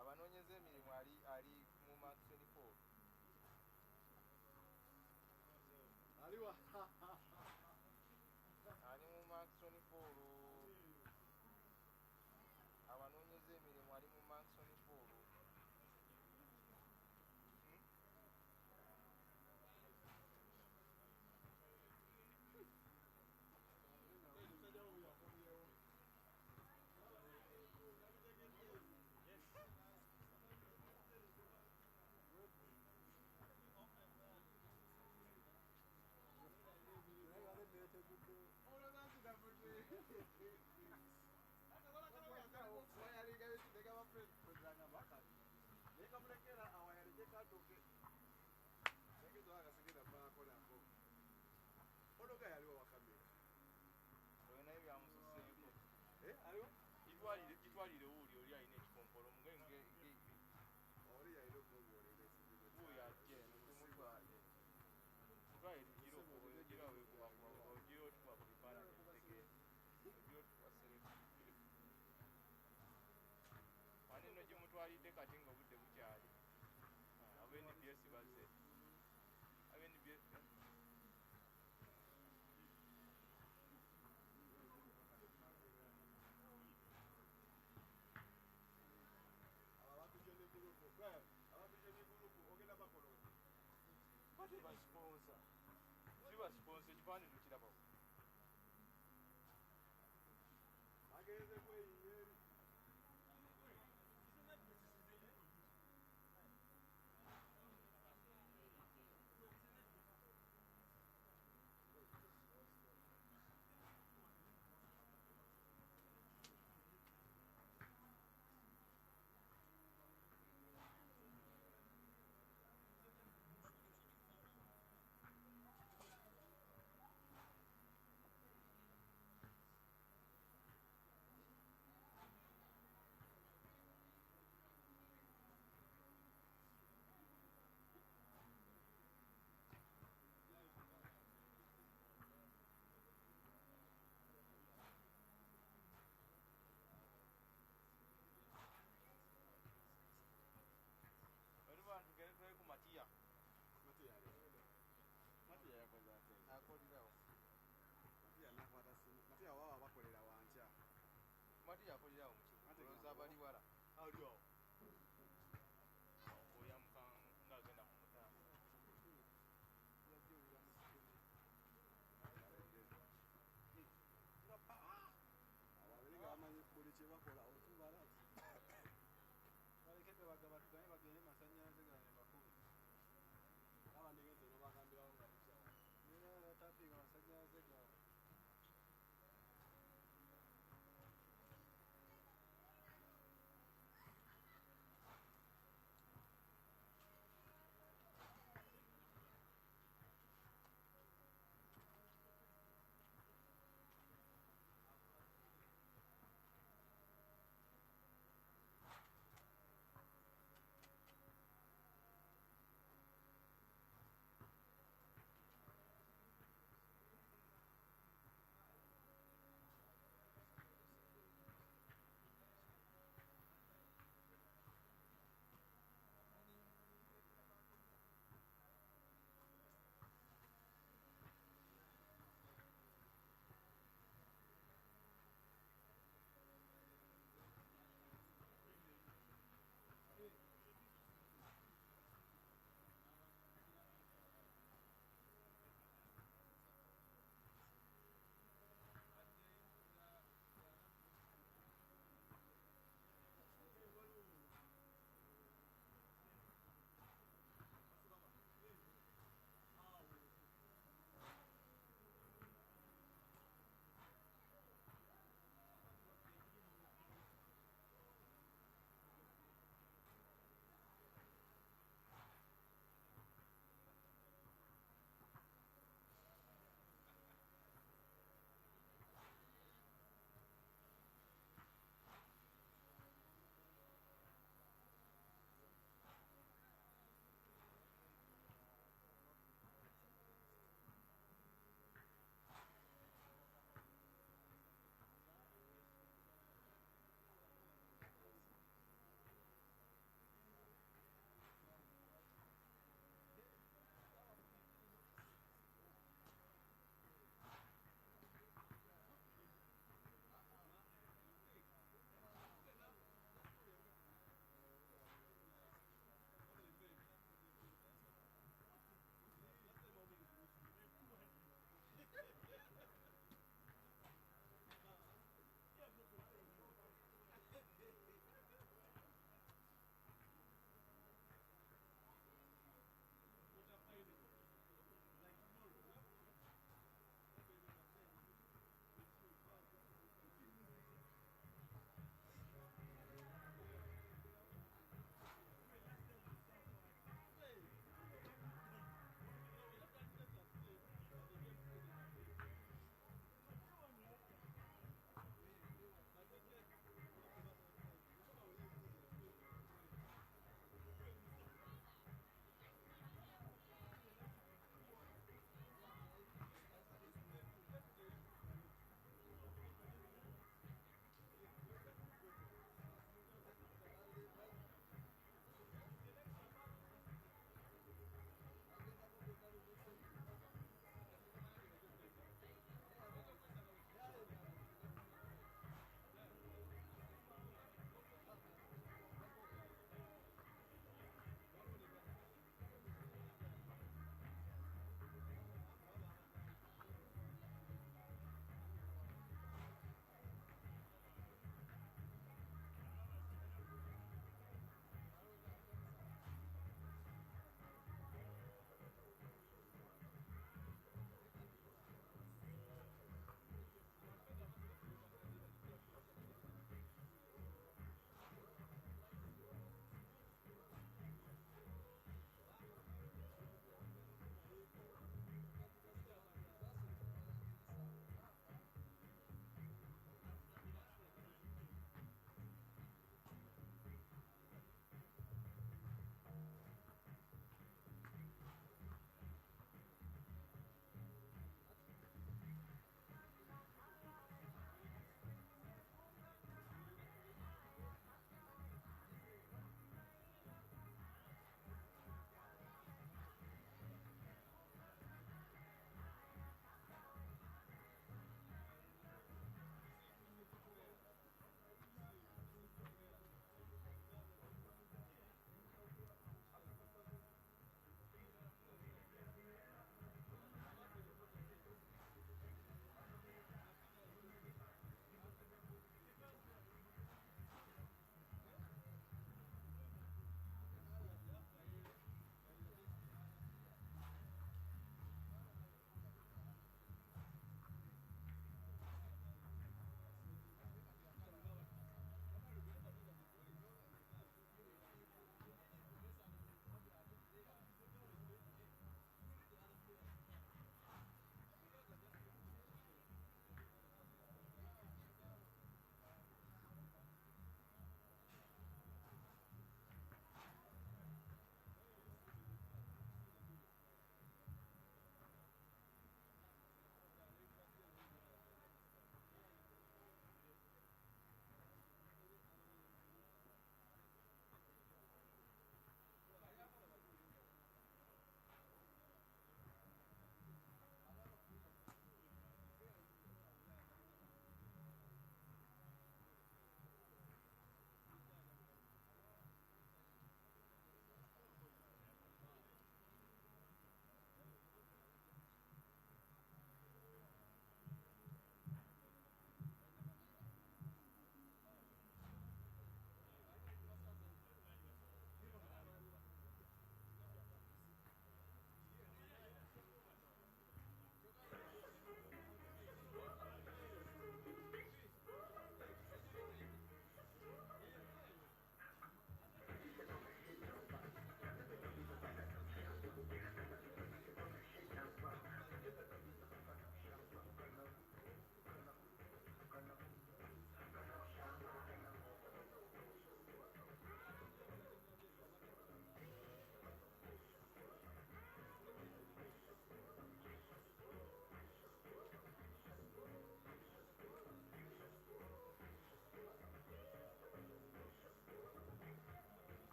Abanonyeze emirimu ali mu Mark 24. Aliwa. Ali mu Mark 24. Abanonyeze emirimu ali mu Mark 24.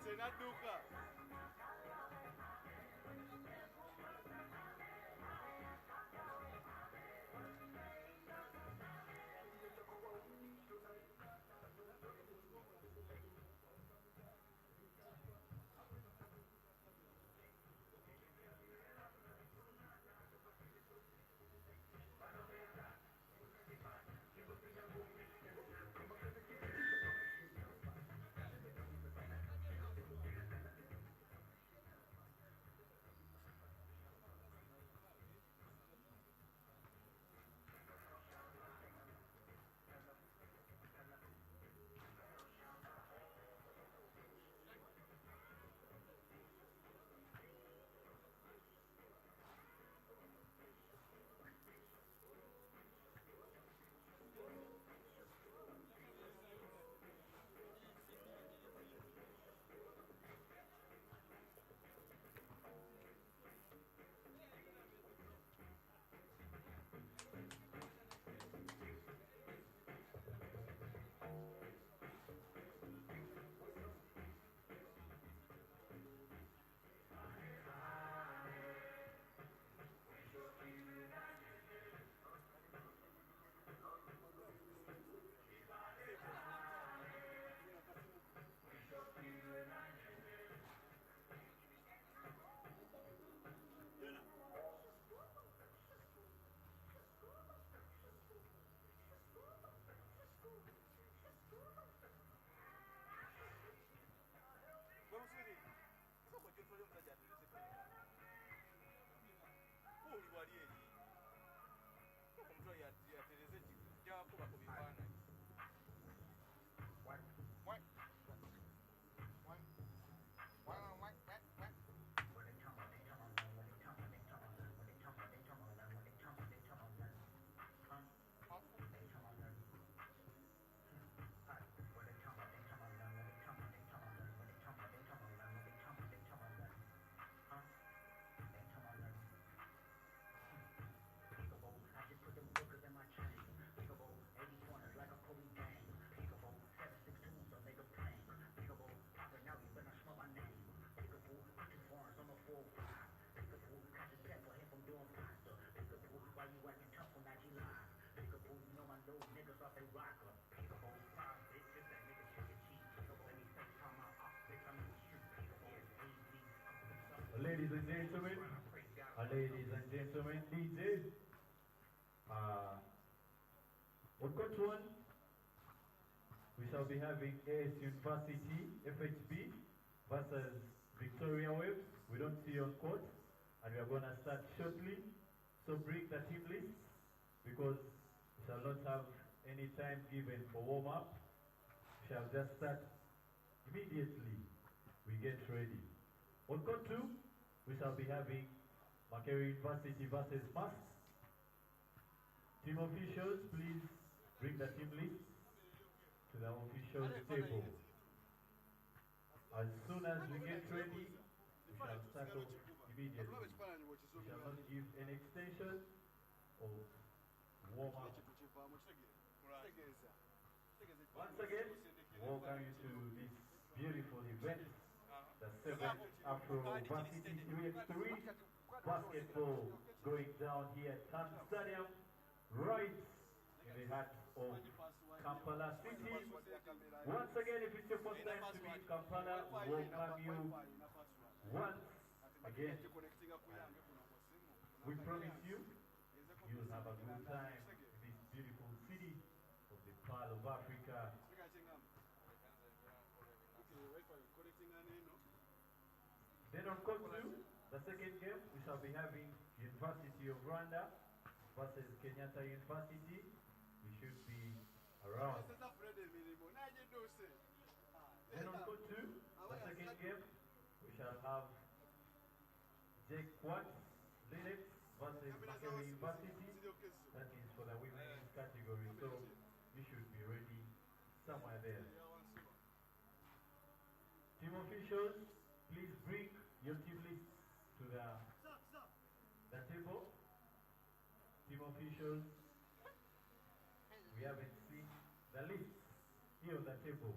Senaduka. Ladies and gentlemen, DJ, on court one, we shall be having AS University FHB versus Victoria Waves. We don't see you on court, and we are going to start shortly. So bring the team list because we shall not have any time given for warm up. We shall just start immediately. We get ready. On court two, we shall be having Makerere University versus Masks. Team officials, please bring the team list to the officials table. As soon as we get ready, we shall start off immediately. We shall not give an extension or warm up. Once again, welcome you to this beautiful event, the 7th Afro Varsity 3x3 basketball going down here at Tan Stadium, right in the heart of Kampala City. Once again, if it's your first time to be in Kampala, we welcome you once again. We promise you'll have a good time in this beautiful city of the Pearl of Africa. Then on court two, the second game, we shall be having University of Rwanda versus Kenyatta University. We should be around. Then on court two, the second game, we shall have Jake Watts Linux versus Makerere University. That is for the women's category, so you should be ready somewhere there. Team officials, please bring your team lists to the table. Team officials, we haven't seen the lists here on the table.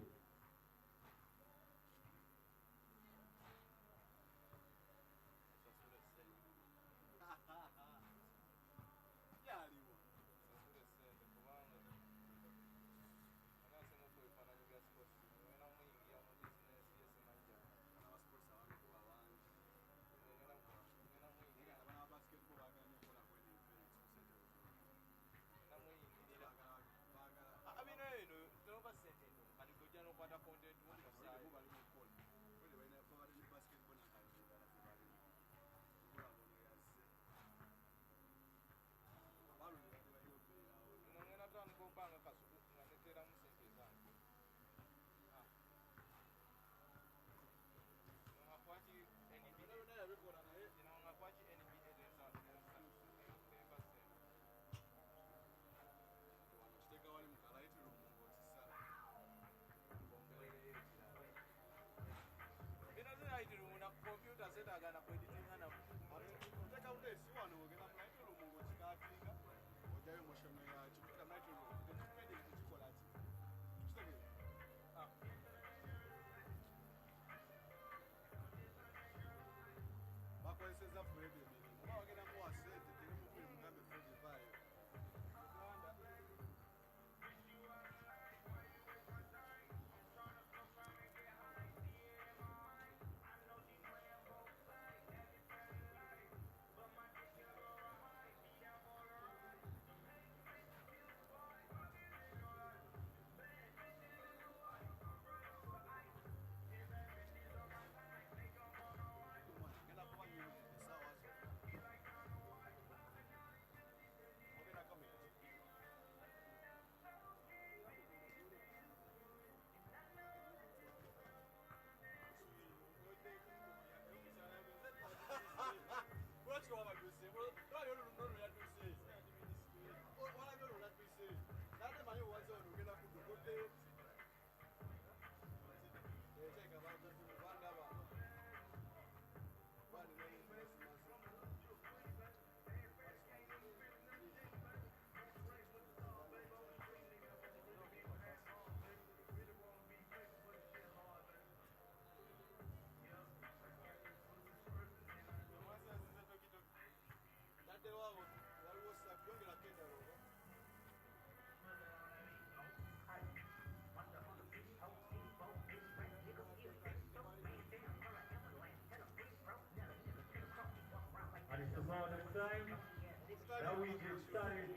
about that time. Now we get started.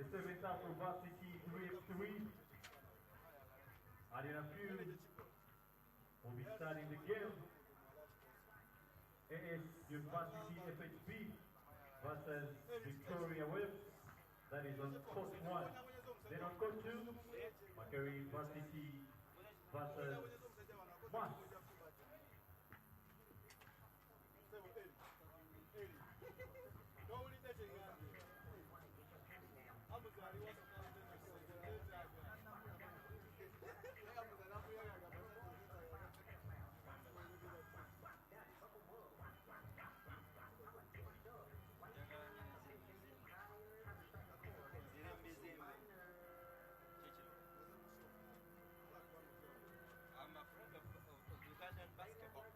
The 7th Afro varsity 3x3. And in a few, we'll be starting the game. AS University FHB versus Victoria Web. That is on court 1. Then on court 2, Macquarie University versus Mas. I'm a friend of Ugandan basketball.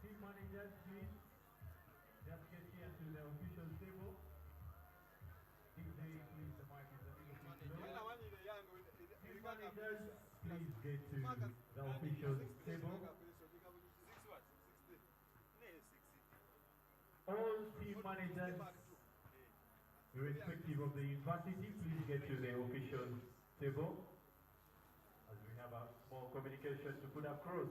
Team managers, please just get here to the official table. DJ, please, the mic is a little bit low. Team managers, please get to the official table. All team managers, irrespective of the university, please get to the official table, as we have a small communication to put across.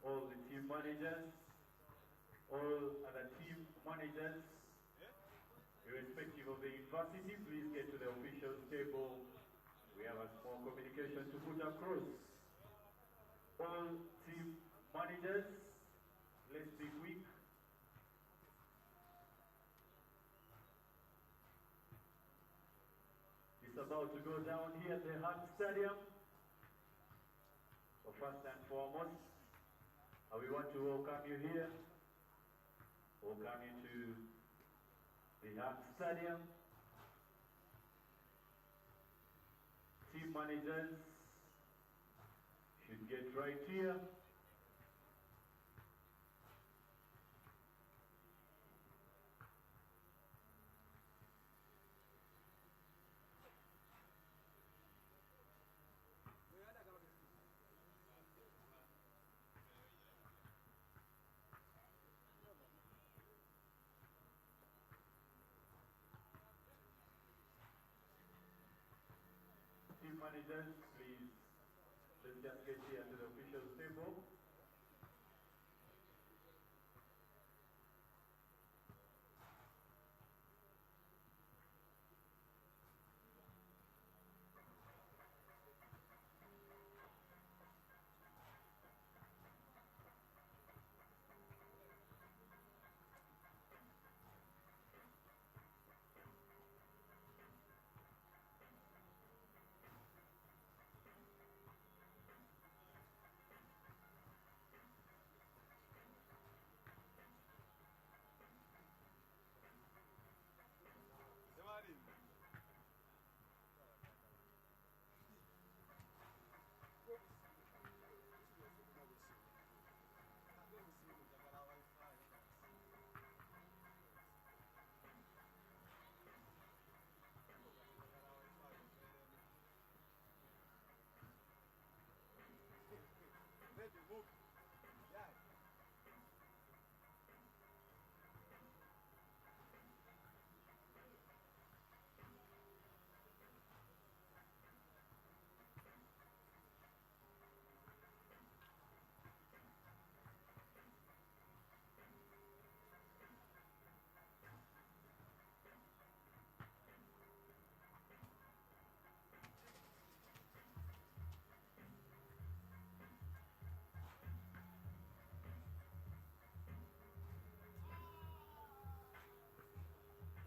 all the team managers, all other team managers, irrespective of the university, please get to the officials table. We have a small communication to put across. All team managers, let's be quick. It's about to go down here at the Hart Stadium. So first and foremost, we want to welcome you here. Welcome you to the Hart Stadium. Team managers should get right here. Team managers, please, let's just get here to the officials table.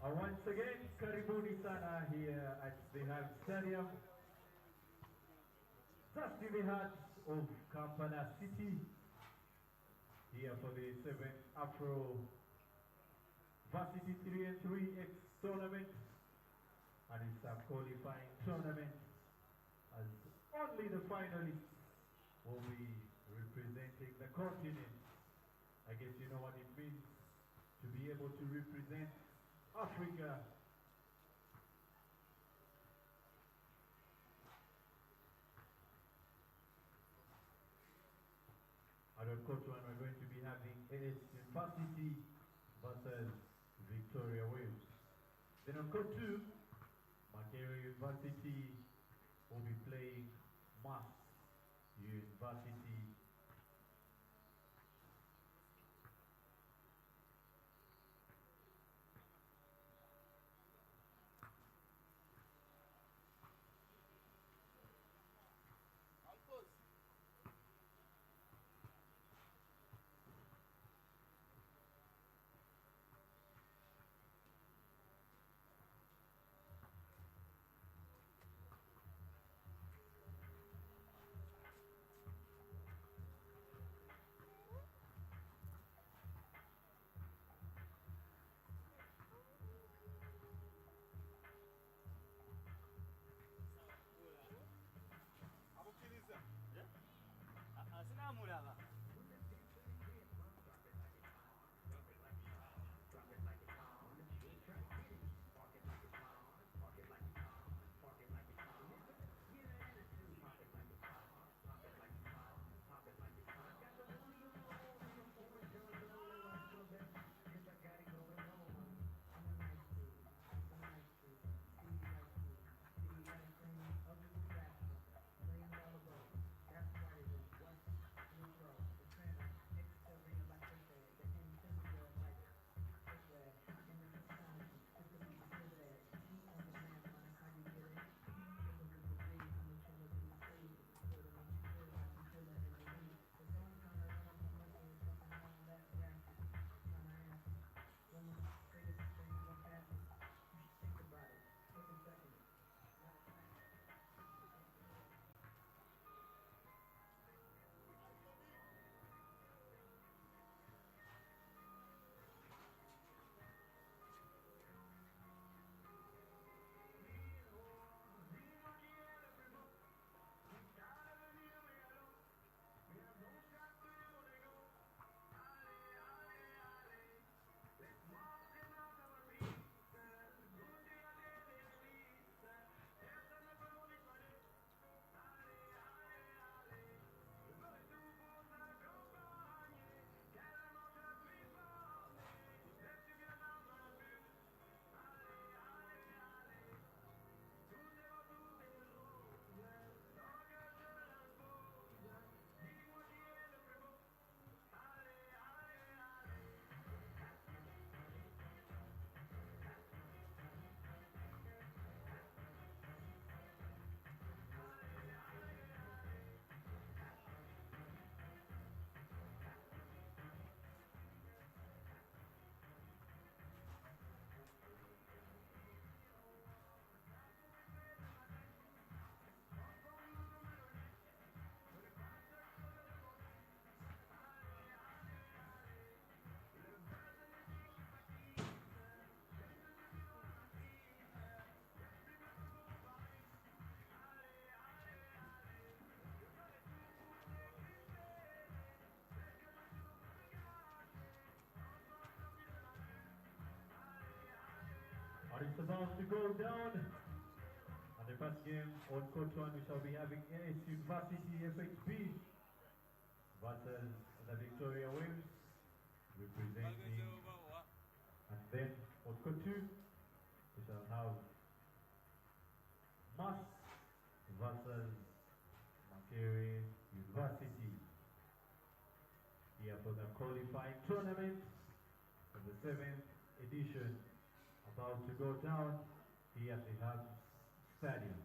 Once again, karibuni sana here at the Hart Stadium. Just in the heart of Kampala City, here for the 7th Afro Varsity 3-3X tournament, and it's a qualifying tournament as only the finalists will be representing the continent. I guess you know what it means to be able to represent Africa. And on court 1, we're going to be having AS University versus Victoria Wales. Then on court 2, Makerere University will be playing Mass University. it's about to go down. And the first game on court 1 we shall be having AS University FHB versus the Victoria Waves representing. And then on court 2 we shall have Mass versus Makere University. Here for the qualifying tournament for the 7th edition, about to go down here at the Hub Stadium.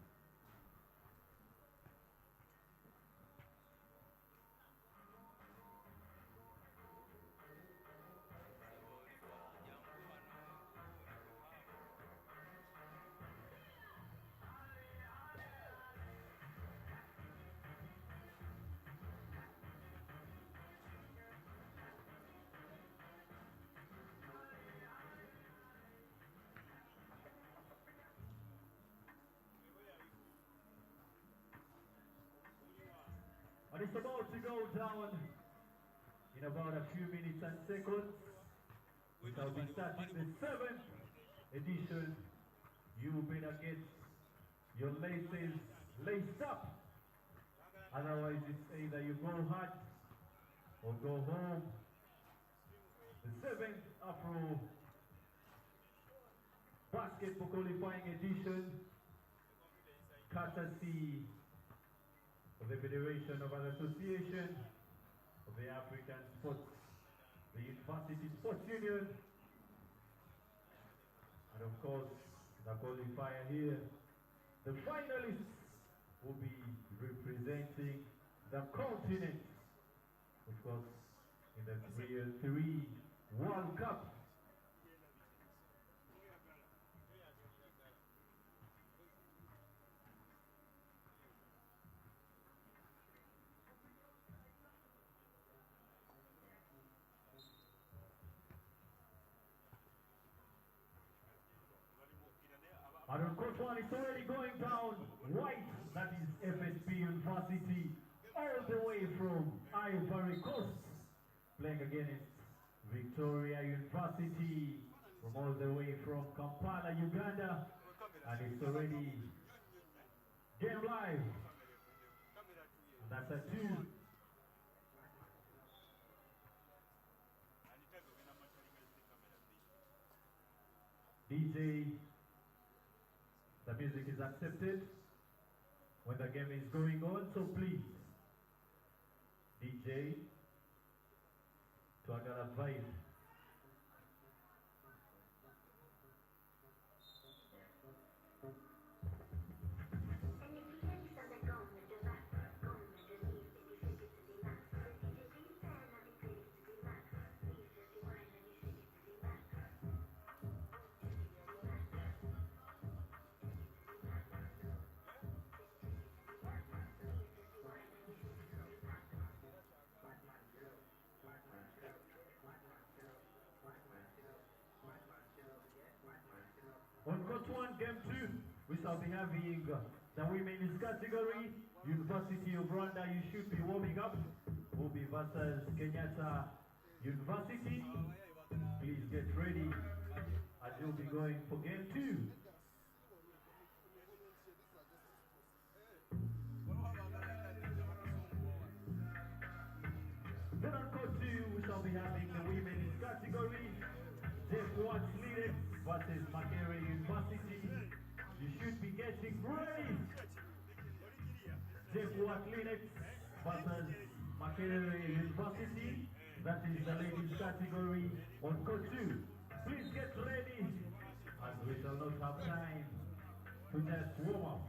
And it's about to go down in about a few minutes and seconds. We shall be starting the 7th edition. You better get your laces laced up. Otherwise it's either you go hard or go home. The 7th Afro basketball qualifying edition, courtesy of the Federation of an Association of the African Sports, the University Sports Union, and of course the qualifier here. The finalists will be representing the continent, of course, in the 3 World Cup. And on court 1, it's already going down. White, that is FSP University, all the way from Ivory Coast, playing against Victoria University, from all the way from Kampala, Uganda. And it's already game live. And that's a 2. DJ, the music is accepted when the game is going on, so please, DJ, to another vibe. On court 1, game 2, we shall be having the women's category. University of Rwanda, you should be warming up, will be versus Kenyatta University. Please get ready as you'll be going for game 2. Then on court 2, we shall be having the women's category. Jeff Watts Leaders versus Makere University. You should be getting ready. Jeff Watts Leaders versus Makere University. That is the ladies category on court 2. Please get ready, as we shall not have time to just warm up.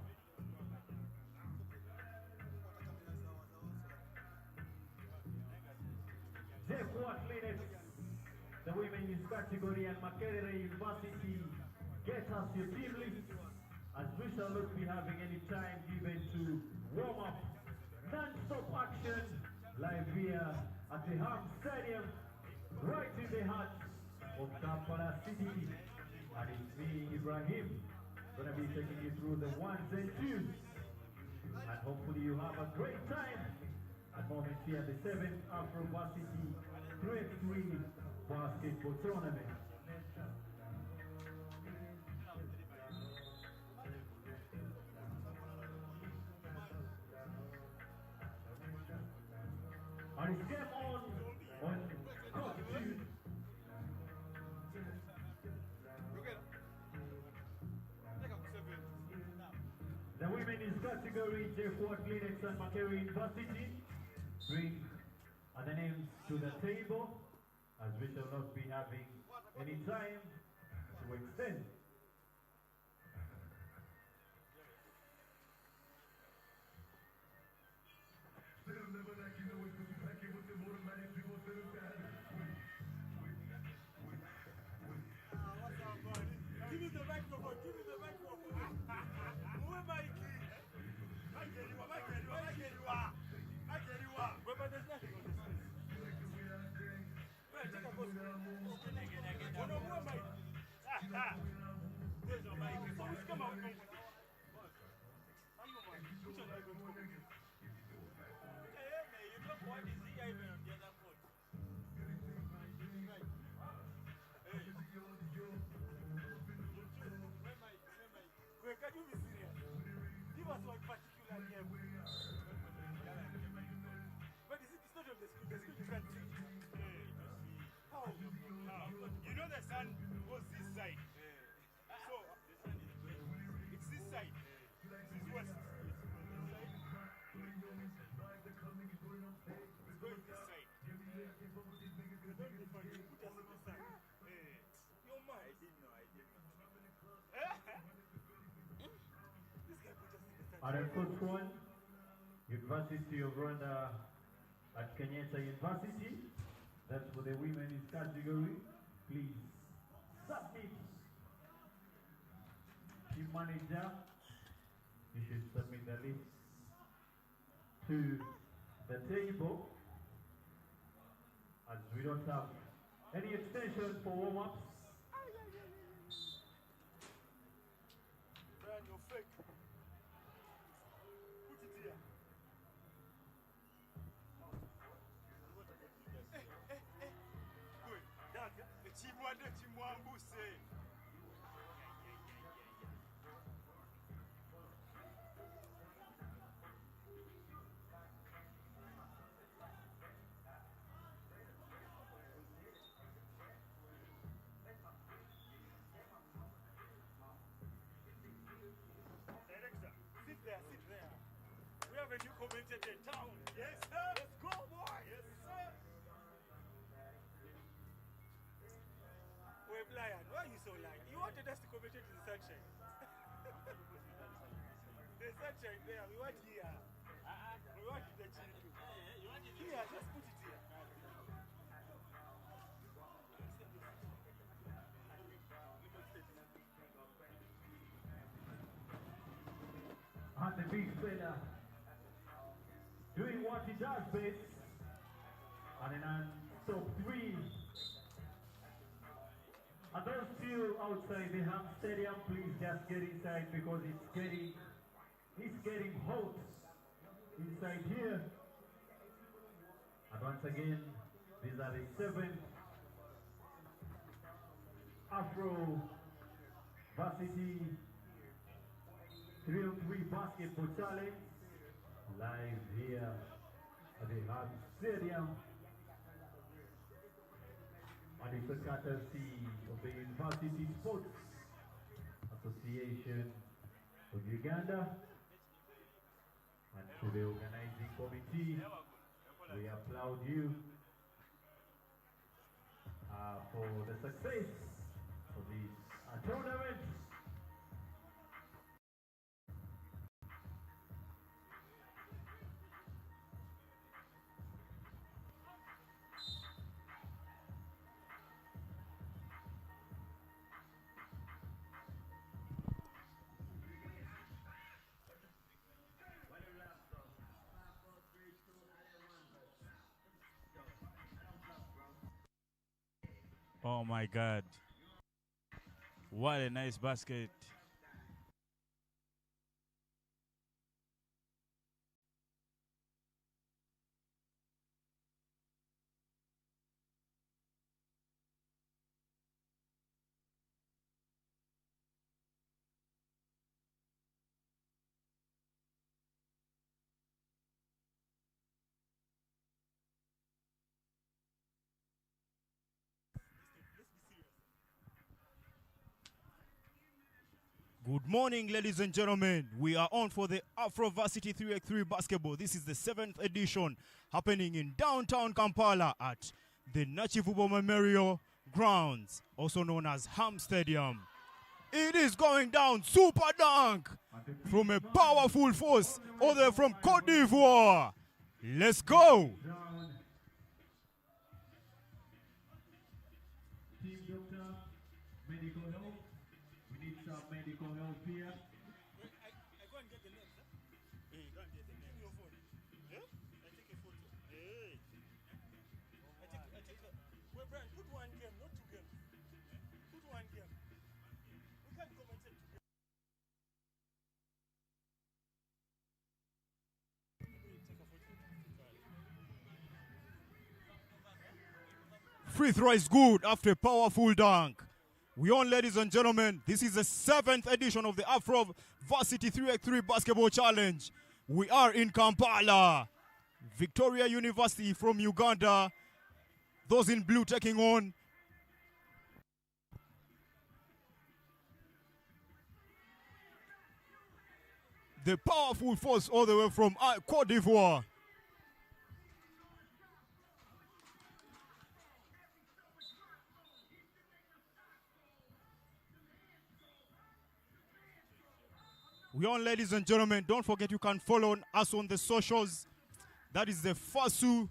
Jeff Watts Leaders, the women's category, and Makere University, get us your team list, as we shall not be having any time given to warm up. Non-stop action live here at the Hub Stadium, right in the heart of Kampala City. And it's me, Ibrahim, gonna be taking you through the 1s and 2s. And hopefully you have a great time at moment here at the 7th Afro Varsity Grade 3 Basketball Tournament. And it's game on court 2. The women's category, J4 Clinics and Macquarie University bring the names to the table, as we shall not be having any time to extend. Can you be serious? Give us one particular name. But is it not of the school? The school you can't teach. How? You know the sun goes this side. So, it's this side. This is west. It's going this side. Don't be funny. You put us in the sun. You're mad. I didn't know. And the first one, University of Rwanda at Kenyatta University. That's for the women's category. Please submit. Team manager, you should submit the list to the table, as we don't have any extension for warm-ups. Brian, you're fake. Put it here. Good. Dad, the Chimwambu say. Director, sit there, sit there. We have a new commentator in town. Yes, sir. Let's go, boy. Yes, sir. Wait, Lion, why are you so lying? You wanted us to commentate in the sunshine. The sunshine there, we want here. We want the chill too. Here, just put it here. And the big fella doing what he does best. And then on top 3. And those still outside the Ham Stadium, please just get inside because it's getting hot inside here. And once again, these are the 7th Afro varsity 3-on-3 basketball challenge live here at the Ham Stadium. And it's a courtesy of the University Sports Association of Uganda. And to the organizing committee, we applaud you for the success of this tournament. Oh my God. What a nice basket. Good morning, ladies and gentlemen. We are on for the Afro Varsity 3x3 basketball. This is the 7th edition happening in downtown Kampala at the Nachivubo Memorial Grounds, also known as Ham Stadium. It is going down super dunk from a powerful force all the way from Cote d'Ivoire. Let's go. Team doctor, medical help. We need some medical help here. I go and get the net, sir. Hey, go and get the net. Give me your phone. Yeah? I take a photo. Hey. I take a... Well, Brian, put one game, not two games. Put one game. We can't commentate two games. Take a photo. Free throw is good after a powerful dunk. We on, ladies and gentlemen. This is the 7th edition of the Afro Varsity 3x3 Basketball Challenge. We are in Kampala. Victoria University from Uganda. Those in blue taking on the powerful force all the way from Cote d'Ivoire. We on, ladies and gentlemen. Don't forget you can follow us on the socials. That is the FASU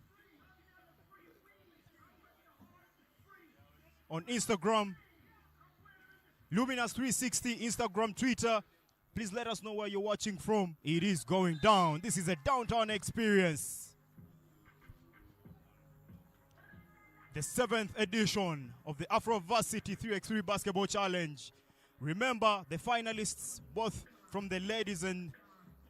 on Instagram, Luminous 360 Instagram, Twitter. Please let us know where you're watching from. It is going down. This is a downtown experience. The 7th edition of the Afro Varsity 3x3 Basketball Challenge. Remember, the finalists, both from the ladies and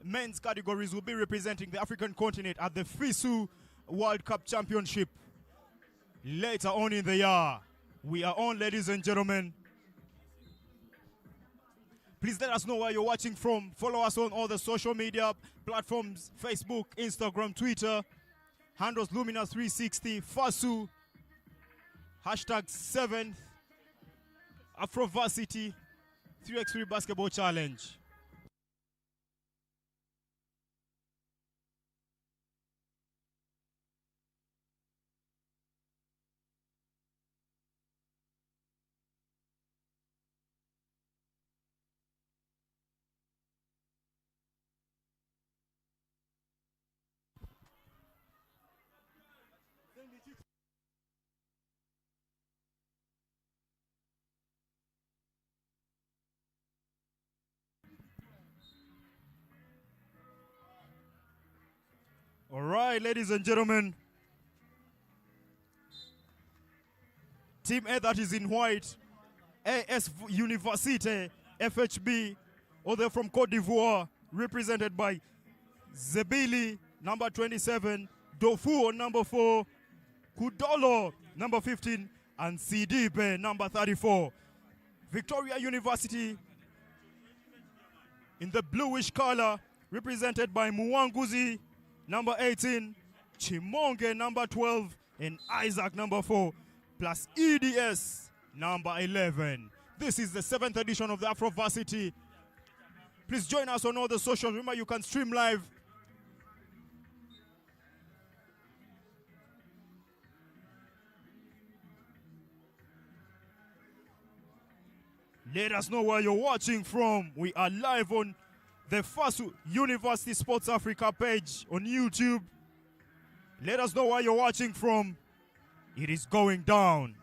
men's categories, will be representing the African continent at the FISU World Cup Championship later on in the year. We are on, ladies and gentlemen. Please let us know where you're watching from. Follow us on all the social media platforms: Facebook, Instagram, Twitter. Handles Luminous360, FASU, hashtag 7th Afro Varsity 3x3 Basketball Challenge. All right, ladies and gentlemen. Team A, that is in white, AS Université, FHB, all the way from Cote d'Ivoire, represented by Zebili, number 27, Dofu, number 4, Kudolo, number 15, and Sidibe, number 34. Victoria University, in the bluish color, represented by Muwanguzi, number 18, Chimonge, number 12, and Isaac, number 4, plus EDS, number 11. This is the 7th edition of the Afro Varsity. Please join us on all the socials. Remember, you can stream live. Let us know where you're watching from. We are live on the FASU University Sports Africa page on YouTube. Let us know where you're watching from. It is going down.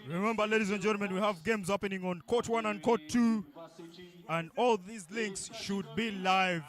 Remember, ladies and gentlemen, we have games happening on Court 1 and Court 2, and all these links should be live.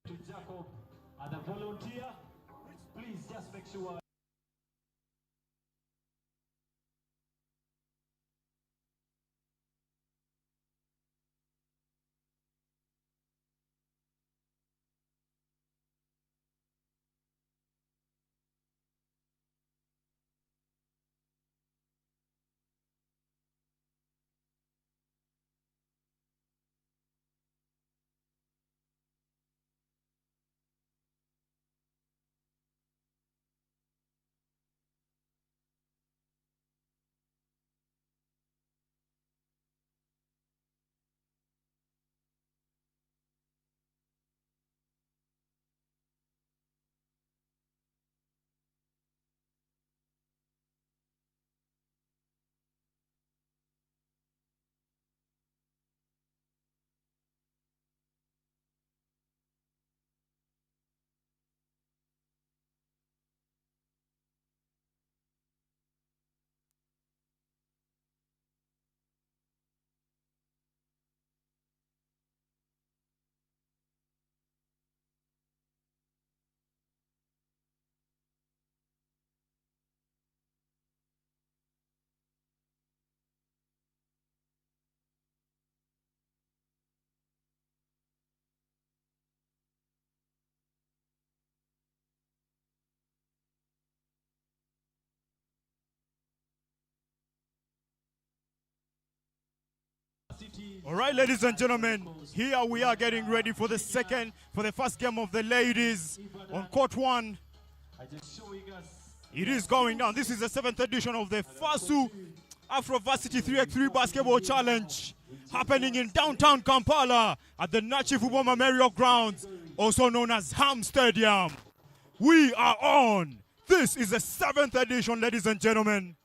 To Jacob and the volunteer, please just make sure. University. All right, ladies and gentlemen, here we are getting ready for the first game of the ladies on court 1. I just showing us. It is going down. This is the 7th edition of the FASU Afro Varsity 3x3 Basketball Challenge, happening in downtown Kampala at the Nachifu Memorial Grounds, also known as Ham Stadium. We are on. This is the 7th edition, ladies and gentlemen.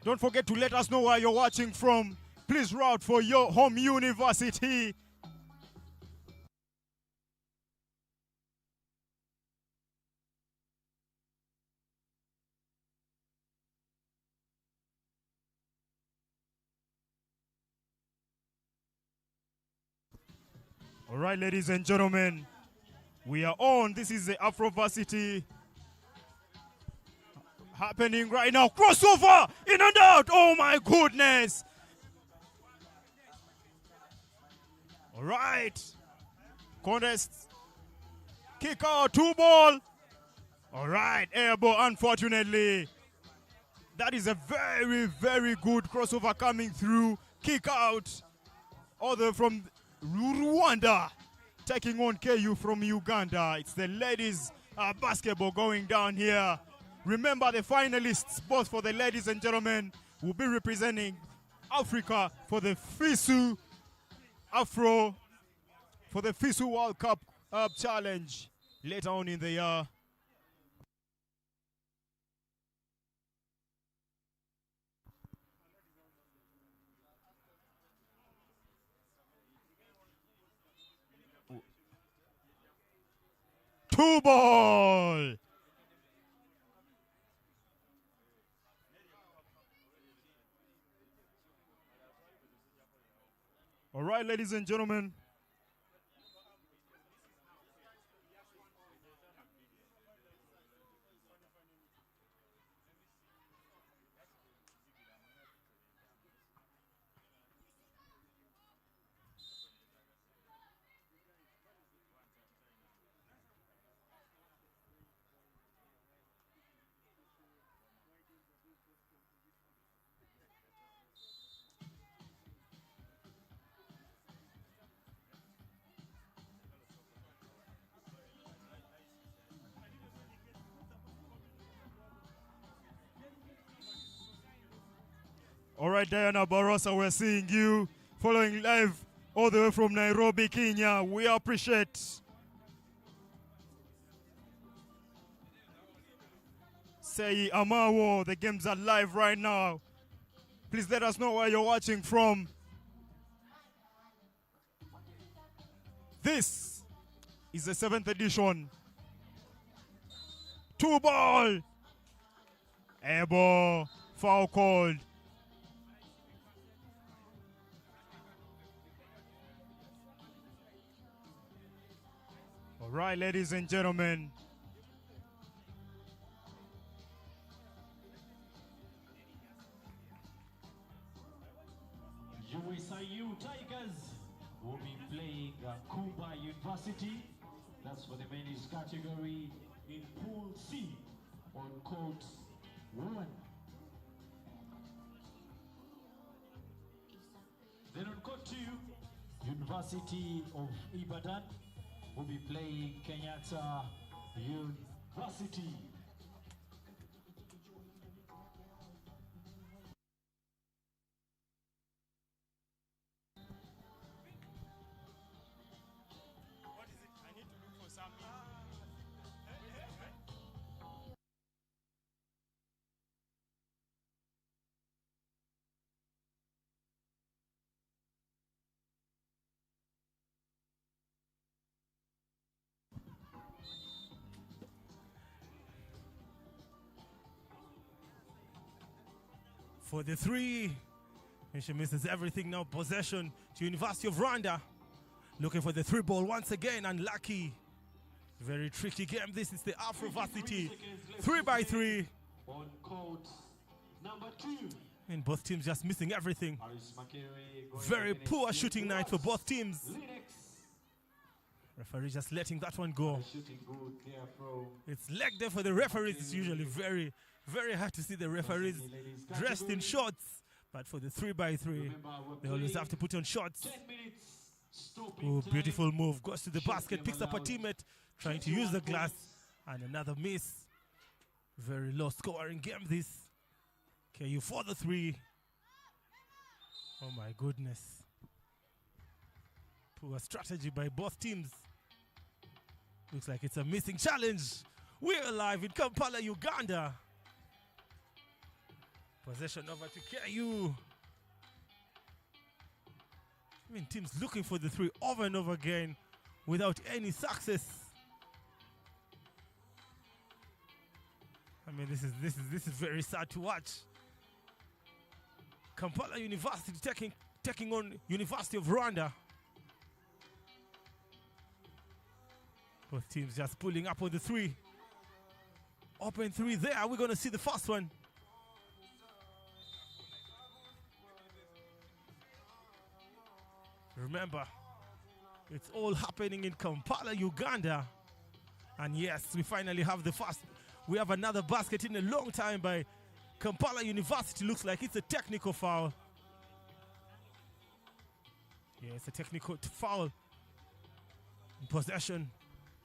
Don't forget to let us know where you're watching from. Please route for your home university. All right, ladies and gentlemen, we are on. This is the Afro Varsity happening right now. Crossover, in and out. Oh my goodness. All right. Contest. Kick out, 2 ball. All right, air ball, unfortunately. That is a very, very good crossover coming through. Kick out. Other from Rwanda taking on KU from Uganda. It's the ladies basketball going down here. Remember, the finalists, both for the ladies and gentlemen, will be representing Africa for the FISU Afro, for the FISU World Cup Challenge later on in the year. Two ball. All right, ladies and gentlemen. All right, Diana Barossa, we're seeing you following live all the way from Nairobi, Kenya. We appreciate. Say Amawo, the games are live right now. Please let us know where you're watching from. This is the 7th edition. 2 ball. Air ball. Foul called. All right, ladies and gentlemen. USIU Tigers will be playing Kuba University. That's for the men's category in Pool C on court 1. Then on court 2, University of Ibadan will be playing Kenyatta University. What is it? I need to look for something. For the 3, and she misses everything now. Possession to University of Rwanda. Looking for the 3 ball once again, unlucky. Very tricky game. This is the Afro varsity 3x3. On court number 2. And both teams just missing everything. Very poor shooting night for both teams. Referee just letting that one go. It's leg day for the referees. It's usually very, very hard to see the referees dressed in shorts. But for the 3x3, they always have to put on shorts. Oh, beautiful move. Goes to the basket, picks up a teammate, trying to use the glass. And another miss. Very low scoring game this. KU for the 3. Oh my goodness. Poor strategy by both teams. Looks like it's a missing challenge. We're live in Kampala, Uganda. Possession over to KU. I mean, teams looking for the 3 over and over again without any success. I mean, this is very sad to watch. Kampala University taking on University of Rwanda. Both teams just pulling up on the 3. Open 3 there. We're going to see the first one. Remember, it's all happening in Kampala, Uganda. And yes, we finally have the first. We have another basket in a long time by Kampala University. Looks like it's a technical foul. Yeah, it's a technical foul. In possession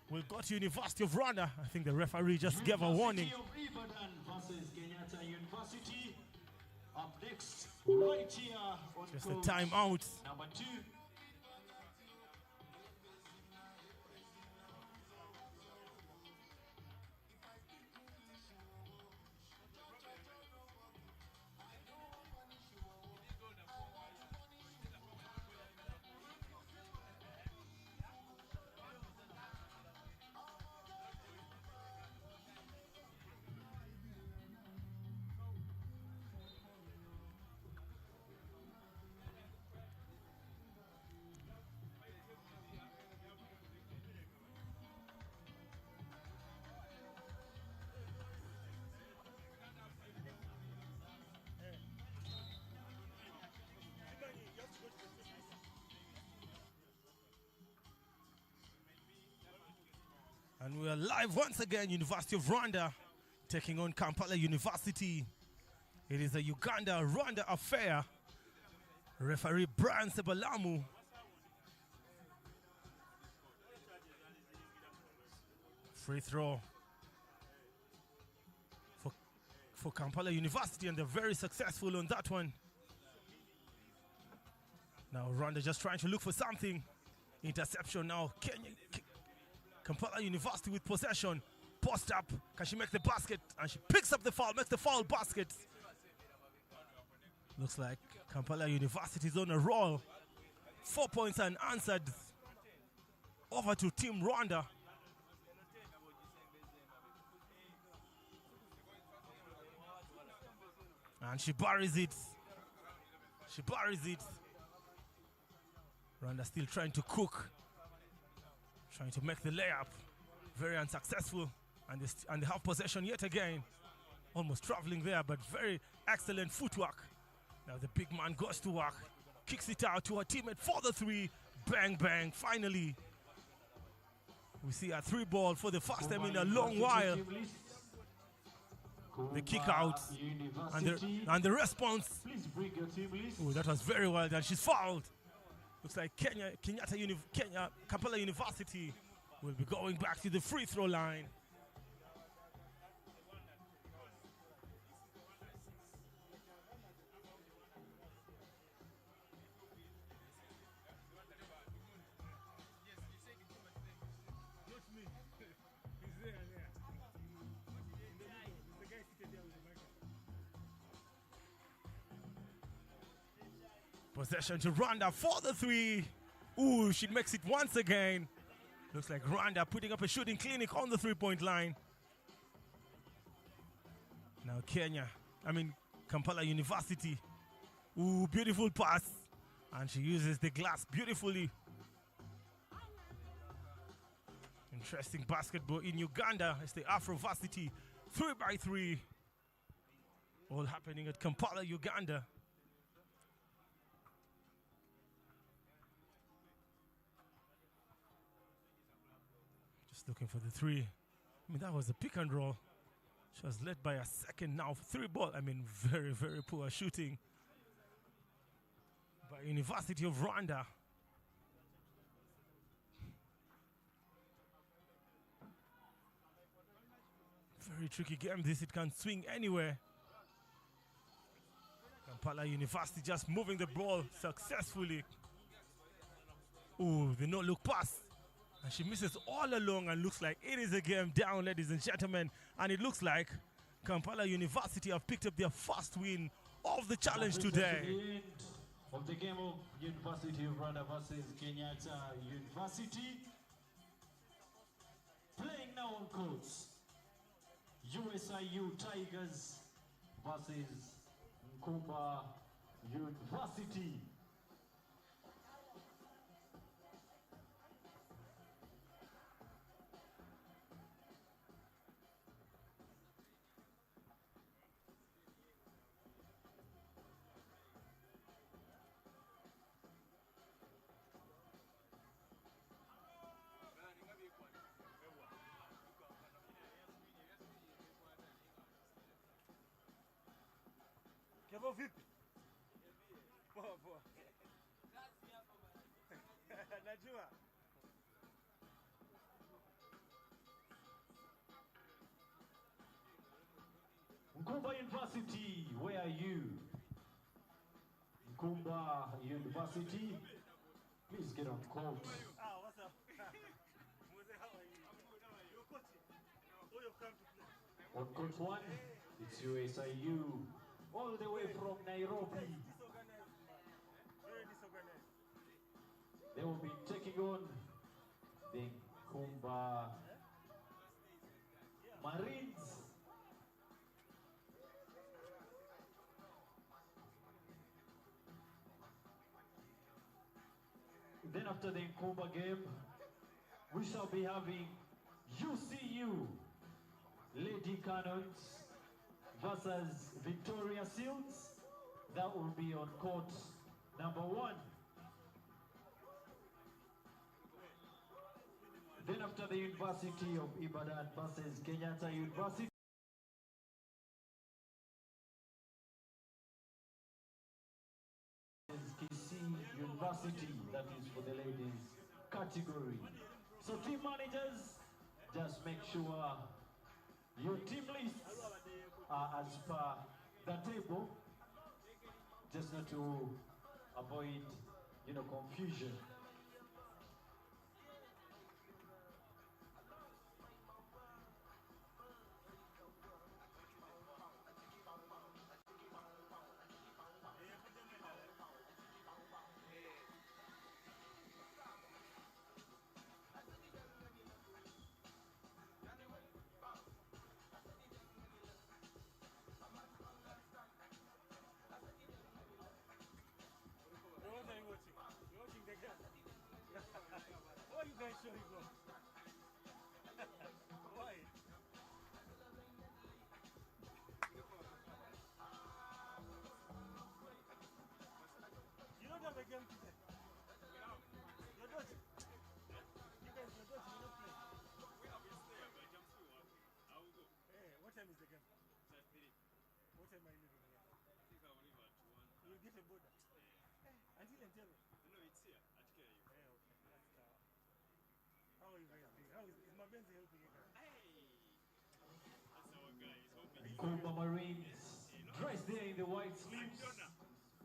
will go to University of Rwanda. I think the referee just gave a warning. University of Ibadan versus Kenyatta University. Up next, right here on Just a court timeout. number 2. And we are live once again, University of Rwanda taking on Kampala University. It is a Uganda-Rwanda affair. Referee Brian Sebalamu. Free throw for Kampala University, and they're very successful on that one. Now Rwanda just trying to look for something. Interception now. Kampala University with possession. Post up. Can she make the basket? And she picks up the foul, makes the foul basket. Looks like Kampala University is on a roll. 4 points unanswered. Over to Team Rwanda. And she buries it. She buries it. Rwanda still trying to cook. Trying to make the layup. Very unsuccessful. And they have possession yet again. Almost traveling there, but very excellent footwork. Now the big man goes to work. Kicks it out to her teammate for the 3. Bang, bang. Finally, we see a 3 ball for the first time in a long while. The kick out and the response. Please bring your team list. Oh, that was very well done. She's fouled. Looks like Kampala University will be going back to the free throw line. Possession to Rwanda for the 3. Ooh, she makes it once again. Looks like Rwanda putting up a shooting clinic on the 3-point line. Now Kampala University. Ooh, beautiful pass. And she uses the glass beautifully. Interesting basketball in Uganda. It's the Afro varsity 3x3. All happening at Kampala, Uganda. Just looking for the three. I mean, that was a pick and roll. She was led by a second now. 3 ball. I mean, very, very poor shooting by University of Rwanda. Very tricky game this. It can swing anywhere. Kampala University just moving the ball successfully. Ooh, the no-look pass. And she misses all along and looks like it is a game down, ladies and gentlemen. And it looks like Kampala University have picked up their first win of the challenge today. The end of the game of University of Rwanda versus Kenyatta University. Playing now on courts. USIU Tigers versus Nkumba University. Kevo vipi? Poa poa. Najua. Nkumba University, where are you? Nkumba University, please get on court. What's up? Mose, how are you? You're coaching? Oh, you've come to play? On court 1, it's USIU, all the way from Nairobi. Disorganized, man. Very disorganized. They will be taking on the Nkumba Marines. Then after the Nkumba game, we shall be having UCU Lady Cannons versus Victoria Seals. That will be on court number 1. Then after the University of Ibadan versus Kenyatta University. University, that is for the ladies category. So team managers, just make sure your team lists are as per the table, just not to avoid, confusion. Why you guys showing off? Why? You don't have a game today. You're dodging. You guys, you're dodging. You're not playing. Hey, what time is the game? What time are you leaving here? You'll get a border. Until then, tell me. How are you guys doing? How is my Benz helping you guys? Nkumba Marines, dressed there in the white sleeves,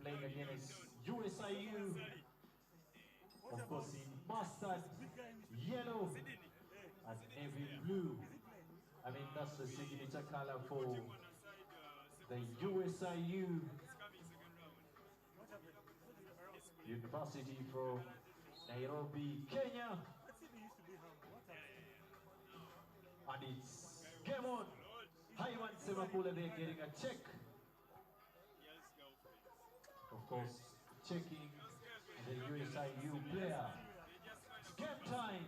playing against USIU, of course in mustard, yellow, and navy blue. I mean, that's the signature color for the USIU University from Nairobi, Kenya. And it's game on. Haiwan Semakula, they're getting a check. Of course, checking the USIU player. It's game time.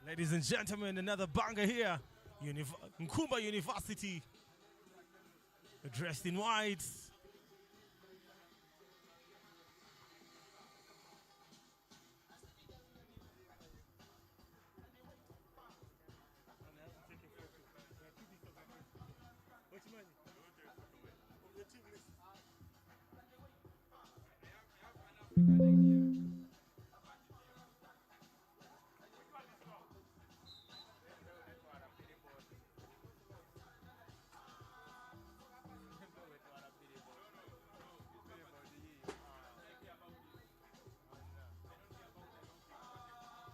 Ladies and gentlemen, another banger here. Nkumba University, dressed in white.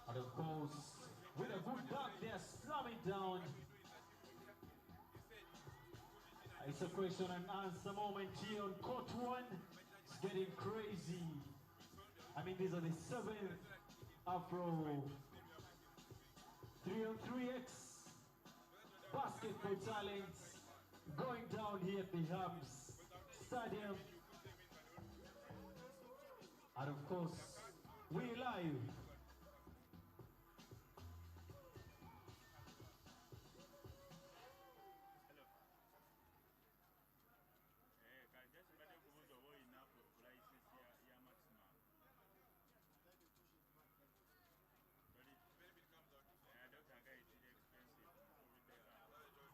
And of course, with a good dunk, they're slamming down. It's a question and answer moment here on court one. It's getting crazy. I mean, these are the 7th Afro 3-on-3X basketball talents going down here at the Hams Stadium. And of course, we live.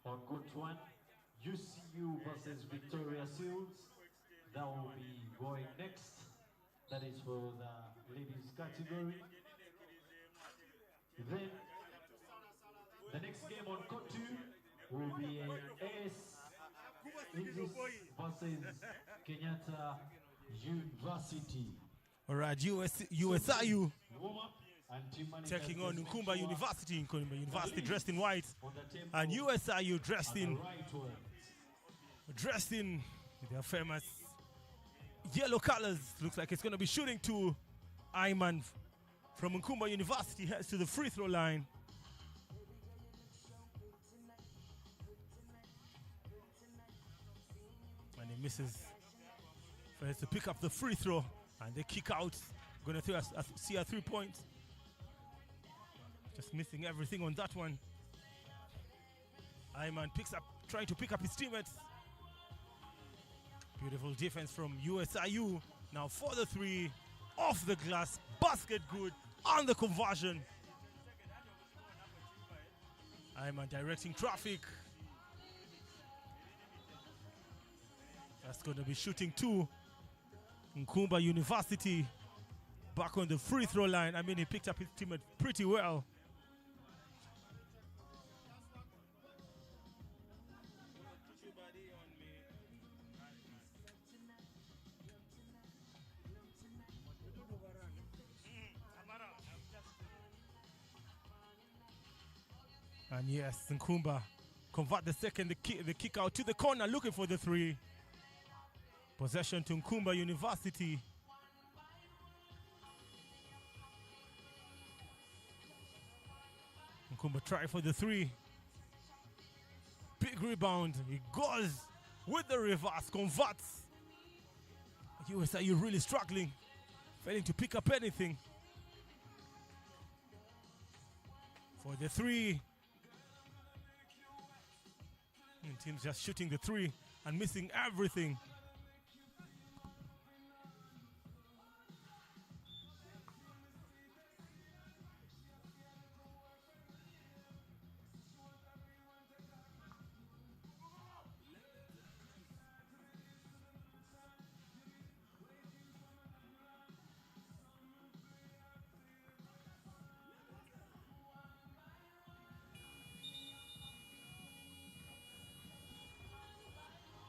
On good one, UCU versus Victoria Seals. That will be going next. That is for the ladies category. Then the next game on court 2 will be AS versus Kenyatta University. All right, USIU Warm up and team managers taking on just Nkumba make sure University. Nkumba University lead dressed in white, on the tempo and USIU dressed and the in right one. their famous yellow colors. Looks like it's going to be shooting to Ayman from Nkumba University. Heads to the free throw line. And he misses. Fails to pick up the free throw, and they kick out. Going to see a 3-point. Just missing everything on that one. Ayman trying to pick up his teammates. Beautiful defense from USIU. Now for the 3, off the glass, basket good, on the conversion. Ayman directing traffic. That's going to be shooting 2. Nkumba University back on the free throw line. I mean, he picked up his teammate pretty well. And yes, Nkumba convert the second, the kick out to the corner, looking for the 3. Possession to Nkumba University. Nkumba try for the 3. Big rebound. He goes with the reverse, converts. USIU really struggling, failing to pick up anything. For the 3. And team's just shooting the 3 and missing everything.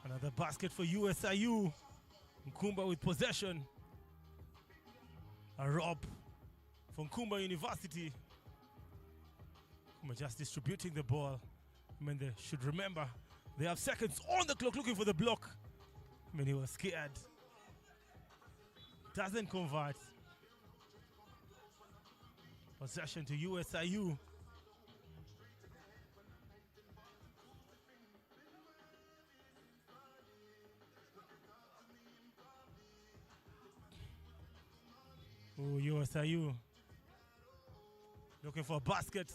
Another basket for USIU. Nkumba with possession. A rob from Nkumba University. Nkumba just distributing the ball. I mean, they should remember they have seconds on the clock looking for the block. I mean, he was scared. Doesn't convert. Possession to USIU. Oh, USIU looking for a basket.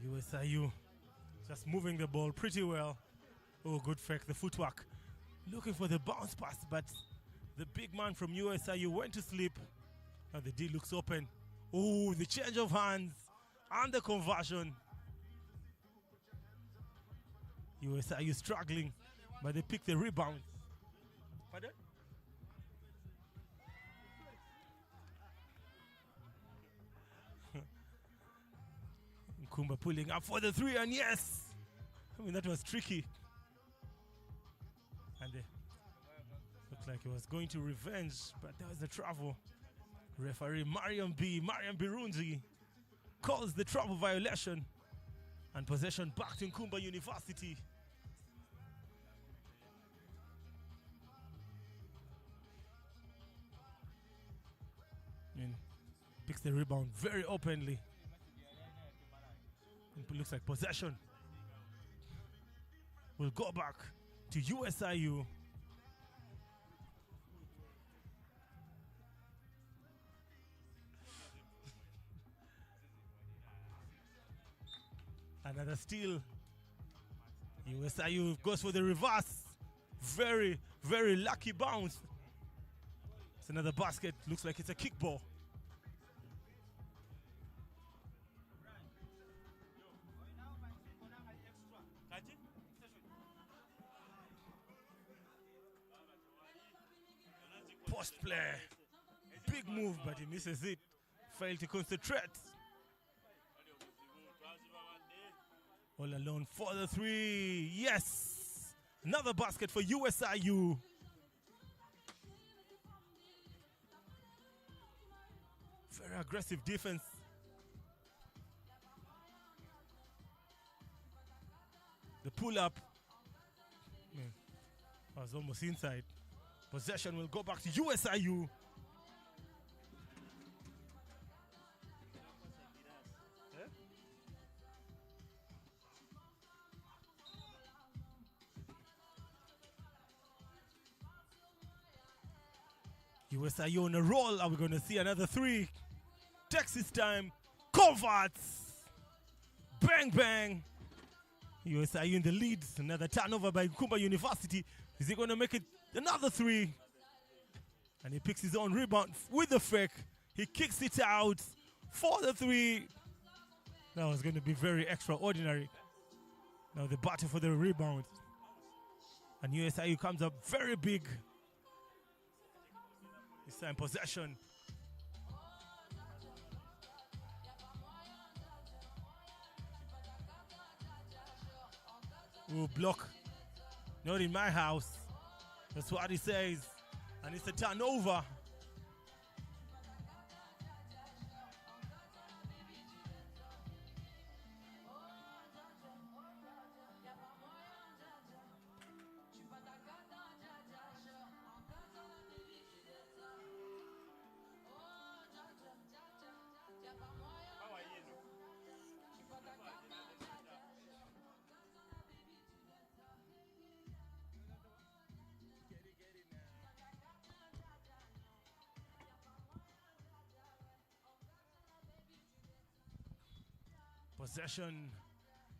USIU just moving the ball pretty well. Oh, good fake, the footwork. Looking for the bounce pass, but the big man from USIU went to sleep. Now the D looks open. Oh, the change of hands and the conversion. USIU struggling, but they pick the rebound. Pardon? Kumba pulling up for the three, and yes! I mean, that was tricky. And looked like he was going to revenge, but there was the travel. Referee Mariam Birunzi calls the travel violation, and possession back to Nkumba University. Picks the rebound very openly. It looks like possession will go back to USIU. Another steal. USIU goes for the reverse. Very, very lucky bounce. It's another basket. Looks like it's a kickball. Post play. Big move, but he misses it. Failed to concentrate. All alone for the three. Yes! Another basket for USIU. Very aggressive defense. The pull-up was almost inside. Possession will go back to USIU. USIU on a roll. Are we going to see another three? Texas time. Converts. Bang, bang. USIU in the lead. Another turnover by Nkumba University. Is he going to make it another three? And he picks his own rebound with the fake. He kicks it out for the three. That was going to be very extraordinary. Now the battle for the rebound. And USIU comes up very big. This time possession. Ooh, block. Not in my house. That's what he says. And it's a turnover. Possession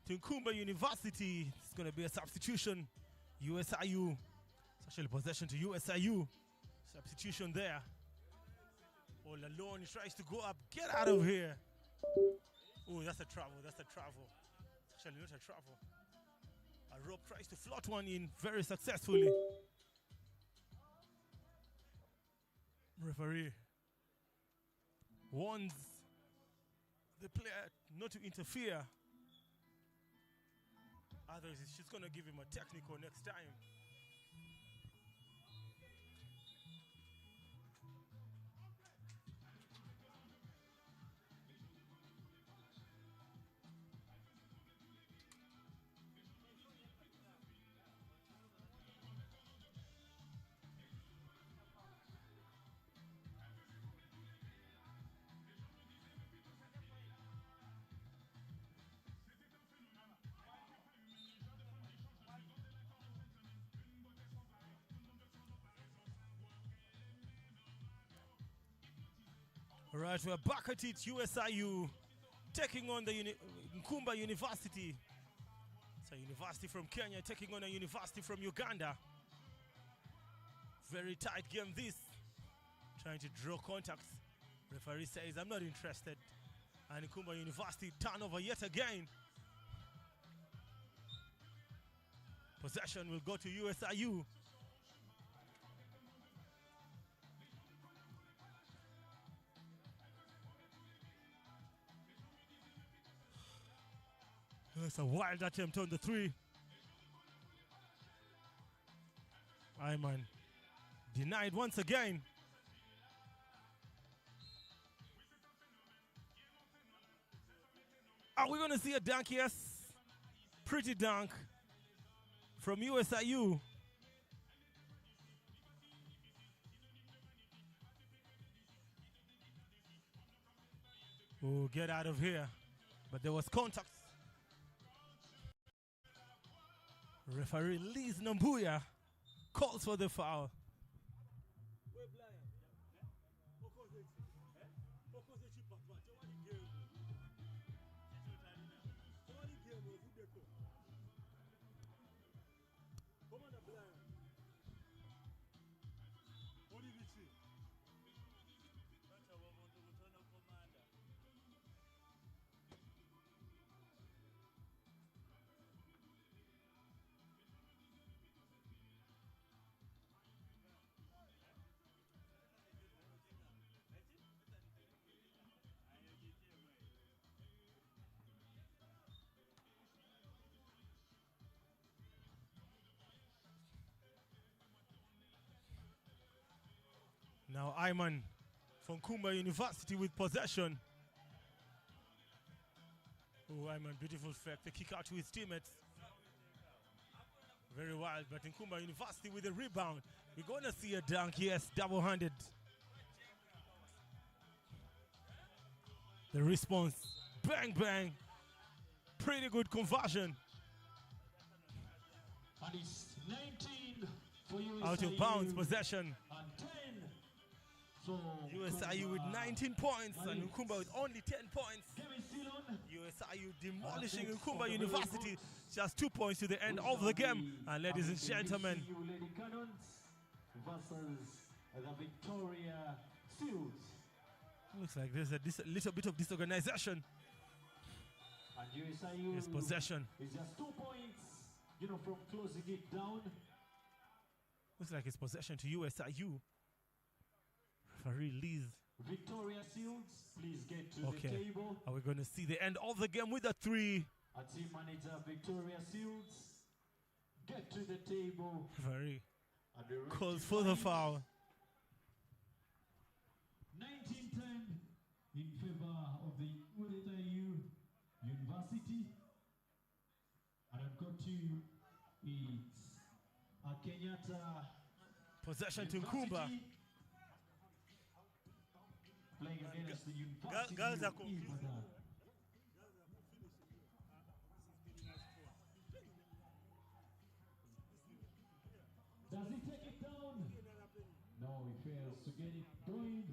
to Nkumba University. It's going to be a substitution. USIU. It's actually possession to USIU. Substitution there. All alone. He tries to go up. Get out of here. Oh, that's a travel. That's a travel. It's actually not a travel. A rope tries to float one in very successfully. Referee warns the player not to interfere. Otherwise, she's going to give him a technical next time. All right, we're back at it. USIU taking on the Nkumba University. It's a university from Kenya taking on a university from Uganda. Very tight game this. Trying to draw contacts. Referee says, I'm not interested. And Nkumba University turnover yet again. Possession will go to USIU. It's a wild attempt on the three. Ayman denied once again. Are we going to see a dunk? Yes. Pretty dunk from USIU. Oh, get out of here. But there was contact. Referee Liz Nambuya calls for the foul. Now Ayman from Nkumba University with possession. Oh, Ayman, beautiful fake. The kick out to his teammates. Very wild, but Nkumba University with a rebound. We're going to see a dunk, yes, double-handed. The response, bang, bang. Pretty good conversion. And it's 19 for USIU. Out of bounds possession. And 10 for USIU with 19 points and Nkumba with only 10 points. USIU demolishing Nkumba University. Just 2 points to the end of the game. And ladies and gentlemen, Lady Cannons versus the Victoria Seals. looks like there's a little bit of disorganization. And USIU It's possession. is just 2 points, from closing it down. Looks like it's possession to USIU. Referee Liz. Victoria Seals, please get to the table. Are we going to see the end of the game with a three? Our team manager Victoria Seals, get to the table. Referee calls for the foul. 19-10 in favor of the USIU University. And I've got to, it's Kenyatta. Possession to Nkumba. Playing against the University Girls are of confused. Ibadan. Does he take it down? No, he fails to get it going.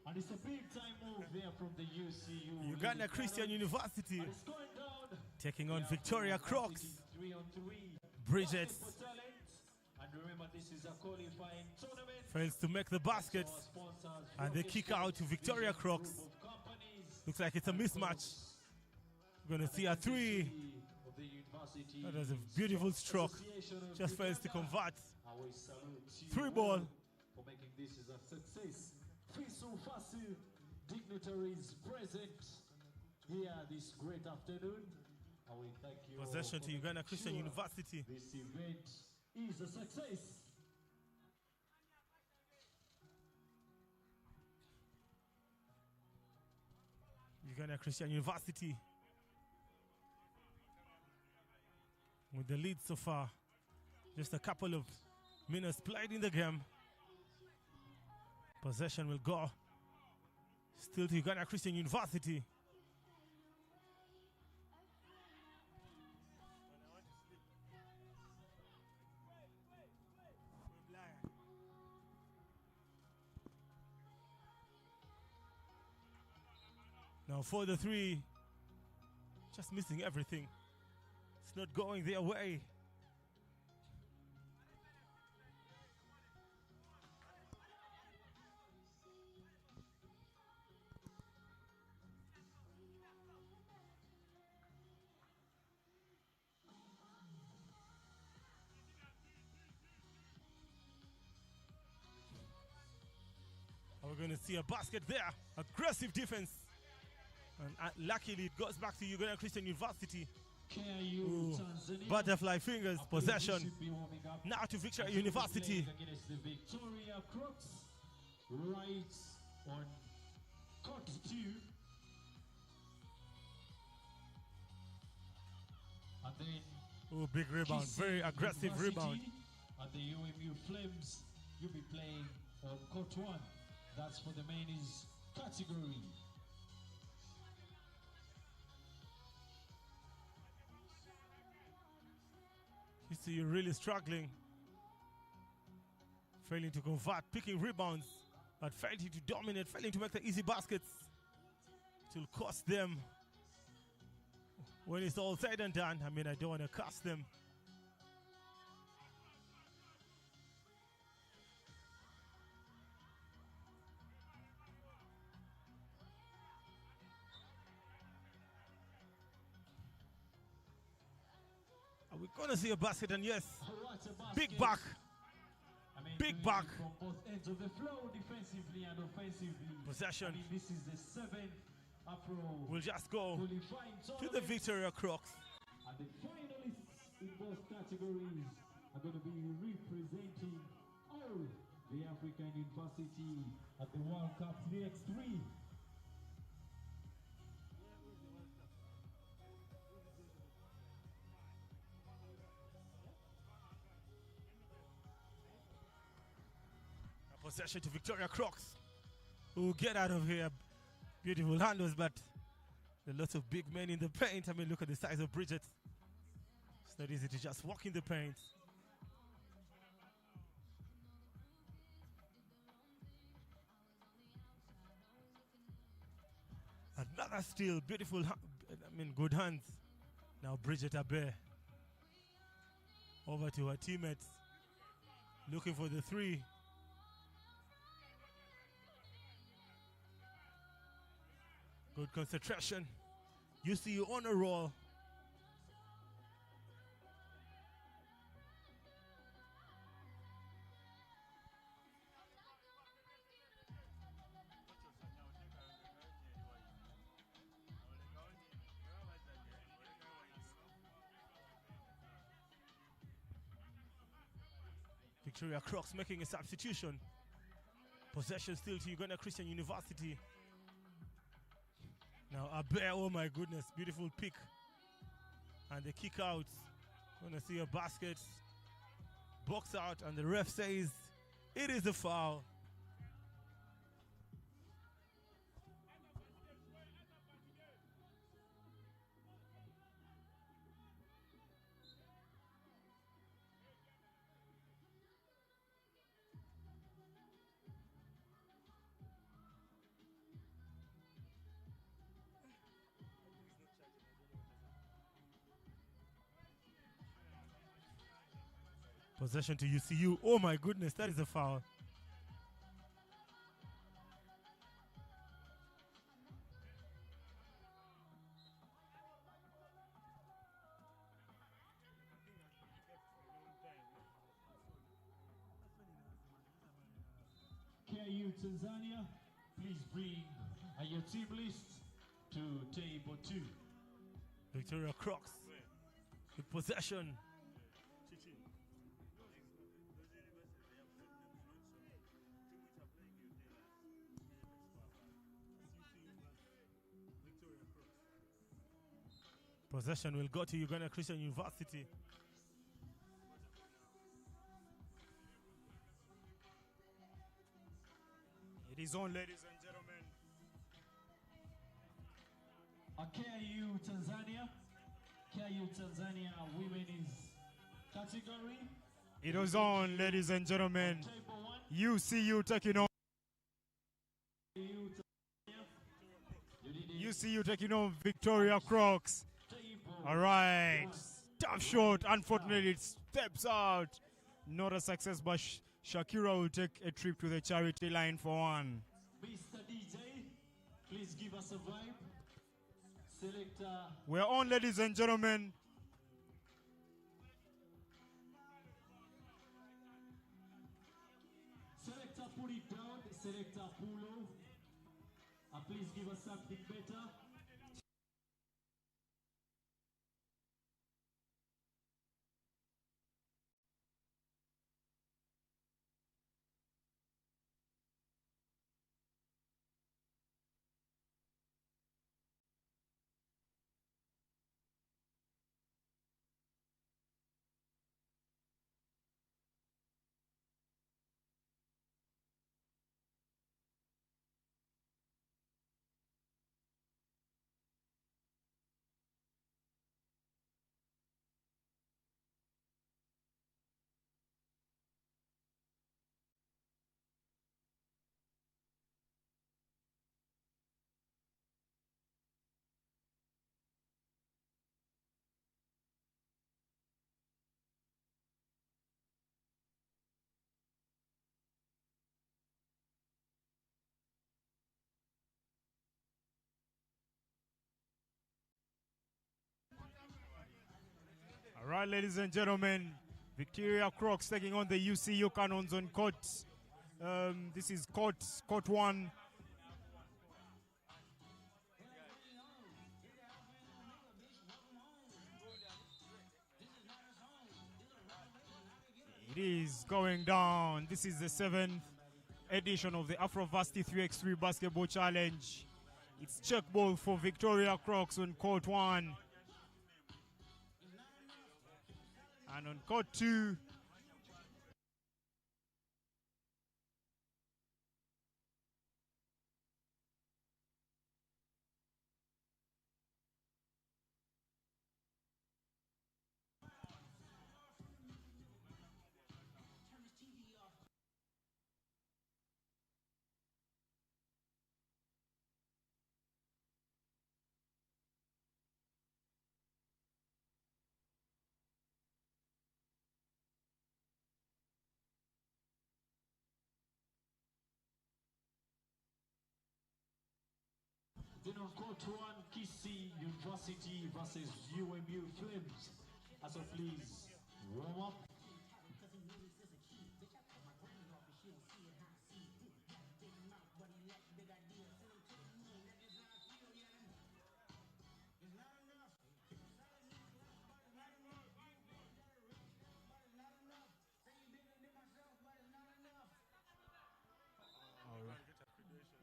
And it's a big time move there from the UCU. Uganda Christian University And it's going down. taking on Victoria Crocs. 3-on-3. Bridget For talent. And remember, this is a qualifying tournament. fails to make the basket, Our sponsors and they from kick the out to Victoria Vision Crocs. Group of companies. Looks like it's a mismatch. We're going to see a three. Of the University That was a beautiful stroke. Association of Just fails to Uganda. convert. I will salute you 3 ball. all for making this as a success. Fisu Fasu dignitaries present here this great afternoon. I will thank you all Possession for to Uganda making Christian sure University. This event is a success. Uganda Christian University with the lead so far. Just a couple of minutes played in the game. Possession will go still to Uganda Christian University. Now for the three, just missing everything. It's not going their way. We're going to see a basket there. Aggressive defense. And luckily it goes back to Uganda Christian University. Ooh, butterfly fingers, possession. Now to Victoria University. Against the Victoria Crocs, right on court 2. And then Oh, big rebound. Very aggressive University rebound. And the UMU Flames, you'll be playing on court 1. That's for the men's category. You see, you're really struggling. Failing to convert, picking rebounds, but failing to dominate, failing to make the easy baskets. It will cost them. When it's all said and done, I mean, I don't want to cost them. Are we going to see a basket? And yes, big back. Big back. From both ends of the floor, defensively and offensively. Possession. I mean, this is the 7th Afro We'll just go qualifying to the tournament. Victoria Crocs. And the finalists in both categories are going to be representing all the African University at the World Cup 3x3. Possession to Victoria Crocs. Who get out of here. Beautiful handles, but there are lots of big men in the paint. I mean, look at the size of Bridget. It's not easy to just walk in the paint. Another steal, beautiful, I mean, good hands. Now Bridget Abe over to her teammates, looking for the three. Good concentration. You see you on a roll. Victoria Crocs making a substitution. Possession still to Uganda Christian University. Now Abe, oh my goodness, beautiful pick. And the kick out. Gonna see a basket. Box out, and the ref says it is a foul. Possession to UCU. Oh my goodness, that is a foul. KU Tanzania, please bring your team list to table 2. Victoria Crocs with possession. Possession will go to Uganda Christian University. It is on, ladies and gentlemen. KU Tanzania women's category. It was on, ladies and gentlemen. Table 1. UCU taking on. You UCU taking on Victoria Crocs. All right. Tough shot. Unfortunately, it steps out. Not a success, but Shakira will take a trip to the charity line for one. Mr. DJ, please give us a vibe. Selector. We're on, ladies and gentlemen. Selector, put it down. Selector, pull off. Please give us something better. All right, ladies and gentlemen. Victoria Crocs taking on the UCU Cannons on court. This is court 1. It is going down. This is the 7th edition of the Afro varsity 3x3 basketball challenge. It's check ball for Victoria Crocs on court 1. And on court 2, Then on court 1, Kisi University versus UMU Flames. So please warm up.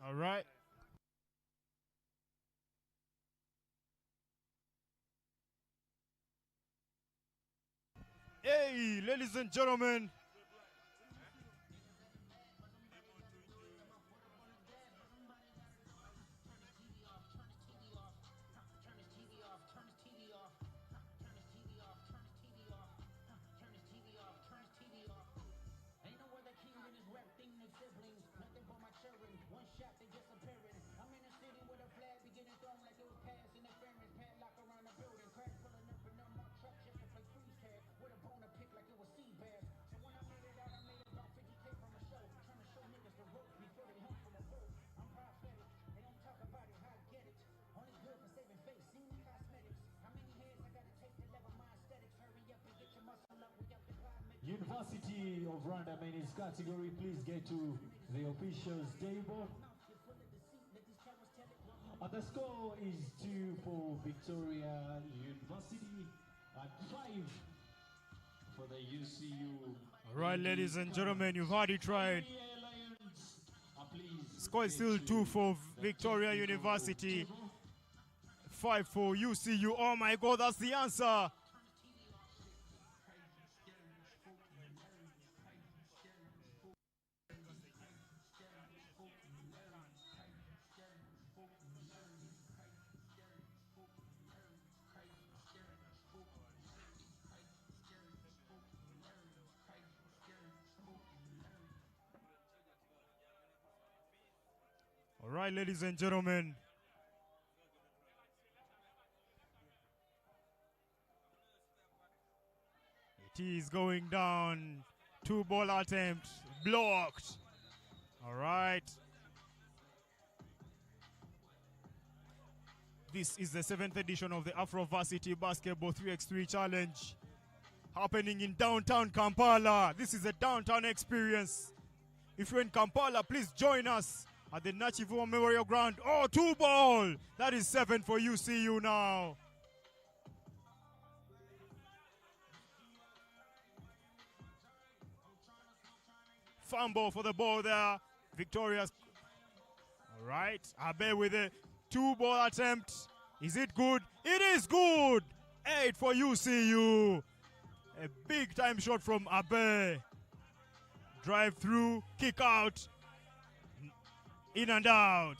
all right. Hey, ladies and gentlemen. University of Rwanda men's category, please get to the officials table. And the score is 2 for Victoria University and 5 for the UCU. All right, ladies and gentlemen, you've heard it right. Score is still 2 for Victoria University, 5 for UCU. Oh my God, that's the answer. All right, ladies and gentlemen. It is going down. 2 ball attempt. Blocked. All right. This is the 7th edition of the Afro Varsity Basketball 3x3 Challenge, happening in downtown Kampala. This is a downtown experience. If you're in Kampala, please join us at the Nachivuo Memorial Ground. Oh, 2 ball. That is 7 for UCU now. Fumble for the ball there. Victoria's. All right. Abe with a 2 ball attempt. Is it good? It is good. 8 for UCU. A big time shot from Abe. Drive through, kick out. In and out.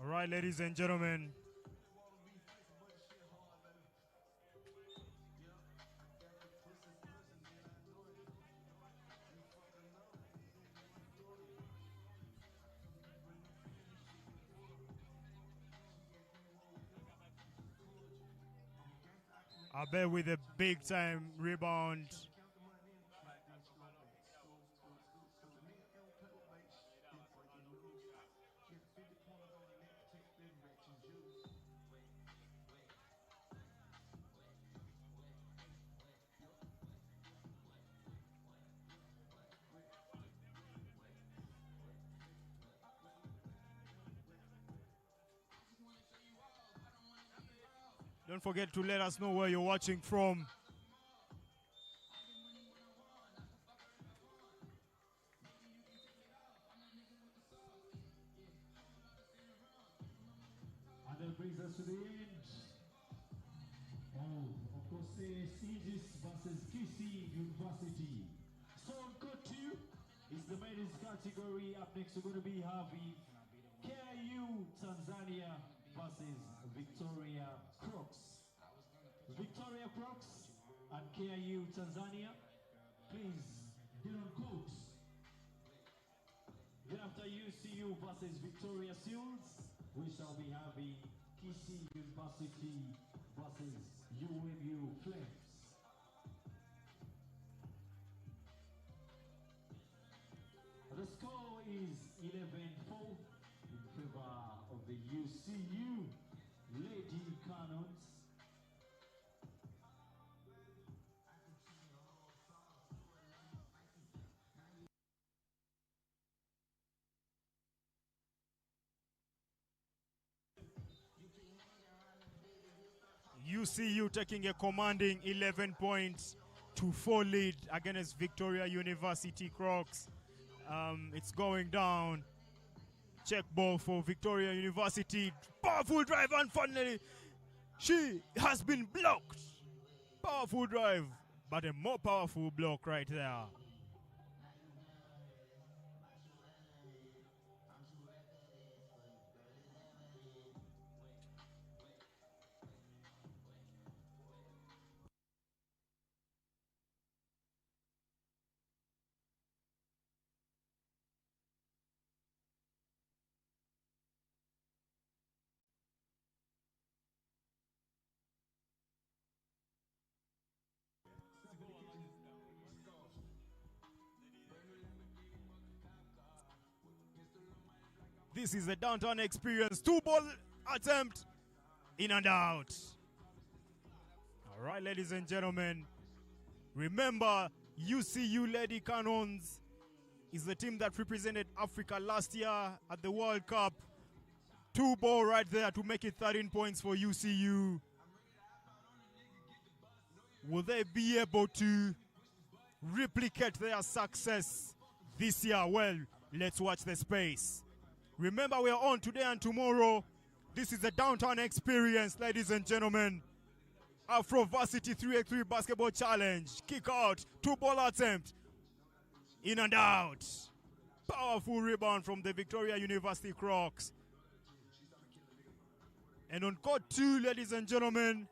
All right, ladies and gentlemen. Abe with a big time rebound. Don't forget to let us know where you're watching from. And that brings us to the end. Oh, of course, Aegis versus KC University. So on court 2 is the men's category. Up next, we're going to be having KIU Tanzania versus Victoria Crocs. Victoria Crocs and KIU Tanzania, please get on court. Then after UCU versus Victoria Seals, we shall be having KC University versus UMU Flames. The score is 11-4 in favor of the UCU Lady Cannons. UCU taking a commanding 11 points to 4 lead against Victoria University Crocs. It's going down. Check ball for Victoria University. Powerful drive, and finally she has been blocked. Powerful drive, but a more powerful block right there. This is the downtown experience. 2-ball attempt. In and out. All right, ladies and gentlemen. Remember, UCU Lady Cannons is the team that represented Africa last year at the World Cup. 2-ball right there to make it 13 points for UCU. Will they be able to replicate their success this year? Well, let's watch the space. Remember, we are on today and tomorrow. This is the downtown experience, ladies and gentlemen. Afro varsity 3x3 basketball challenge. Kick out, 2-ball attempt. In and out. Powerful rebound from the Victoria University Crocs. And on court 2, ladies and gentlemen.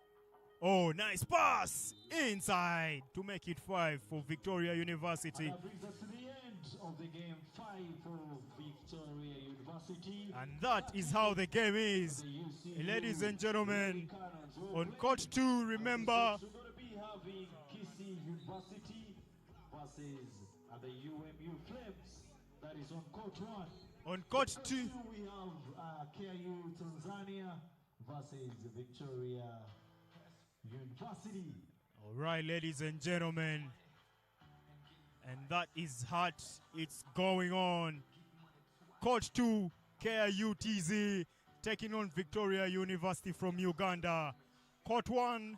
Oh, nice pass. Inside to make it 5 for Victoria University. And that brings us to the end of the game. 5 for Victoria University. And that is how the game is. Ladies and gentlemen, on court 2, remember. We're going to be having Kisii University versus the UMU Flames. That is on court 1. On court 2, we have KU Tanzania versus Victoria University. all right, ladies and gentlemen. And that is hot. It's going on. Court 2, KUTZ taking on Victoria University from Uganda. Court 1.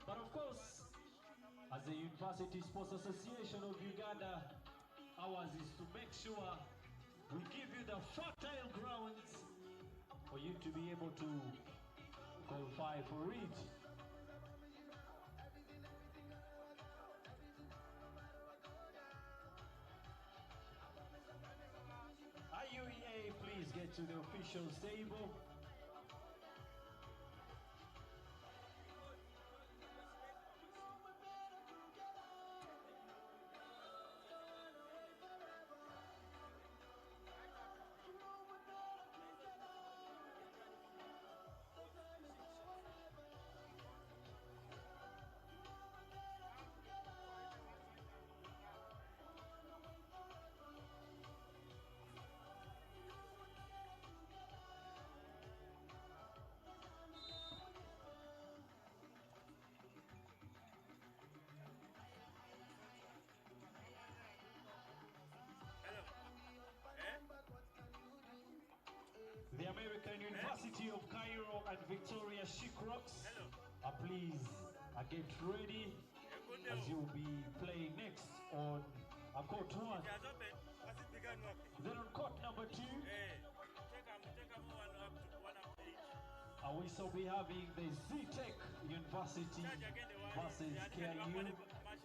But of course, as the University Sports Association of Uganda, ours is to make sure we give you the fertile grounds for you to be able to qualify for it. IUEA, please get to the officials table. The American University of Cairo and Victoria She-Crocs, please get ready as you'll be playing next on court 1. Then on court number 2, we shall be having the Z-Tech University versus KU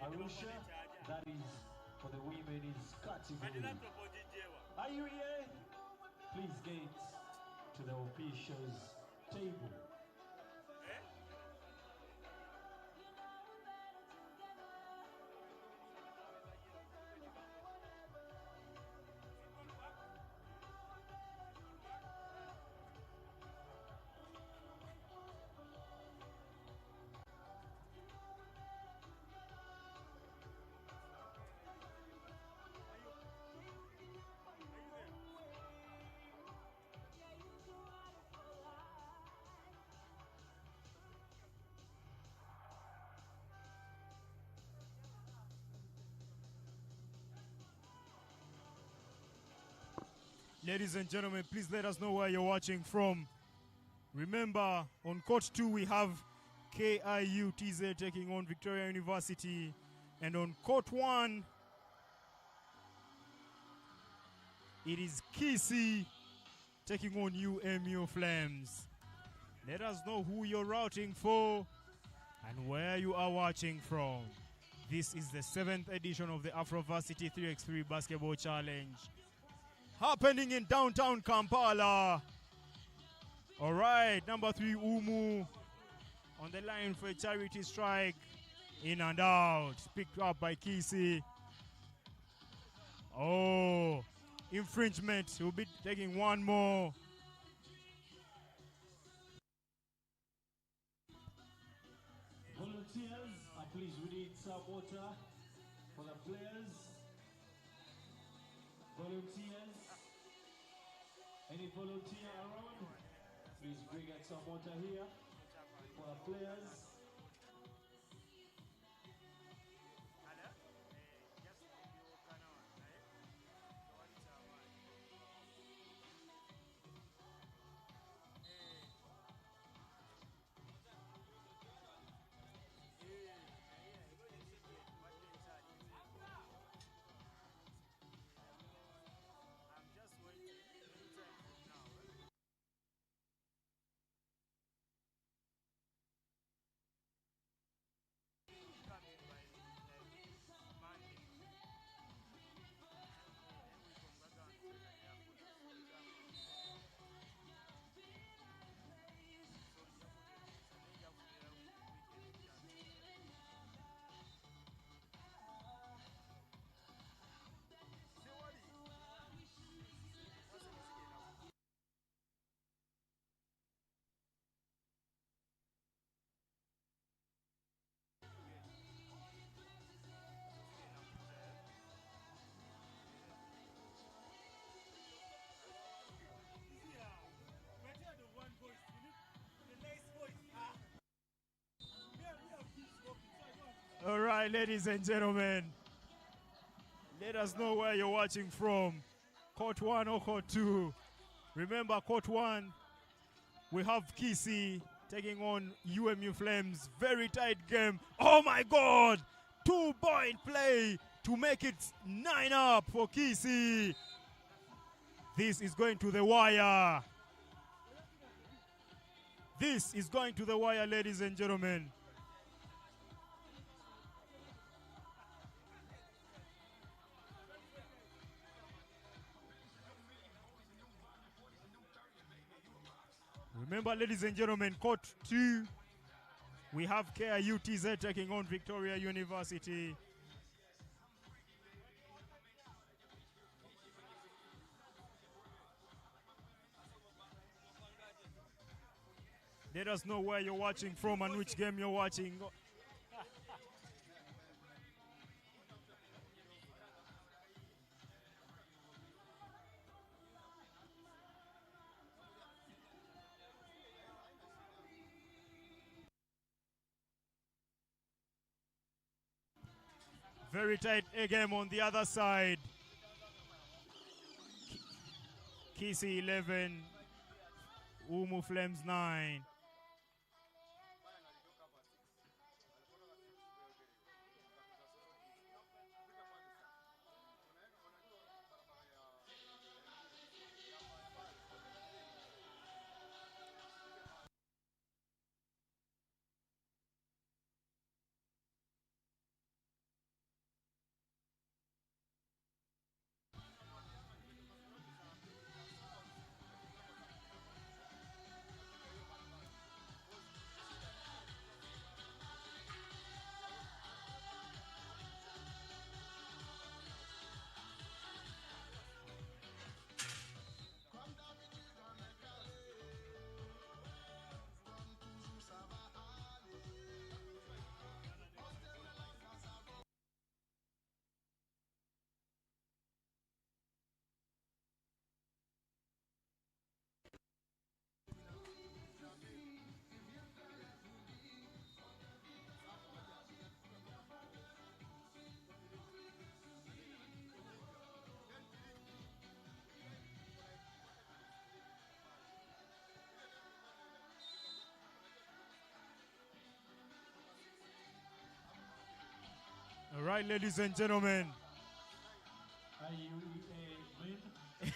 Arusha. That is for the women's category. IUEA, please get to the officials table. Ladies and gentlemen, please let us know where you're watching from. Remember, on court 2 we have KIUTZ taking on Victoria University. And on court 1, it is Kisi taking on UMU Flames. Let us know who you're routing for and where you are watching from. This is the 7th edition of the Afro Varsity 3x3 Basketball Challenge, happening in downtown Kampala. All right, number 3, Umu, on the line for a charity strike. In and out, picked up by Kisi. Oh, infringement. He'll be taking one more. Volunteers, please, we need some water for the players. Volunteers, any volunteer around? Please bring us some water here for the players. All right, ladies and gentlemen, let us know where you're watching from. Court 1 or Court 2. Remember, Court 1, we have Kisi taking on UMU Flames. Very tight game. Oh my God! 2-point play to make it 9-up for Kisi. This is going to the wire. This is going to the wire, ladies and gentlemen. Remember, ladies and gentlemen, Court 2, we have KIUTZ taking on Victoria University. Let us know where you're watching from and which game you're watching. Very tight A game on the other side. Kisi 11, Umu Flames 9. right, ladies and gentlemen.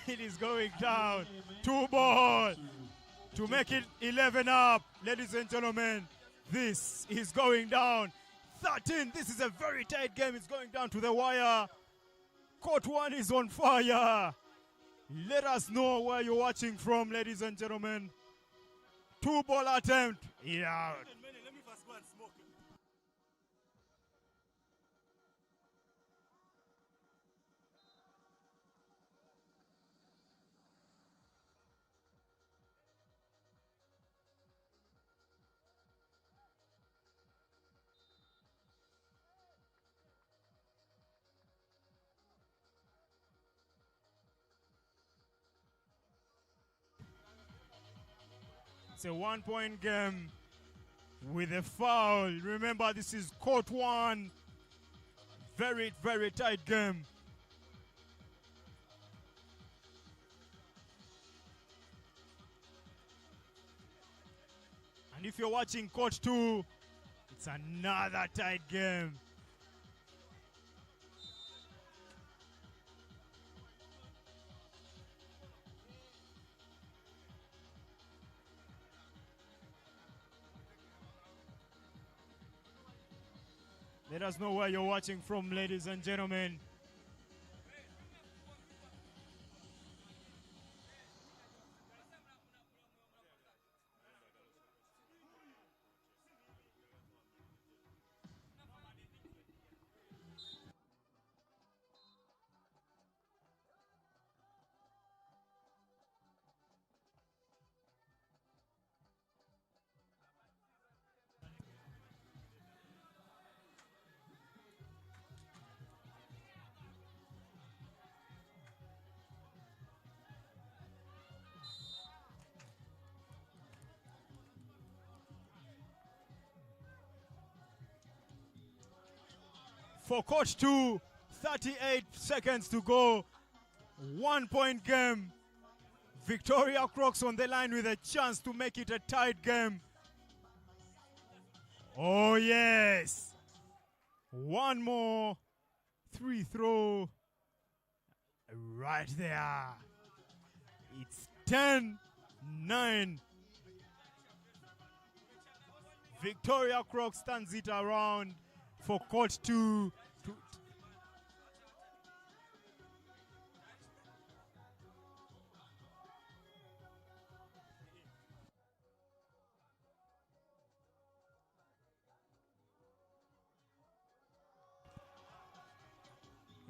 It is going down. 2 ball to make it 11 up. Ladies and gentlemen, this is going down. 13. This is a very tight game. It's going down to the wire. Court 1 is on fire. Let us know where you're watching from, ladies and gentlemen. 2 ball attempt. Yeah. Let me first go and smoke. It's a 1-point game with a foul. Remember, this is court 1. Very, very tight game. And if you're watching court 2, it's another tight game. Let us know where you're watching from, ladies and gentlemen. For coach 2, 38 seconds to go. 1-point game. Victoria Crocs on the line with a chance to make it a tight game. Oh yes. One more. 3 throw. Right there. It's 10-9. Victoria Crocs turns it around for court 2.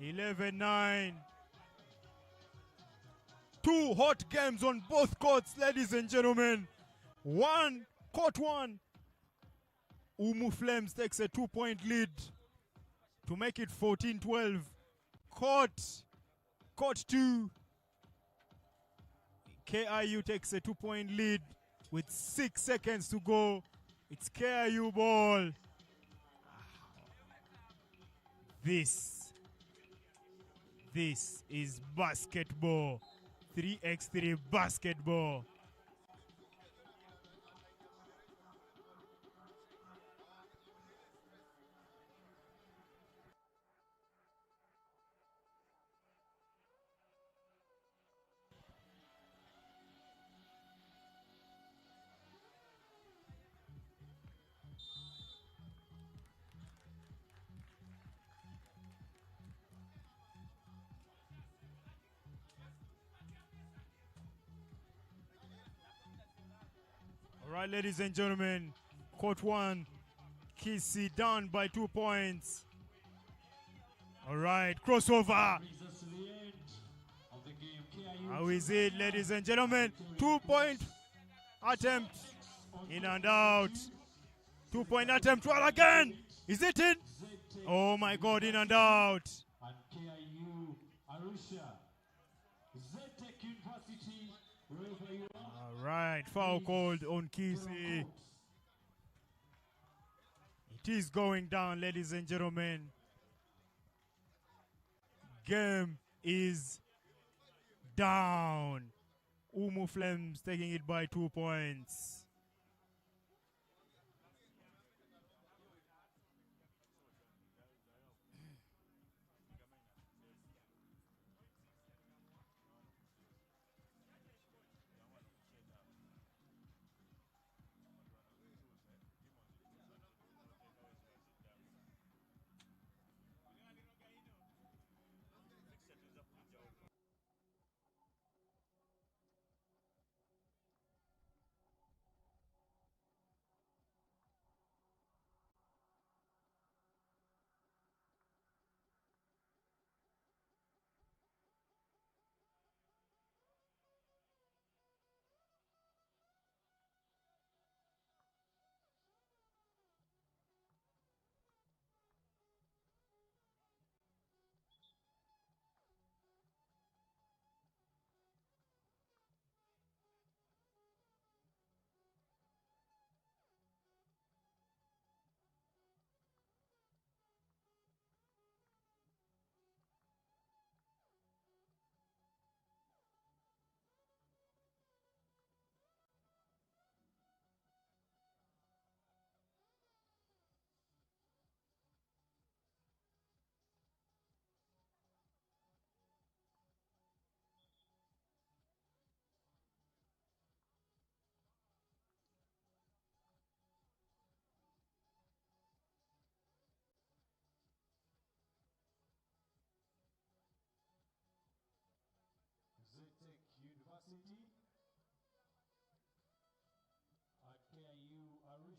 11-9. 2 hot games on both courts, ladies and gentlemen. Court 1. Umu Flames takes a 2-point lead to make it 14-12. Court 2. KIU takes a 2-point lead with 6 seconds to go. It's KIU ball. This is basketball. 3x3 basketball. All right, ladies and gentlemen, court 1, Kisi down by 2 points. All right, crossover. How is it, ladies and gentlemen? 2-point attempt, in and out. 2-point attempt, well again. Is it in? Oh my God, in and out. All right, foul called on Kisi. It is going down, ladies and gentlemen. Game is down. Umu Flames taking it by 2 points.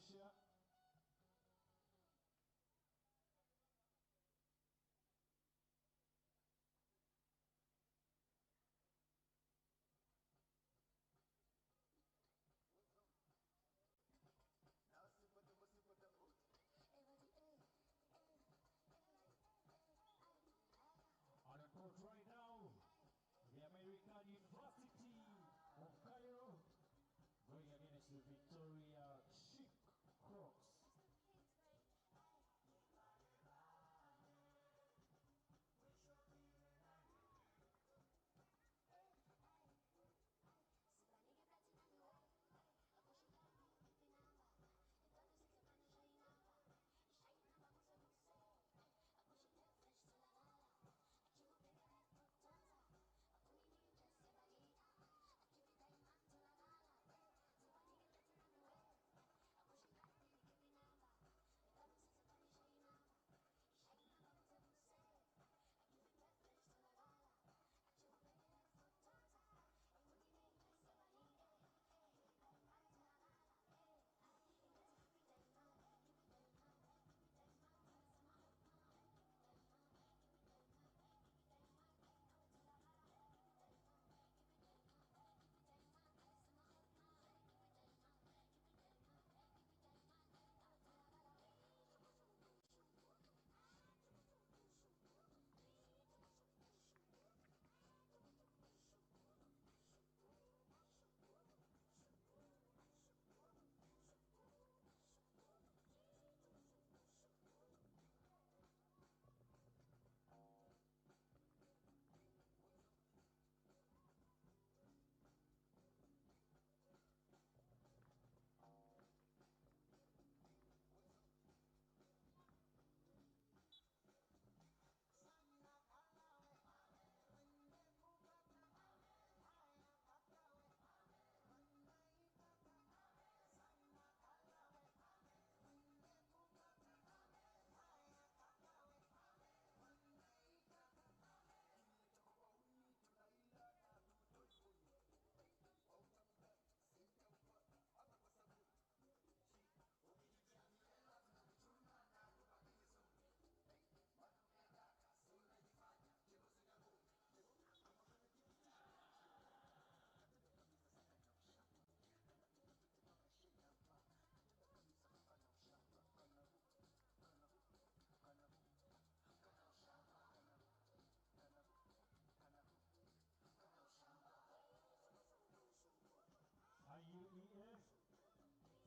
Malaysia. On the court right now, the American University of Cairo going against the Victoria Chic Crocs.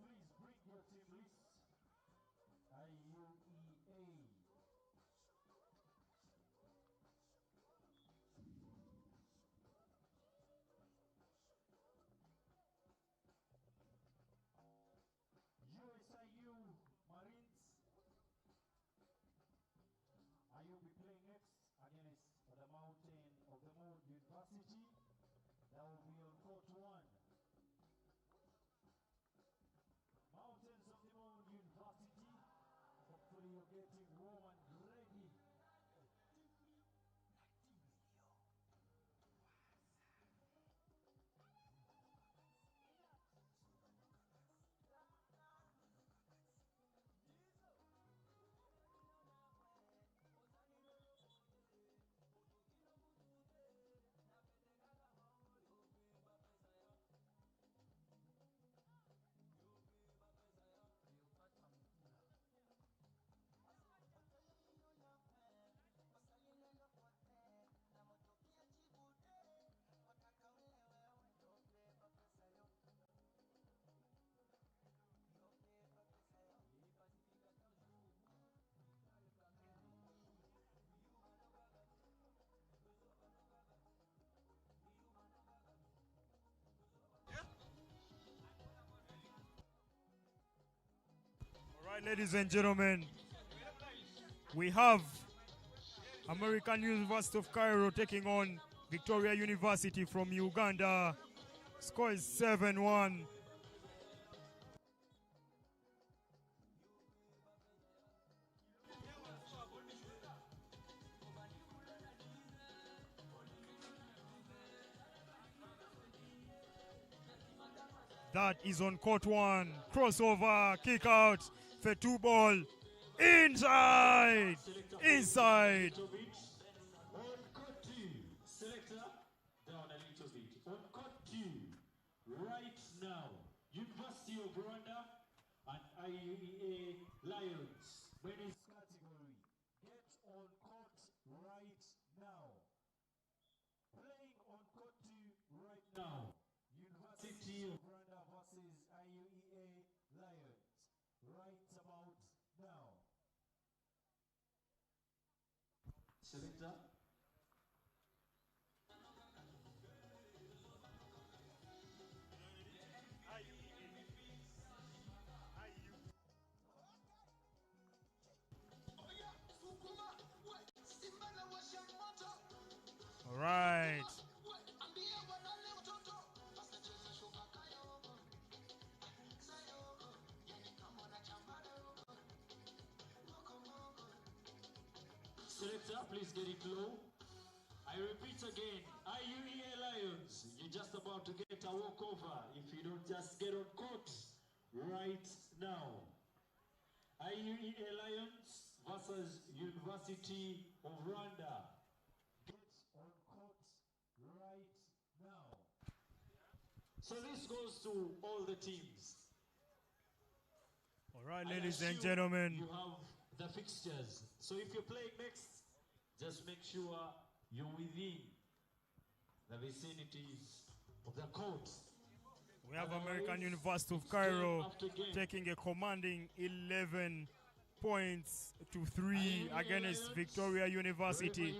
IUEF, please bring your team list. IUEA. USIU Marines. I will be playing next against the Mountain of the Moon University. That will be on court 1. Mountains of the Moon University. Hopefully you're getting warm and ready. All right, ladies and gentlemen, we have American University of Cairo taking on Victoria University from Uganda. Score is 7-1. That is on court 1. Crossover, kick out for 2 ball. Inside. Inside. On court 2, selector, down a little bit. On court 2, right now, University of Rwanda and IUEA Lions, men's category. Get on court right now. Playing on court 2 right now. University of Rwanda versus IUEA Lions. Right about now. Selector. All right. Selector, please get it low. I repeat again, IUEA Lions, you're just about to get a walkover if you don't just get on court right now. IUEA Lions versus University of Rwanda. Get on court right now. So this goes to all the teams. All right, ladies and gentlemen. You have the fixtures. So if you're playing next, just make sure you're within the vicinities of the court. We have American University of Cairo taking a commanding 11 points to 3 against Victoria University.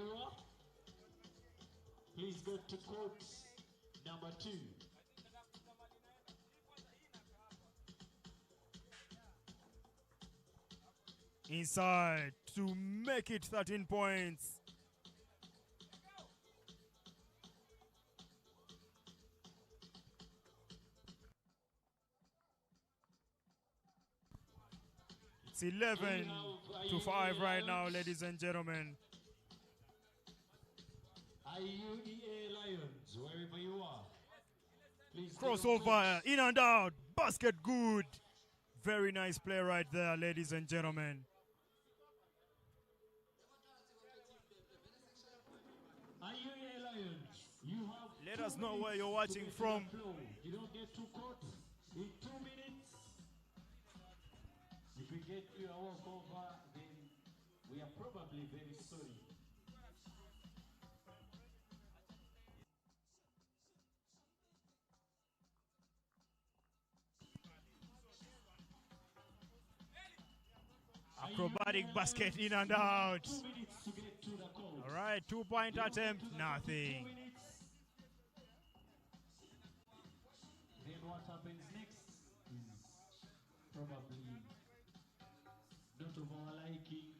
Please go to court number 2. Inside to make it 13 points. It's 11 to 5 right now, ladies and gentlemen. IUEA Lions, wherever you are. Please Crossover, in and out, basket good. Very nice play right there, ladies and gentlemen. IUEA Lions, you have Let us know where you're watching from. You don't get too caught in 2 minutes. If we get you a walkover, then we are probably very sorry. Acrobatic basket in and out. All right, 2-point attempt, nothing. Then what happens next is probably not of our liking,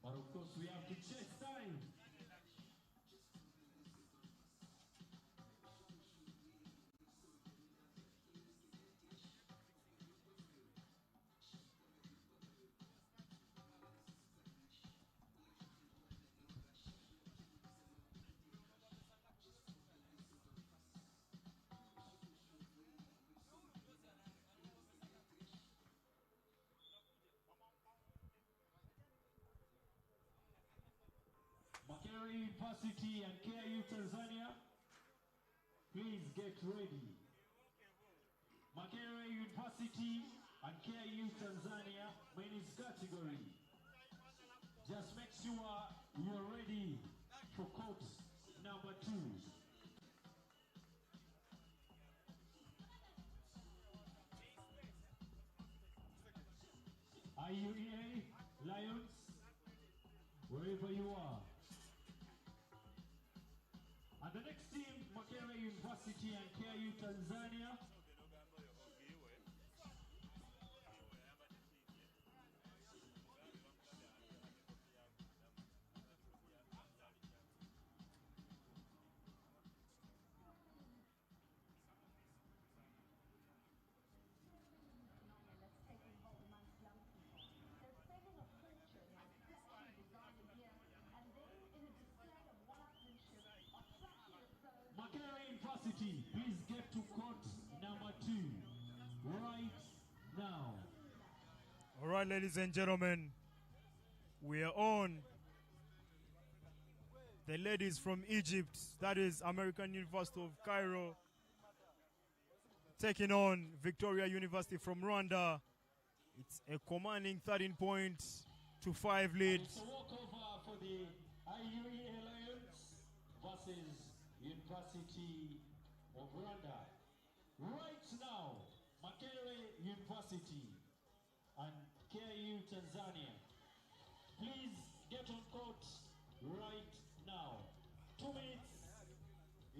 but of course we have to chase time. University and KIU Tanzania, please get ready. Makerere University and KIU Tanzania, men's category. Just make sure you're ready for court number 2. IUEA Lions, wherever you are. And the next team, Makerere University and KIU Tanzania. Makerere University, please get to court number right, ladies and gentlemen, we are on. The ladies from Egypt, that is American University of Cairo, taking on Victoria University from Rwanda. It's a commanding 13-5 lead. It's a walkover for the IUE Alliance versus University of Rwanda. Right now, Makerere University and KU Tanzania. Please get on court right now. 2 minutes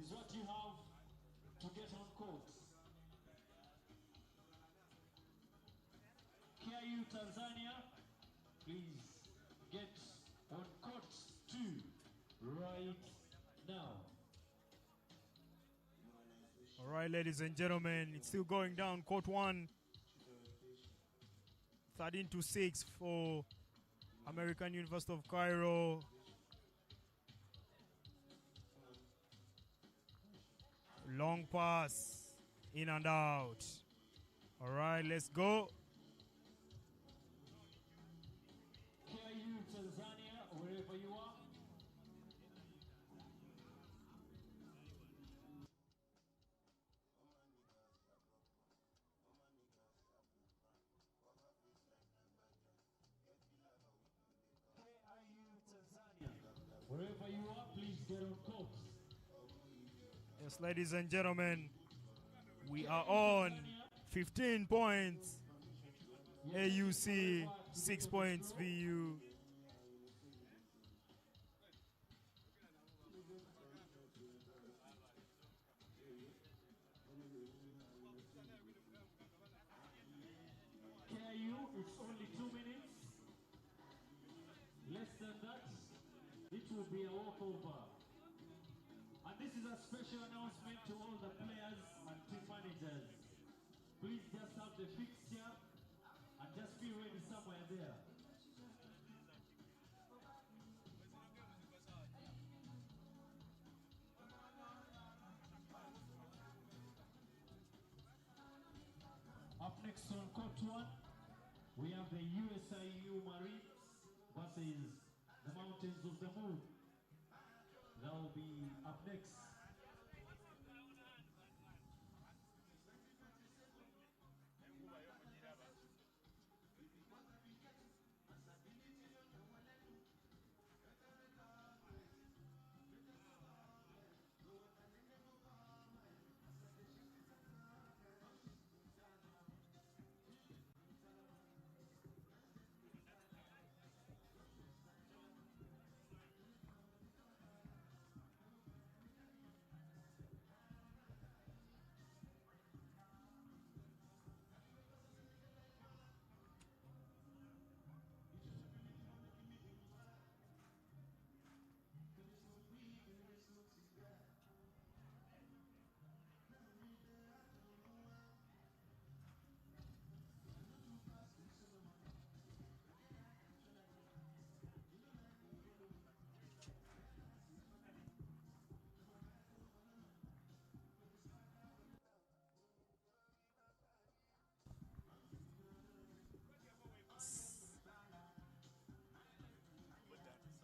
is what you have to get on court. KU Tanzania, please get on court 2 right now. All right, ladies and gentlemen, it's still going down. Court 1, 13-6 for American University of Cairo. Long pass, in and out. All right, let's go. KU Tanzania, wherever you are. Wherever you are, please get on court. Yes, ladies and gentlemen, we are on 15 points. AUC, 6 points. VU. KU, it's only 2 minutes. Less than that, it will be a walkover. And this is a special announcement to all the players and team managers. Please just have the fixture and just be ready somewhere there. Up next on court 1, we have the USIU Marines versus the Mountains of the Moon. That will be up next.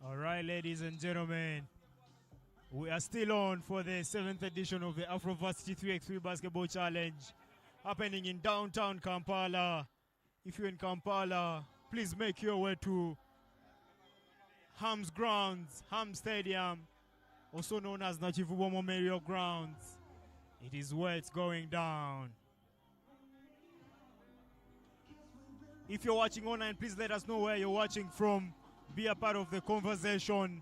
All right, ladies and gentlemen, we are still on for the 7th edition of the Afro Varsity 3x3 Basketball Challenge, happening in downtown Kampala. If you're in Kampala, please make your way to Ham's Grounds, Ham Stadium, also known as Nachivubo Memorial Grounds. It is where it's going down. If you're watching online, please let us know where you're watching from. Be a part of the conversation.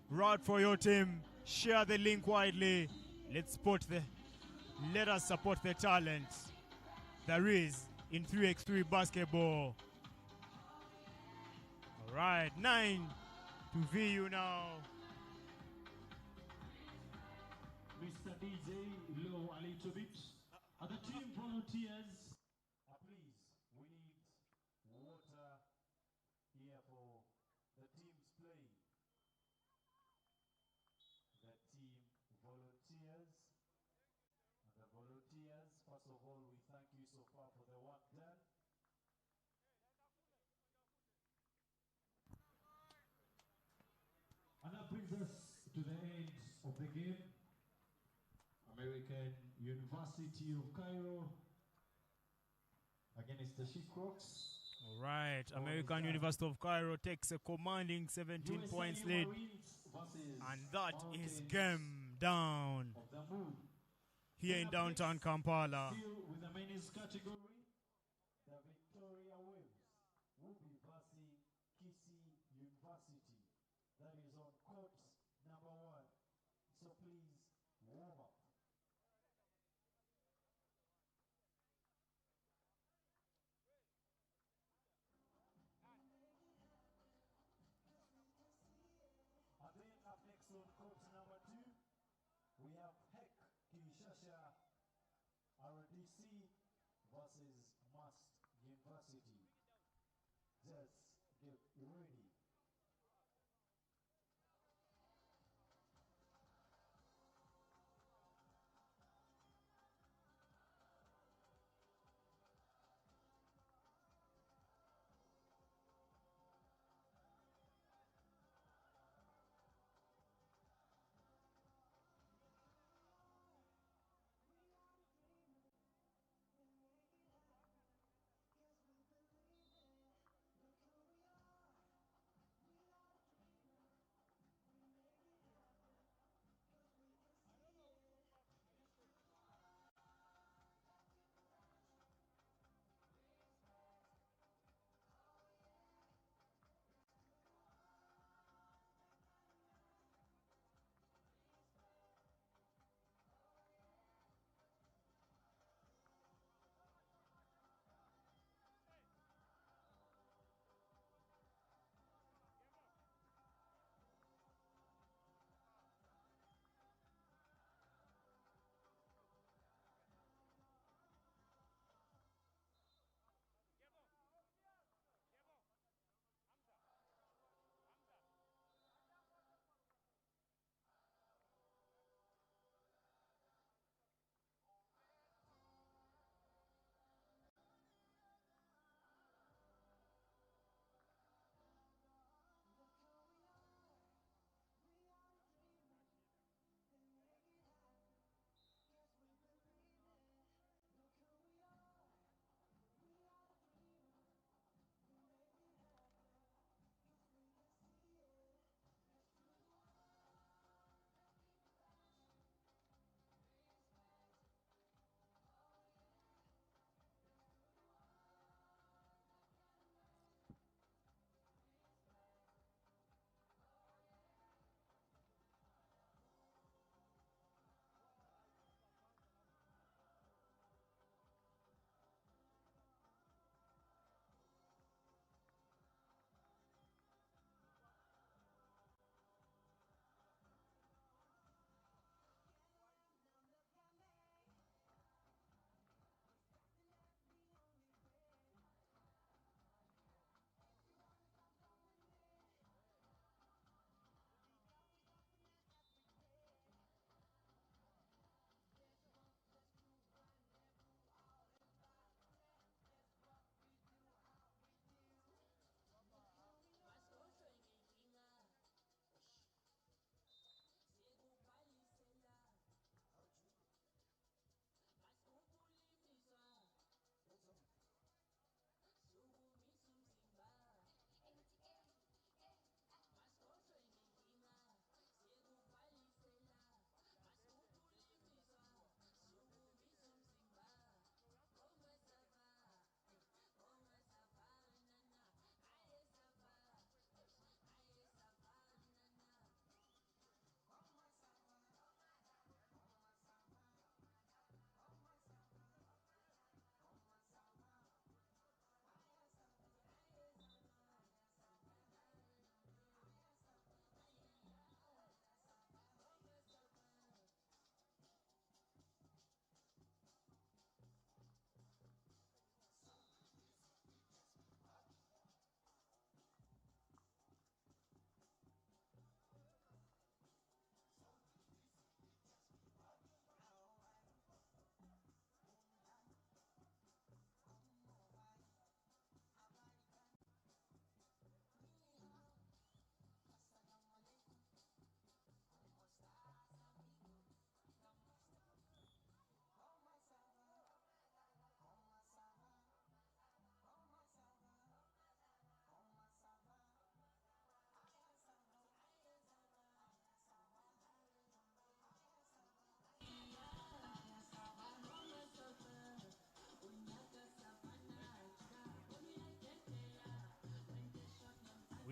Root for your team. Share the link widely. Let us support the talent there is in 3x3 basketball. All right, 9 to VU now. Mr. DJ, low a little bit. Are the team volunteers? Please, we need water here for the team's play. The team volunteers. And the volunteers, first of all, we thank you so far for the work done. of the game. American University of Cairo against the She-Crocs. All right, American University of Cairo takes a commanding 17 points lead. And that is game down here in downtown Kampala. Still with the men's category, the Victoria Waves will be versing Kisii University. That is on court number 1. So please warm up. And then up next on court number 2, we have Heck Kinshasa RDC versus Must University. Just get ready.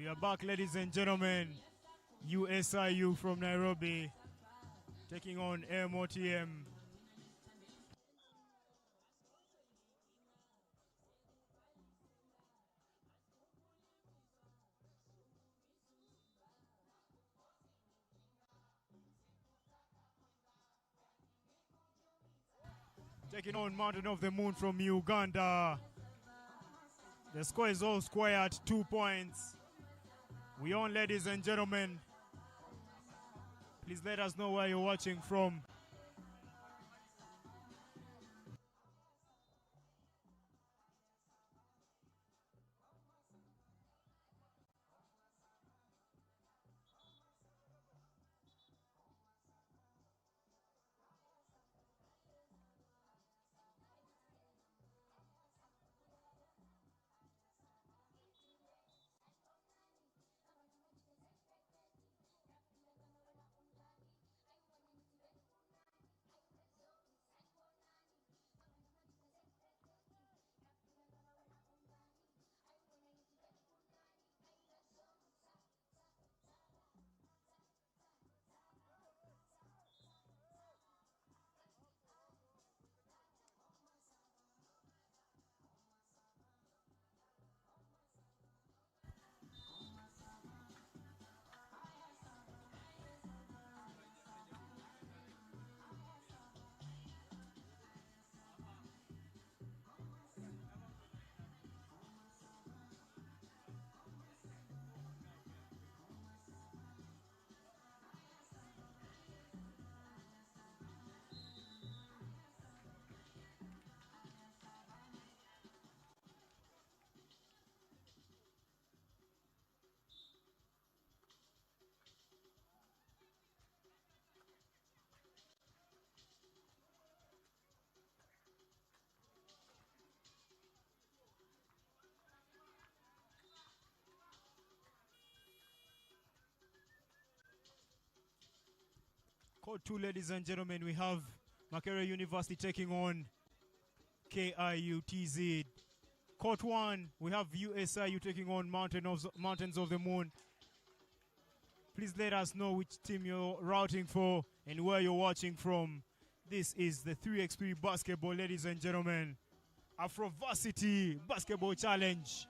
We are back, ladies and gentlemen. USIU from Nairobi taking on MOTM. Taking on Mountain of the Moon from Uganda. The score is all square at 2 points. We on, ladies and gentlemen. Please let us know where you're watching from. Court 2, ladies and gentlemen, we have Makerere University taking on KIUTZ. Court 1, we have USIU taking on Mountains of the Moon. Please let us know which team you're routing for and where you're watching from. This is the 3x3 basketball, ladies and gentlemen. Afro Varsity Basketball Challenge.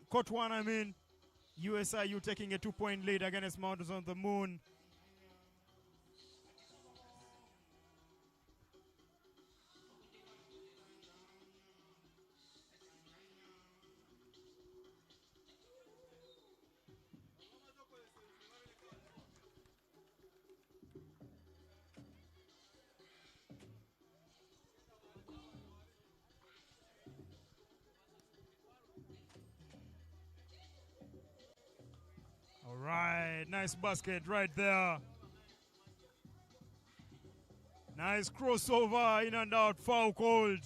Court 1, I mean, USIU taking a 2-point lead against Mountains of the Moon. All right, nice basket right there. Nice crossover, in and out, foul called.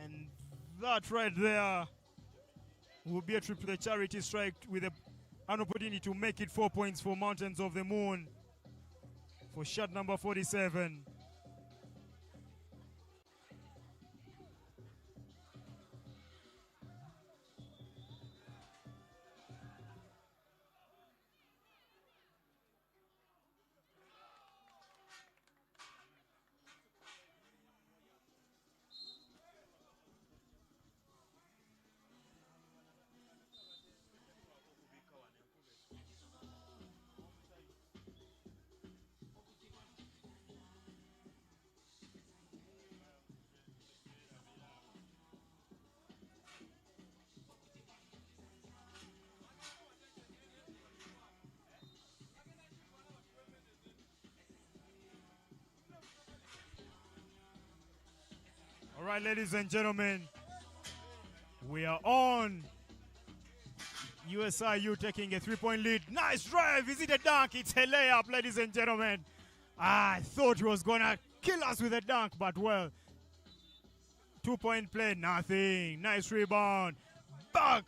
And that right there will be a trip to the charity strike with an opportunity to make it 4 points for Mountains of the Moon for shot number 47. All right, ladies and gentlemen, we are on. USIU taking a 3-point lead. Nice drive. Is it a dunk? It's a layup, ladies and gentlemen. I thought he was going to kill us with a dunk, but well. 2-point play, nothing. Nice rebound.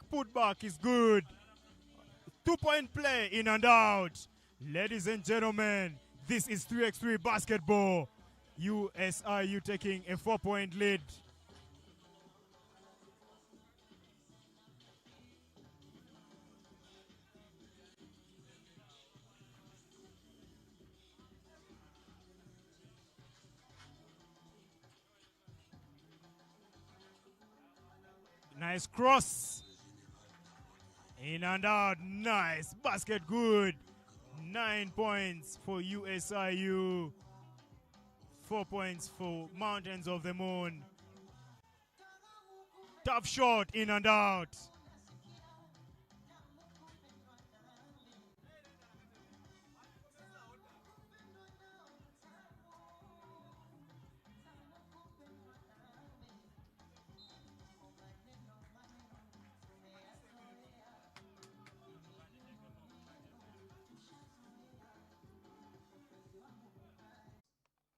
Put back is good. 2-point play, in and out. Ladies and gentlemen, this is 3x3 basketball. USIU taking a 4-point lead. Nice cross. In and out. Nice. Basket good. 9 points for USIU. 4 points for Mountains of the Moon. Tough shot. In and out.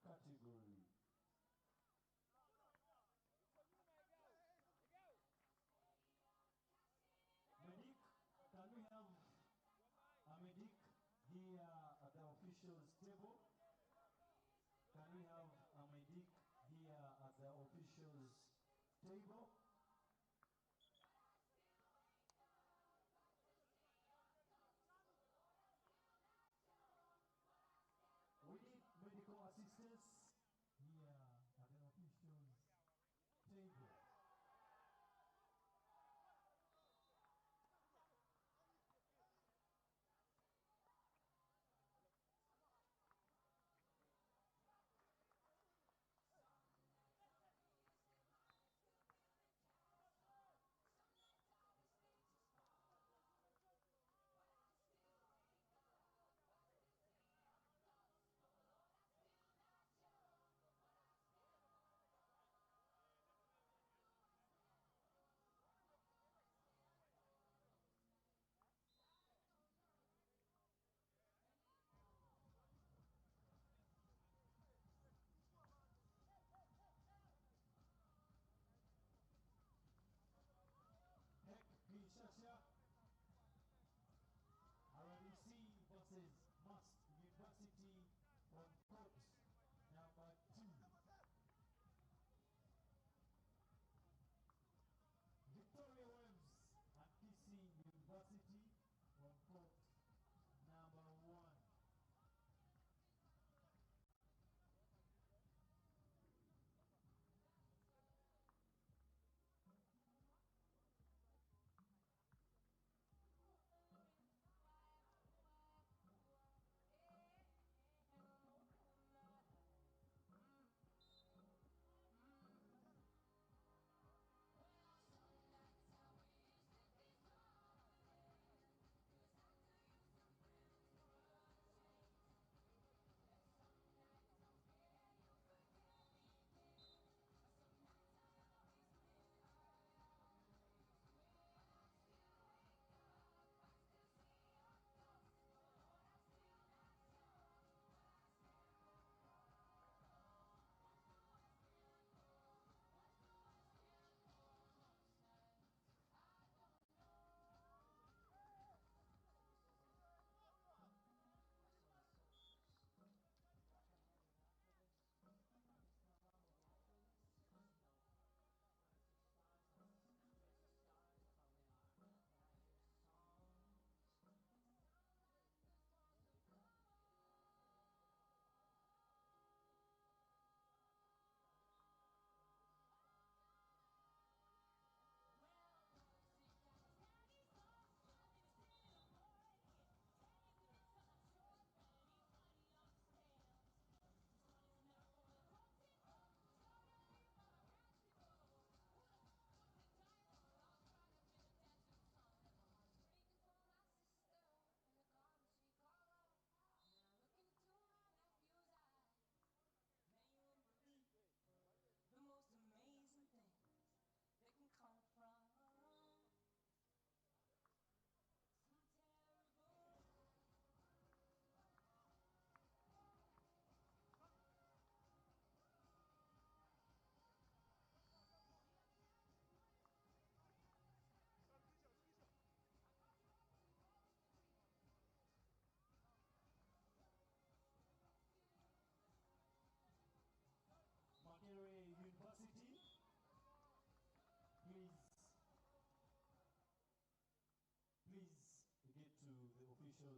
Category. Medic, can we have a medic here at the officials table? Can we have a medic here at the officials table? We need medical assistance here at the officials table. Heck, Kinshasa, RDC versus Must University on court number 2. Victoria Waves and KC University on court number 1.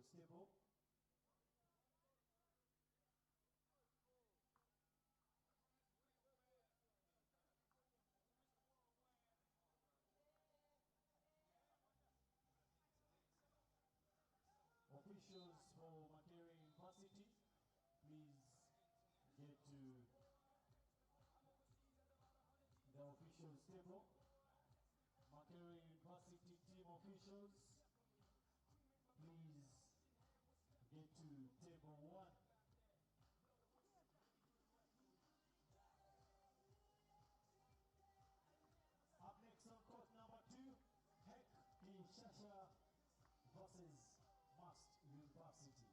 officials table. Officials for Makerere University, please get to the officials table. Makerere University team officials, please get to table 1. Up next on court number 2, Heck Kinshasa versus Must University.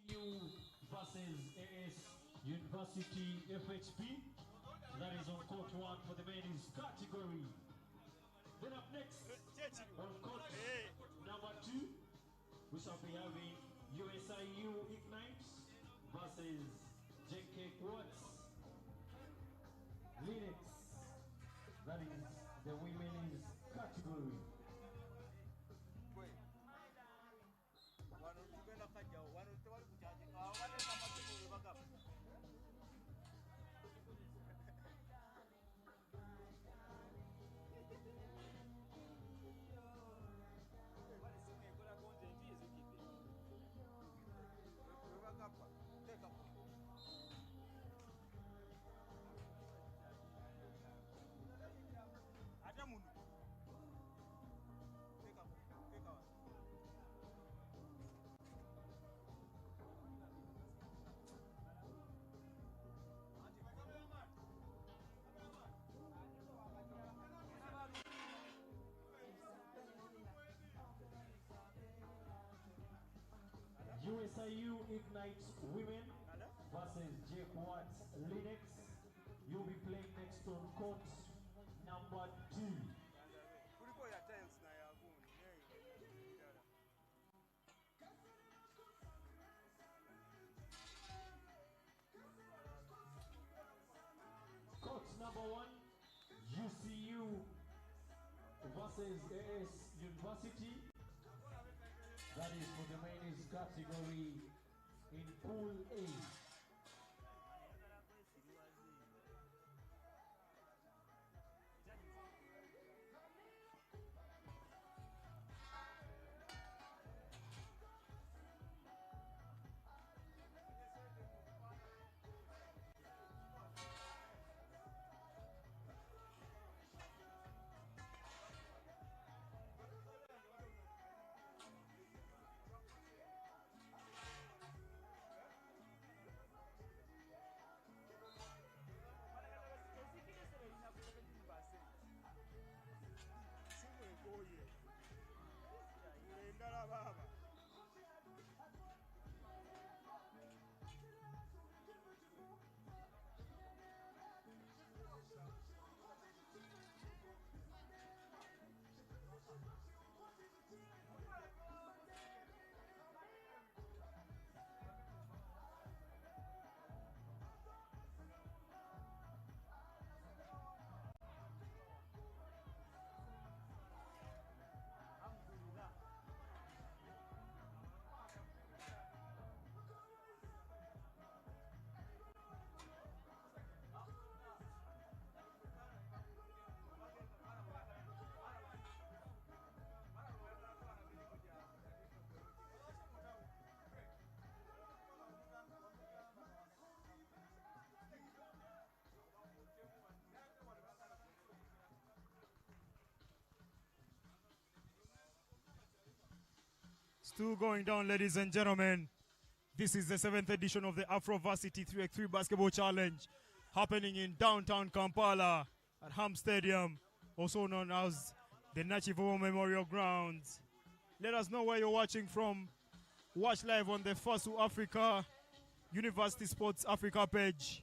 U versus AS University FHP. That is on court 1 for the men's category. Then up next, on court number 2, we shall be having USIU Ignite versus JK Quartz Linux. That is the women's category. USIU Ignite Women versus J Quartz Linux. You'll be playing next on court number 2. Court number 1, UCU versus AS University. That is for the men's category in Pool A. Still going down, ladies and gentlemen. This is the 7th edition of the Afro Varsity 3x3 Basketball Challenge, happening in downtown Kampala at Ham Stadium, also known as the Nachivubo Memorial Grounds. Let us know where you're watching from. Watch live on the FASU Africa University Sports Africa page.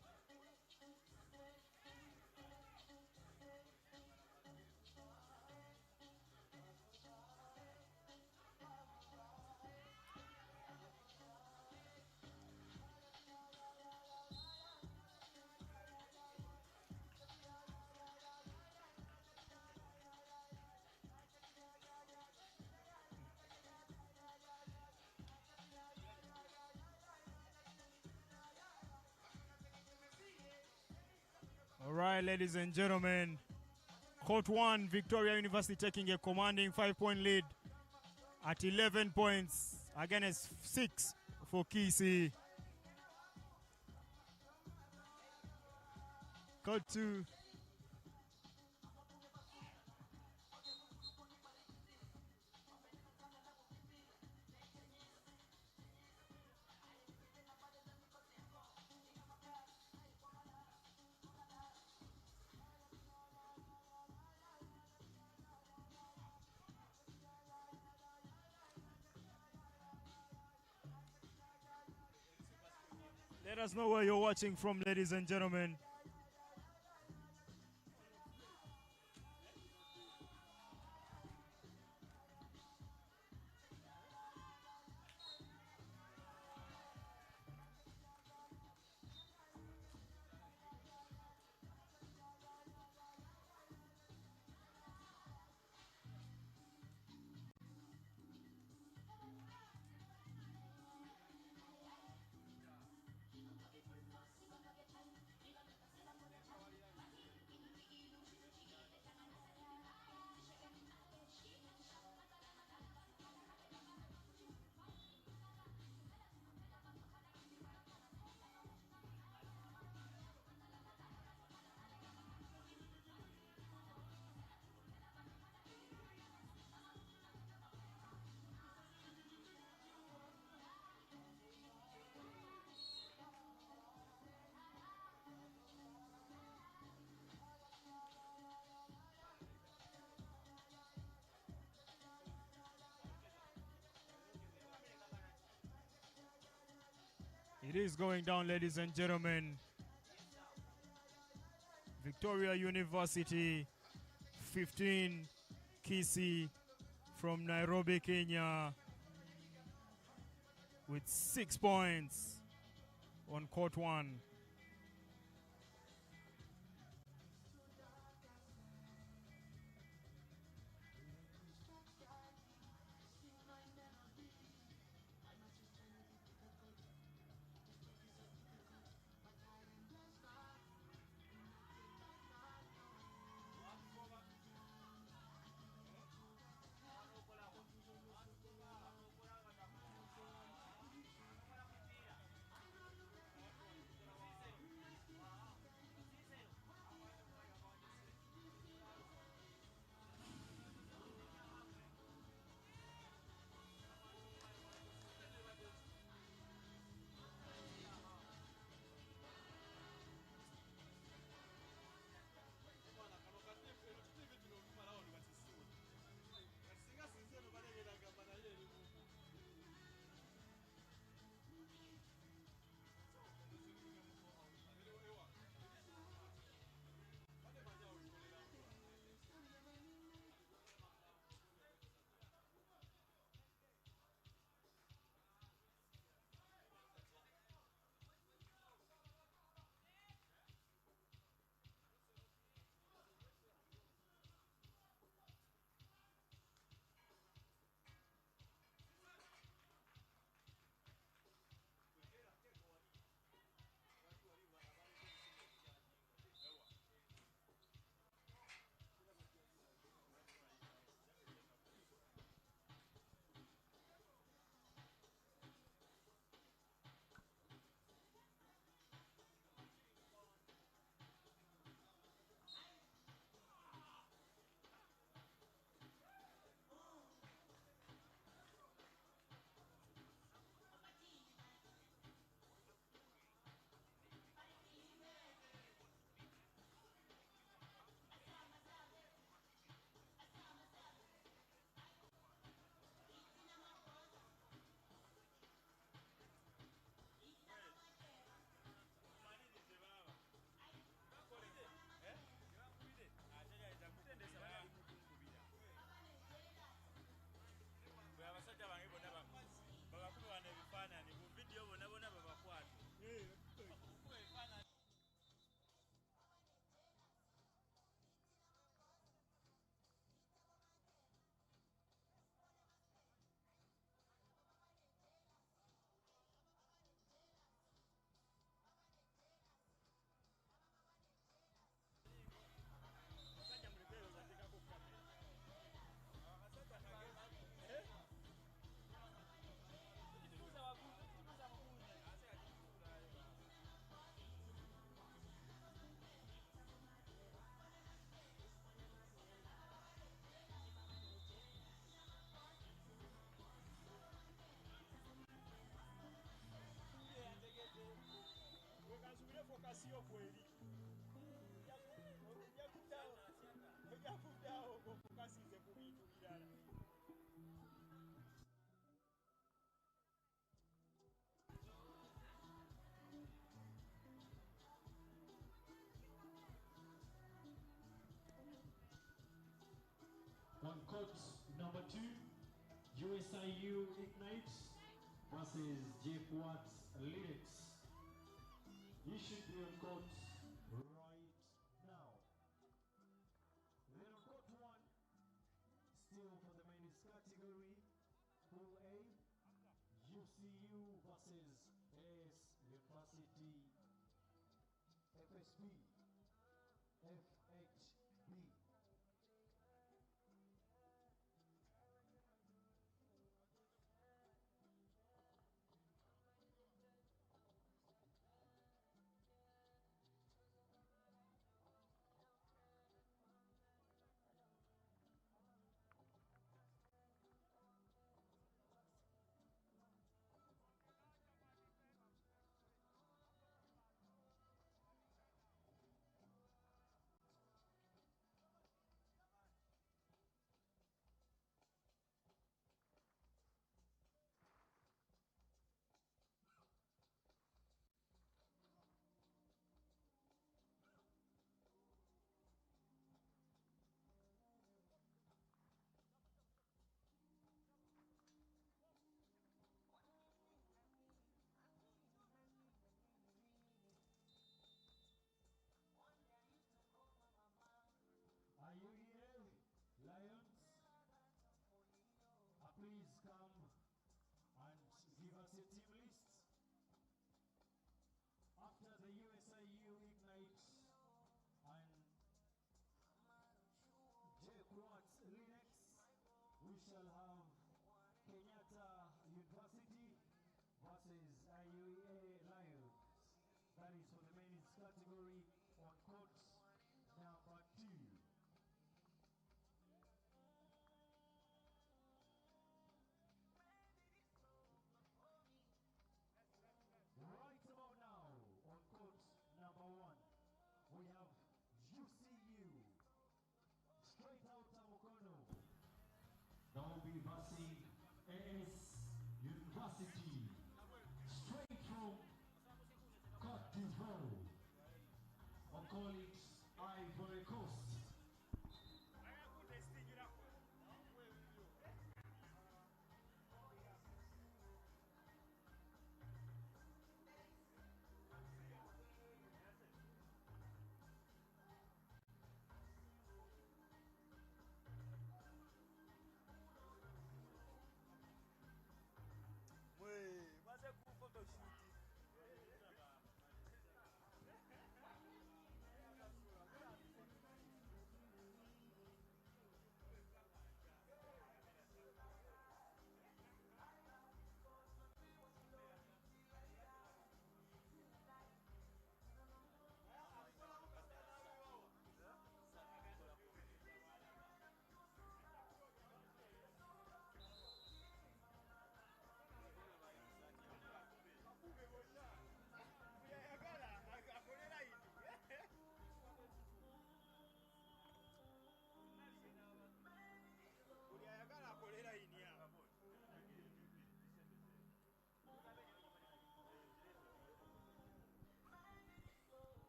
All right, ladies and gentlemen. Court 1, Victoria University taking a commanding 5-point lead at 11 points against 6 for Kisi. Court 2. us know where you're watching from, ladies and gentlemen. It is going down, ladies and gentlemen. Victoria University, 15, Kisi from Nairobi, Kenya, with 6 points on court 1. court number 2, USIU Ignite versus J Quads Lyrics. You should be on court right now. Then on court 1, still for the men's category, Pool A, UCU versus AS University FSB. FHB. Are you here, Lions? Please come and give us your team list. After the USIU Ignite and J-Quads Linux, we shall have Kenyatta University versus IUA Lions. That is for the men's category on court number 2. Right about now, on court number 1, we have UCU, straight out Amukono. That will be versing AS University, straight from Côte d'Ivoire, or call it Ivory Coast.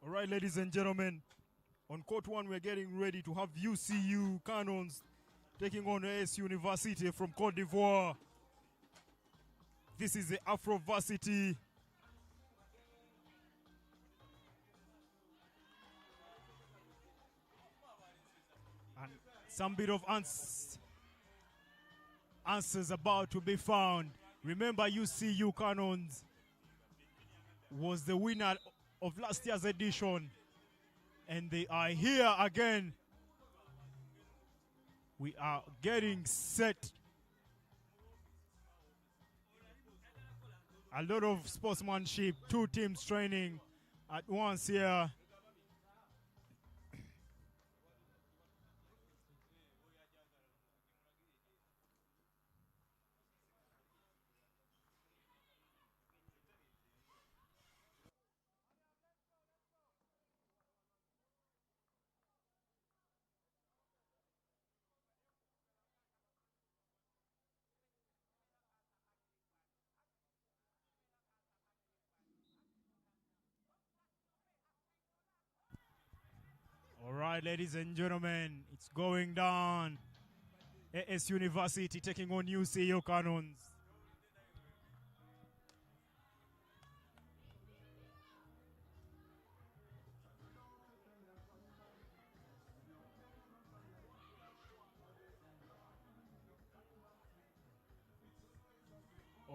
All right, ladies and gentlemen, on court 1, we're getting ready to have UCU Cannons taking on AS University from Côte d'Ivoire. This is the Afro varsity. And some bit of answers about to be found. Remember, UCU Cannons was the winner of last year's edition, and they are here again. We are getting set. A lot of sportsmanship, 2 teams training at once here. All right, ladies and gentlemen, it's going down. AS University taking on UCU Cannons.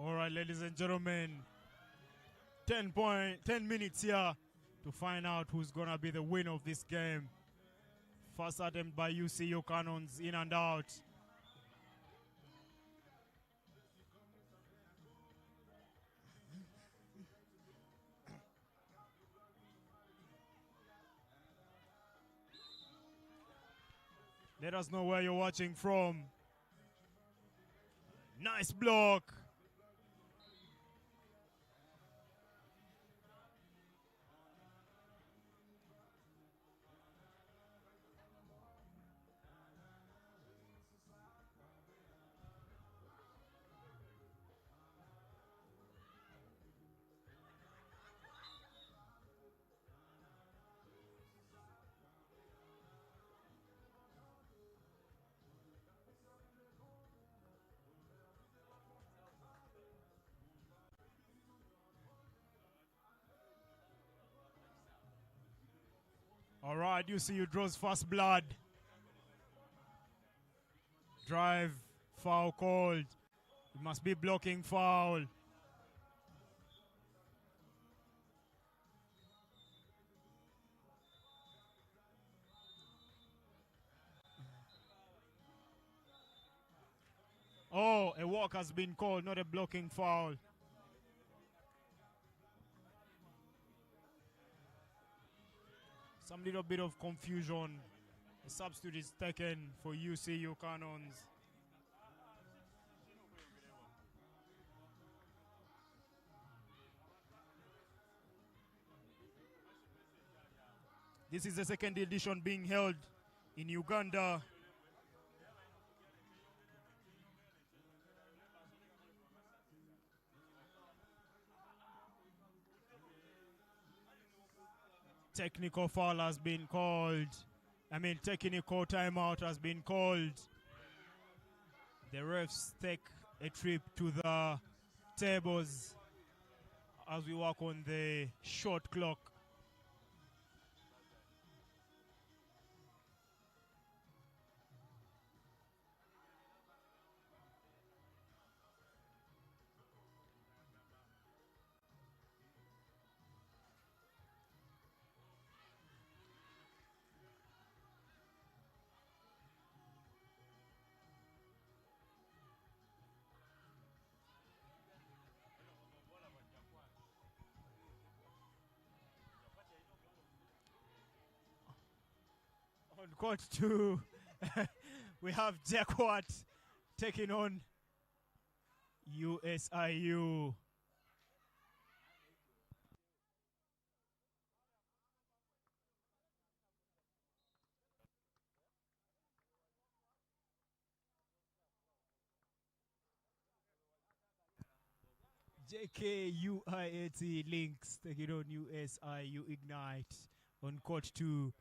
All right, ladies and gentlemen, 10 minutes here to find out who's going to be the winner of this game. First attempt by UCU Cannons, in and out. Let us know where you're watching from. Nice block. All right, UCU draws first blood. Drive, foul called. It must be blocking foul. Oh, a walk has been called, not a blocking foul. Some little bit of confusion. The substitute is taken for UCU Cannons. This is the second edition being held in Uganda. Technical foul has been called. Technical timeout has been called. The refs take a trip to the tables as we work on the shot clock. On court 2, we have Jacquard taking on USIU. JKUIAT Links taking on USIU Ignite on court 2.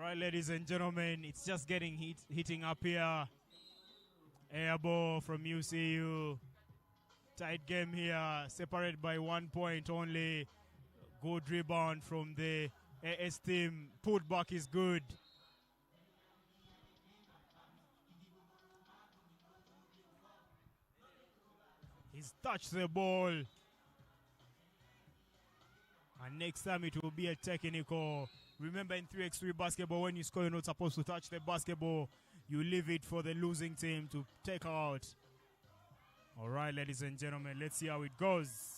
right, ladies and gentlemen, it's just getting hitting up here. Air ball from UCU. Tight game here, separated by 1 point only. Good rebound from the AS team. Put back is good. He's touched the ball. And next time it will be a technical. Remember in 3x3 basketball, when you score, you're not supposed to touch the basketball. You leave it for the losing team to take out. All right, ladies and gentlemen, let's see how it goes.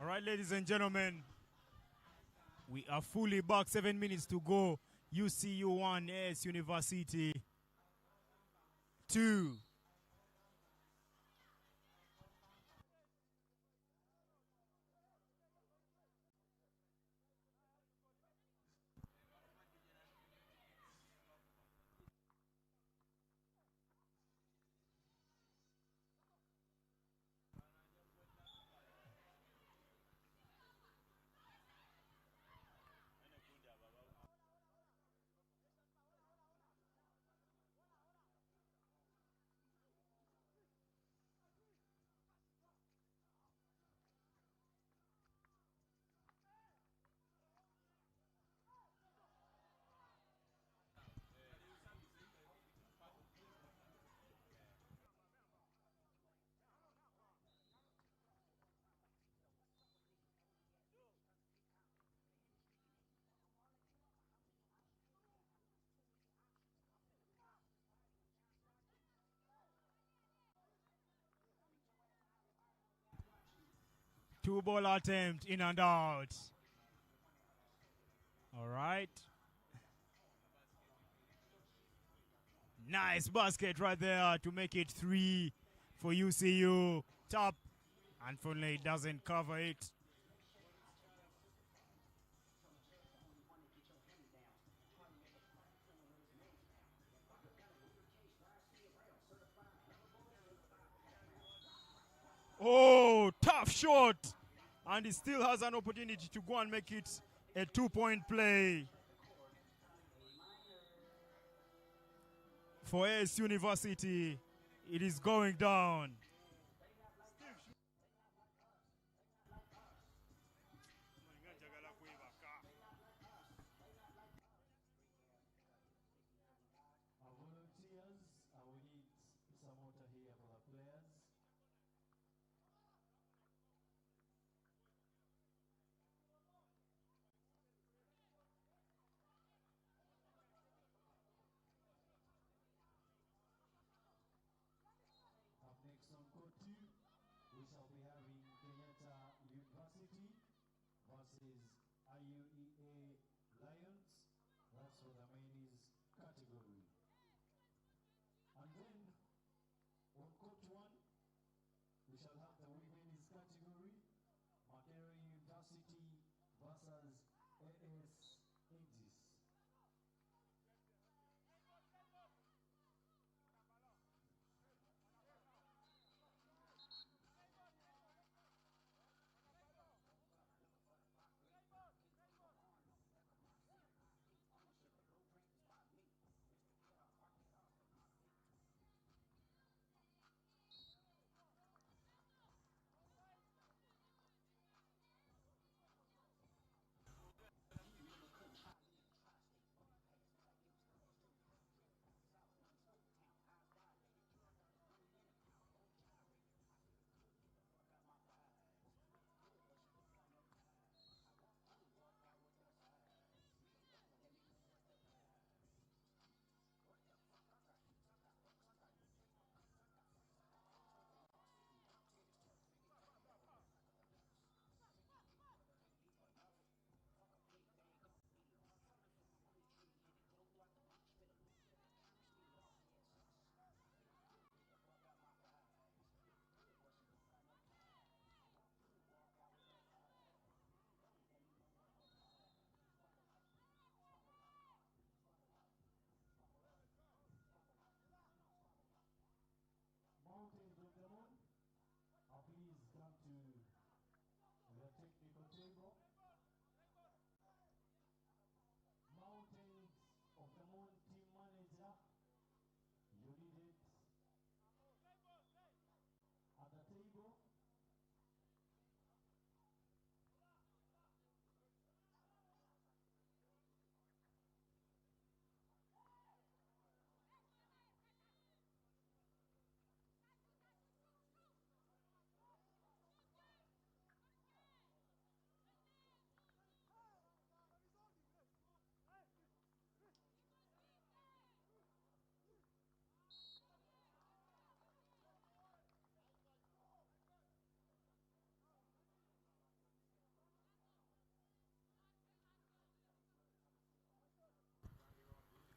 All right, ladies and gentlemen, we are fully back. 7 minutes to go. UCU 1, AS University 2. Two ball attempt, in and out. All right. Nice basket right there to make it 3 for UCU. Top. Unfortunately, it doesn't cover it. Oh, tough shot. And he still has an opportunity to go and make it a 2-point play for AS University. It is going down. Our volunteers, we need some water here for the players. Up next on court 2, we shall be having Kenyatta University versus IUEA Lions. That's for the men's category. And then on court 1, we shall have the women's category, Makerere University versus AS Indies.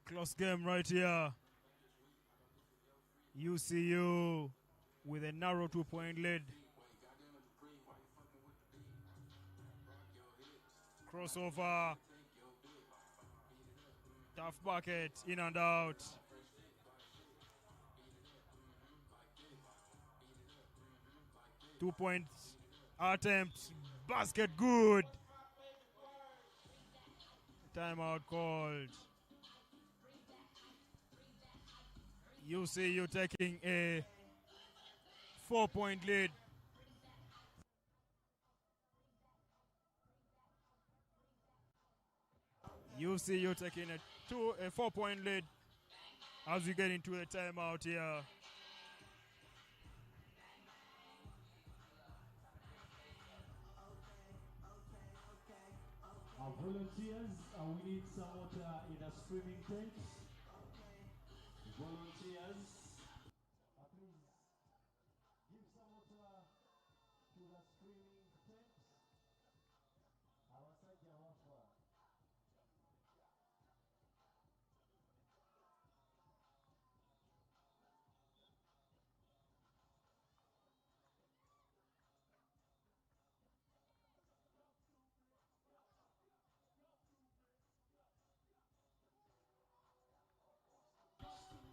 Close game right here. UCU with a narrow 2-point lead. Crossover. Tough bucket. In and out. Two-point attempt. Basket good. Timeout called. UCU taking a 4-point lead. UCU taking a 4-point lead as we get into a timeout here. Our volunteers, we need some water in a swimming tent. Volunteers, please give some water to the swimming tent. Awasaidia wafa.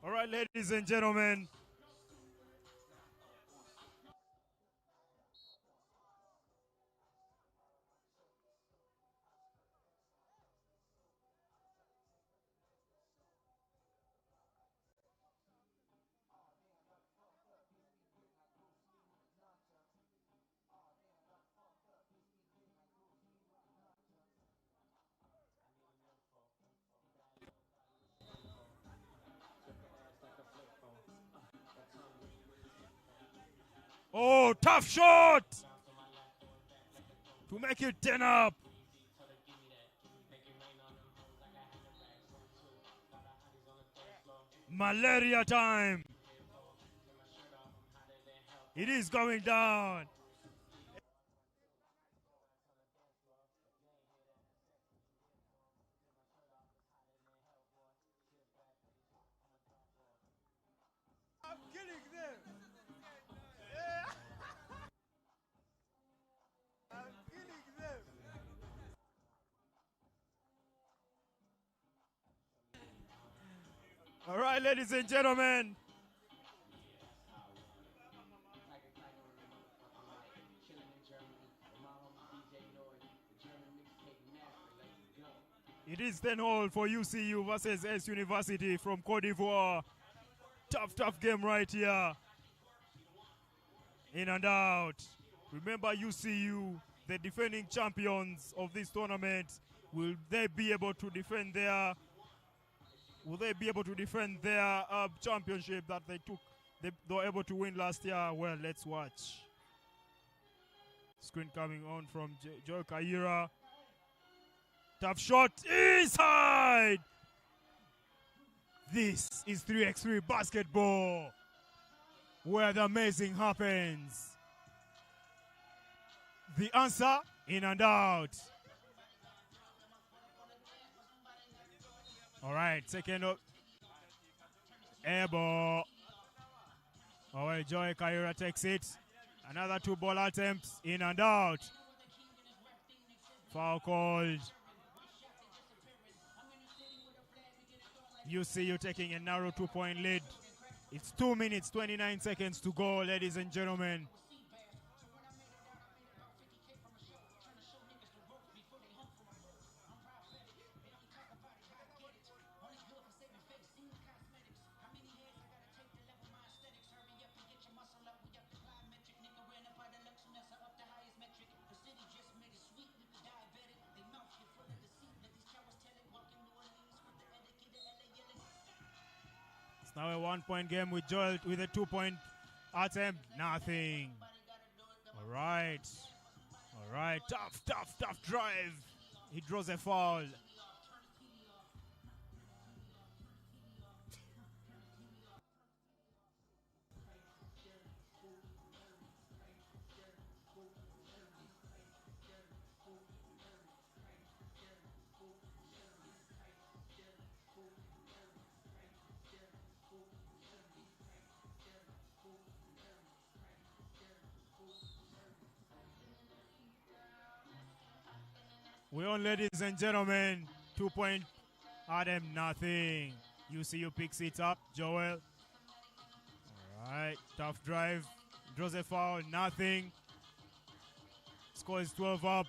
All right, ladies and gentlemen. Oh, tough shot to make it 10 up. Malaria time. It is going down. I'm killing them. I'm killing them. All right, ladies and gentlemen. It is 10-all for UCU versus S University from Cote d'Ivoire. Tough game right here. In and out. Remember UCU, the defending champions of this tournament. Will they be able to defend their championship that they took? They were able to win last year. Well, let's watch. Screen coming on from Joe Kaira. Tough shot inside. This is 3x3 basketball, where the amazing happens. The answer, in and out. All right, second up. Air ball. All right, Joy Kaira takes it. Another 2 ball attempts, in and out. Foul called. UCU taking a narrow 2-point lead. It's 2 minutes, 29 seconds to go, ladies and gentlemen. Now a 1-point game with Joel with a 2-point attempt. Nothing. All right. Tough drive. He draws a foul. We're on, ladies and gentlemen. 2-point Adam, nothing. UCU picks it up. Joel. All right. Tough drive. Draws a foul. Nothing. Score is 12 up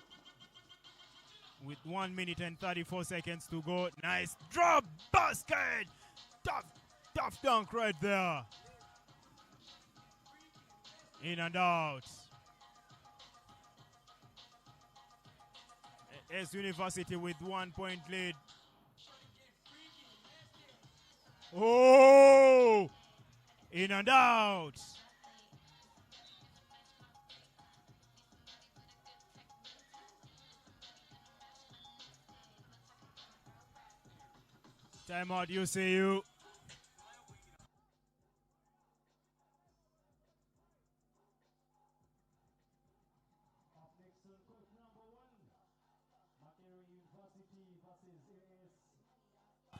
with 1 minute and 34 seconds to go. Nice drop basket. Tough dunk right there. In and out. AS University with 1 point lead. Oh! In and out. Timeout, UCU.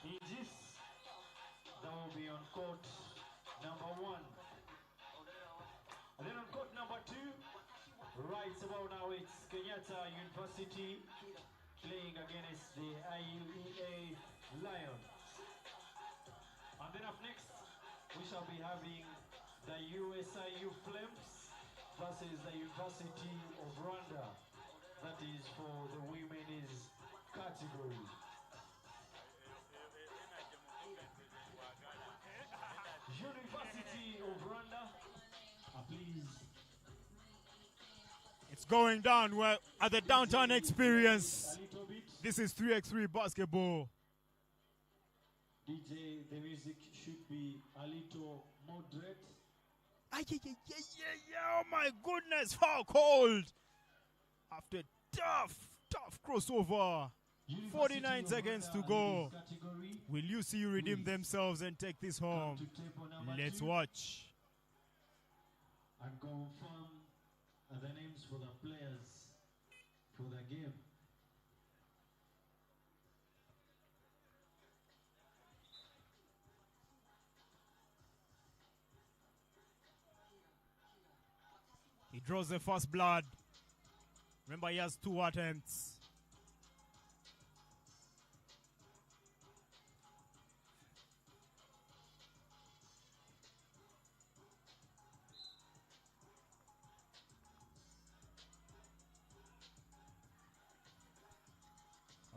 Aegis, that will be on court number 1. And then on court number 2, right about now it's Kenyatta University playing against the IUEA Lions. And then up next, we shall be having the USIU Flames versus the University of Rwanda. That is for the women's category. University of Rwanda, please. It's going down well at the Downtown Experience. This is 3x3 basketball. DJ, the music should be a little moderate. Oh my goodness, foul called. After tough crossover. 49 seconds to go. Will UCU redeem themselves and take this home? Let's watch. And confirm the names for the players for the game. He draws the first blood. Remember, he has 2 attempts.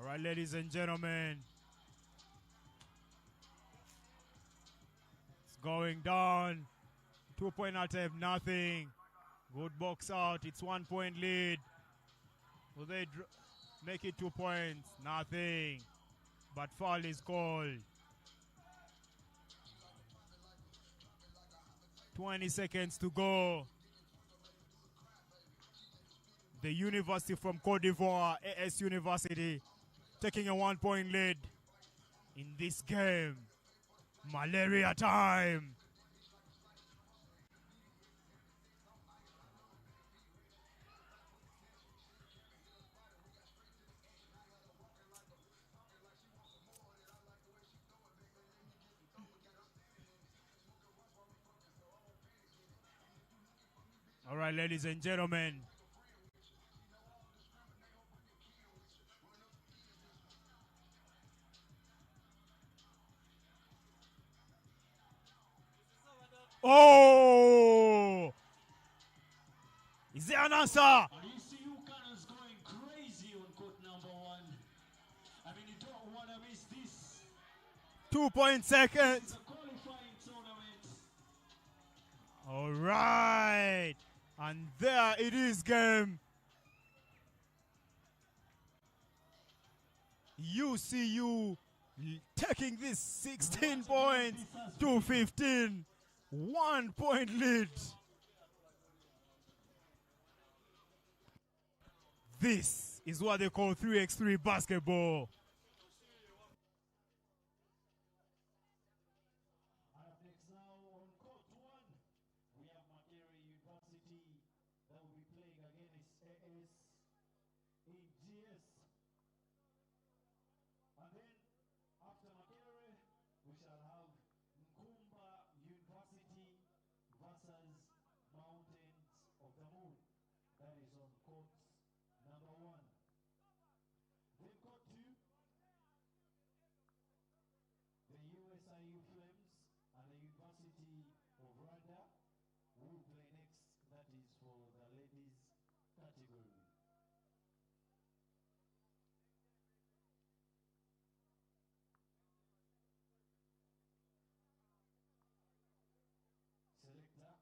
All right, ladies and gentlemen. It's going down. 2-point attempt, nothing. Good box out. It's 1 point lead. Will they make it 2 points? Nothing. But foul is called. 20 seconds to go. The University from Cote d'Ivoire, AS University, taking a 1 point lead in this game. Malaria time. All right, ladies and gentlemen. Oh! Is there an answer? ECU Cannons going crazy on court number 1. I mean, you don't want to miss this. 2 point seconds. It's a qualifying tournament. All right. And there it is, game. UCU taking this 16 points to 15. 1 point lead. This is what they call 3x3 basketball. of Rwanda. Who will play next? That is for the ladies category. Selector.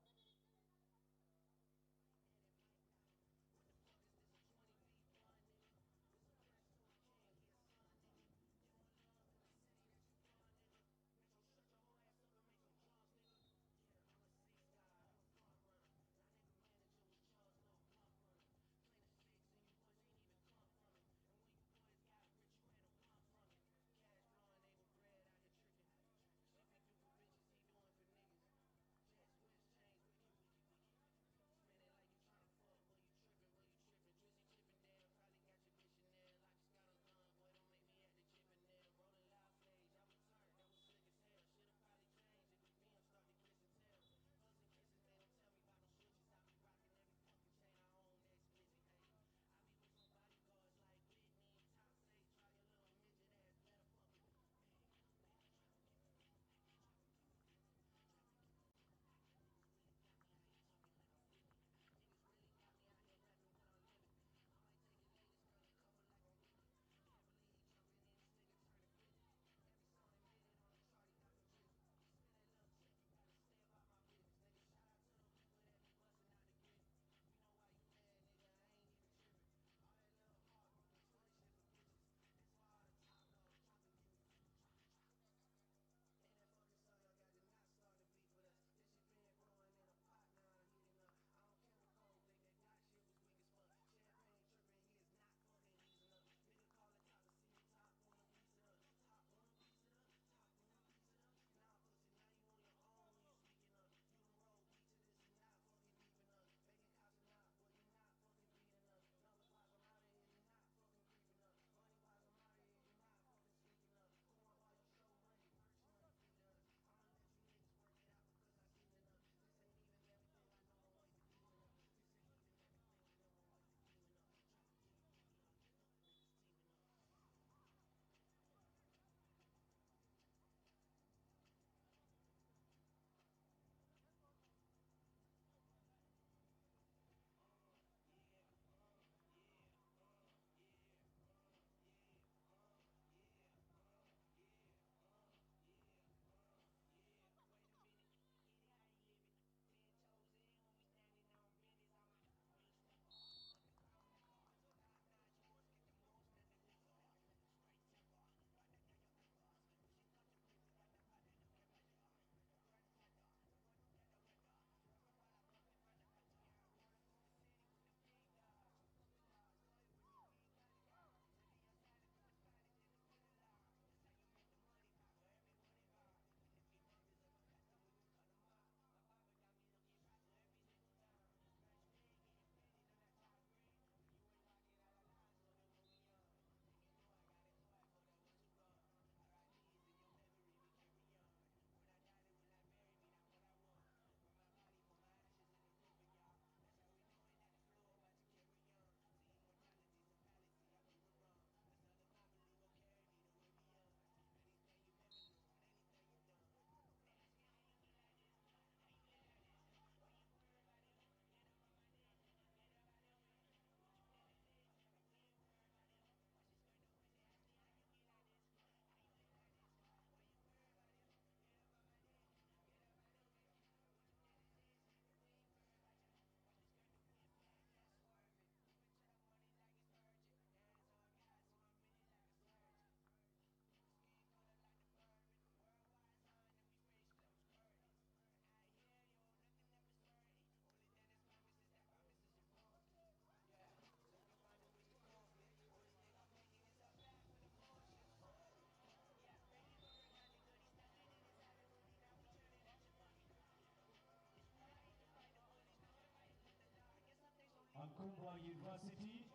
Ankumba University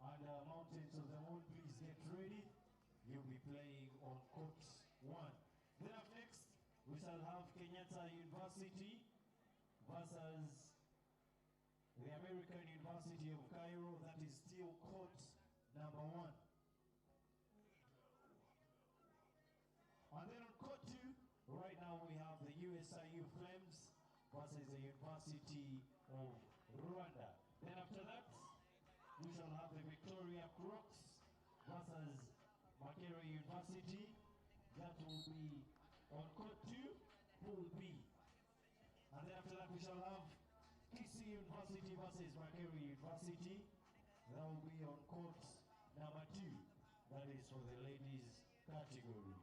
and Mountains of the Moon, please get ready. You'll be playing on court 1. Then up next, we shall have Kenyatta University versus the American University of Cairo. That is still court number 1. And then on court 2, right now we have the US USIU Flames versus the University of Rwanda. Then after that, we shall have the Victoria Crocs versus Makerere University. That will be on court 2, Pool B. And then after that, we shall have TC University versus Makerere University. That will be on court number 2. That is for the ladies category.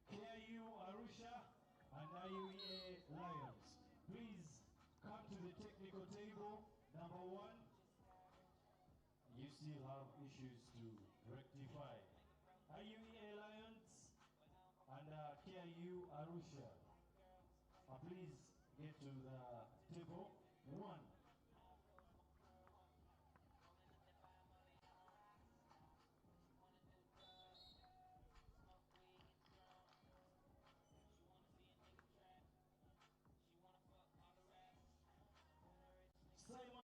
KIU Arusha and IUEA Lions. Please come to the technical table. Number 1, you still have issues to rectify. IUEA Lions and KIU Arusha. Please get to the table. 1. Simon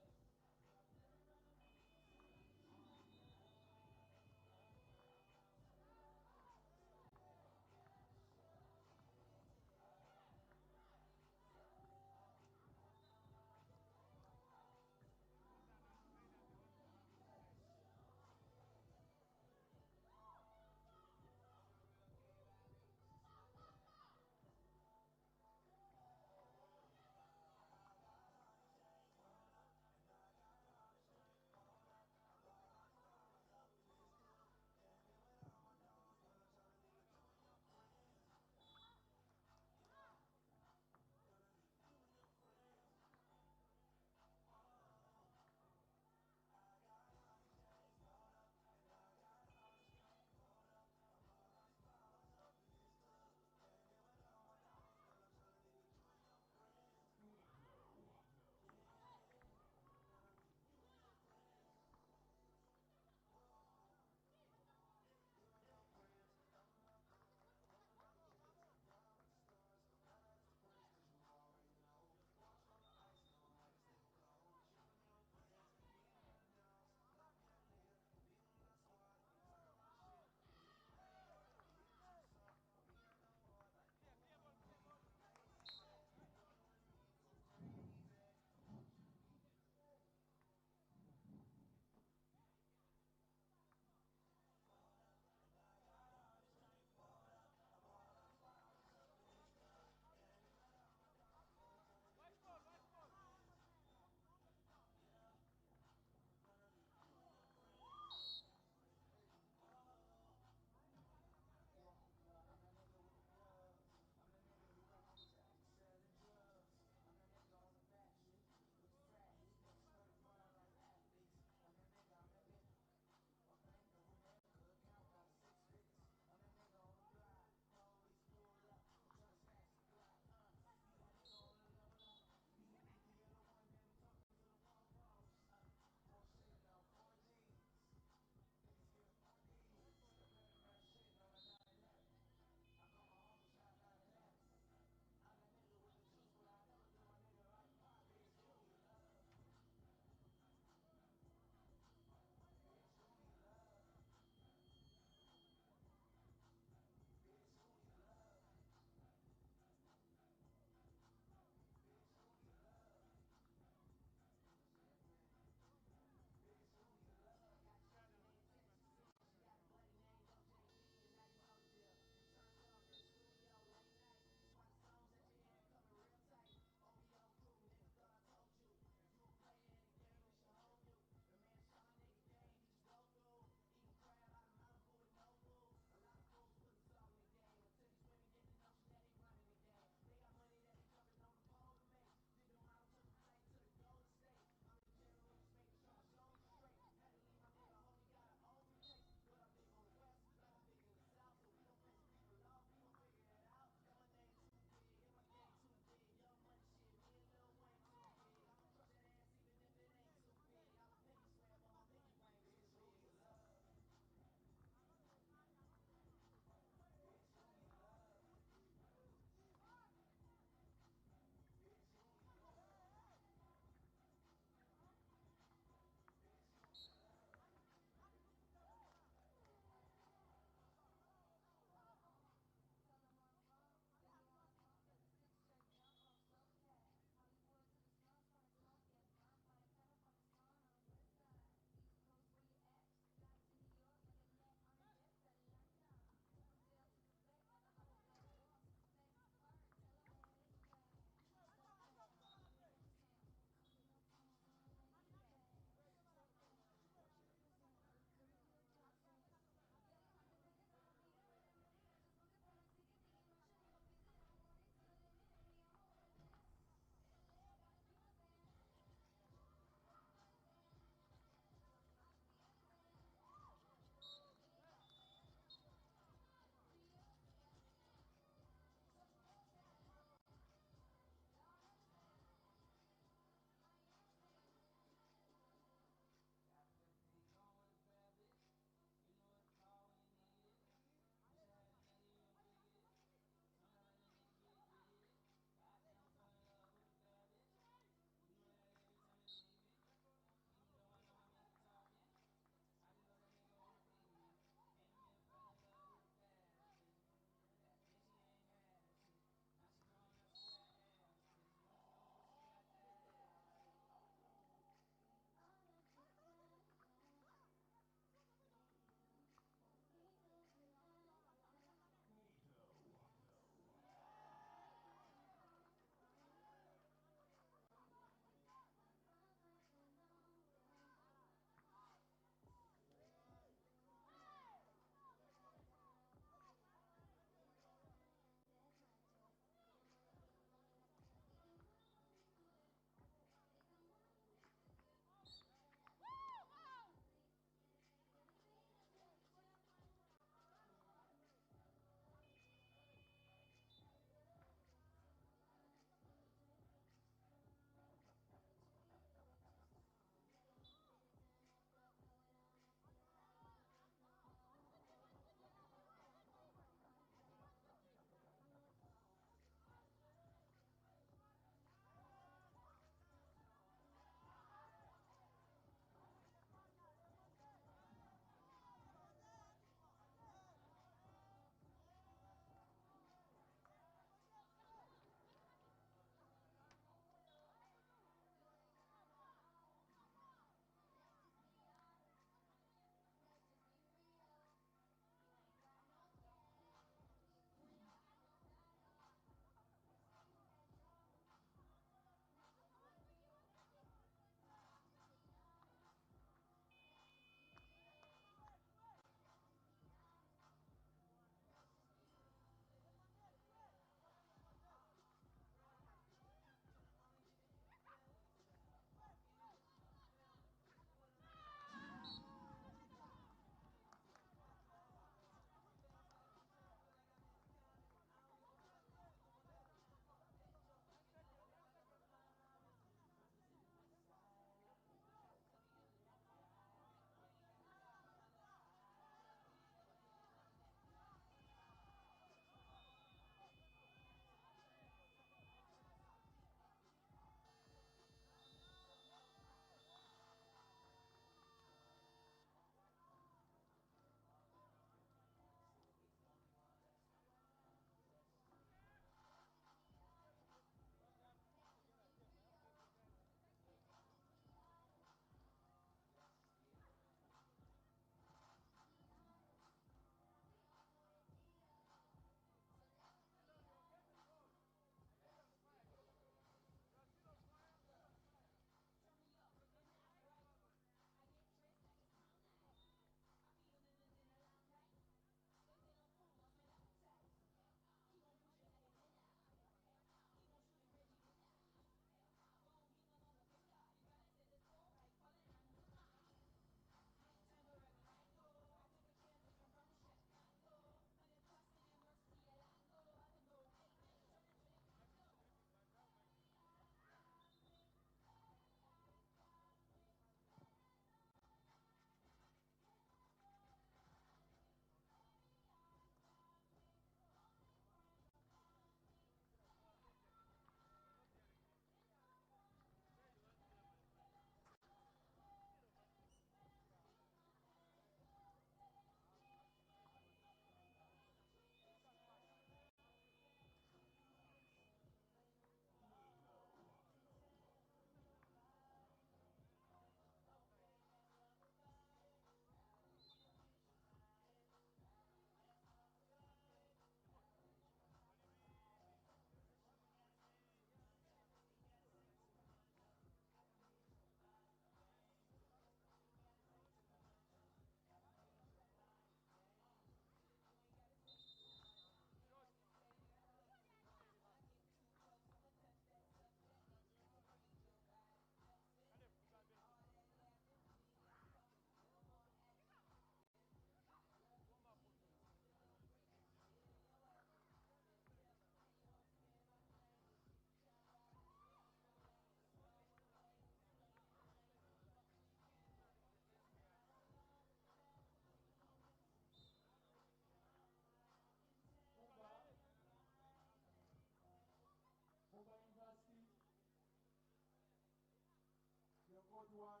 one.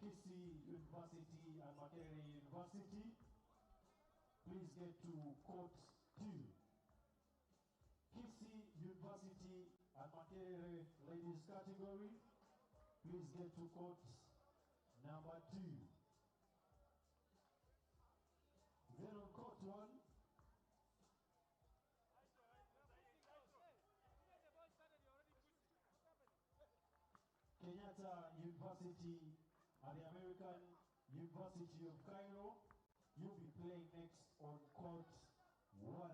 Kisii University and Makerere University, please get to court 2. Kisii University and Makerere ladies category, please get to court number 2. Then on court 1, Kenyatta University and the American University of Cairo, you'll be playing next on court 1.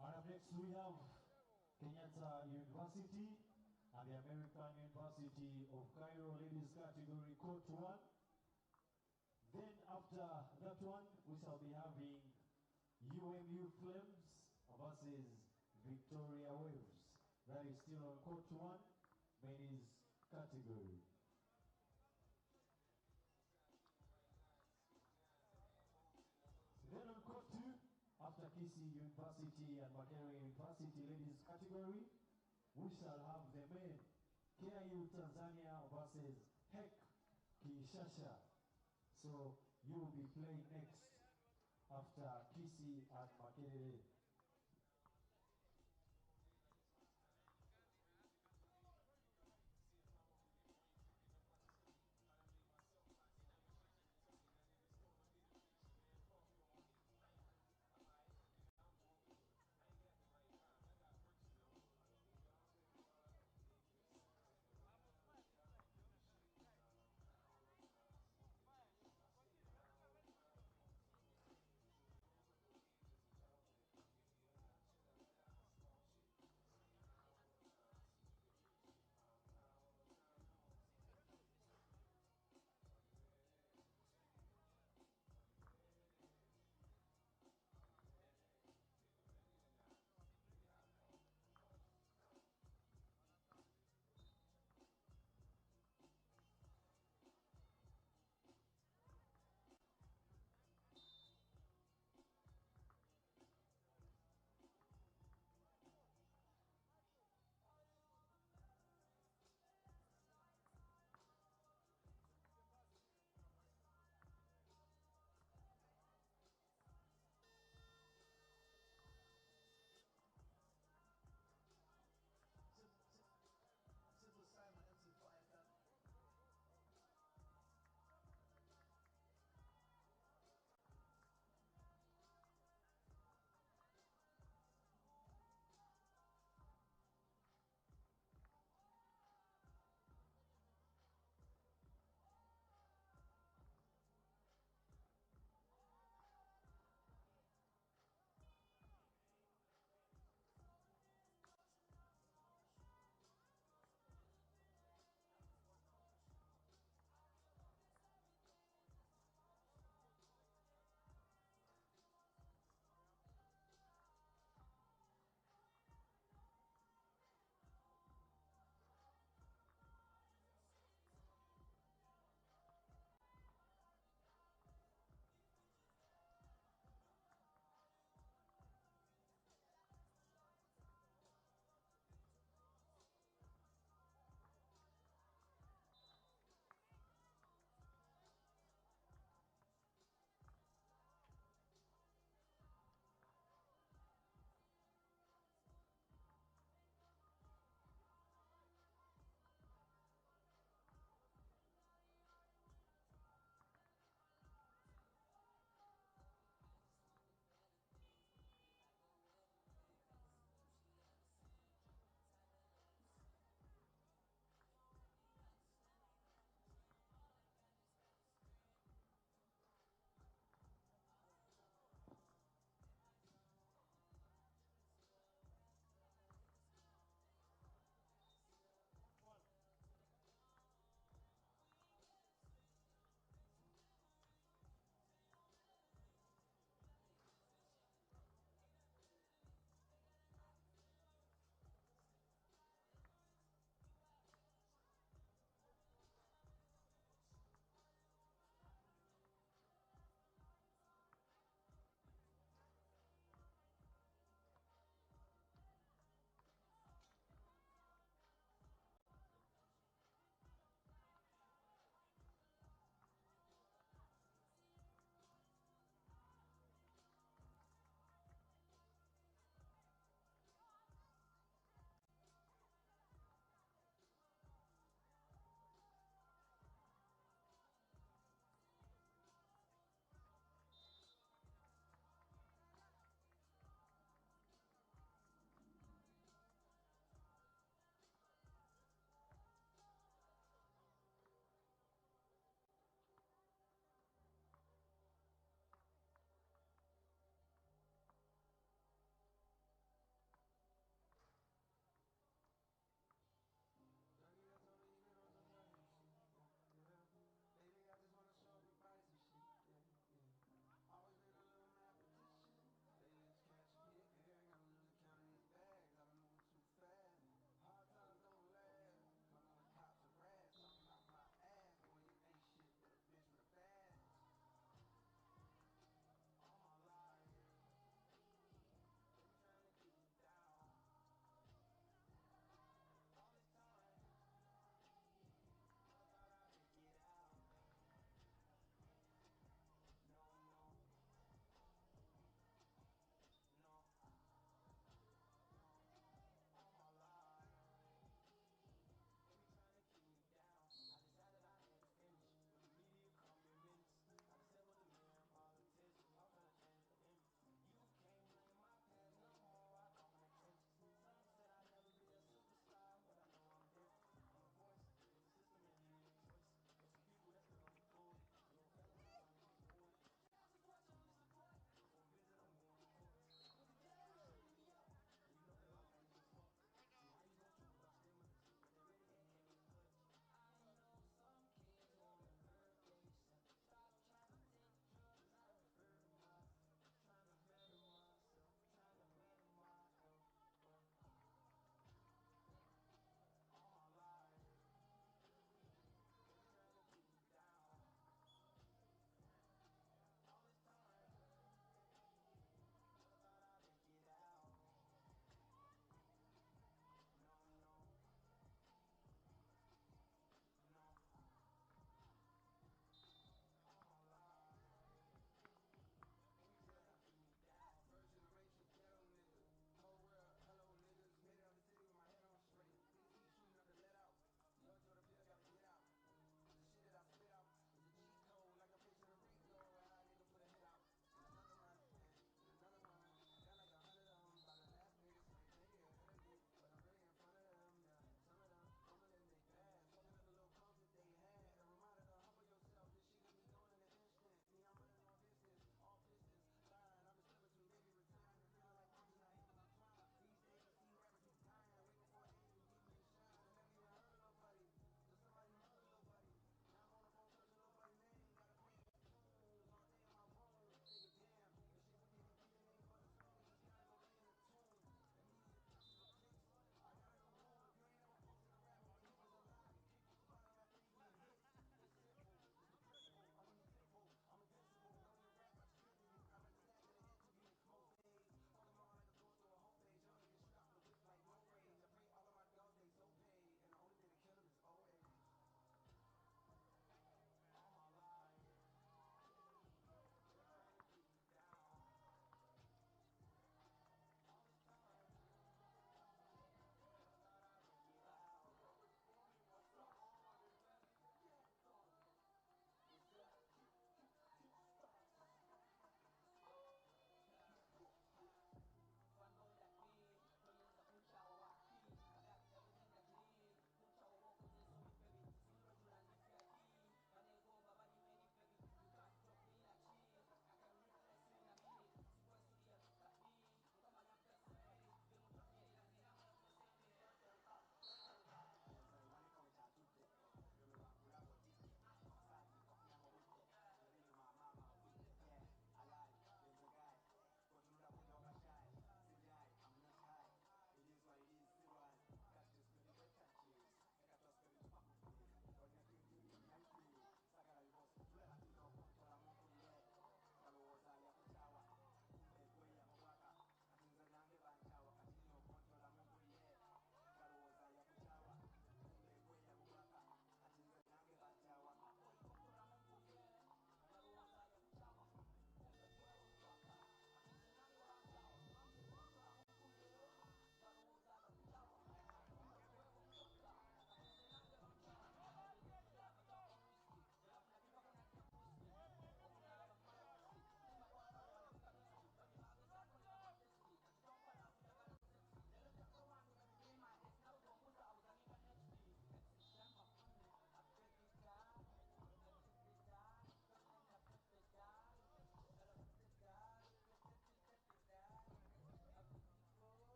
And up next we have Kenyatta University and the American University of Cairo ladies category court 1. Then after that one, we shall be having UMU Flames versus Victoria Waves. That is still on court 1, ladies category. Then on court 2, after Kisii University and Makerere University ladies category, we shall have the men KIU Tanzania versus HEC Kinshasa. So you will be playing next after Kisii and Makerere.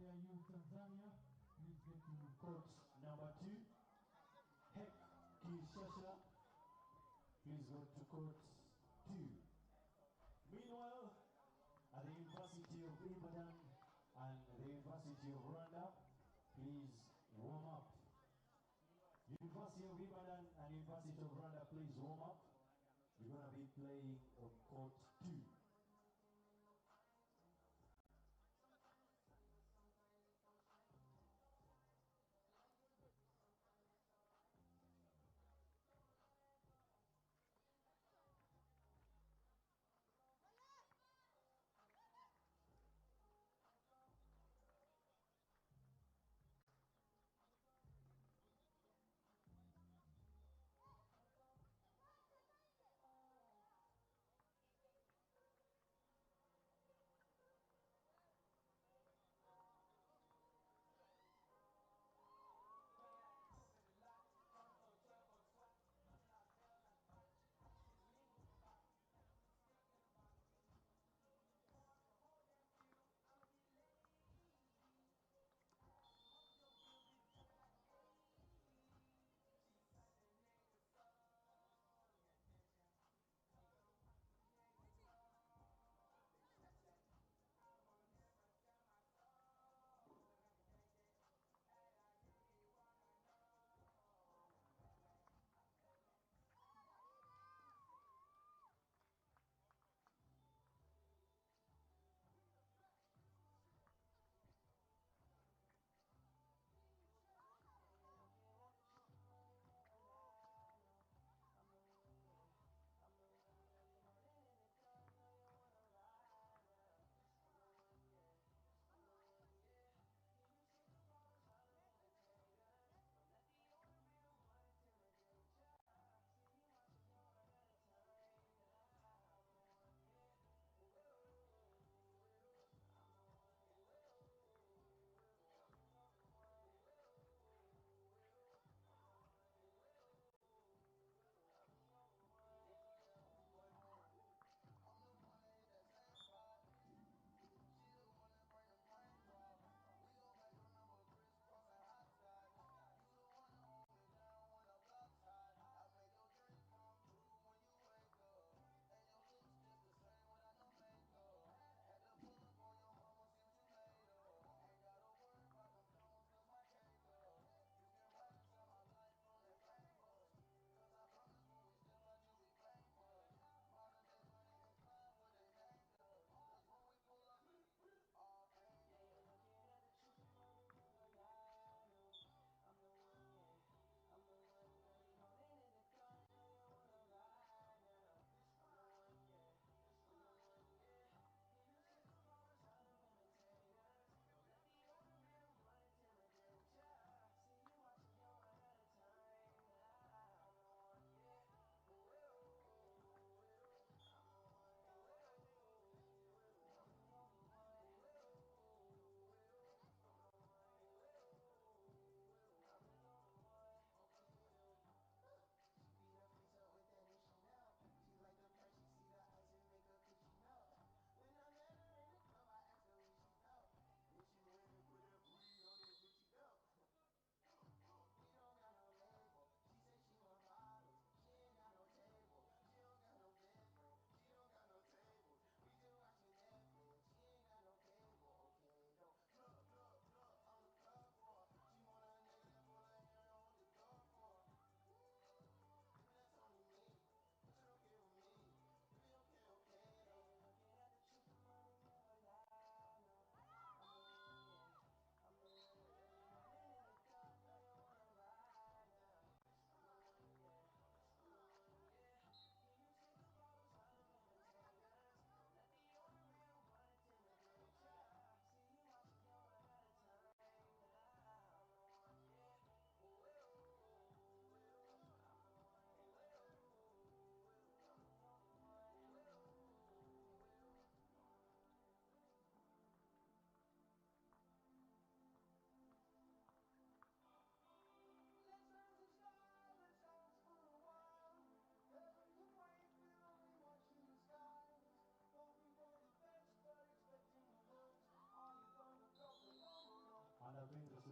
SIU Tanzania, please get to court number 2. Heck Kishasha, please go to court 2. Meanwhile, at the University of Ibadan and the University of Rwanda, please warm up. University of Ibadan and University of Rwanda, please warm up. You're going to be playing on court 2.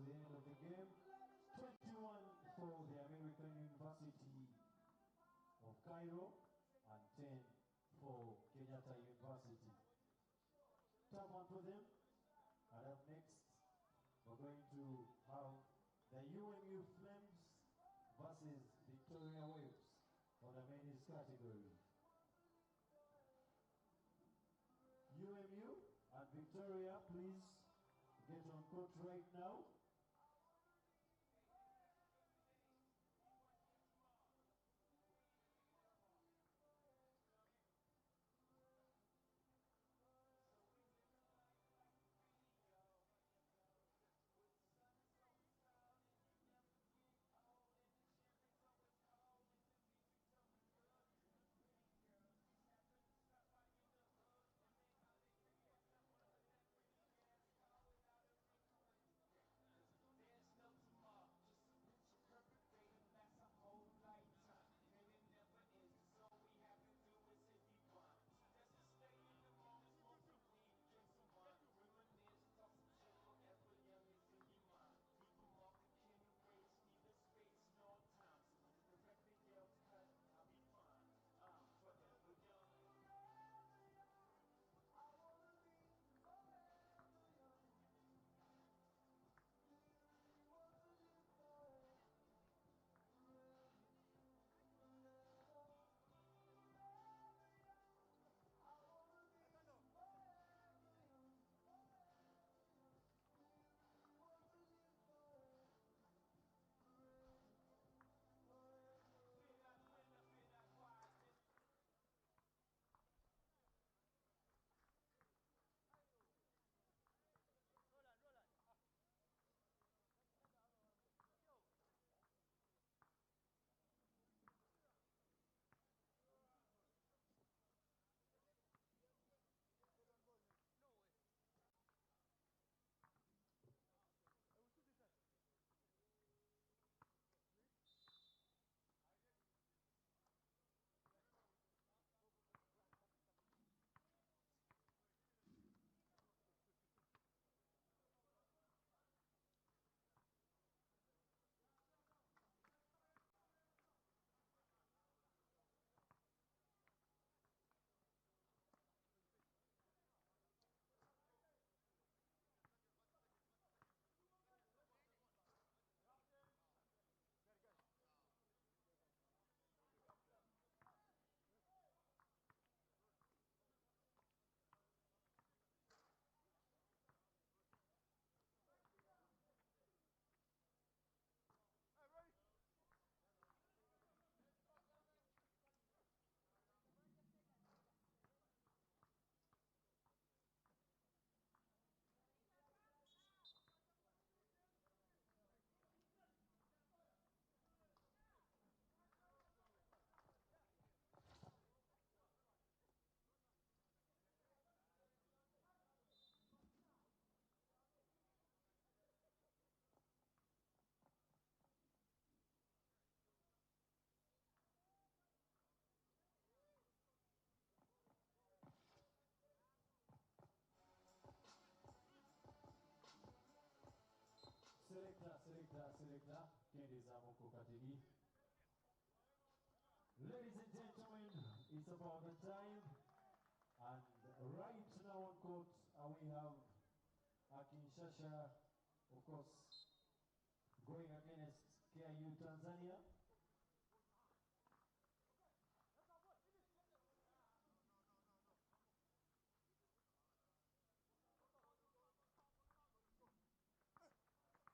the end of the game. 21 for the American University of Cairo and 10 for Kenyatta University. Tough one for them. And up next, we're going to have the UMU Flames versus Victoria Waves for the men's category. UMU and Victoria, please get on court right now. Selector, Candice Amoko. Ladies and gentlemen, it's about the time, and right now on court we have Kinshasa, of course, going against KIU Tanzania.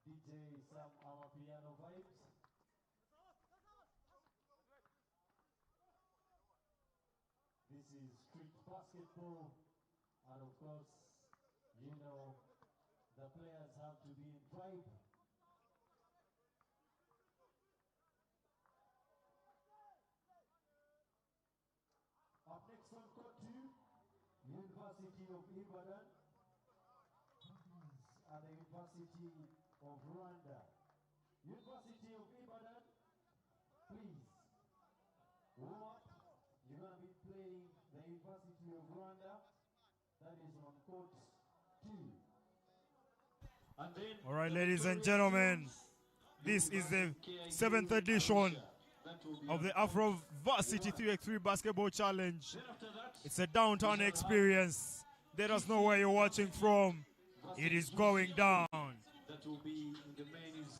DJ Sam Amapiano vibes. This is street basketball, and of course, you know, the players have to be in vibe. Up next on court 2, University of Ibadan. These are the University of Rwanda. University of Ibadan, please, warm up. You're going to be playing the University of Rwanda. That is on court 2. And then All right, the ladies and Victoria gentlemen, Lions, this is the KIU 7th edition Arusha. That will be of the on Afro Varsity one. 3x3 Basketball Challenge. Then after that, It's a downtown we shall experience. Let us know where you're watching from. It is going down. that will be in the men's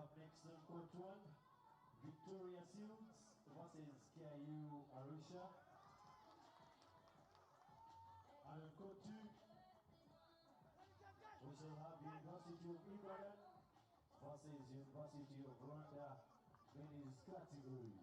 Up next on court 1, Victoria Silks versus KU Arusha. And on court 2, we shall have University of Ibadan versus University of Rwanda men's category.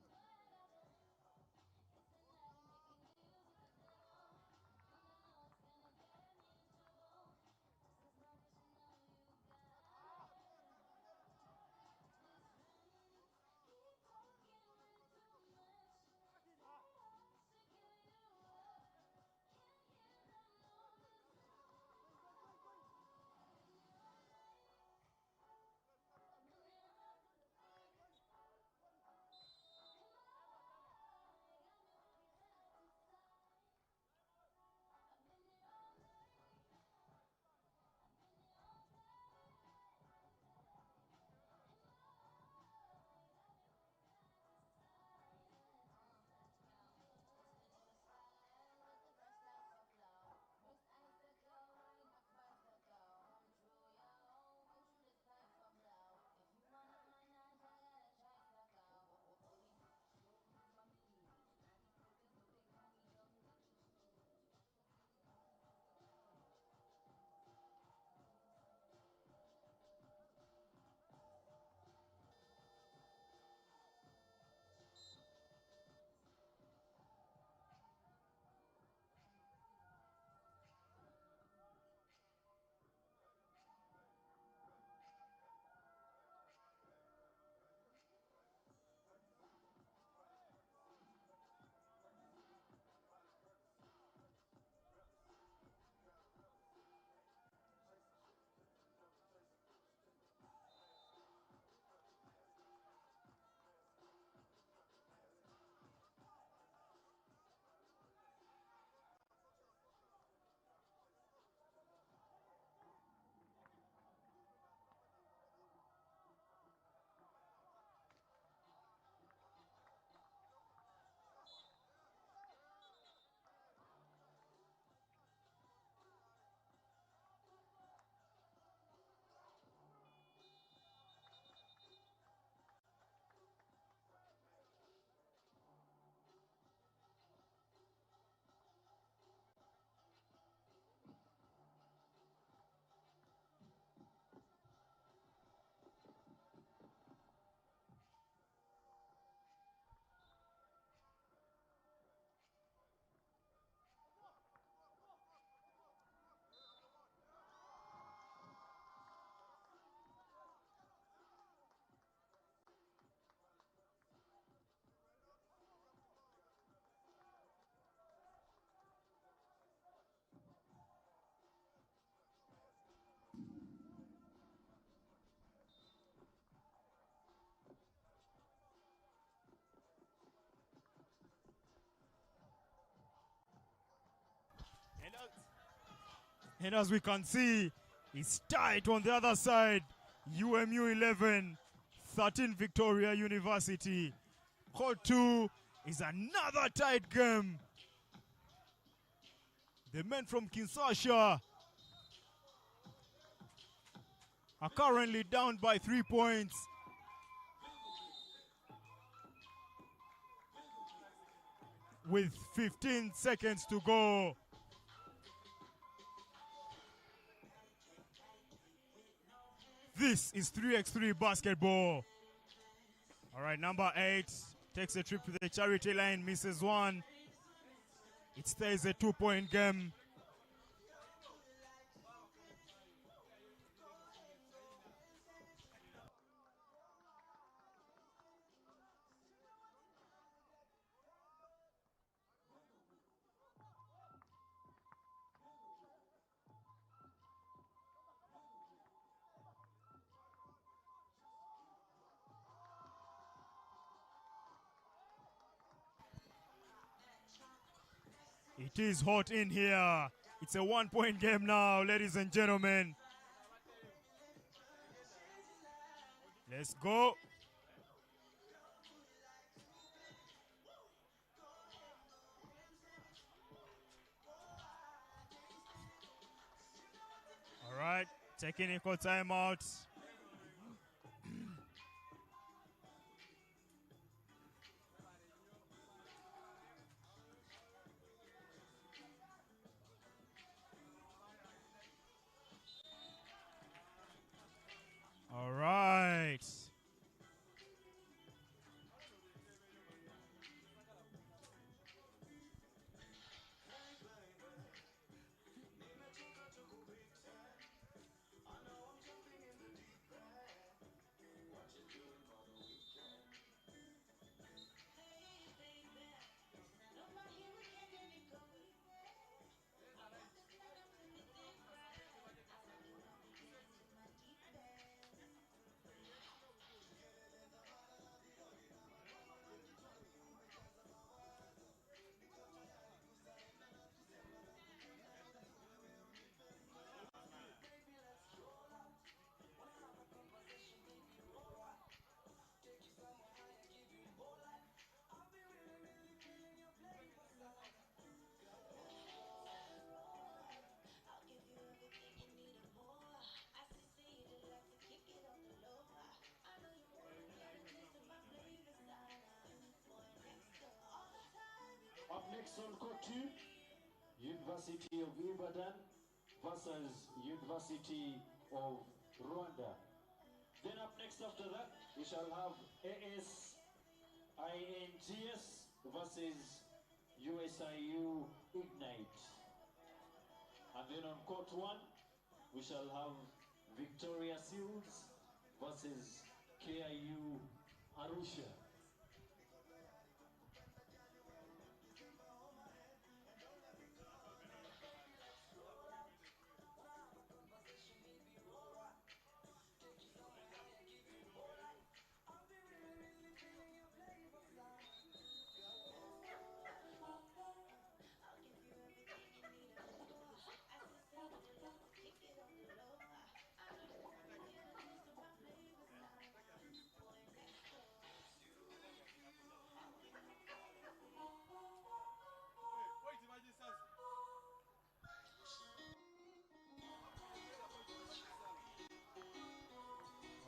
And as we can see, it's tight on the other side. UMU 11, 13 Victoria University. Court 2 is another tight game. The men from Kinshasa are currently down by 3 points. With 15 seconds to go. This is 3x3 basketball. All right, number 8 takes a trip to the charity line, misses one. It stays a 2-point game. It is hot in here. It's a 1-point game now, ladies and gentlemen. Let's go. All right, technical timeout. Next on court 2, University of Ibadan versus University of Rwanda. Then up next after that, we shall have ASINGS versus USIU Ignite. And then on court 1, we shall have Victoria Seals versus KIU Arusha.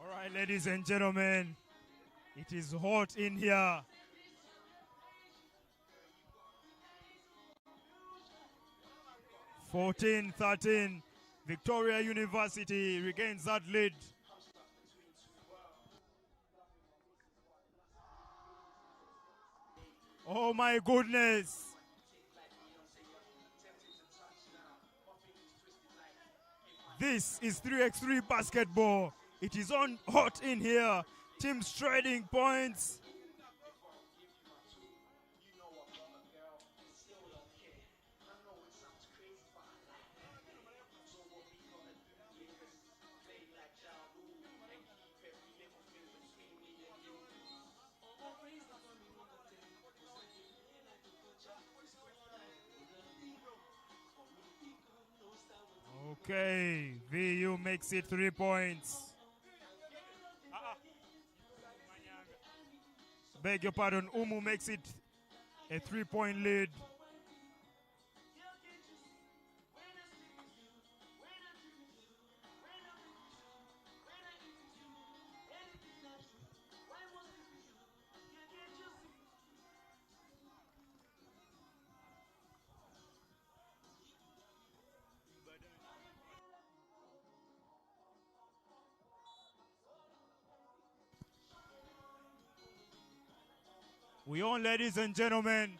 All right, ladies and gentlemen, it is hot in here. (14-13), Victoria University regains that lead. Oh my goodness. This is 3x3 basketball. It is on hot in here. Teams trading points. Okay, VU makes it 3 points. Beg your pardon, Umu makes it a 3-point lead. We on, ladies and gentlemen.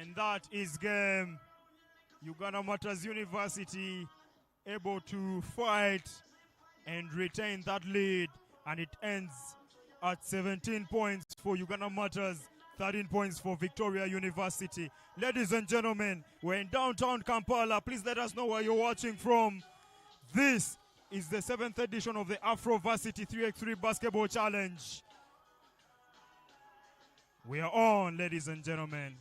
And that is game. Uganda Martyrs University able to fight and retain that lead. And it ends at 17 points for Uganda Martyrs, 13 points for Victoria University. Ladies and gentlemen, we're in downtown Kampala. Please let us know where you're watching from. This is the 7th edition of the Afro Varsity 3x3 Basketball Challenge. We are on, ladies and gentlemen.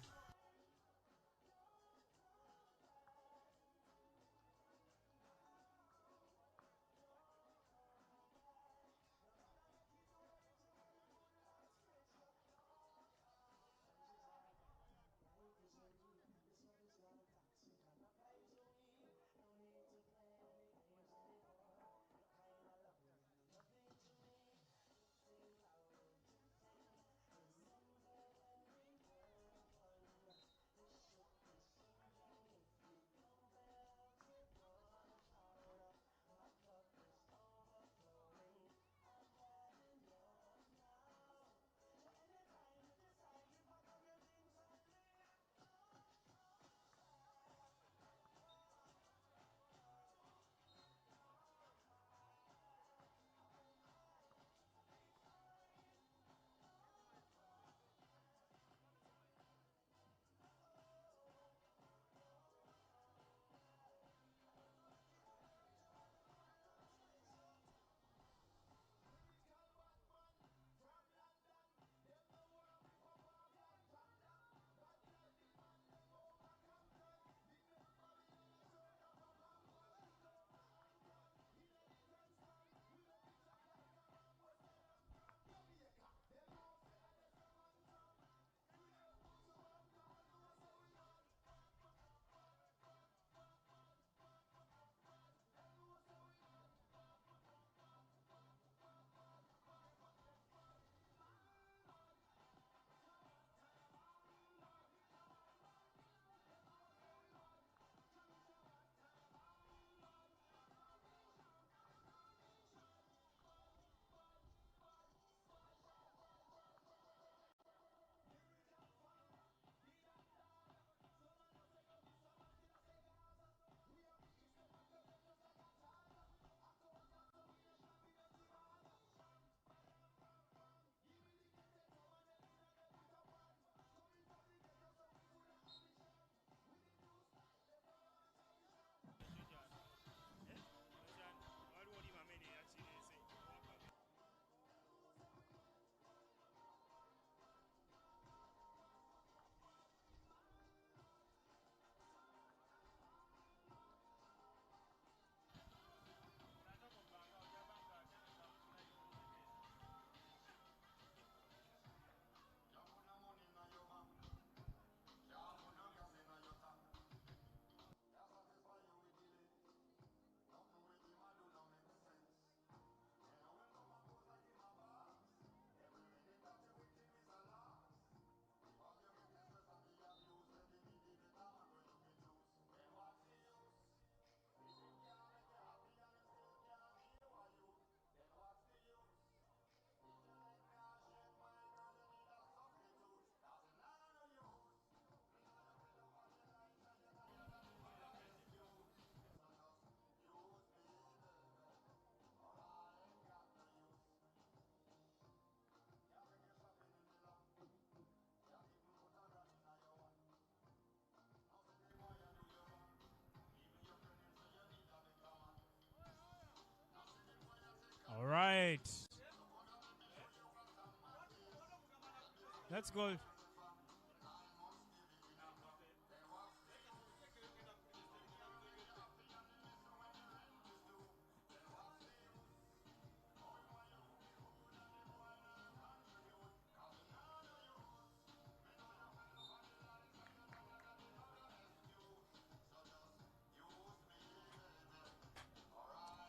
Let's go.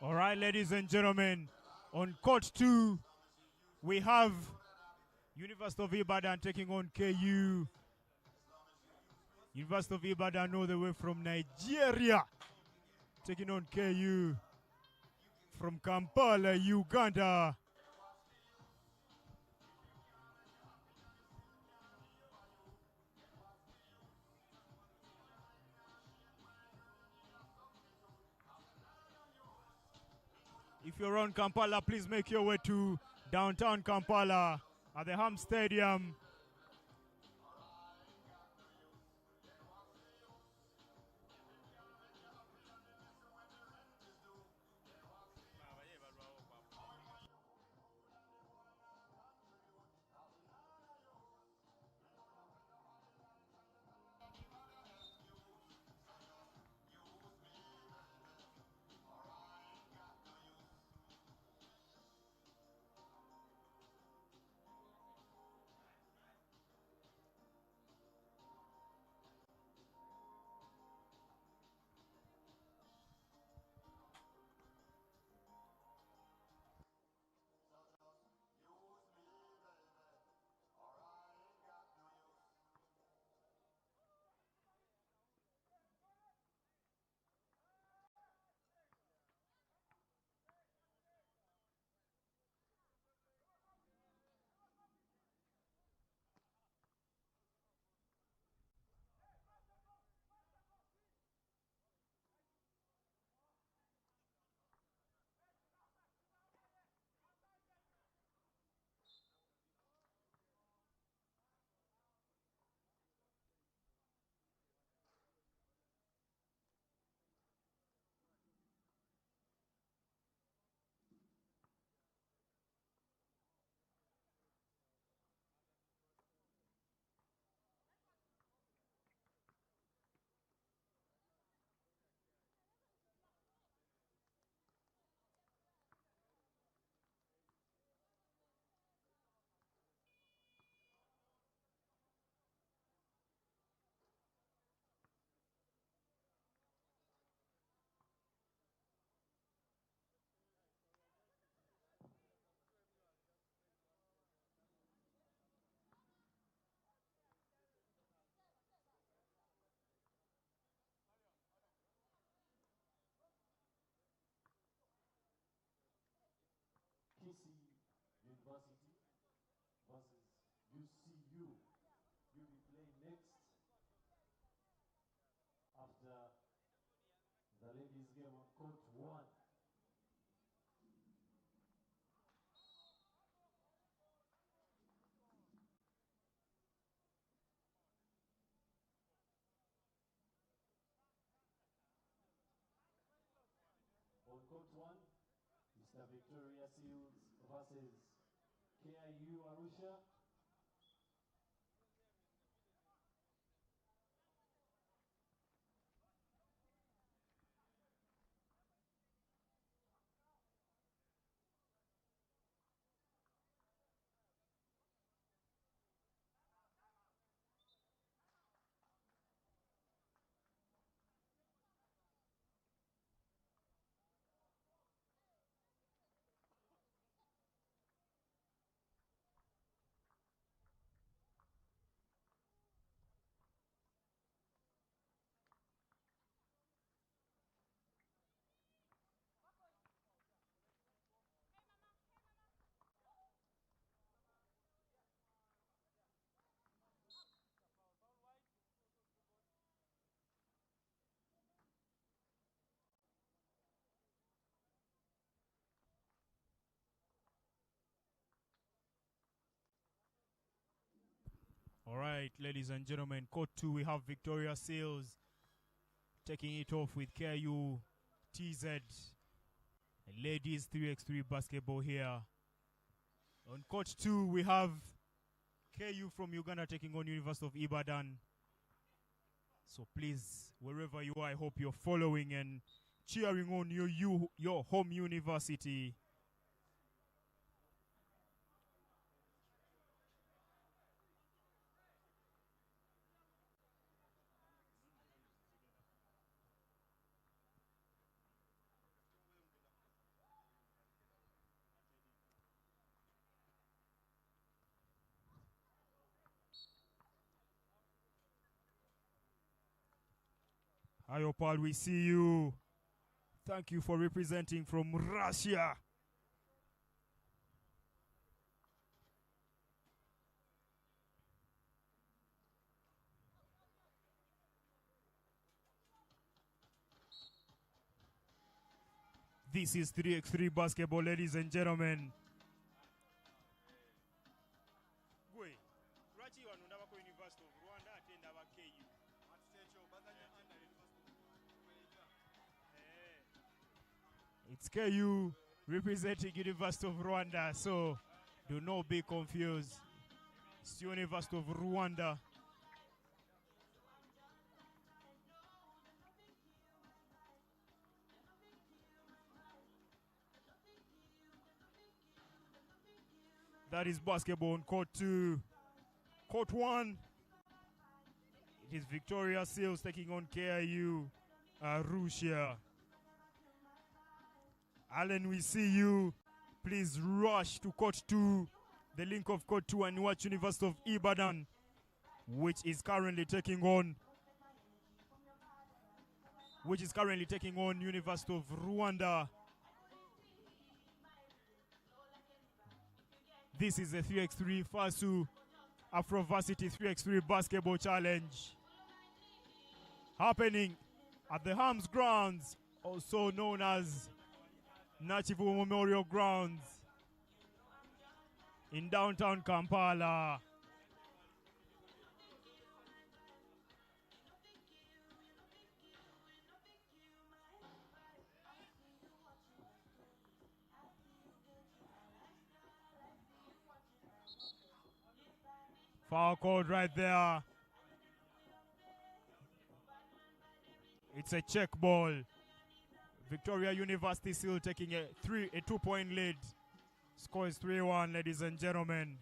All right, ladies and gentlemen, on court 2, we have University of Ibadan taking on KU. University of Ibadan all the way from Nigeria, taking on KU from Kampala, Uganda. If you're around Kampala, please make your way to downtown Kampala at the Ham Stadium. KC University versus UCU. You'll be playing next after the ladies game on court 1. On court 1, Mr. Victoria Seals versus KIU Arusha. All right, ladies and gentlemen, court 2, we have Victoria Sales taking it off with KU TZ. And ladies 3x3 basketball here. On court 2, we have KU from Uganda taking on University of Ibadan. So please, wherever you are, I hope you're following and cheering on your home university. Hi, Opal, we see you. Thank you for representing from Russia. This is 3x3 basketball, ladies and gentlemen. It's KU representing University of Rwanda, so do not be confused. It's University of Rwanda. That is basketball on court 2. Court 1. It is Victoria Seals taking on KIU Russia. Allen, we see you. Please rush to court 2. The link of court 2 and watch University of Ibadan, which is currently taking on University of Rwanda. This is the 3x3 FASU Afro varsity 3x3 basketball challenge happening at the Hams grounds, also known as Nachivu Memorial Grounds in downtown Kampala. Foul called right there. It's a check ball. Victoria University still taking a 2-point lead. Score is 3-1, ladies and gentlemen.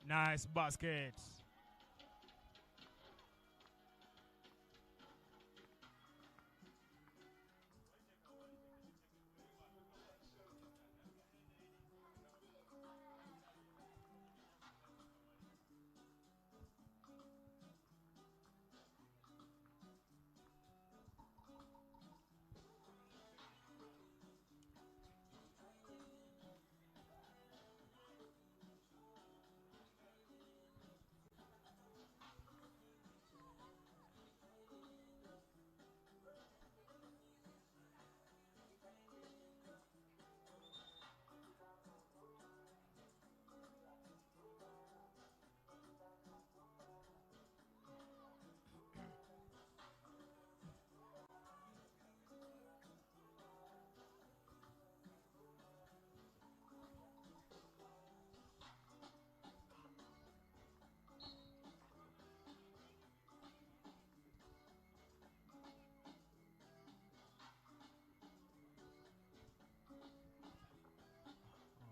Nice basket.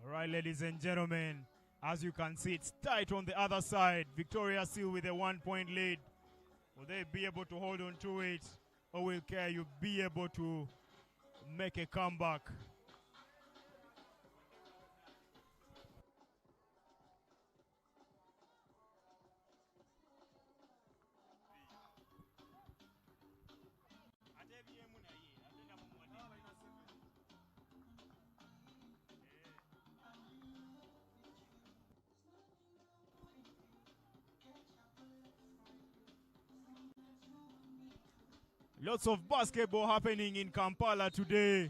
All right, ladies and gentlemen, as you can see, it's tight on the other side. Victoria still with a 1-point lead. Will they be able to hold on to it, or will KU be able to make a comeback? Lots of basketball happening in Kampala today.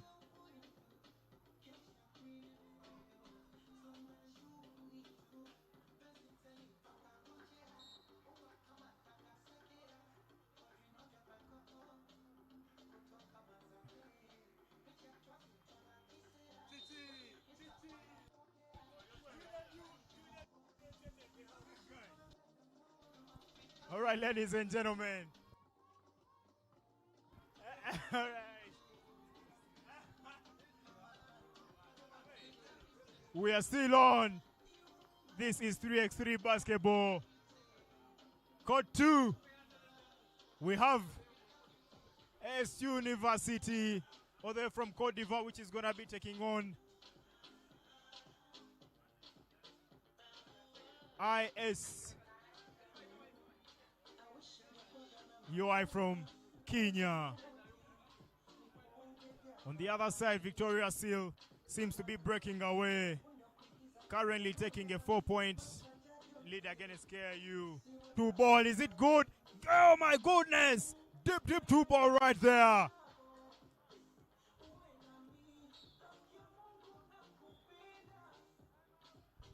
All right, ladies and gentlemen. All right. We are still on. This is 3x3 basketball. Court 2. We have S University, all the way from Cote d'Ivoire, which is going to be taking on IS UI from Kenya. On the other side, Victoria Seal seems to be breaking away. Currently taking a 4-point lead against KIU. 2-ball, is it good? Oh my goodness! Deep 2-ball right there.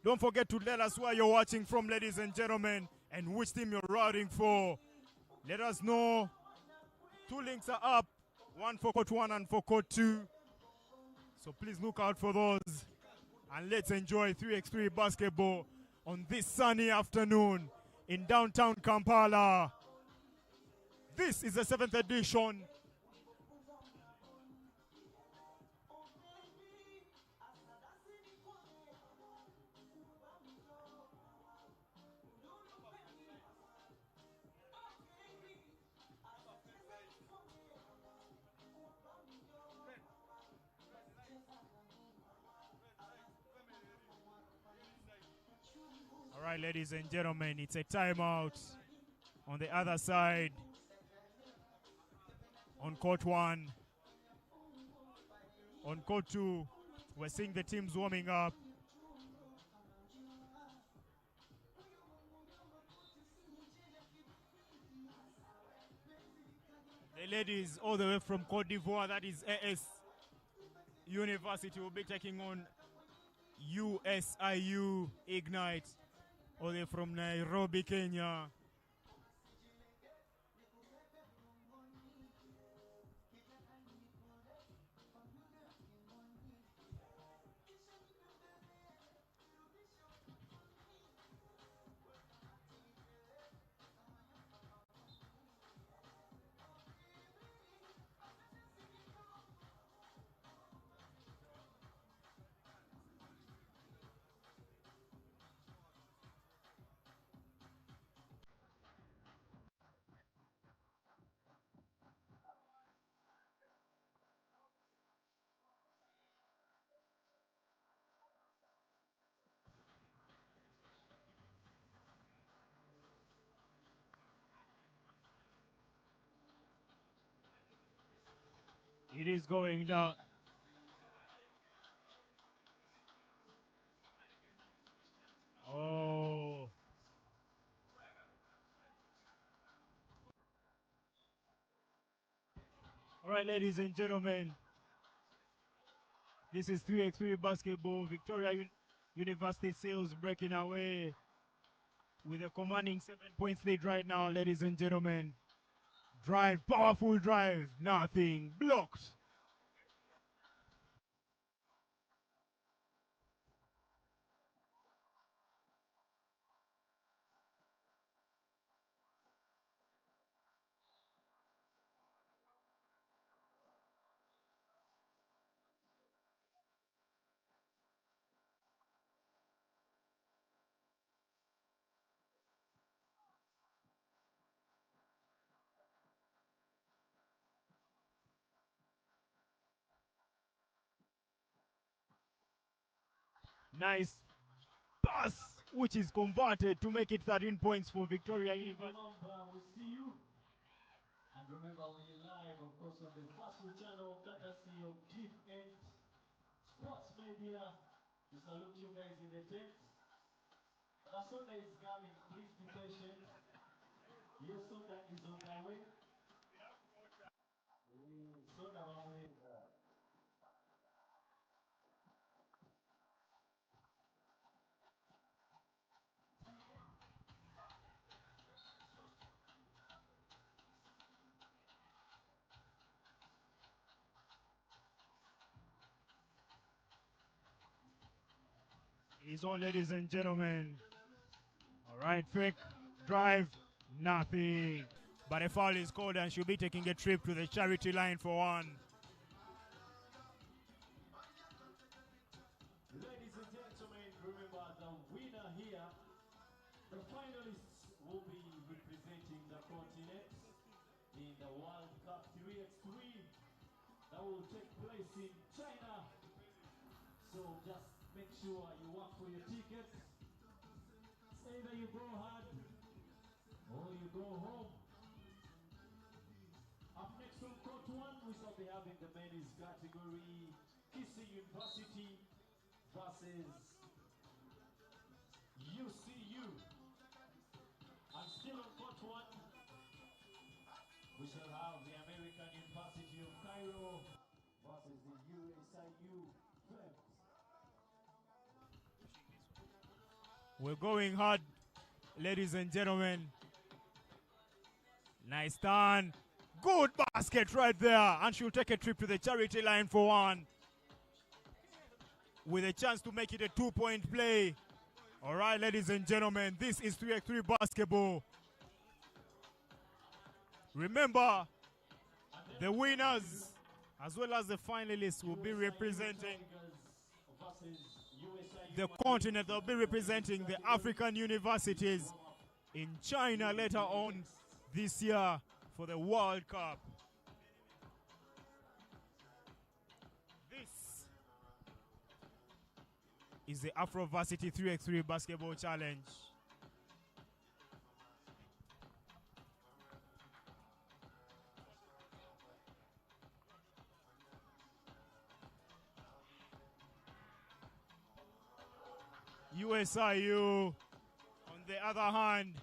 Don't forget to let us where you're watching from, ladies and gentlemen, and which team you're rooting for. Let us know. 2 links are up, one for court 1 and for court 2. So please look out for those. And let's enjoy 3x3 basketball on this sunny afternoon in downtown Kampala. This is the 7th edition. All right, ladies and gentlemen, it's a timeout on the other side. On court 1, on court 2, we're seeing the teams warming up. The ladies all the way from Cote d'Ivoire, that is AS University, will be taking on USIU Ignite, all the way from Nairobi, Kenya. It is going down. Oh. All right, ladies and gentlemen. This is 3x3 basketball. Victoria University Sales breaking away with a commanding 7-point lead right now, ladies and gentlemen. Drive, powerful drive, nothing, blocked. Nice pass, which is converted to make it 13 points for Victoria University. We see you. And remember, we're live, of course, on the varsity channel, courtesy of Deep End Sports Media. We salute you guys in the tent. The soda is coming, please be patient. Yes, soda is on the way. Soda on the way. He's on, ladies and gentlemen. All right, fake drive, Nothing. But a foul is called and she'll be taking a trip to the charity line for one. Ladies and gentlemen, remember the winner here. The finalists will be representing the continent in the World Cup 3x3 that will take place in China. So just make sure you work for your tickets. It's either you go hard or you go home. Up next on court one, we shall be having the men's category, Kissy University versus UCU. And still on court one, we shall have the American University of Cairo versus the USIU Flames. We're going hard, ladies and gentlemen. Nice turn. Good basket right there. And she'll take a trip to the charity line for one, with a chance to make it a 2-point play. All right, ladies and gentlemen, this is 3x3 basketball. Remember, the winners as well as the finalists will be representing the continent. They'll be representing the African universities in China later on this year for the World Cup. This is the Afro Varsity 3x3 Basketball Challenge. USIU, on the other hand,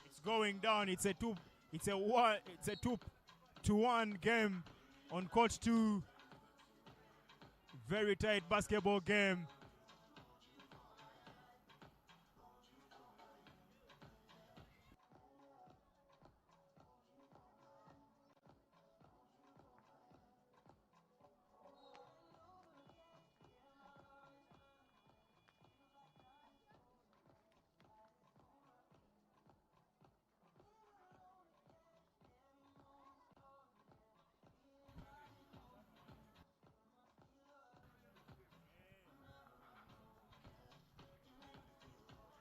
it's going down. It's a 2-1 game on court 2. Very tight basketball game.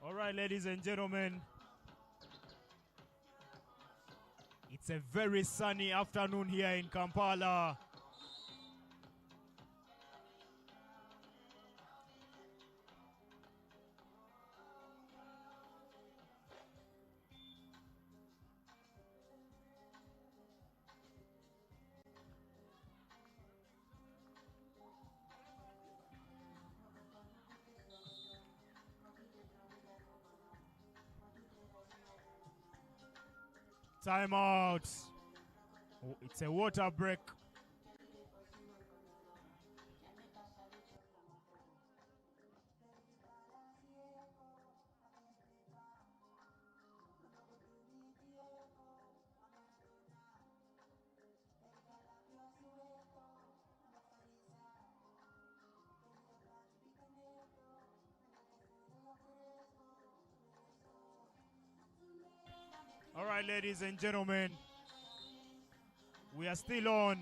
All right, ladies and gentlemen, it's a very sunny afternoon here in Kampala. Timeout. Oh, it's a water break. All right, ladies and gentlemen, we are still on.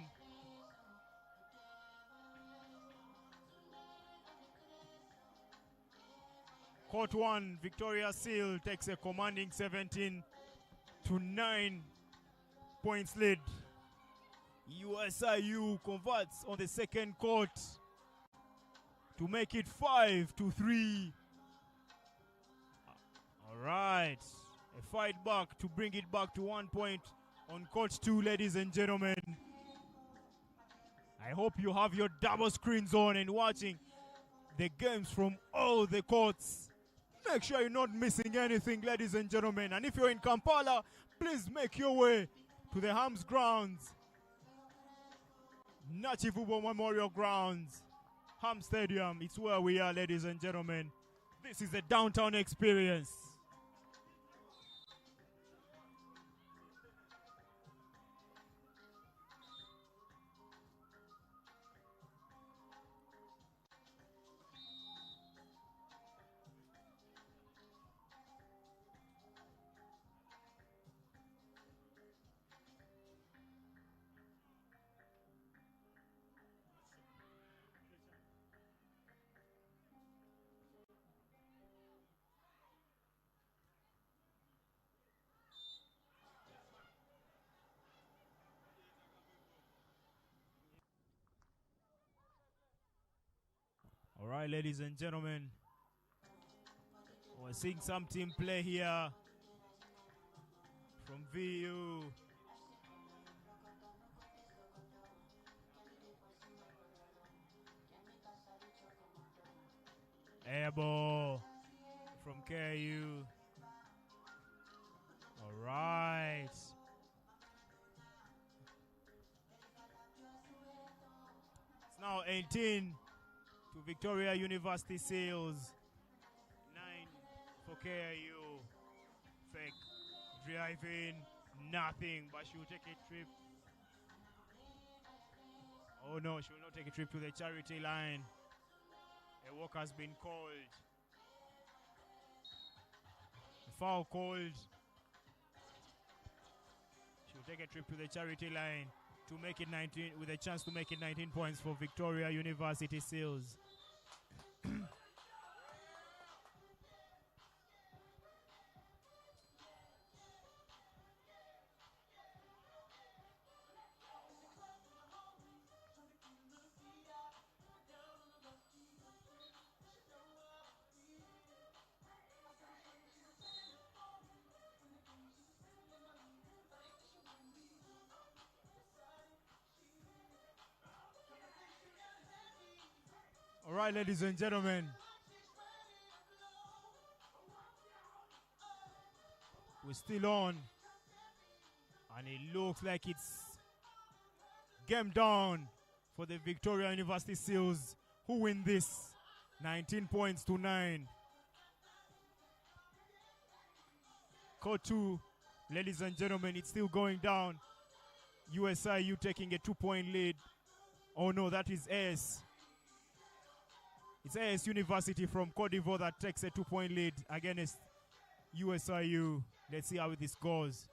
Court 1, Victoria Seal takes a commanding 17-9 points lead. USIU converts on the second court to make it 5-3. All right. A fight back to bring it back to 1 point on court 2, ladies and gentlemen. I hope you have your double screens on and watching the games from all the courts. Make sure you're not missing anything, ladies and gentlemen. And if you're in Kampala, please make your way to the Hams grounds, Nachivubo Memorial Grounds, Ham Stadium. It's where we are, ladies and gentlemen. This is the downtown experience. right, ladies and gentlemen. We're seeing some team play here from VU. Air ball from KU. All right. It's now 18 to Victoria University Seals. 9 for KU. Fake driving, nothing, but she will take a trip. Oh no, she will not take a trip to the charity line. A walk has been called. A foul called. She will take a trip to the charity line to make it 19, with a chance to make it 19 points for Victoria University Seals. All right, ladies and gentlemen. We're still on. And it looks like it's game down for the Victoria University Seals, who win this 19 points to 9. Court 2, ladies and gentlemen, it's still going down. USIU taking a 2-point lead. Oh no, that is AS. It's AS University from Cote d'Ivoire that takes a 2-point lead against USIU. Let's see how this goes.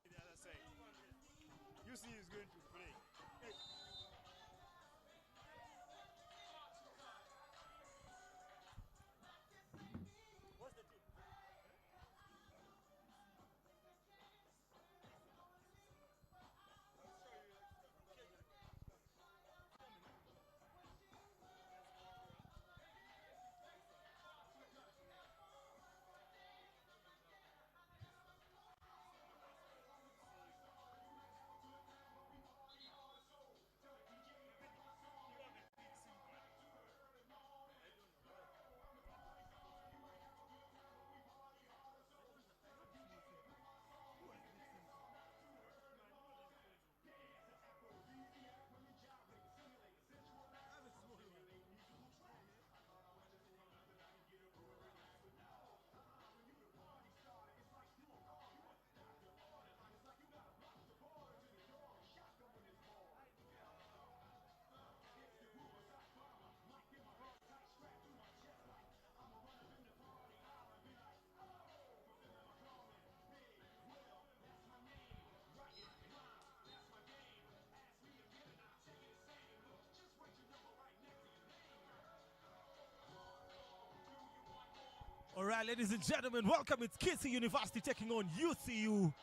The other side. UC is going to play. What's the team? All right, ladies and gentlemen, welcome. It's Kissy University taking on UCU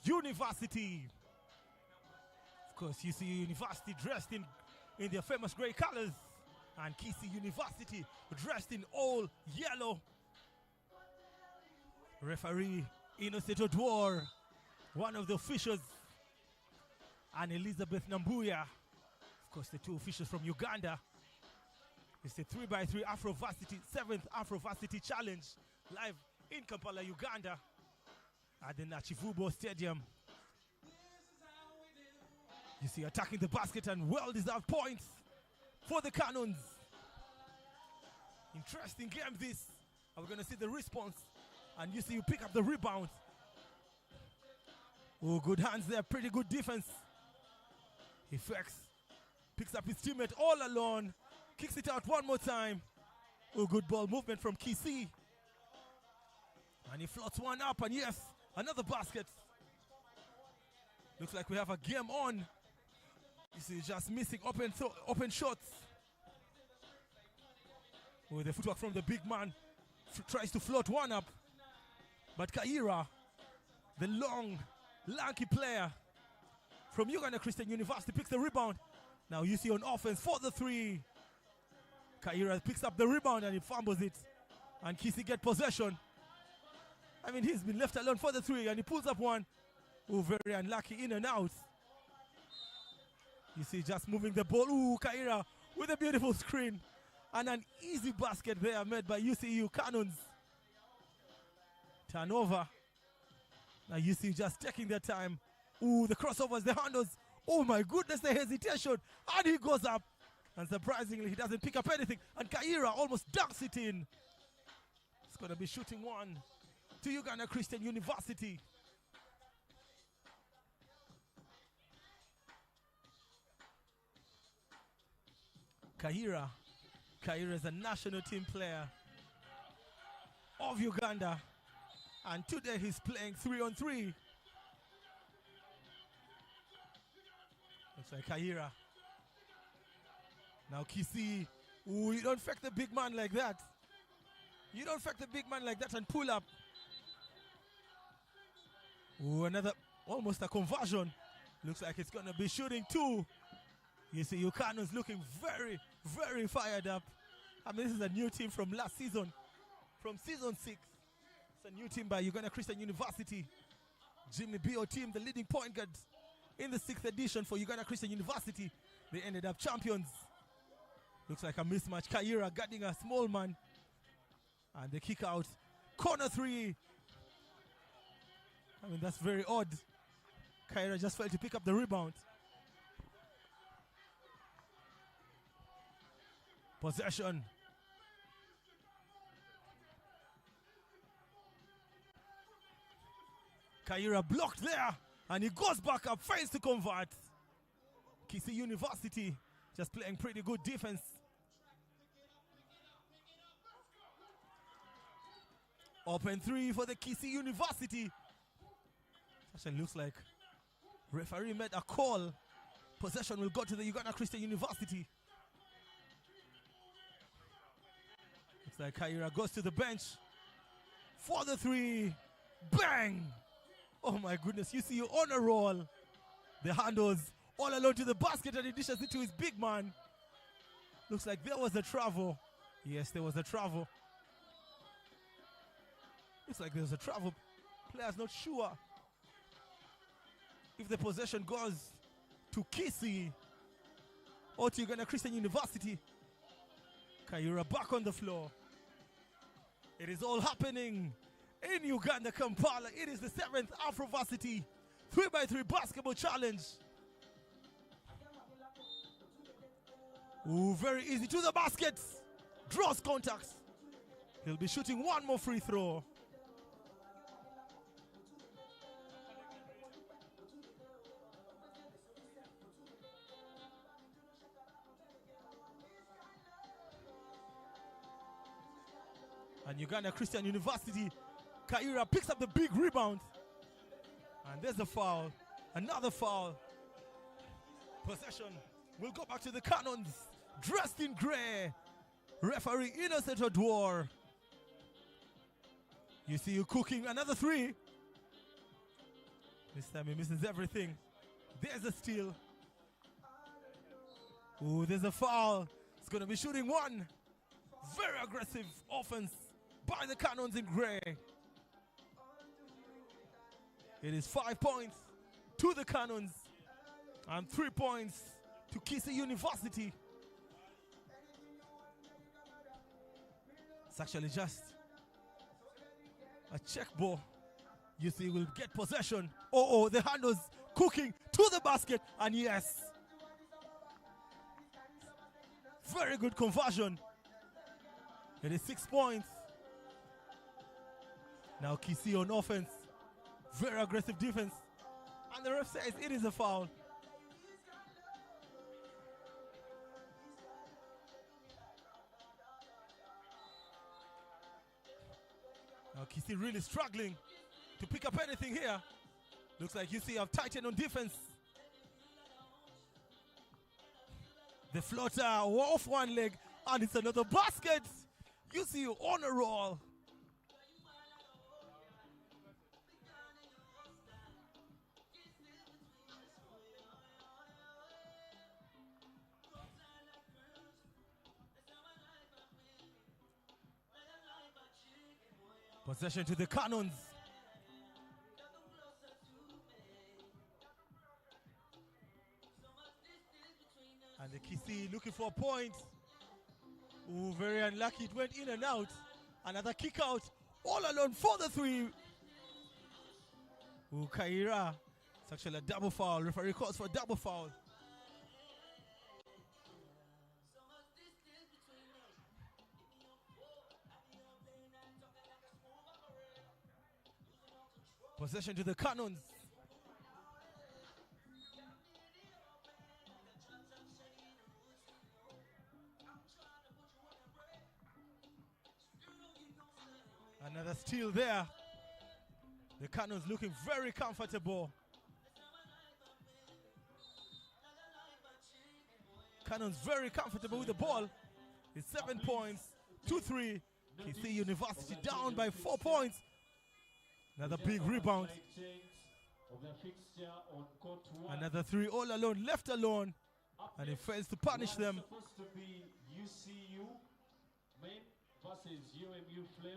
University. Of course, UCU University dressed in their famous grey colors, and Kissy University dressed in all yellow. Referee Innocent Odwar, one of the officials, and Elizabeth Nambuya, of course, the two officials from Uganda. It's the 3x3 Afro varsity, 7th Afro varsity challenge, live in Kampala, Uganda, at the Nachivubo Stadium. You see, attacking the basket and well-deserved points for the Cannons. Interesting game this. And we're going to see the response. And you see you pick up the rebound. Oh, good hands there. Pretty good defense. Effects. Picks up his teammate all alone. Kicks it out one more time. Oh, good ball movement from Kisi. And he floats one up. And yes, another basket. Looks like we have a game on. You see, just missing open shots. With the footwork from the big man. Tries to float one up. But Kaira, the long, lanky player from Uganda Christian University, picks the rebound. Now you see on offense for the three. Kaira picks up the rebound and he fumbles it. And Kisi get possession. I mean, he's been left alone for the three and he pulls up one. Oh, very unlucky, in and out. You see, just moving the ball. Ooh, Kaira with a beautiful screen. And an easy basket there made by UCU Cannons. Turnover. Now UCU just taking their time. Ooh, the crossovers, the handles. Oh my goodness, the hesitation. And he goes up. And surprisingly, he doesn't pick up anything. And Kaira almost dunks it in. It's going to be shooting one to Uganda Christian University. Kaira is a national team player of Uganda. And today he's playing 3-on-3. Looks like Kaira. Now Kisi. Ooh, you don't fake the big man like that. You don't fake the big man like that and pull up. Ooh, another, almost a conversion. Looks like it's going to be shooting two. You see, Ukano's looking very, very fired up. I mean, this is a new team from last season. From season 6. It's a new team by Uganda Christian University. Jimmy B.O. team, the leading point guard in the 6th edition for Uganda Christian University. They ended up champions. Looks like a mismatch. Kaira guarding a small man. And they kick out. Corner three. I mean, that's very odd. Kaira just failed to pick up the rebound. Possession. Kaira blocked there. And he goes back up, fails to convert. Kisi University just playing pretty good defense. Open three for the Kisi University. Actually looks like referee made a call. Possession will go to the Uganda Christian University. Looks like Kaira goes to the bench for the three. Bang! Oh my goodness, you see you on a roll. The handles all alone to the basket and he dishes it to his big man. Looks like there was a travel. Yes, there was a travel. Looks like there's a travel. Player's not sure if the possession goes to Kisi or to Uganda Christian University. Kaira back on the floor. It is all happening in Uganda, Kampala. It is the 7th Afro varsity 3x3 basketball challenge. Ooh, very easy to the basket. Draws contacts. He'll be shooting one more free throw. And Uganda Christian University, Kaira picks up the big rebound. And there's a foul. Another foul. Possession will go back to the Cannons. Dressed in grey. Referee Innocent Odwar. You see you cooking another three. This time he misses everything. There's a steal. Ooh, there's a foul. It's going to be shooting one. Very aggressive offense by the Cannons in grey. It is 5 points to the Cannons and 3 points to Kisi University. It's actually just a check ball. You see, will get possession. Oh, the handles cooking to the basket, and yes, very good conversion. It is 6 points. Now Kisi on offense. Very aggressive defense. And the ref says it is a foul. Now Kisi really struggling to pick up anything here. Looks like you see have tightened on defense. The floater off one leg, and it's another basket. You see you on a roll. Possession to the Cannons. And the Kisi looking for a point. Ooh, very unlucky. It went in and out. Another kick out. All alone for the 3. Ooh, Kaira. It's actually a double foul. Referee calls for a double foul. Possession to the Cannons. Another steal there. The Cannons looking very comfortable. Cannons very comfortable with the ball. It's 7 points, 2-3. KC University down by 4 points. Another big rebound. Another 3 all alone, left alone. And he fails to punish them.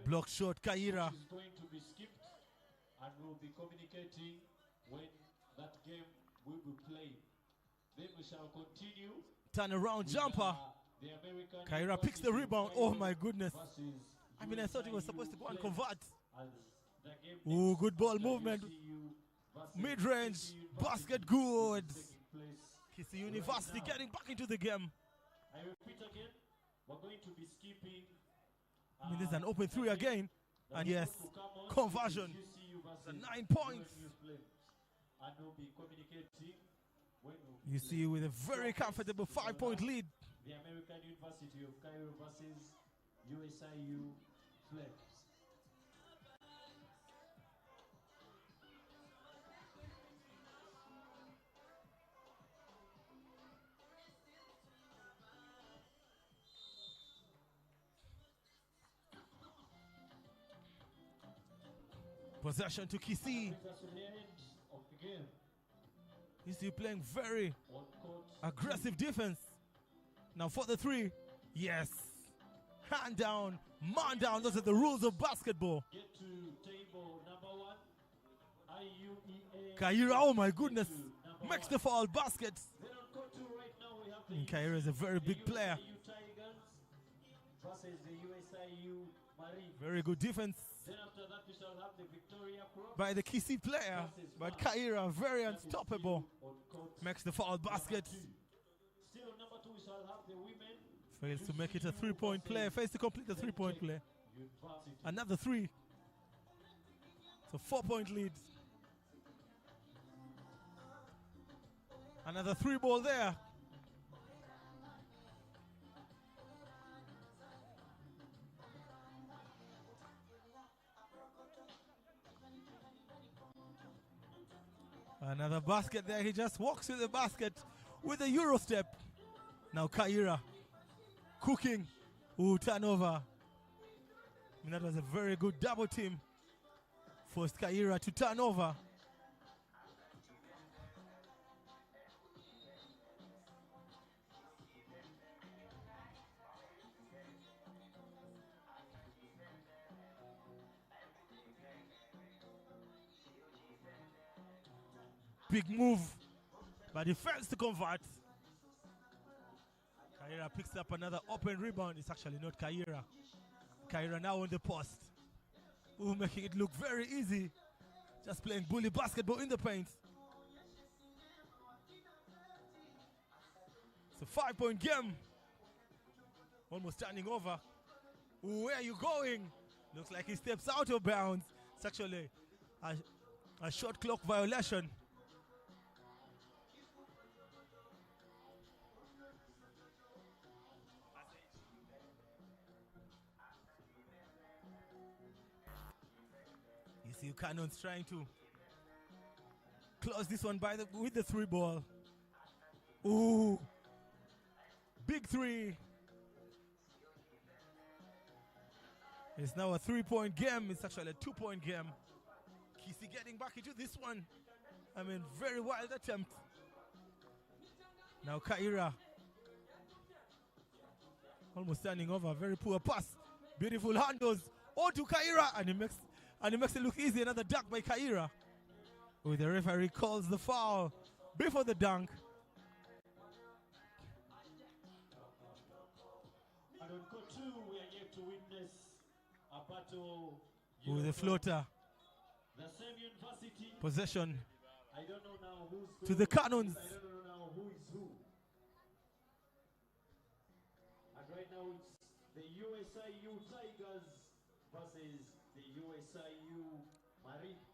Block shot, Kaira. Is going to be skipped and we'll be communicating when that game will be played. Then we shall continue. Turn around jumper. Kaira picks the rebound. Oh my goodness. I mean, I thought he was supposed to go and convert. Ooh, good ball movement. Mid-range, basket good. KC University getting back into the game. I repeat again, we're going to be skipping. I mean, there's an open 3 again. And yes, conversion. The 9 points. And we'll be communicating when you see with a very comfortable 5-point lead. The American University of Cairo versus USIU Flames. Possession to Kisi. You see playing very aggressive defense. Now for the 3. Yes. Hand down, man down. Those are the rules of basketball. Get to table number 1. IUEA. Kaira, oh my goodness. Makes the foul basket. And Kaira is a very big player. Versus the USIU Marine. Very good defense. Then after that we shall have the Victoria Cross by the Kisi player. But Kaira, very unstoppable. Makes the foul basket. Still on number 2 we shall have the women. Fails to make it a 3-point play. Fails to complete the 3-point play. Another 3. So 4-point lead. Another 3 ball there. Another basket there. He just walks with the basket with a Euro step. Now Kaira cooking. Ooh, turnover. And that was a very good double team. Forced Kaira to turn over. Big move, but he fails to convert. Kaira picks up another open rebound. It's actually not Kaira. Kaira now on the post. Ooh, making it look very easy. Just playing bully basketball in the paint. It's a 5-point game. Almost turning over. Ooh, where are you going? Looks like he steps out of bounds. It's actually a shot clock violation. You see Cannons trying to close this one with the 3 ball. Ooh, big 3. It's now a 3-point game. It's actually a 2-point game. Kisi getting back into this one. I mean, very wild attempt. Now Kaira almost turning over. Very poor pass. Beautiful handles. On to Kaira, and he makes it look easy. Another dunk by Kaira. Oh, the referee calls the foul before the dunk. And on court 2, we are yet to witness a battle. With the floater. The same university. Possession I don't know now who's to the Cannons. I don't know now who is who. And right now it's the USIU Tigers versus the USIU Marines.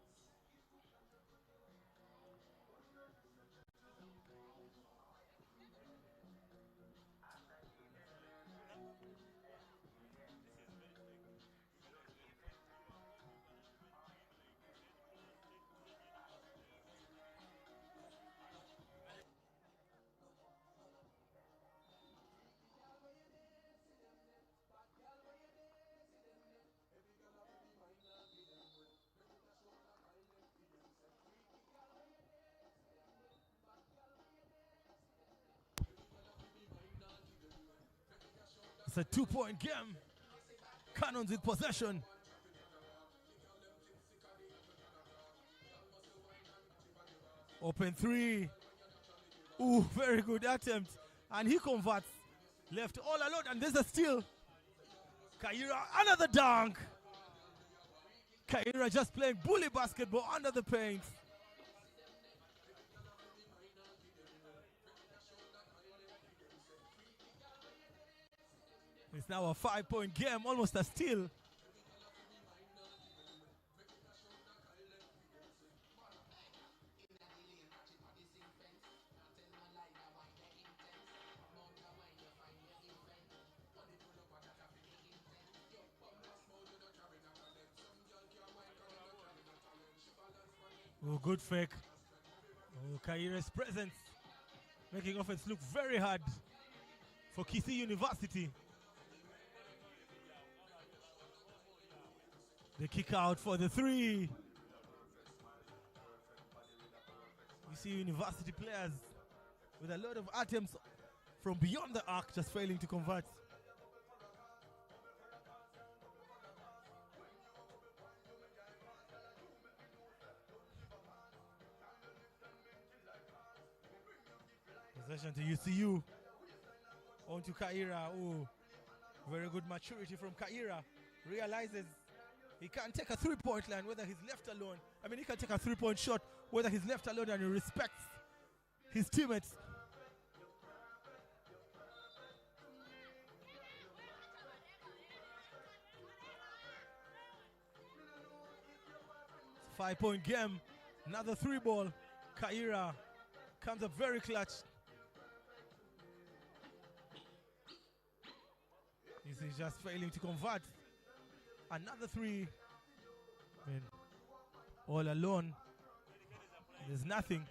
It's a 2-point game. Cannons with possession. Open three. Ooh, very good attempt. And he converts. Left all alone, and there's a steal. Kaira, another dunk. Kaira just playing bully basketball under the paint. It's now a 5-point game, almost a steal. Oh, good fake. Oh, Kaira's presence making offense look very hard for Kisii University. They kick out for the three. We see University players with a lot of attempts from beyond the arc just failing to convert. Possession to UCU. On to Kaira. Oh, very good maturity from Kaira. Realizes he can't take a three-point line whether he's left alone. I mean, he can take a three-point shot whether he's left alone, and he respects his teammates. It's a 5-point game. Another three ball. Kaira comes up very clutch. He's just failing to convert. Another three. I mean, all alone. There's nothing.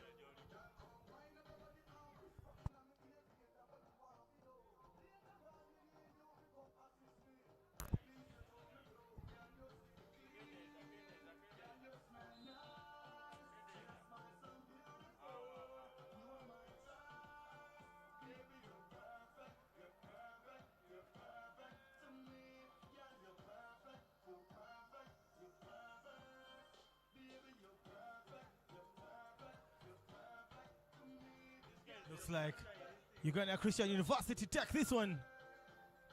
Looks like Uganda Christian University take this one.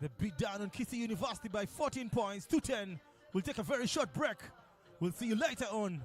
They beat down on Kisii University by 14 points, 2-10. We'll take a very short break. We'll see you later on.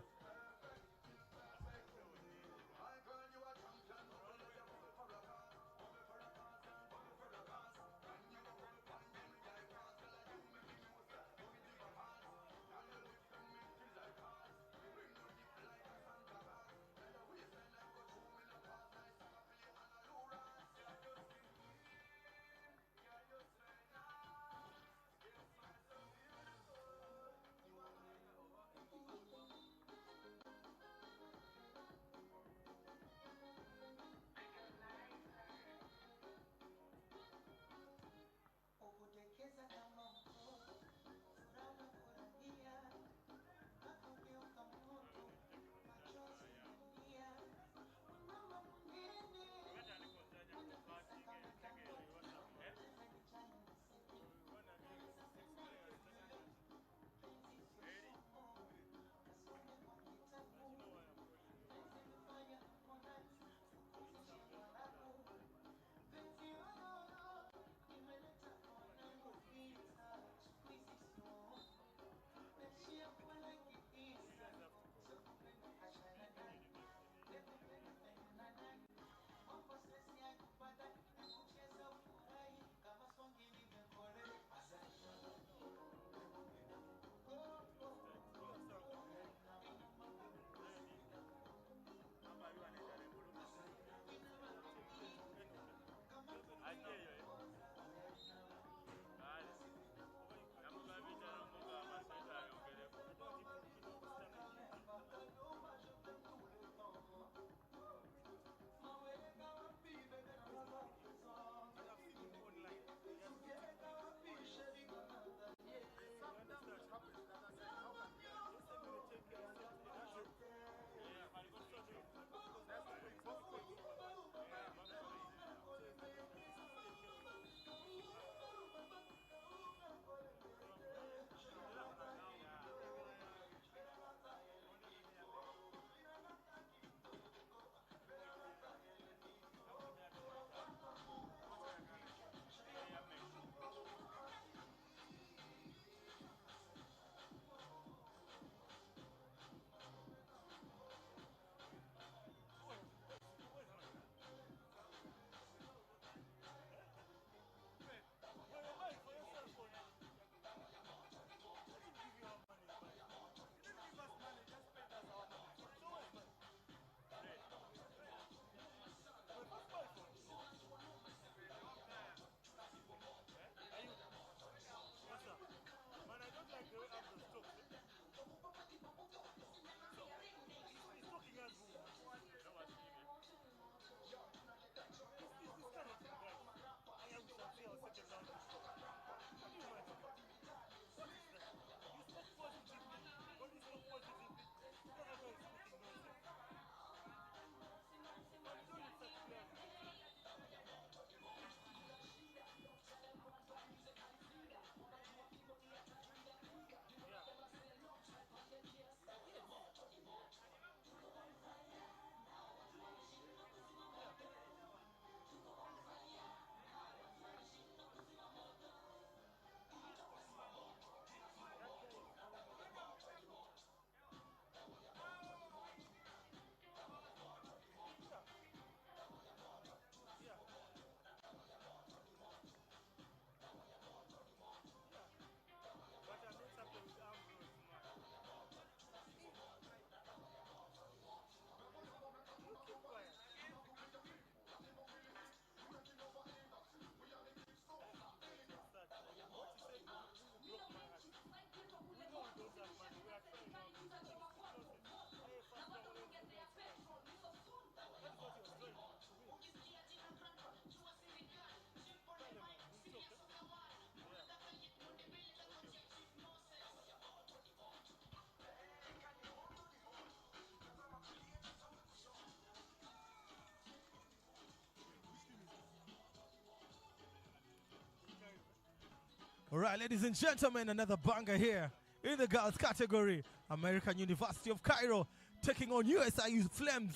All right, ladies and gentlemen, another banger here in the girls category. American University of Cairo taking on USIU Flames.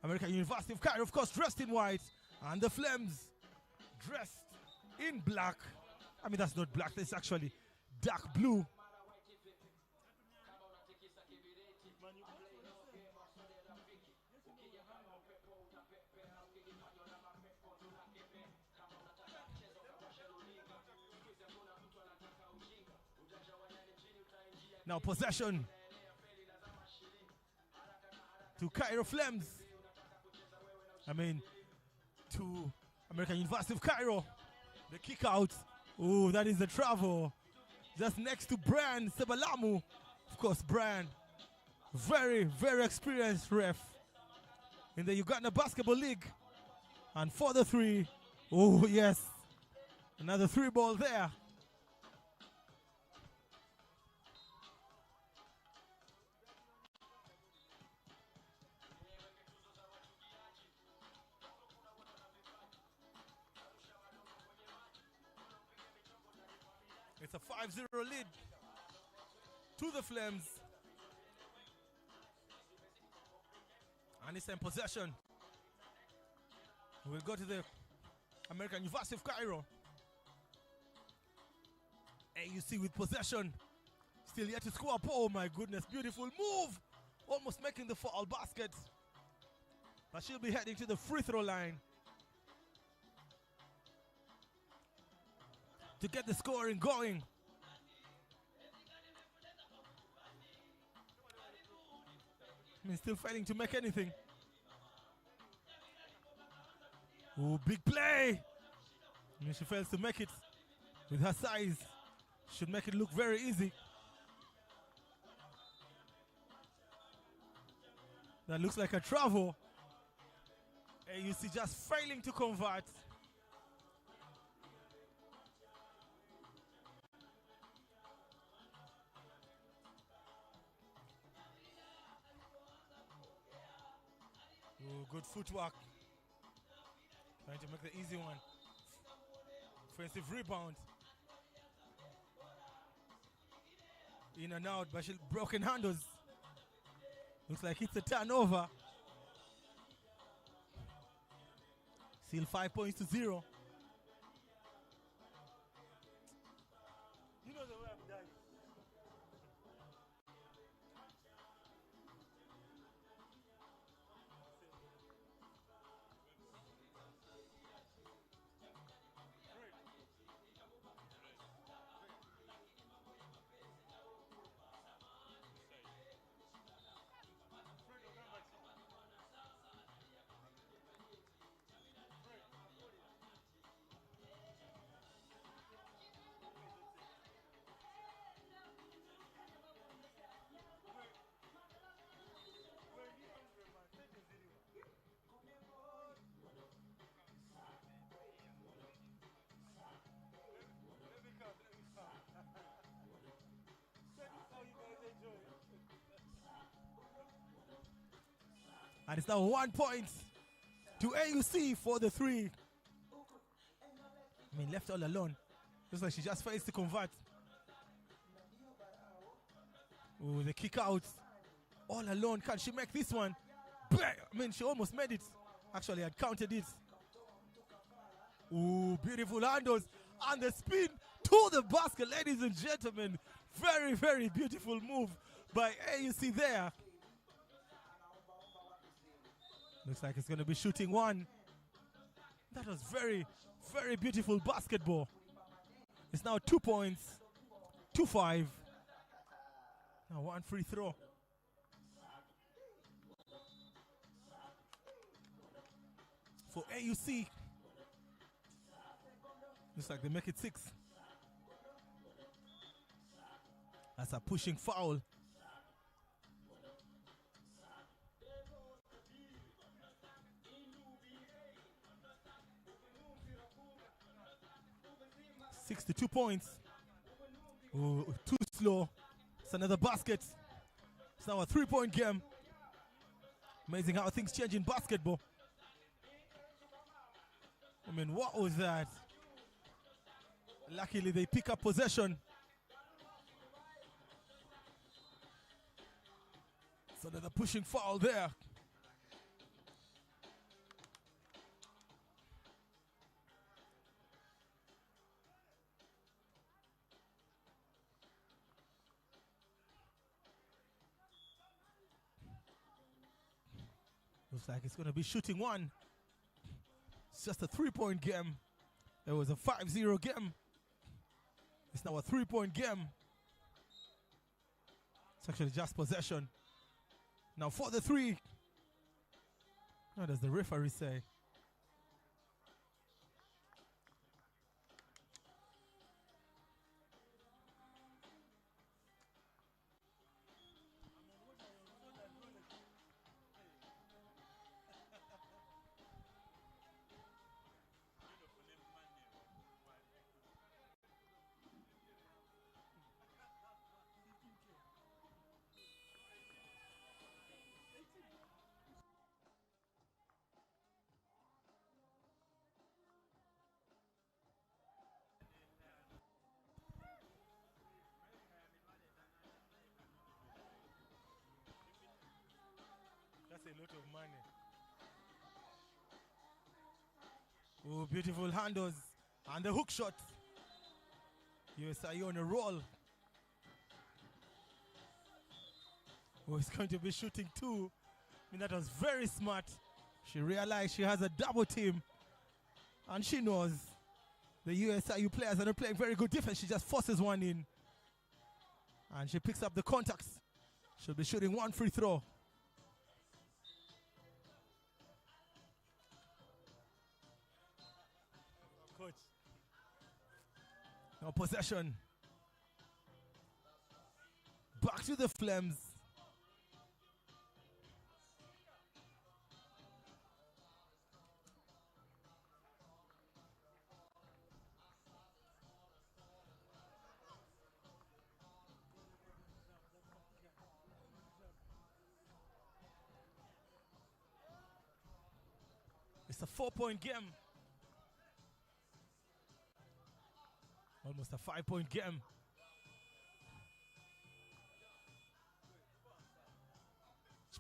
American University of Cairo, of course, dressed in white, and the Flames dressed in black. I mean, that's not black, that's actually dark blue. Now possession to Cairo Flames. I mean, to American University of Cairo. The kick out. Oh, that is the travel. Just next to Brian Sebalamu. Of course, Brian, very, very experienced ref in the Uganda Basketball League. And for the three, oh yes, another three ball there. It's a 5-0 lead to the Flames. And it's in possession. We'll go to the American University of Cairo. AUC with possession. Still yet to score. Oh my goodness, beautiful move. Almost making the foul basket. But she'll be heading to the free throw line to get the scoring going. I mean, still failing to make anything. Oh, big play. I mean, she fails to make it with her size. Should make it look very easy. That looks like a travel. AUC just failing to convert. Oh, good footwork. Trying to make the easy one. Offensive rebound. In and out, but she broken handles. Looks like it's a turnover. Still 5 points to 0. You know the way I'm dying. And it's now 1 point to AUC for the three. I mean, left all alone. Looks like she just fails to convert. Oh, the kick out. All alone. Can she make this one? I mean, she almost made it. Actually, I counted it. Oh, beautiful handles. And the spin to the basket, ladies and gentlemen. Very, very beautiful move by AUC there. Looks like it's going to be shooting one. That was very, very beautiful basketball. It's now 2 points, 2-5. Now one free throw. For AUC. Looks like they make it 6. That's a pushing foul. To 2 points. Oh, too slow. It's another basket. It's now a 3-point game. Amazing how things change in basketball. I mean, what was that? Luckily, they pick up possession. So there's a pushing foul there. Looks like it's going to be shooting one. It's just a 3-point game. It was a 5-0 game. It's now a 3-point game. It's actually just possession. Now for the three. What does the referee say? That's a lot of money. Oh, beautiful handles. And the hook shot. USIU on a roll. Oh, it's going to be shooting two. I mean, that was very smart. She realized she has a double team. And she knows the USIU players are not playing very good defense. She just forces one in. And she picks up the contacts. She'll be shooting one free throw. Coach. Now possession. Back to the Flames. It's a 4-point game. Almost a 5-point game.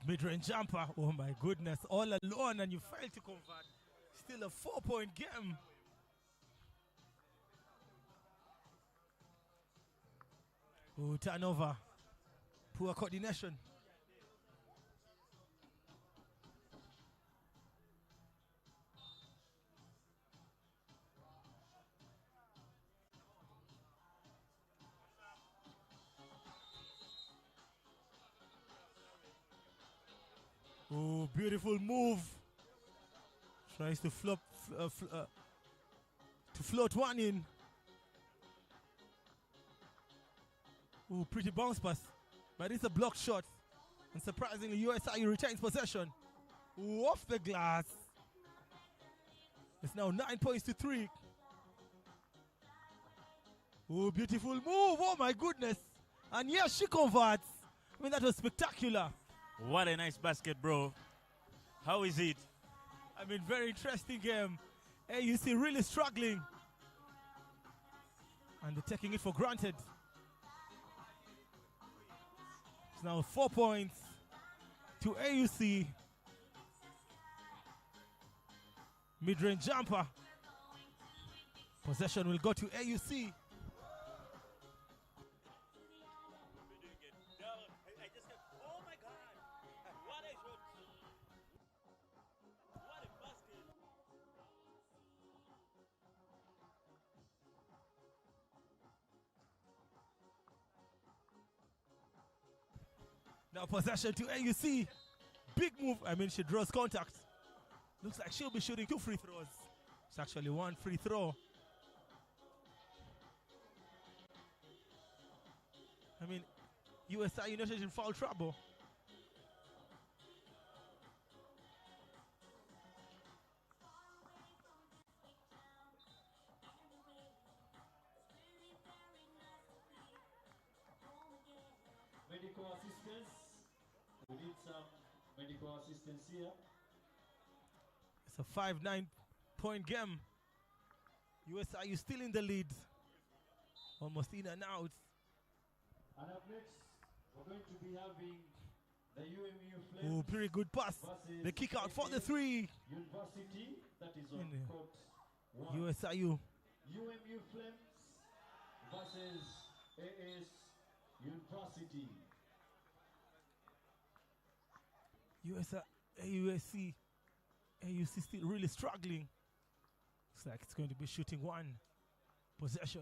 Mid-range jumper. Oh my goodness. All alone and you fail to convert. Still a 4-point game. Oh, turnover. Poor coordination. Oh, beautiful move. Tries to float one in. Oh, pretty bounce pass. But it's a blocked shot. And surprisingly, USIU retains possession. Ooh, off the glass. It's now 9 points to 3. Oh, beautiful move. Oh, my goodness. And yes, she converts. I mean, that was spectacular. What a nice basket, bro. How is it? I mean, very interesting game. AUC really struggling. And they're taking it for granted. It's now 4 points to AUC. Mid-range jumper. Possession will go to AUC. Now possession to AUC. Big move. I mean, she draws contact. Looks like she'll be shooting 2 free throws. It's actually 1 free throw. I mean, USI United in foul trouble. Medical assistance. We need some medical assistance here. It's a 5-9 point game. USIU still in the lead. Almost in and out. And up next, we're going to be having the UMU Oh, Flames pretty good pass. versus The kick out for the AS 3. University, that is on In there. court 1. USIU. UMU Flames versus AS University. AUSC. AUC still really struggling. Looks like it's going to be shooting 1 possession.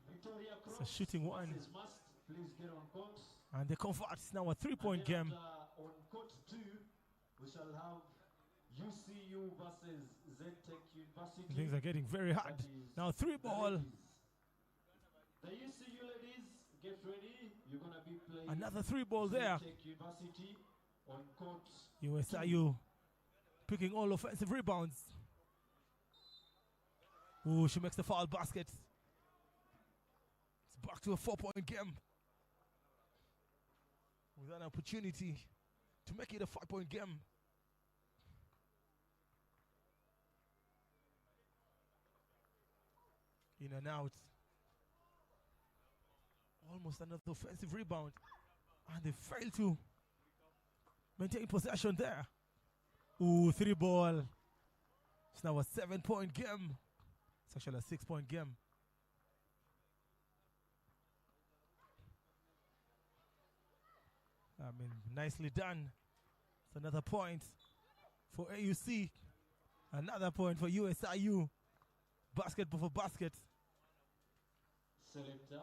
Victoria So Cross shooting 1. versus Must. Please get on court. And they convert. It's now a 3-point And then game. after, on court 2, we shall have UCU versus Zentech University. Things are getting very hard. That is Now 3 the ball. ladies. The UCU ladies, get ready. You're going to be playing Another 3 ball there. Zentech University on court. USIU picking all offensive rebounds. Oh, she makes the foul basket. It's back to a 4-point game. With an opportunity to make it a 5-point game. In and out. Almost another offensive rebound. And they fail to maintain possession there. Ooh, 3 ball. It's now a 7-point game. It's actually a 6-point game. I mean, nicely done. It's another point for AUC. Another point for USIU. Basketball for basket. Selector.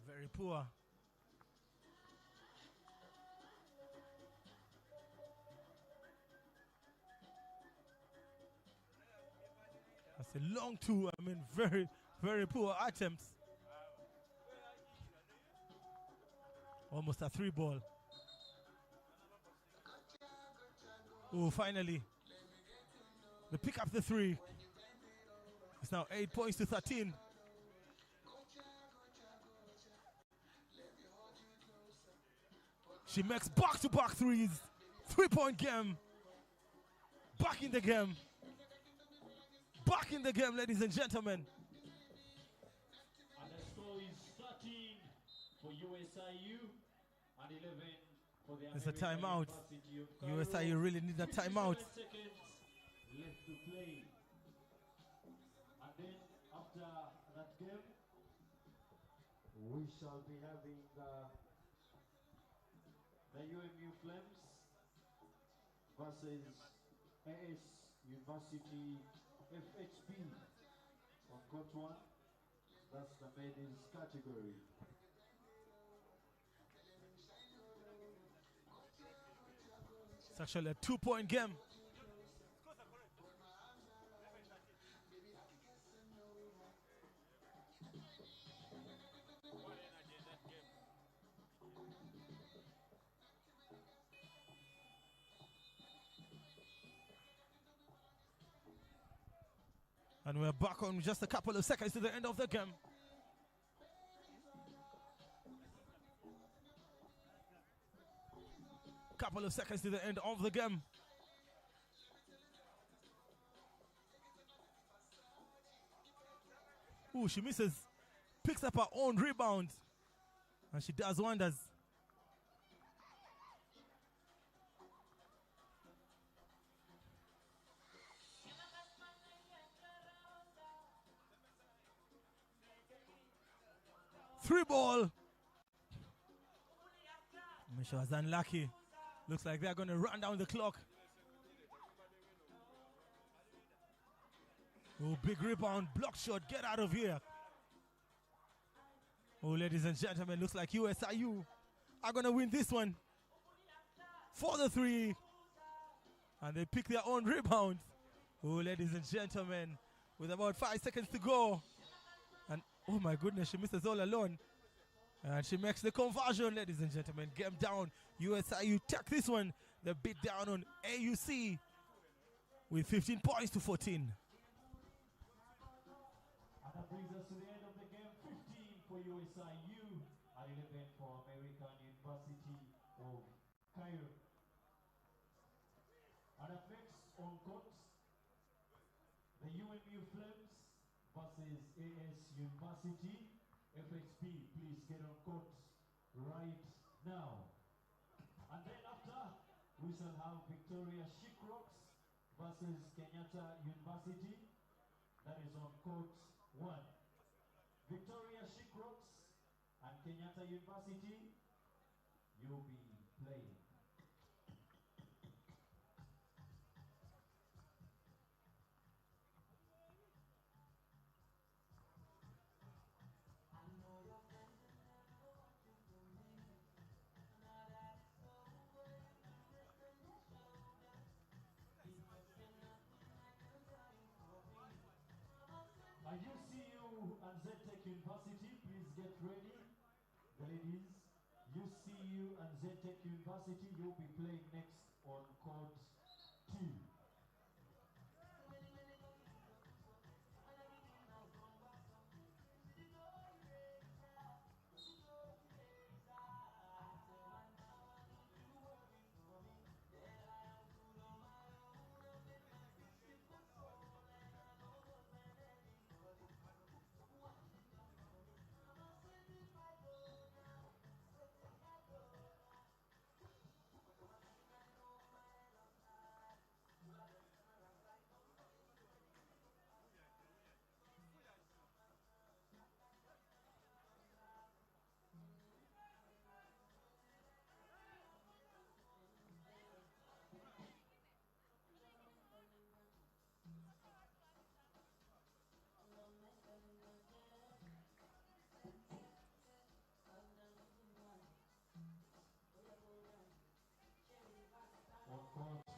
Very poor. That's a long 2. I mean, very, very poor attempts. Almost a 3 ball. Oh, finally. They pick up the 3. It's now 8 points to 13. She makes back-to-back 3s. 3-point game. Back in the game. Back in the game, ladies and gentlemen. And the score is 13 for USIU and 11 for the It's a American timeout. University of Cairo. USIU really need a 57 timeout. seconds left to play. And then after that game, we shall be having the UMU Flames versus AS University FHP on court 1. That's the men's category. It's actually a 2-point game. And we're back on just a couple of seconds to the end of the game. Couple of seconds to the end of the game. Ooh, she misses. Picks up her own rebound. And she does wonders. Three ball. Misha was unlucky. Looks like they're going to run down the clock. Oh, big rebound. Block shot. Get out of here. Oh, ladies and gentlemen, looks like USIU are going to win this one. For the 3. And they pick their own rebound. Oh, ladies and gentlemen, with about 5 seconds to go. And oh my goodness, she misses all alone. And she makes the conversion, ladies and gentlemen. Game down. USIU take this one. The beat down on AUC. with 15 points to 14. And that brings us to the end of the game. 15 for USIU and 11 for American University of Cairo. And up next on court, the UMU Flames versus AS University. FHP, please get on court right now. And then after, we shall have Victoria Shickrocks versus Kenyatta University. That is on court 1. Victoria Shickrocks and Kenyatta University, you'll be playing. UCU and ZTech University, please get ready. The ladies, UCU and ZTech University, you'll be playing next on court 2.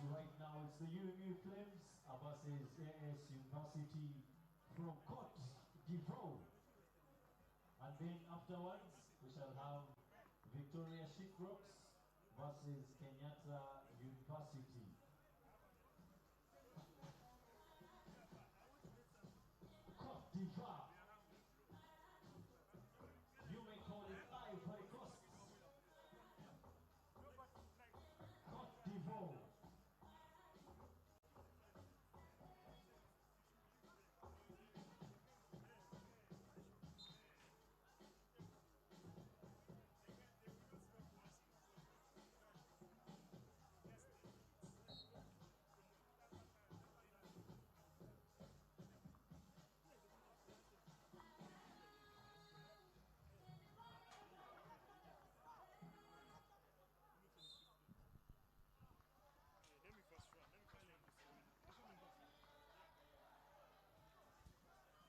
Right now it's the UMU Flames versus AS University from Cote d'Ivoire. And then afterwards we shall have Victoria Shickrocks versus Kenyatta University. Cote d'Ivoire. You may call it Ivory Coast. Cote d'Ivoire.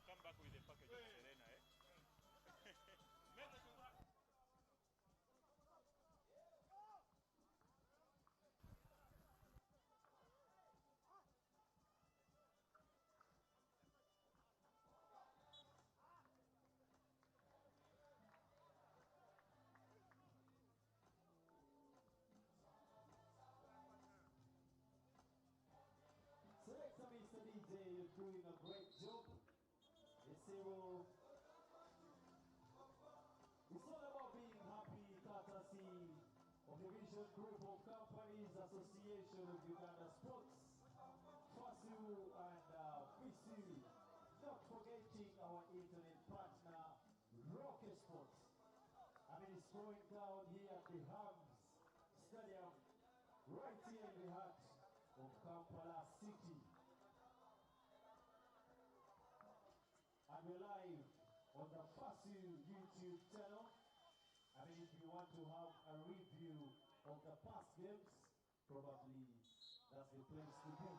Come back with a package of Serena, eh? Selector Mr. DJ, you're doing a great job. It's all about being happy, courtesy of the Vision Group of Companies Association of Uganda Sports, FASU and FISU. Not forgetting our internet partner, Rocket Sports. I mean, it's going down here at the Hams Stadium, right here in the heart of Kampala City. And we're live on the FASU YouTube channel. I mean, if you want to have a review of the past games, probably that's the place to be.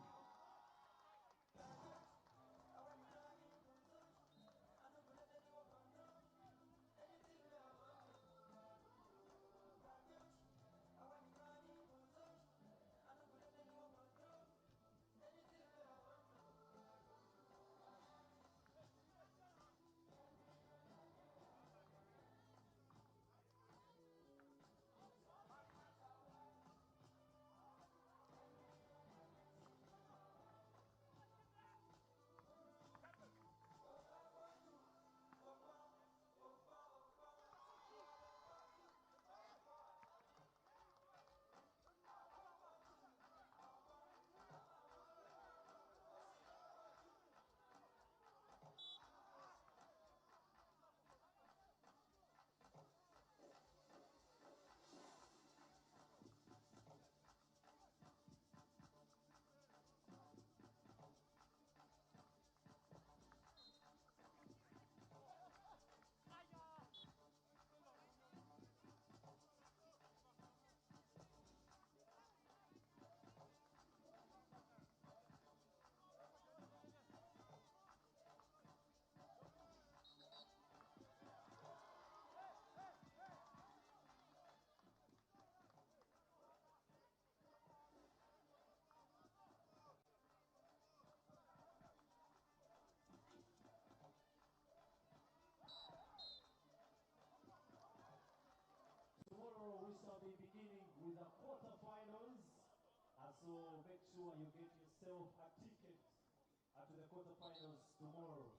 be beginning with the quarterfinals. And so make sure you get yourself a ticket to the quarterfinals tomorrow.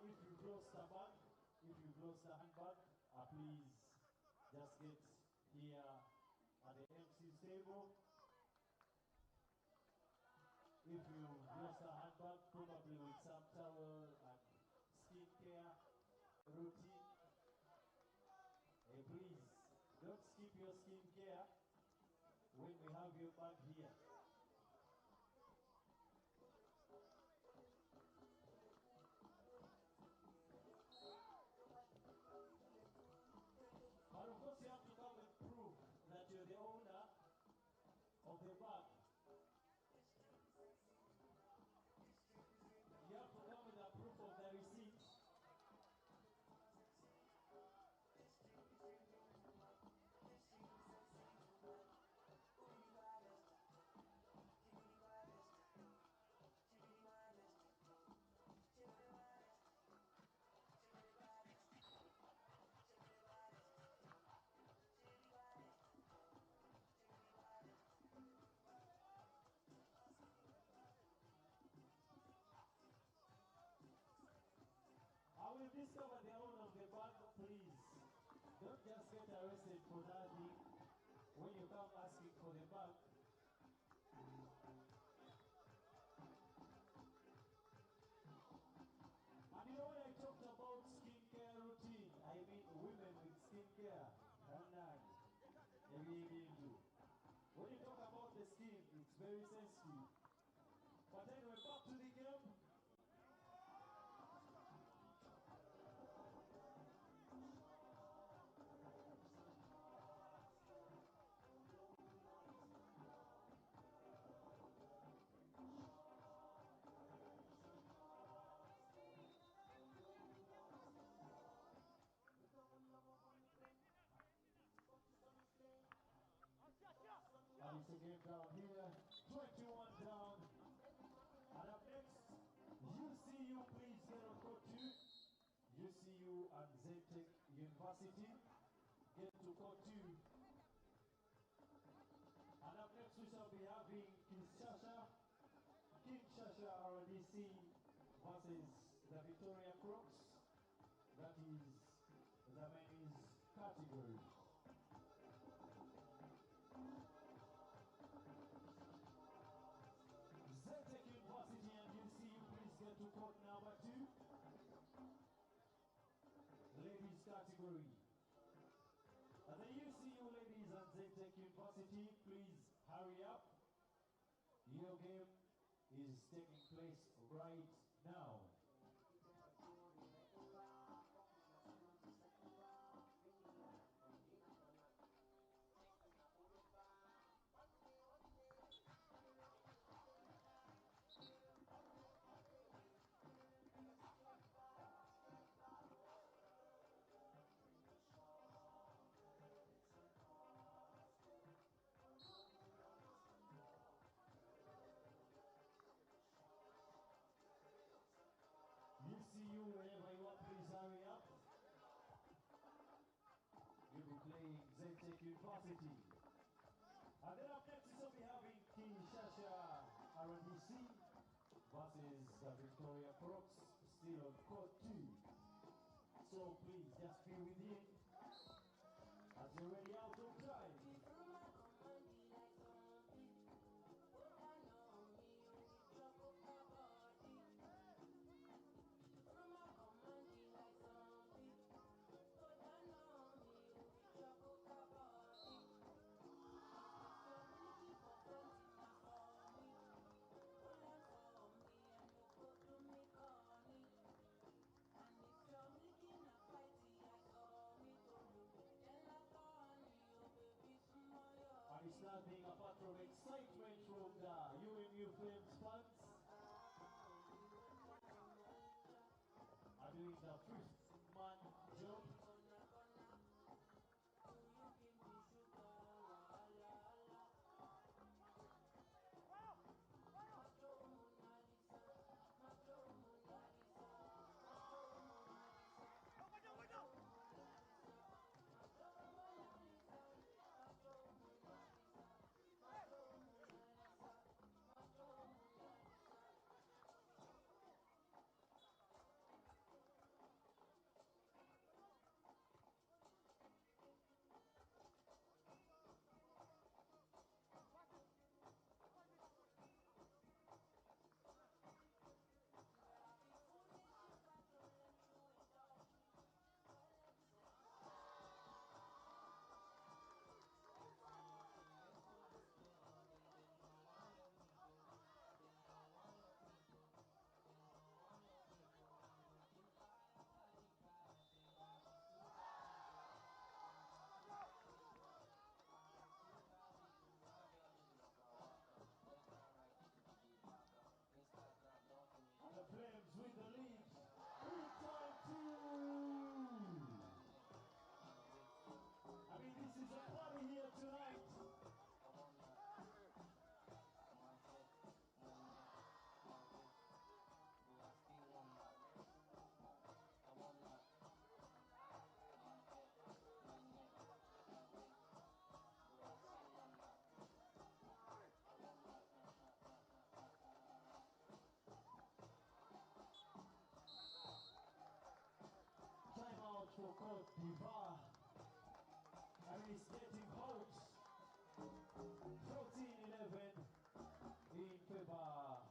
If you've lost a bag, if you've lost a handbag, please just get here at the MC's table. If you've lost a handbag, probably with some towel and skincare routine, please don't skip your skincare when we have your bag here. But of course you have to come and prove that you're the owner of the bag. You have to come with a proof of the receipt. I will discover the owner of the bag, please. Don't just get arrested for that thing when you come asking for the bag. And you know when I talked about skincare routine, I mean women with skincare. When you talk about the skin, it's very sensitive. But anyway, back to the game. And it's a game down here, 21 down. And up next, UCU, please get on court 2. UCU and Zetech University get to court 2. And up next we shall be having Kinshasa RDC versus the Victoria Crocs. That is the men's category. category. And the UCU ladies and Zetech University, please hurry up. Your game is taking place right now. UCU, wherever you are, please hurry up. You'll be playing Zetech University. And then up next is we'll be having Kinshasa RDC versus the Victoria Crocs, still on court 2. So please just be within as you're ready out of time. And it's nothing apart from excitement from the UMU Flames fans. Are doing the fifth man job. The Flames with the lead. 3-2. I mean, this is a party here tonight. Time out for Cote d'Ivoire. I mean, it's getting hot. 14-11 in favor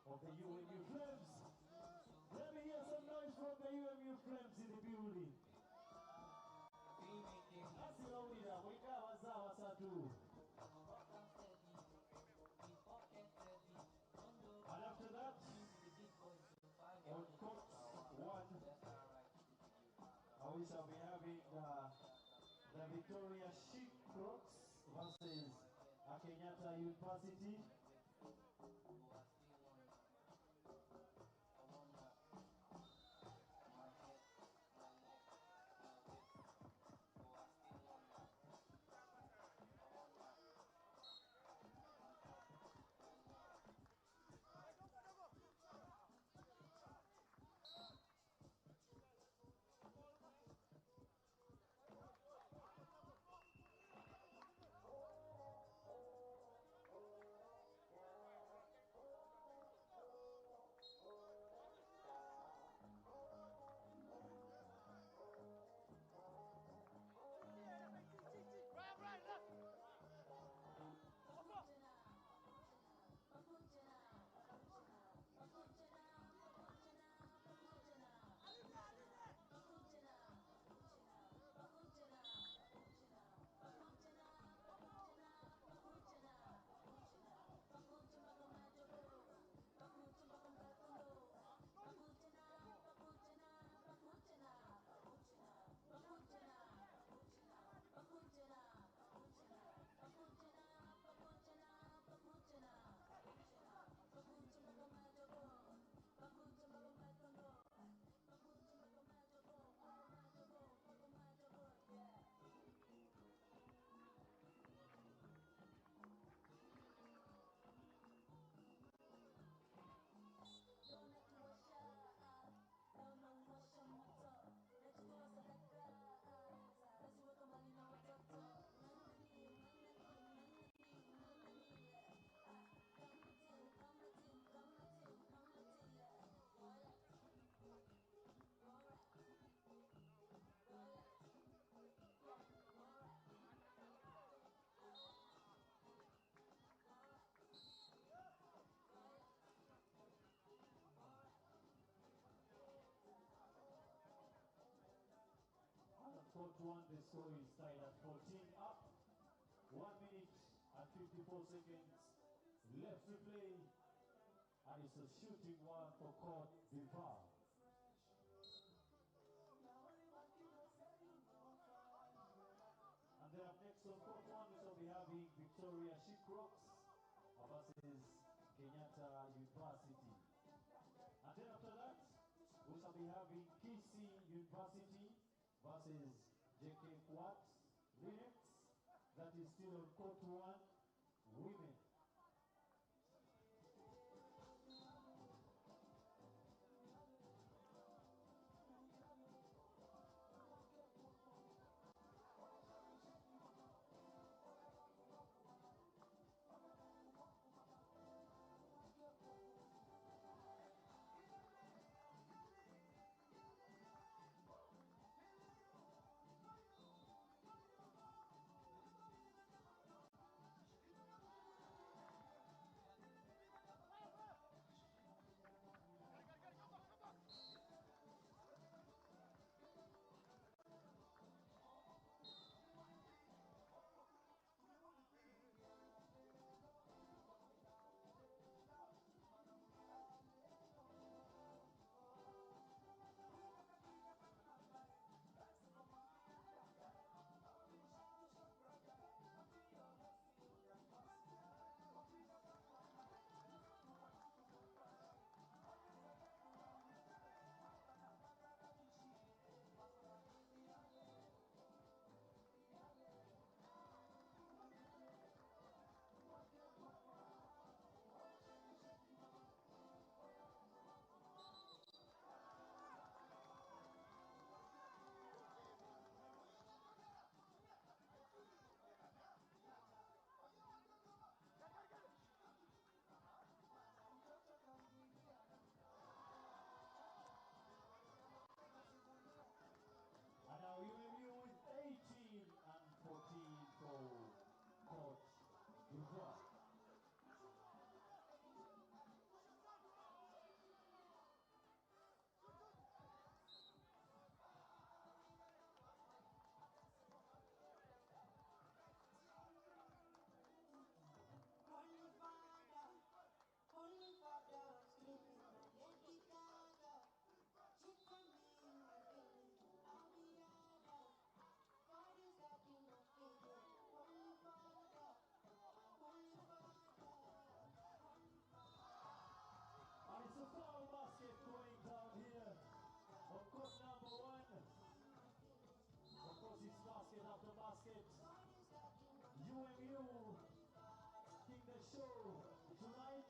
of the UMU Flames. Let me hear some noise from the UMU Flames in the building. Asi Laurida, wika waza wasatu. And after that, on court 1, we shall be having the Victoria Chic Crocs versus Kenyatta University. court one, the score is tied at 14 up. 1 minute and 54 seconds left to play. And it's a shooting one for court Divar. And then up next on court one, we shall be having Victoria Shikrocks versus Kenyatta University. And then after that, we shall be having KC University versus JK Quat Linux. That is still on court one, women. And now UMU with 18 and 14 for Coach Dubois. And it's a foul basket going down here on court number one. Of course, it's basket after basket. UMU king the show tonight.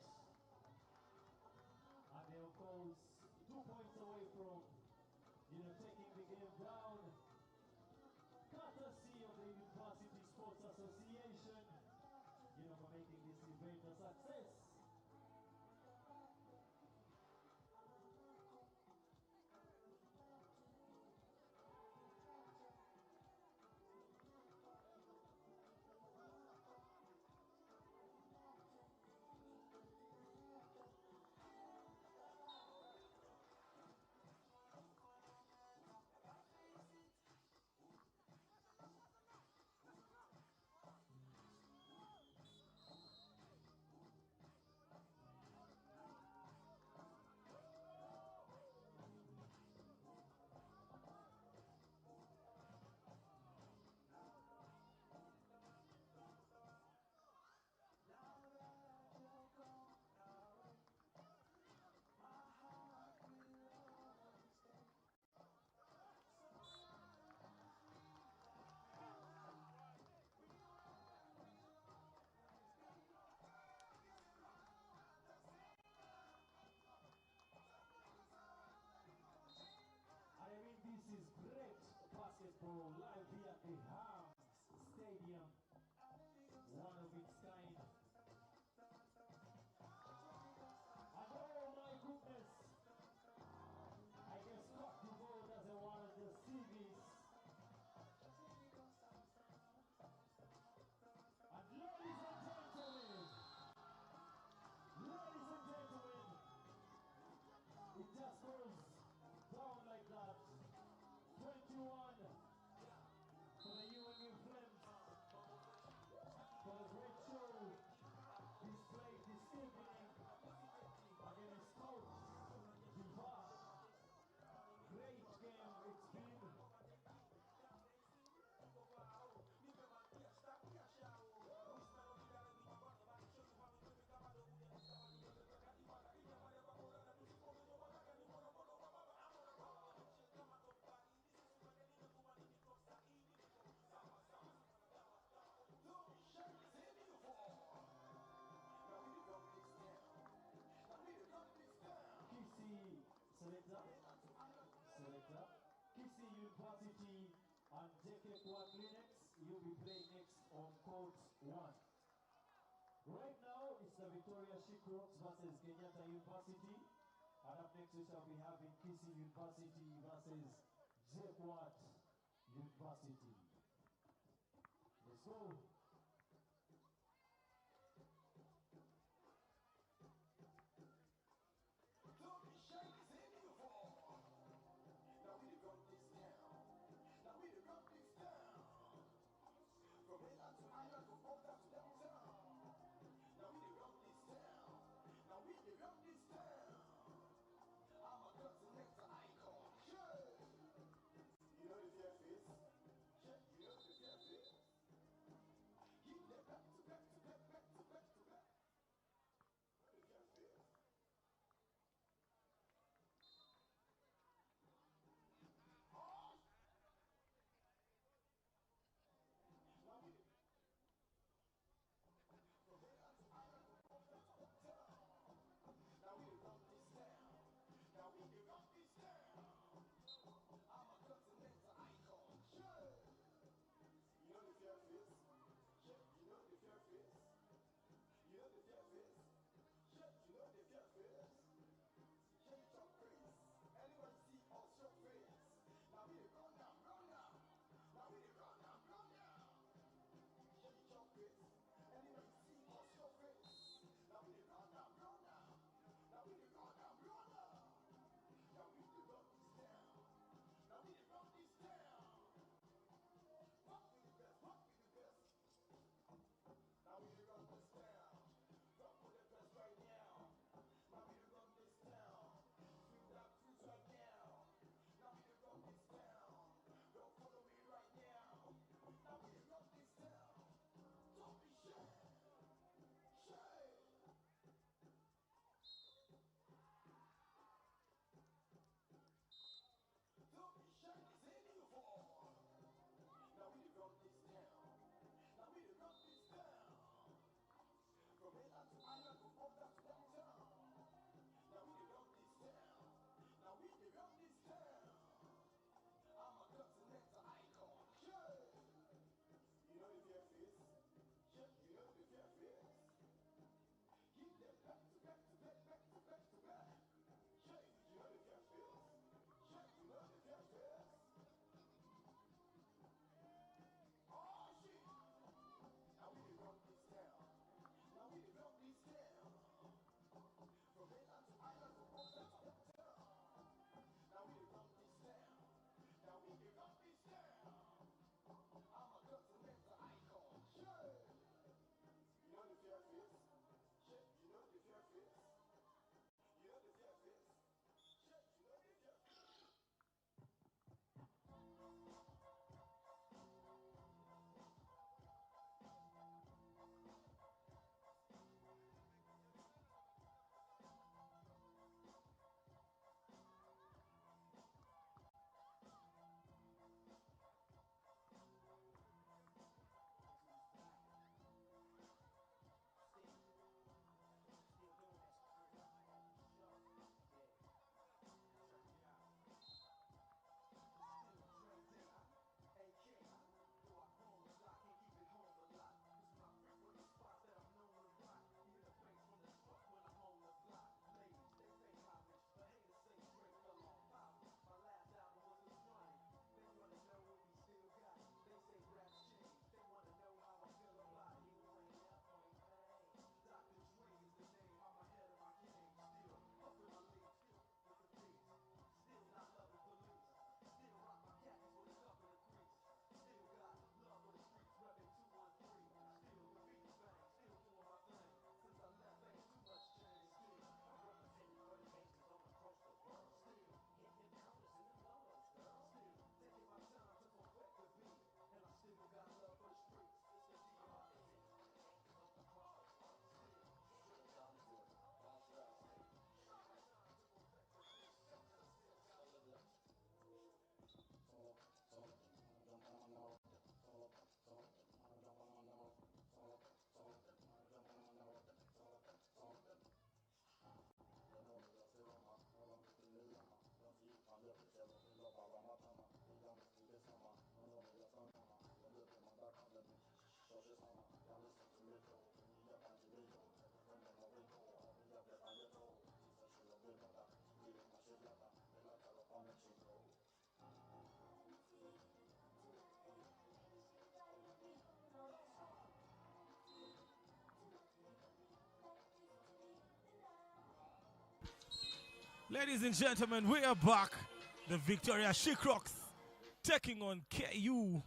And they, of course, 2 points away from, taking the game down. Courtesy of the University Sports Association, for making this event a success. Selector. Kissy University and JK Quad Linux, you'll be playing next on court 1. Right now, it's the Victoria Chic Rocks versus Kenyatta University. And up next, we shall be having Kissy University versus JK University. Let's go. Ladies and gentlemen, we are back. The Victoria Shikroks taking on KU.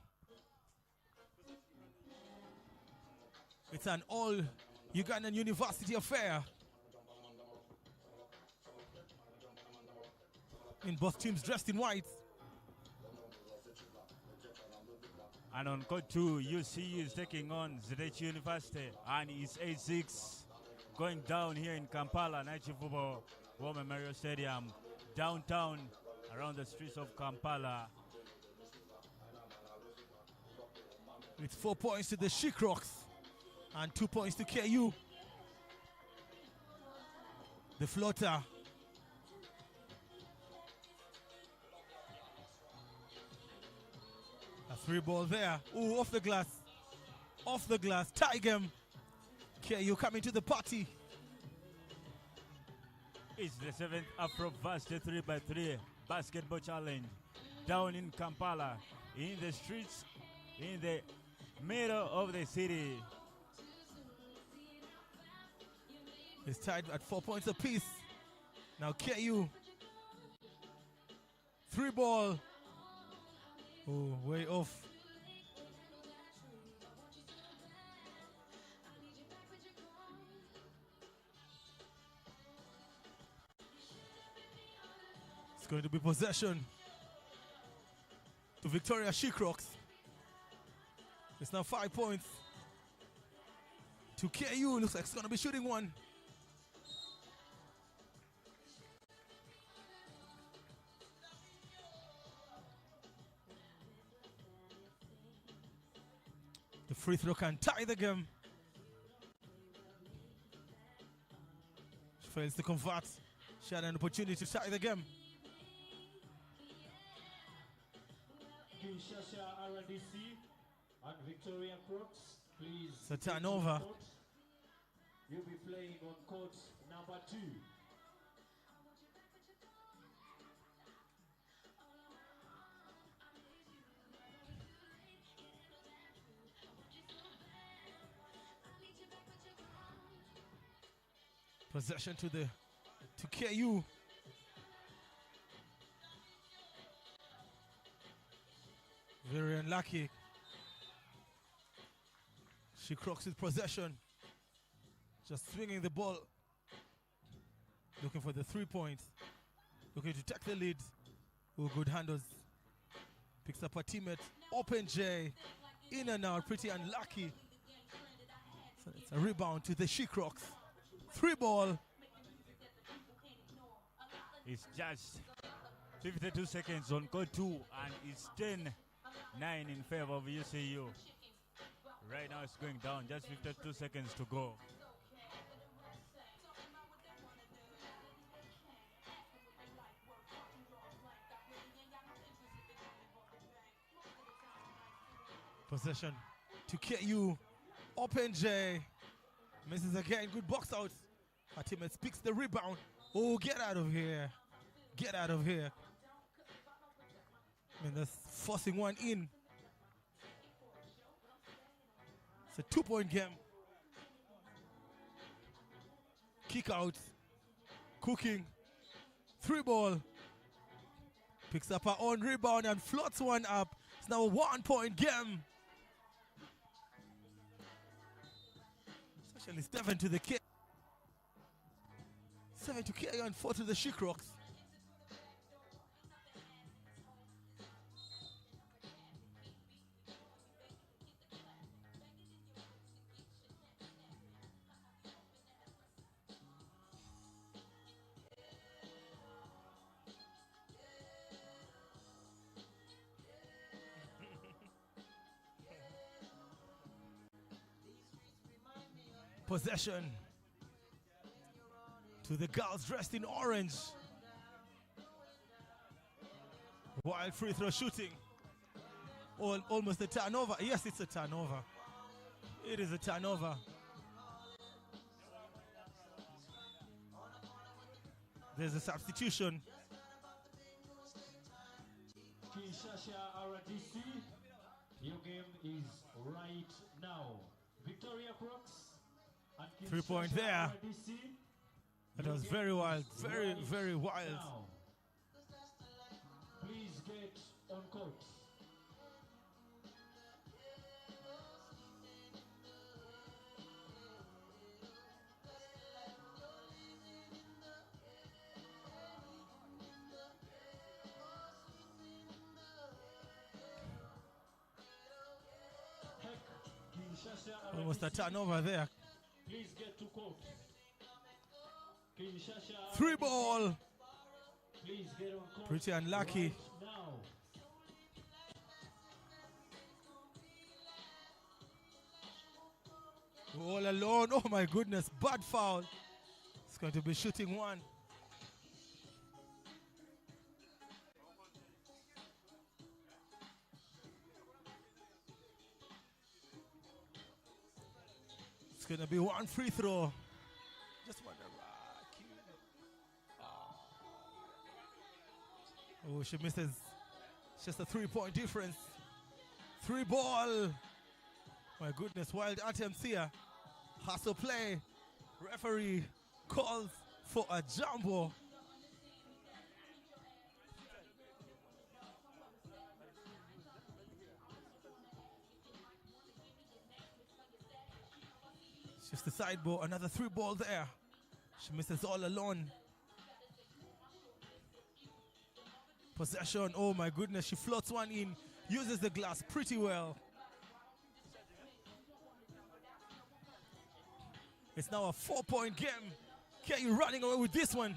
It's an all Ugandan University affair. In both teams dressed in white. And on court 2, UCU is taking on Zurich University, and it's 8-6 going down here in Kampala, Nachivubo War Memorial Stadium, downtown, around the streets of Kampala. With 4 points to the Shikroks and 2 points to KU. The floater. A 3 ball there. Ooh, off the glass. Off the glass. Tie game. KU coming to the party. It's the 7th Afro varsity 3x3 basketball challenge down in Kampala, in the streets, in the middle of the city. It's tied at 4 points apiece. Now KU. 3 ball. Oh, way off. It's going to be possession to Victoria Shikroks. It's now 5 points to KU. Looks like it's going to be shooting one. The free throw can tie the game. She fails to convert. She had an opportunity to tie the game. Kinshasa RDC and Victoria Crocs, please. It's a turnover. You'll be playing on court number 2. Possession to KU. Very unlucky. She crocs with possession. Just swinging the ball. Looking for the 3 points. Looking to take the lead. Oh, good handles. Picks up her teammate. Open J. In and out. Pretty unlucky. So it's a rebound to the She-Crocs. 3 ball. It's just 52 seconds on court 2, and it's 10-9 in favor of UCU. Right now it's going down, just 52 seconds to go. Possession to KU. Open J. Misses again. Good box out. Her teammate picks the rebound. Oh, get out of here. Get out of here. I mean, that's forcing one in. It's a 2-point game. Kick out. Cooking. 3 ball. Picks up her own rebound and floats one up. It's now a 1-point game. It's actually 7 to the K. 7 to KU and 4 to the She-Crocs. Possession to the girls dressed in orange. Wild free throw shooting. Almost a turnover. Yes, it's a turnover. It is a turnover. There's a substitution. Kinshasa RDC, your game is right now. Victoria Crooks and 3-point there. RDC, That was very wild, very wild. now. Please get on court. Kinshasa Almost a RDC, turnover there. please get to court. Kinshasa 3 ball. please get on court. Pretty unlucky. Right now. All alone. Oh my goodness. Bad foul. It's going to be shooting one. It's going to be one free throw. Just want to rock you. Oh, she misses. It's just a 3-point difference. 3 ball. My goodness, wild attempts here. Hustle play. Referee calls for a jumbo. It's just a side ball, another 3 ball there. She misses all alone. Possession, oh my goodness, she floats one in, uses the glass pretty well. It's now a 4-point game. KU running away with this one.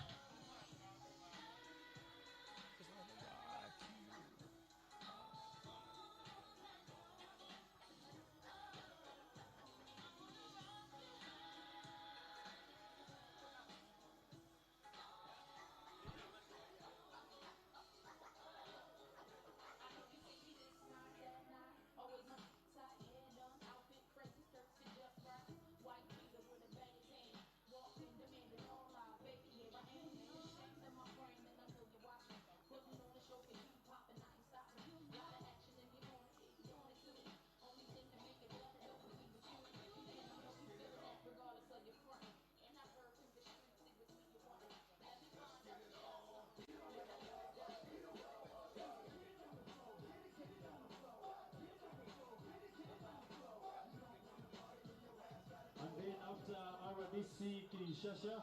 And then after RDC Kinshasa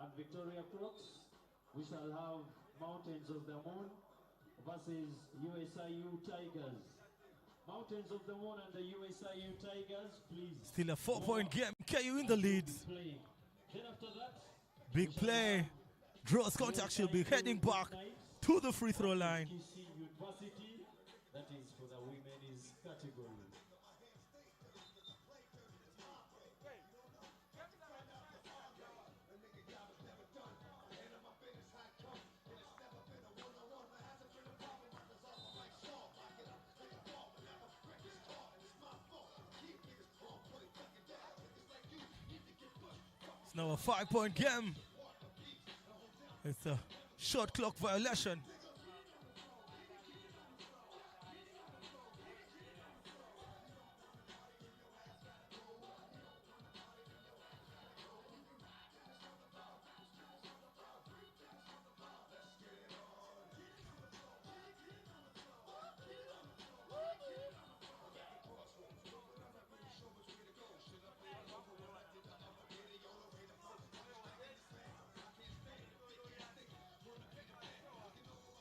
and Victoria Crooks, we shall have Mountains of the Moon versus USIU Tigers. Mountains of the Moon and the USIU Tigers, please. Still a 4-point game. KU in the lead. Play. Then after that, Big play. Draws contact. She'll be heading back to the free throw line. KC University, that is for the women's category. It's now a 5-point game. It's a shot clock violation.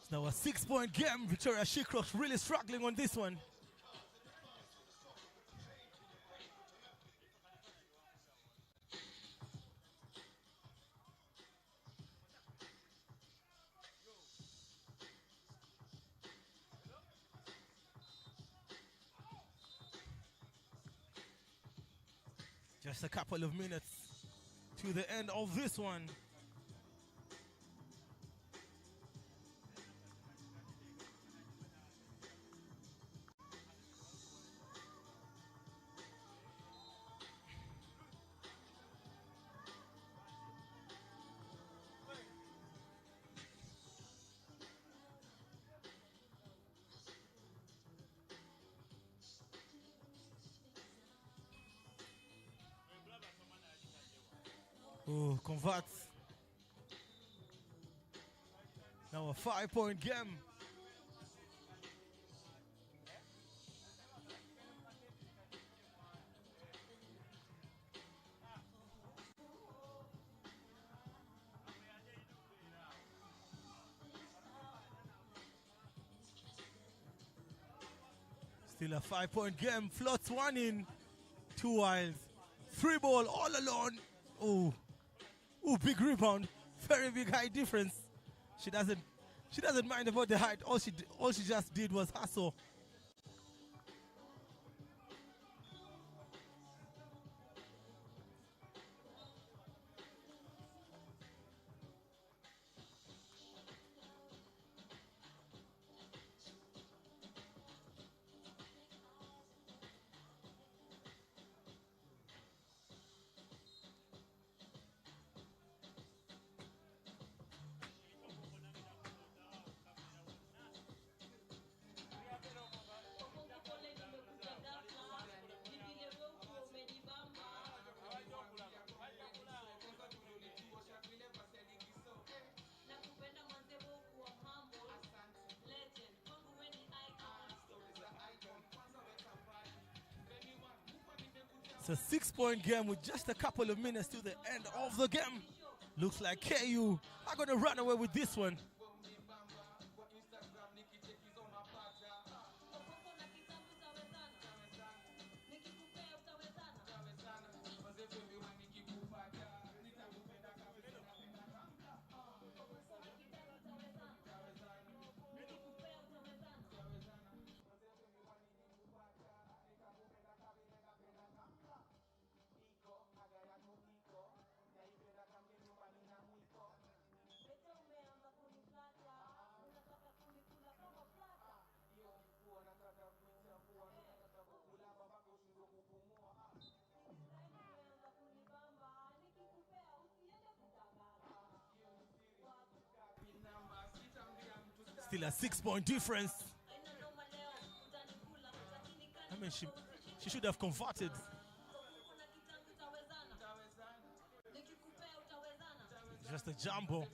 It's now a 6-point game. Victoria Shikrox really struggling on this one. Just a couple of minutes to the end of this one. Oh, converts. Now a 5-point game. Still a 5-point game. Floats one in, 2 wilds, 3 ball all alone. Oh, oh, big rebound. Very big height difference. She doesn't mind about the height. All she just did was hustle. It's a 6-point game with just a couple of minutes to the end of the game. Looks like KU are going to run away with this one. Still a 6-point difference. I mean, she should have converted. Just a jumbo.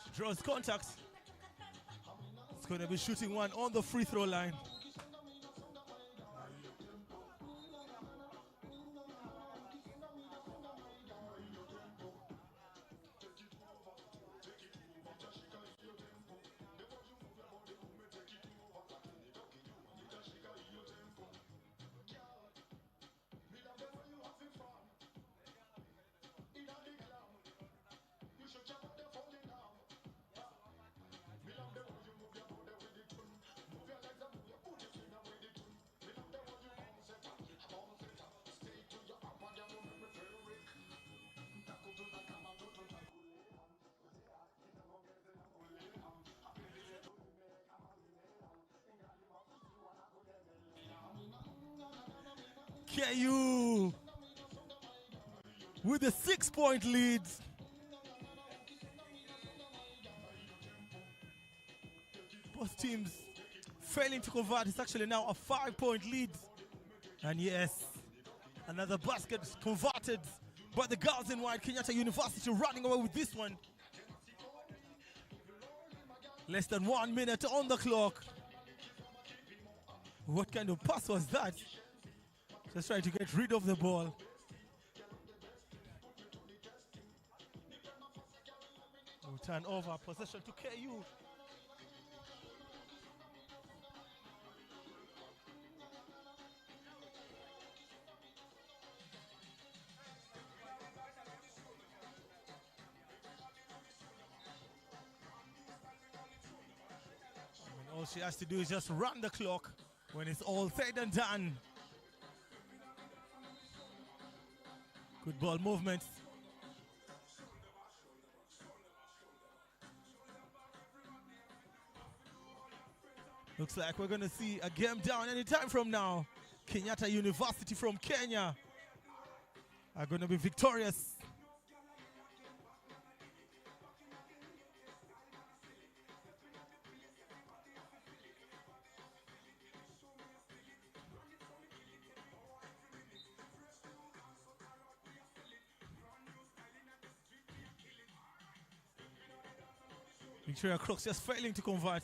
She draws contact. It's going to be shooting one on the free throw line. KU with a 6-point lead. Both teams failing to convert. It's actually now a 5-point lead. And yes, another basket converted by the girls in white. Kenyatta University running away with this one. Less than 1 minute on the clock. What kind of pass was that? Just trying to get rid of the ball. We'll turn over possession to KU. All she has to do is just run the clock when it's all said and done. Good ball movement. Looks like we're going to see a game down anytime from now. Kenyatta University from Kenya are going to be victorious. Victoria Crooks just failing to convert.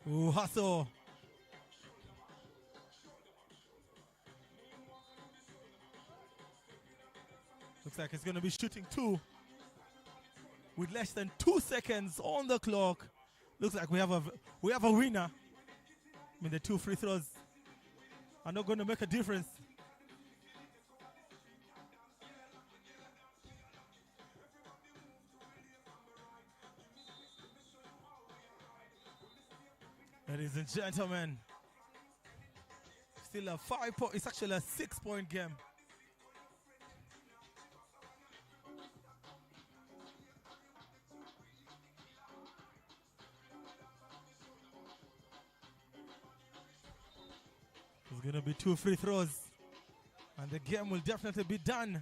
Ooh, hustle. Looks like it's going to be shooting 2 with less than 2 seconds on the clock. Looks like we have a winner. I mean, the 2 free throws are not going to make a difference. Ladies and gentlemen, still a 5 point. It's actually a 6-point game. There's going to be 2 free throws, and the game will definitely be done.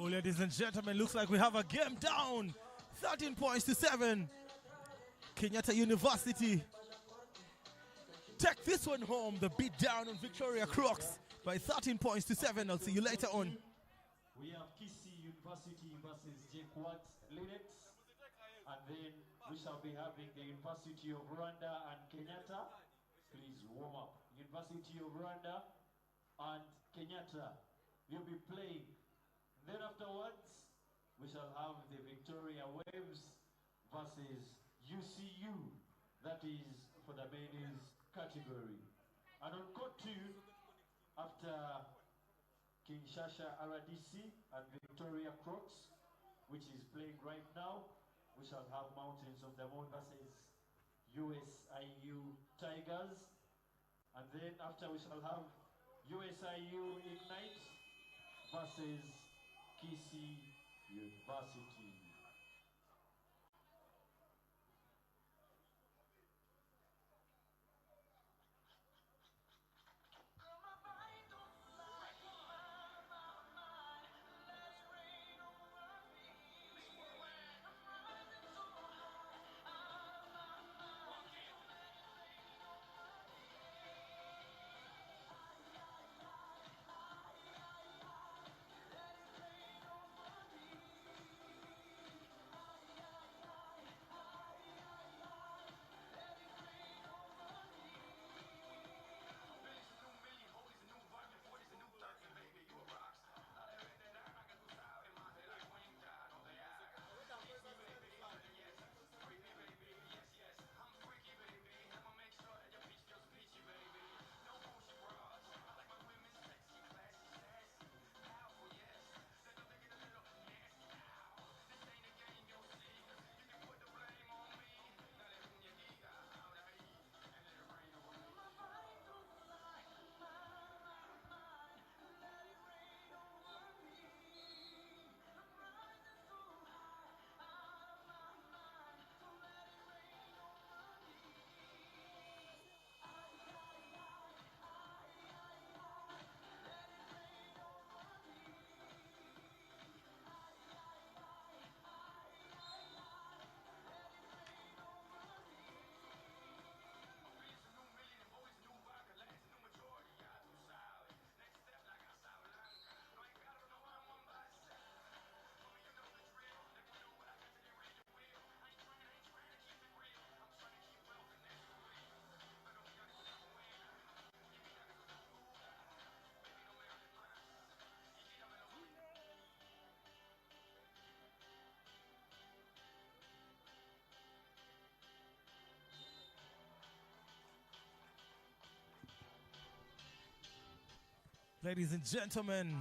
Oh, ladies and gentlemen, looks like we have a game down. 13 points to 7. Kenyatta University take this one home. The beat down on Victoria Crooks by 13 points to 7. I'll see you later on. We have Kisii University versus JKUAT Linex. And then we shall be having the University of Rwanda and Kenyatta. Please warm up. University of Rwanda and Kenyatta will be playing. Then afterwards, we shall have the Victoria Waves versus UCU. That is for the men's category. And on court 2, after Kinshasa RDC and Victoria Crooks, which is playing right now, we shall have Mountains of the Moon versus USIU Tigers. And then after we shall have USIU Ignite versus Kisii University. Ladies and gentlemen,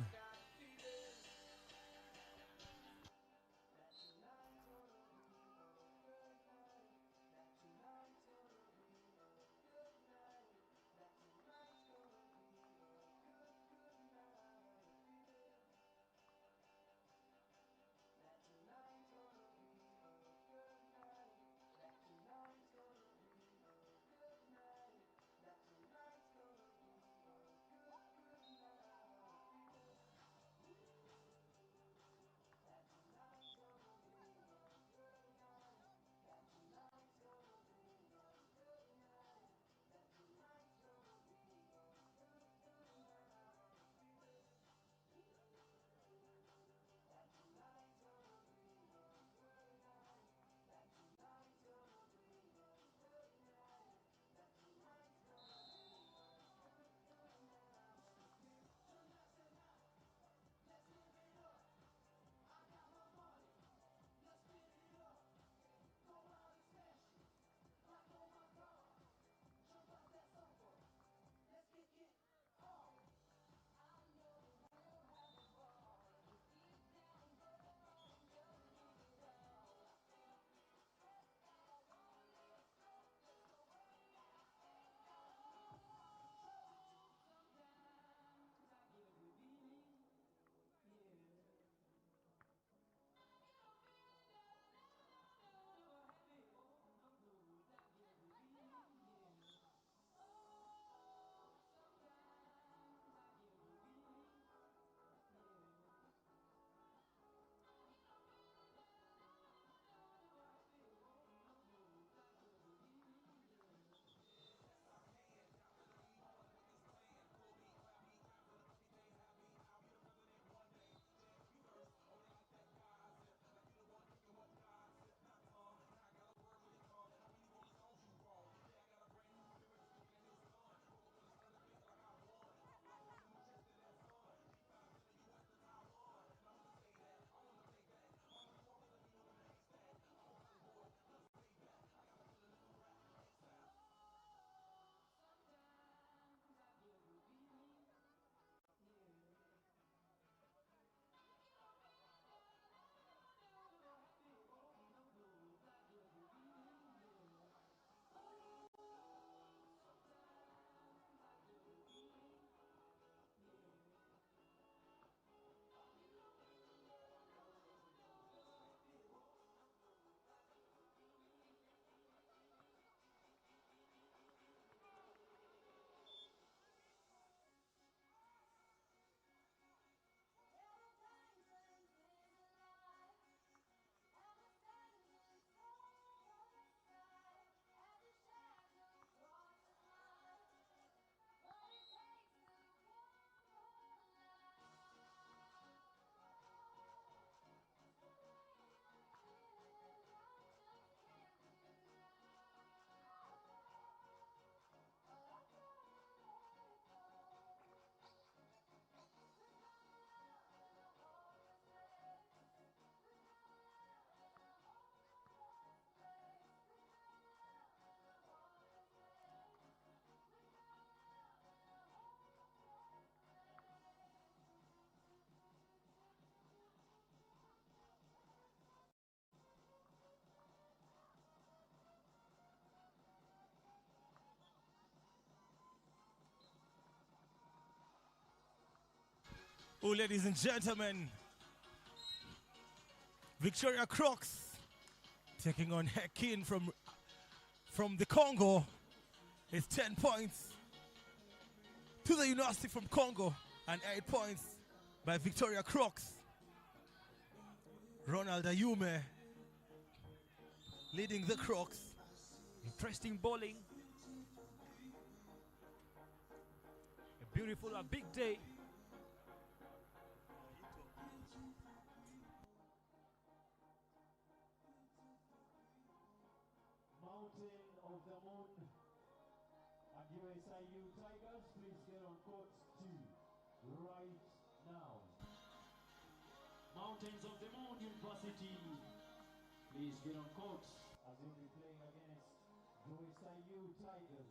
Oh, ladies and gentlemen, Victoria Crocs taking on Hekin from the Congo. It's 10 points to the University from Congo and 8 points by Victoria Crocs. Ronald Ayume leading the Crocs. Interesting bowling. A beautiful, a big day. Mountain of the Moon and USIU Tigers, please get on court 2 right now. Mountains of the Moon University, please get on court as you'll be playing against USIU Tigers.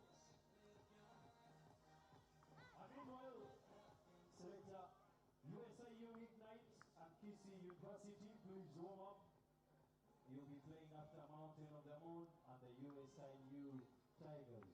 And meanwhile, selector USIU Ignite and KC University, please warm up. You'll be playing after Mountain of the Moon and the USIU Tigers.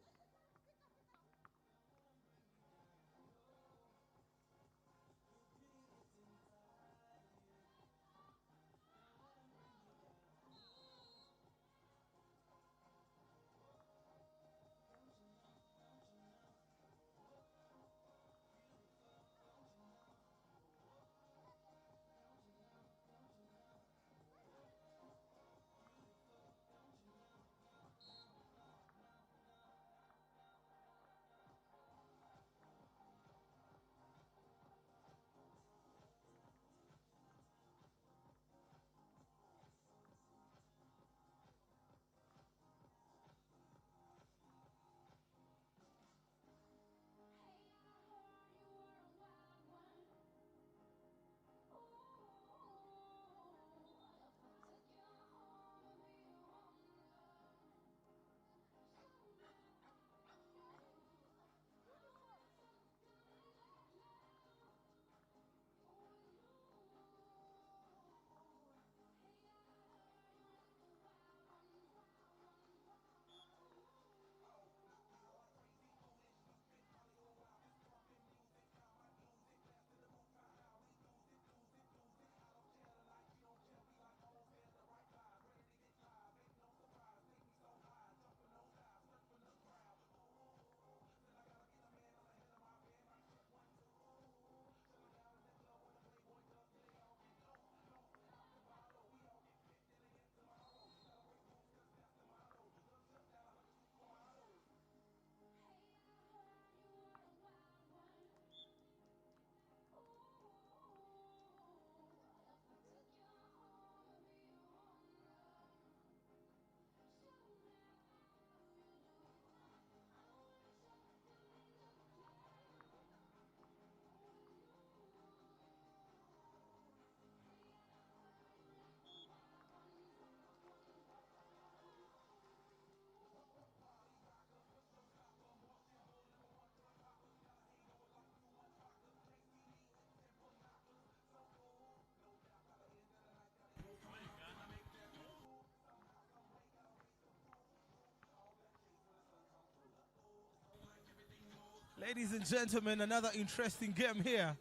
Ladies and gentlemen, another interesting game here.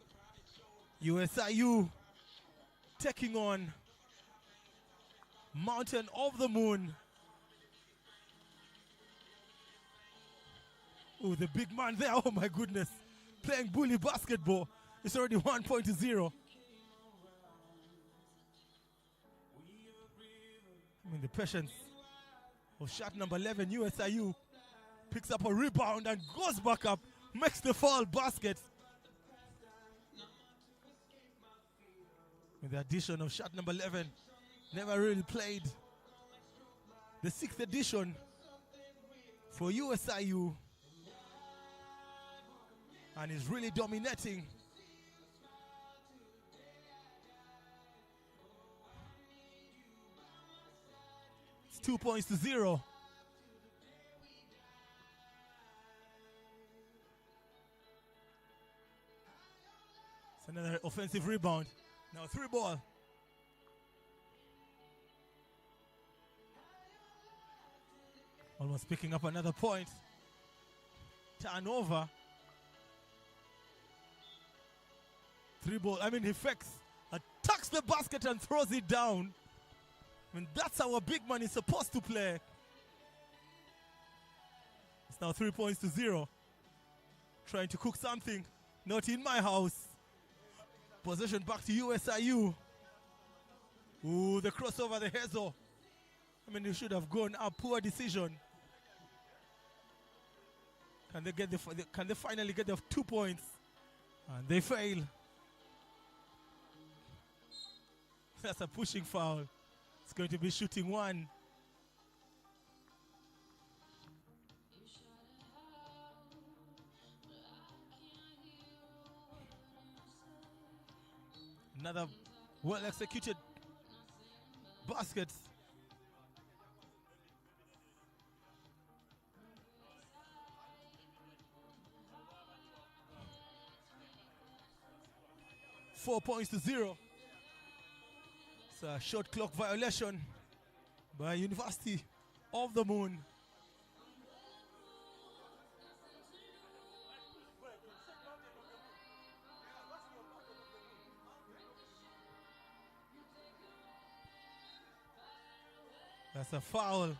USIU taking on Mountain of the Moon. Oh, the big man there, oh my goodness. Playing bully basketball. It's already 1-0. I mean, the patience of shot number 11, USIU, picks up a rebound and goes back up, makes the foul basket. With the addition of shot number 11, never really played. The 6th edition for USIU. And is really dominating. It's 2-0. It's another offensive rebound. Now 3 ball. Almost picking up another point. Turnover. Three ball. I mean, he fakes, attacks the basket and throws it down. I mean, that's how a big man is supposed to play. It's now 3 points to 0. Trying to cook something. Not in my house. Possession back to USIU. Ooh, the crossover, the Hezo. I mean, you should have gone up. Poor decision. Can they finally get the 2 points? And they fail. That's a pushing foul. It's going to be shooting one. Another well-executed basket. Four points to 0. It's a shot clock violation by University of the Moon. That's a foul.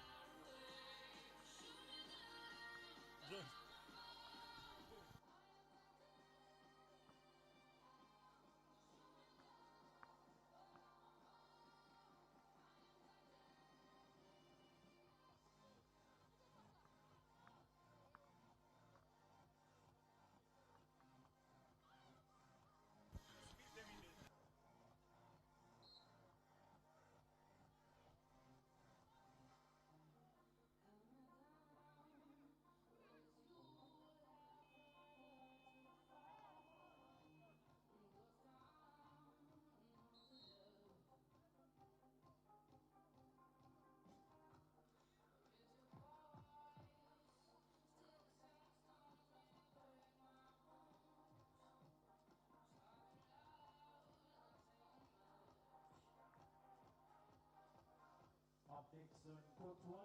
Next on court 1,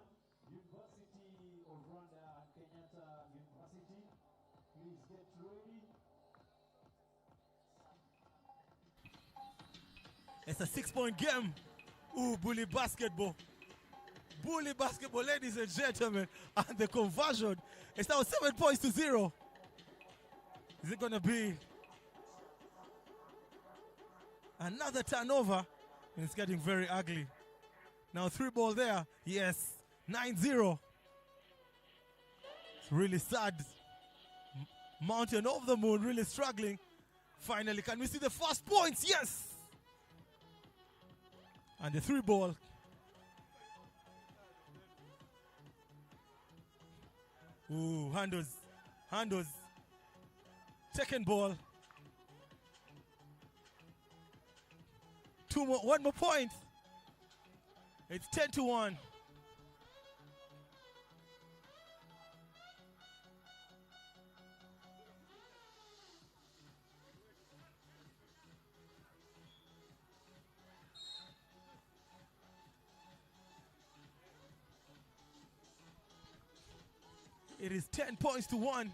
University of Rwanda, Kenyatta University. Please get ready. It's a 6-point game. Ooh, bully basketball. Bully basketball, ladies and gentlemen. And the conversion is now 7 points to 0. Is it going to be another turnover? And it's getting very ugly. Now 3 ball there. Yes. 9-0. It's really sad. Mountain of the Moon really struggling. Finally, can we see the first points? Yes. And the 3 ball. Ooh, handles. Second ball. One more point. It's 10-1. It is 10 points to 1.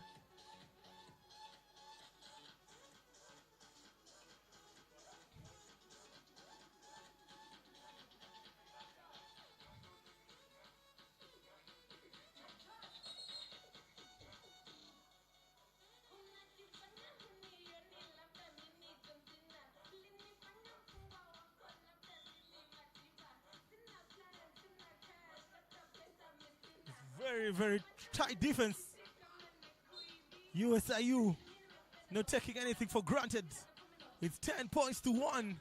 Very, very tight defense. USIU not taking anything for granted. It's 10 points to 1.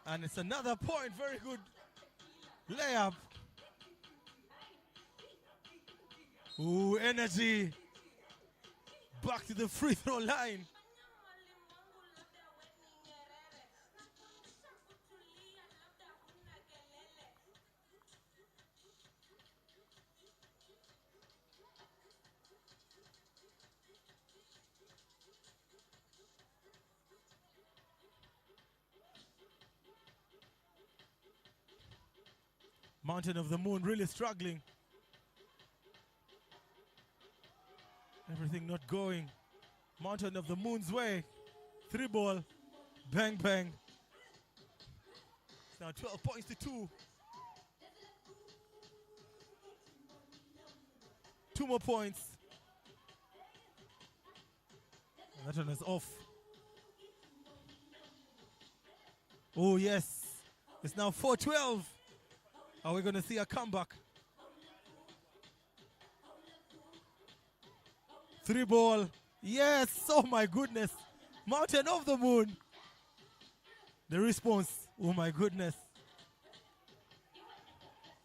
And it's another point. Very good layup. Ooh, energy. Back to the free throw line. Mountain of the Moon really struggling. Everything not going Mountain of the Moon's way. 3 ball. Bang, bang. It's now 12 points to 2. 2 more points. And that one is off. Oh, yes. It's now 4-12. Are we going to see a comeback? 3 ball. Yes. Oh, my goodness. Mountain of the Moon. The response. Oh, my goodness.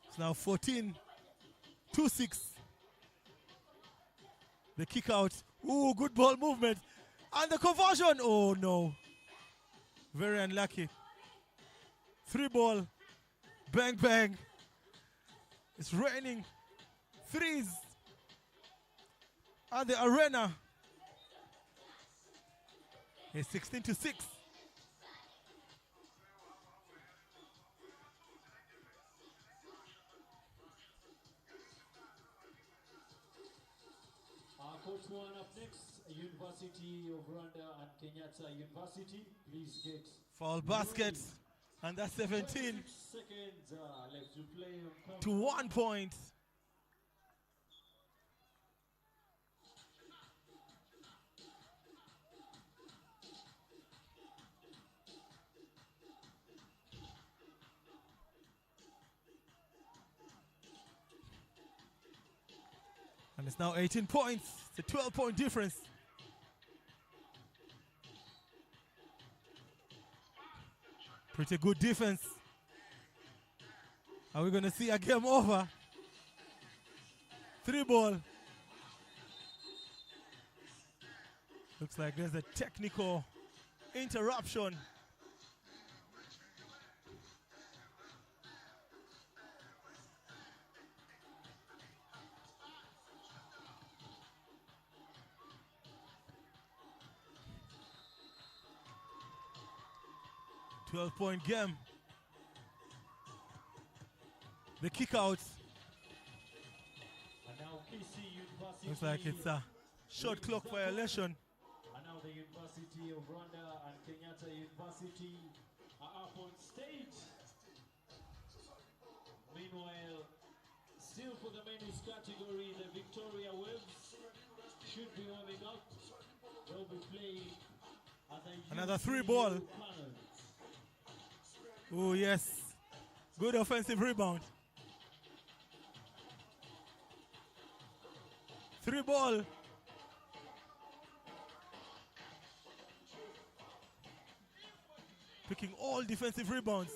It's now 14-6. The kick out. Ooh, good ball movement. And the conversion. Oh, no. Very unlucky. 3 ball. Bang, bang. It's raining threes at the arena. It's 16-6. Coach one up next, University of Rwanda and Kenyatta University. Please get foul basket. And that's 17 seconds left to play on to 1 point. And it's now 18 points. It's a 12-point difference. Pretty good defense. Are we going to see a game over? 3 ball. Looks like there's a technical interruption. .point game. The kick out. And now KC University. Looks like it's a short clock violation. And now the University of Rwanda and Kenyatta University are up on stage. Meanwhile, still for the men's category, the Victoria Waves should be warming up. They'll be playing at the another 3 ball. Oh, yes. Good offensive rebound. 3 ball. Picking all defensive rebounds.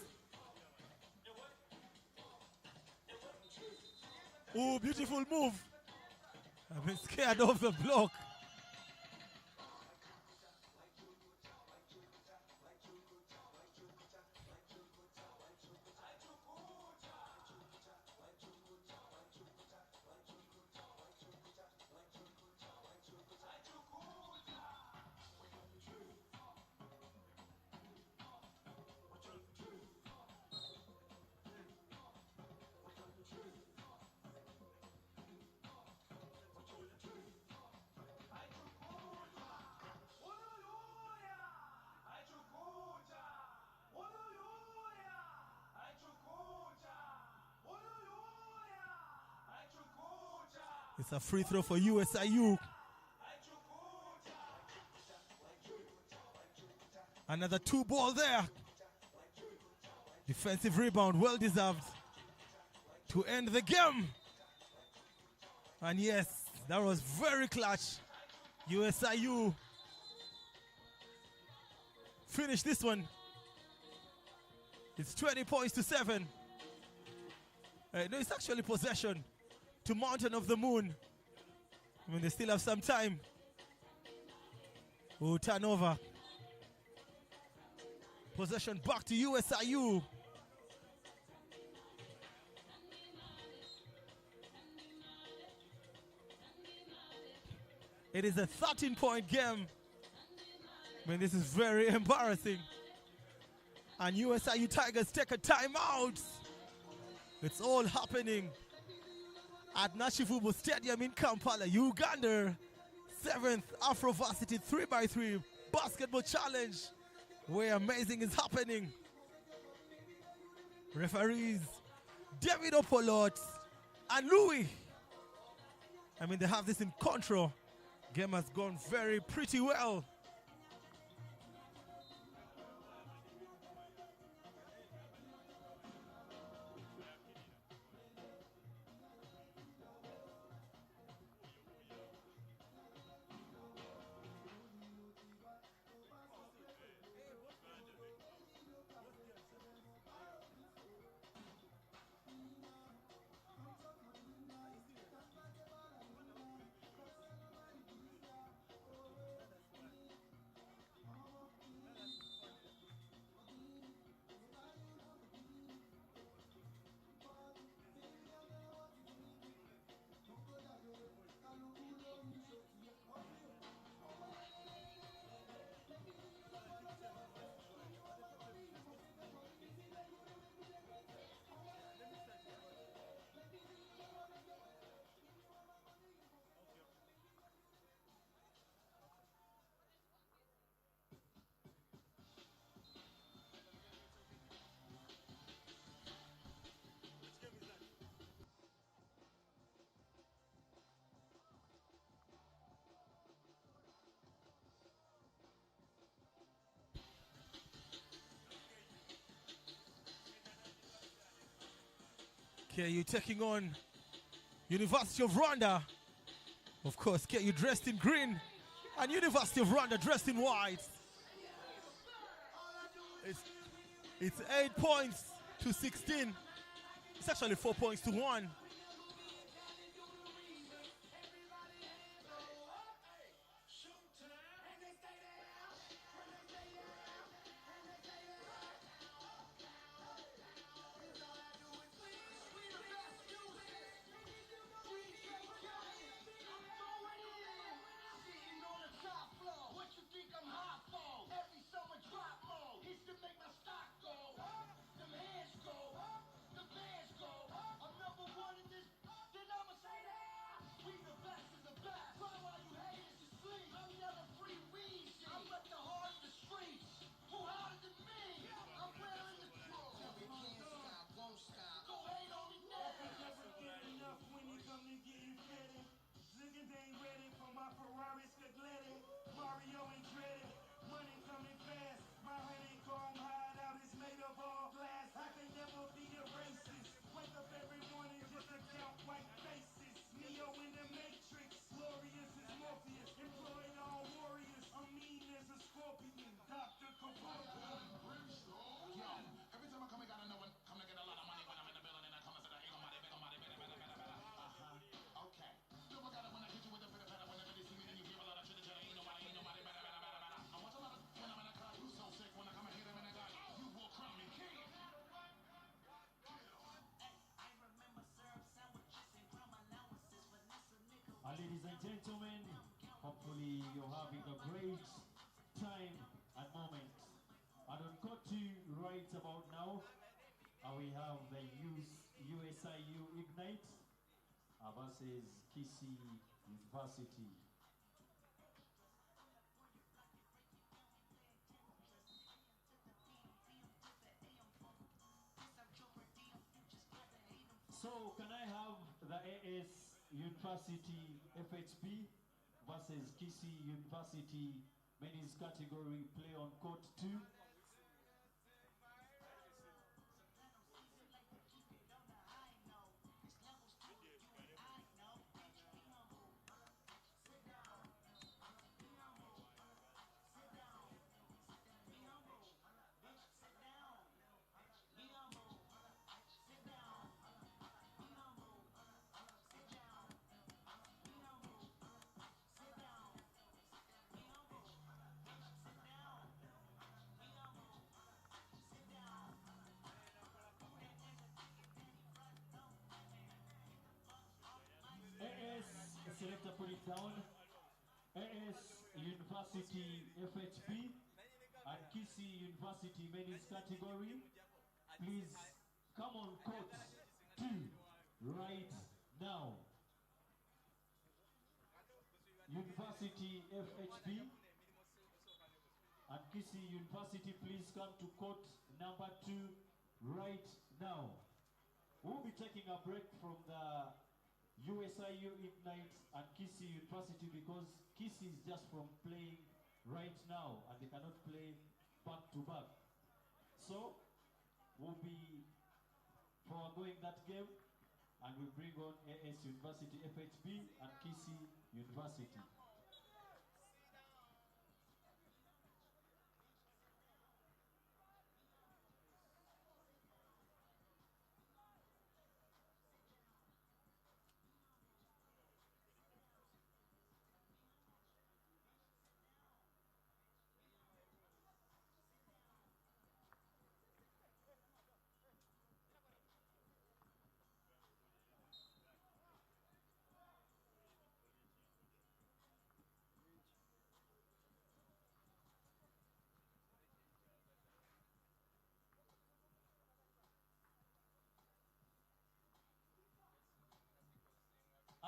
Oh, beautiful move. I've been scared of the block. It's a free throw for USIU. Another 2 ball there. Defensive rebound, well deserved to end the game. And yes, that was very clutch. USIU finish this one. It's 20 points to 7. No, it's actually possession to Mountain of the Moon. I mean, they still have some time. Oh, turnover. Possession back to USIU. It is a 13-point game. I mean, this is very embarrassing. And USIU Tigers take a timeout. It's all happening at Nachivubo Stadium in Kampala, Uganda. 7th Afro Varsity 3x3 Basketball Challenge, where amazing is happening. Referees David Opolot and Louis. I mean, they have this in control. Game has gone pretty well. KU taking on University of Rwanda. Of course, KU dressed in green and University of Rwanda dressed in white. It's 8 points to 16. It's actually 4 points to 1. Ladies and gentlemen, hopefully you're having a great time and moment. And on court 2 right about now, we have the USIU Ignite versus Kisi Varsity. So can I have the AS University FHP versus Kisi University men's category play on court 2? Selector, put it down. AS University FHP and Kisi University men's category. Please come on court 2 right now. University FHB and Kisi University, please come to court number 2 right now. We'll be taking a break from the USIU Ignite and Kisi University because Kisi is just from playing right now and they cannot play back to back. So we'll be foregoing that game and we bring on AS University FHB and Kisi University.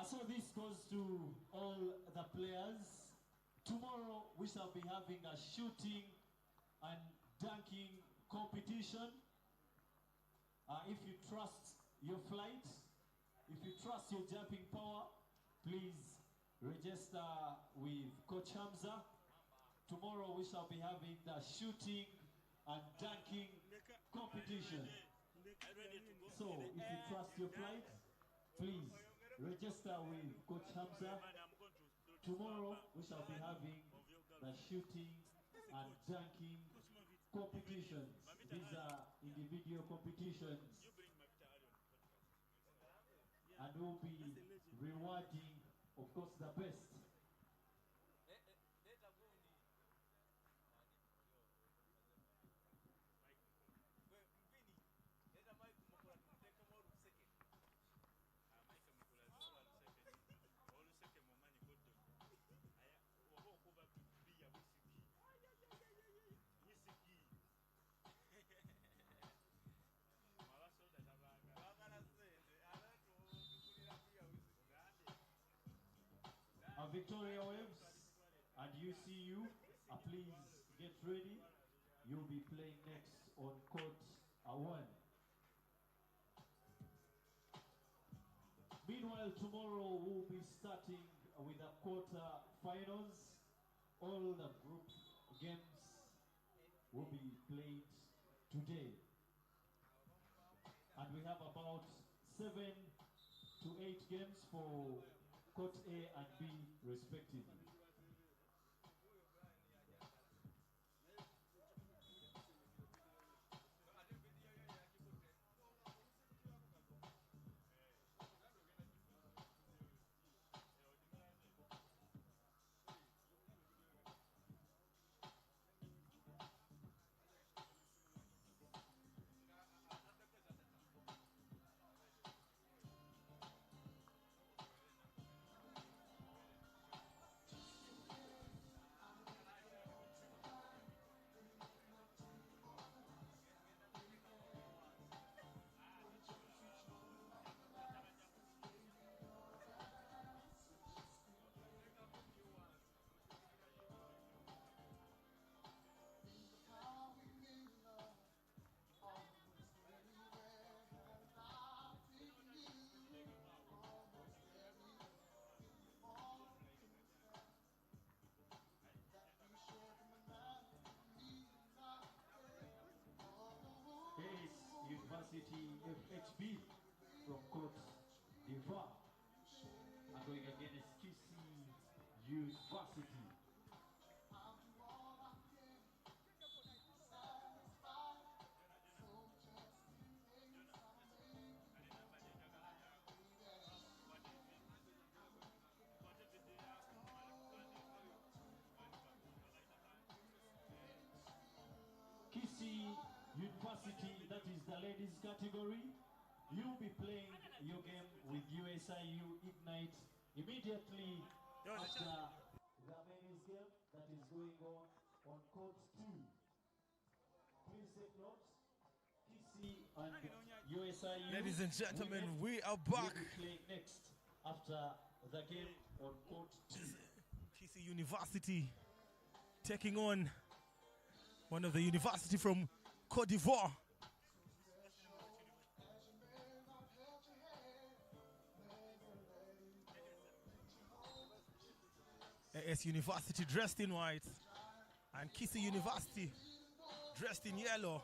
So this goes to all the players. Tomorrow we shall be having a shooting and dunking competition. If you trust your flight, if you trust your jumping power, please register with Coach Hamza. Tomorrow we shall be having the shooting and dunking competition. So if you trust your flight, please register with Coach Hamza. Tomorrow we shall be having the shooting and dunking competitions. These are individual competitions. And we'll be rewarding, of course, the best. Victoria Waves and UCU, please get ready. You'll be playing next on court 1. Meanwhile, tomorrow we'll be starting with the quarter finals. All the group games will be played today. And we have about 7 to 8 games for Court A and B respectively. University FHB from Cote d'Ivoire are going against KC University. KC University, that is the ladies category. You'll be playing your game with USIU Ignite immediately after the men's game that is going on court 2. Please take note, KC And USIU. Ladies and gentlemen, we are back. Play next after the game on court 2. KC University taking on one of the university from Cote d'Ivoire. AS University dressed in white and KC University dressed in yellow.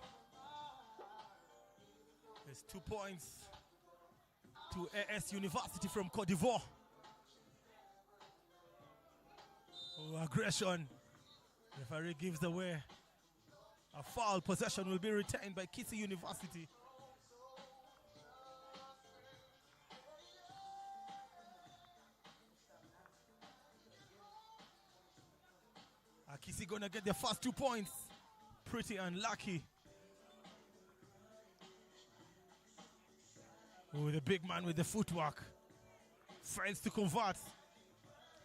There's 2 points to AS University from Cote d'Ivoire. Oh, aggression. Referee gives away a foul. Possession will be retained by KC University. KC gonna get their first 2 points. Pretty unlucky. Oh, the big man with the footwork fails to convert,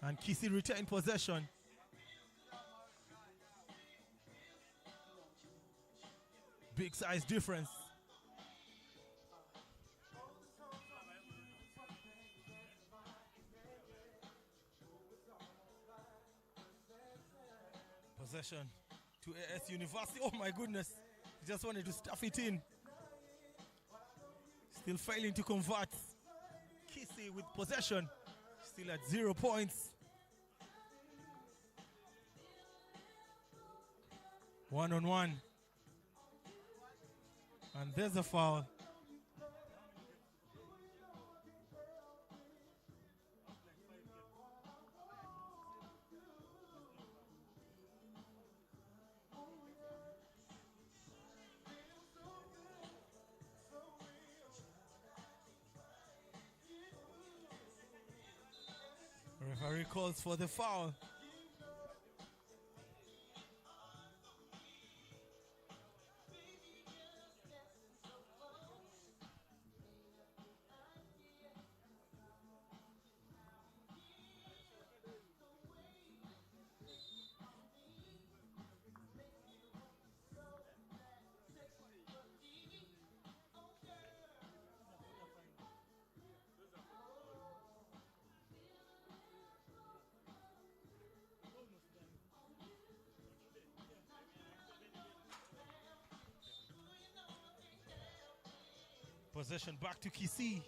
and KC retain possession. Big size difference. Possession to AS University. Oh my goodness. He just wanted to stuff it in. Still failing to convert. KC with possession. Still at 0 points. 1-on-1. And there's a foul. Referee calls for the foul. Possession back to KC.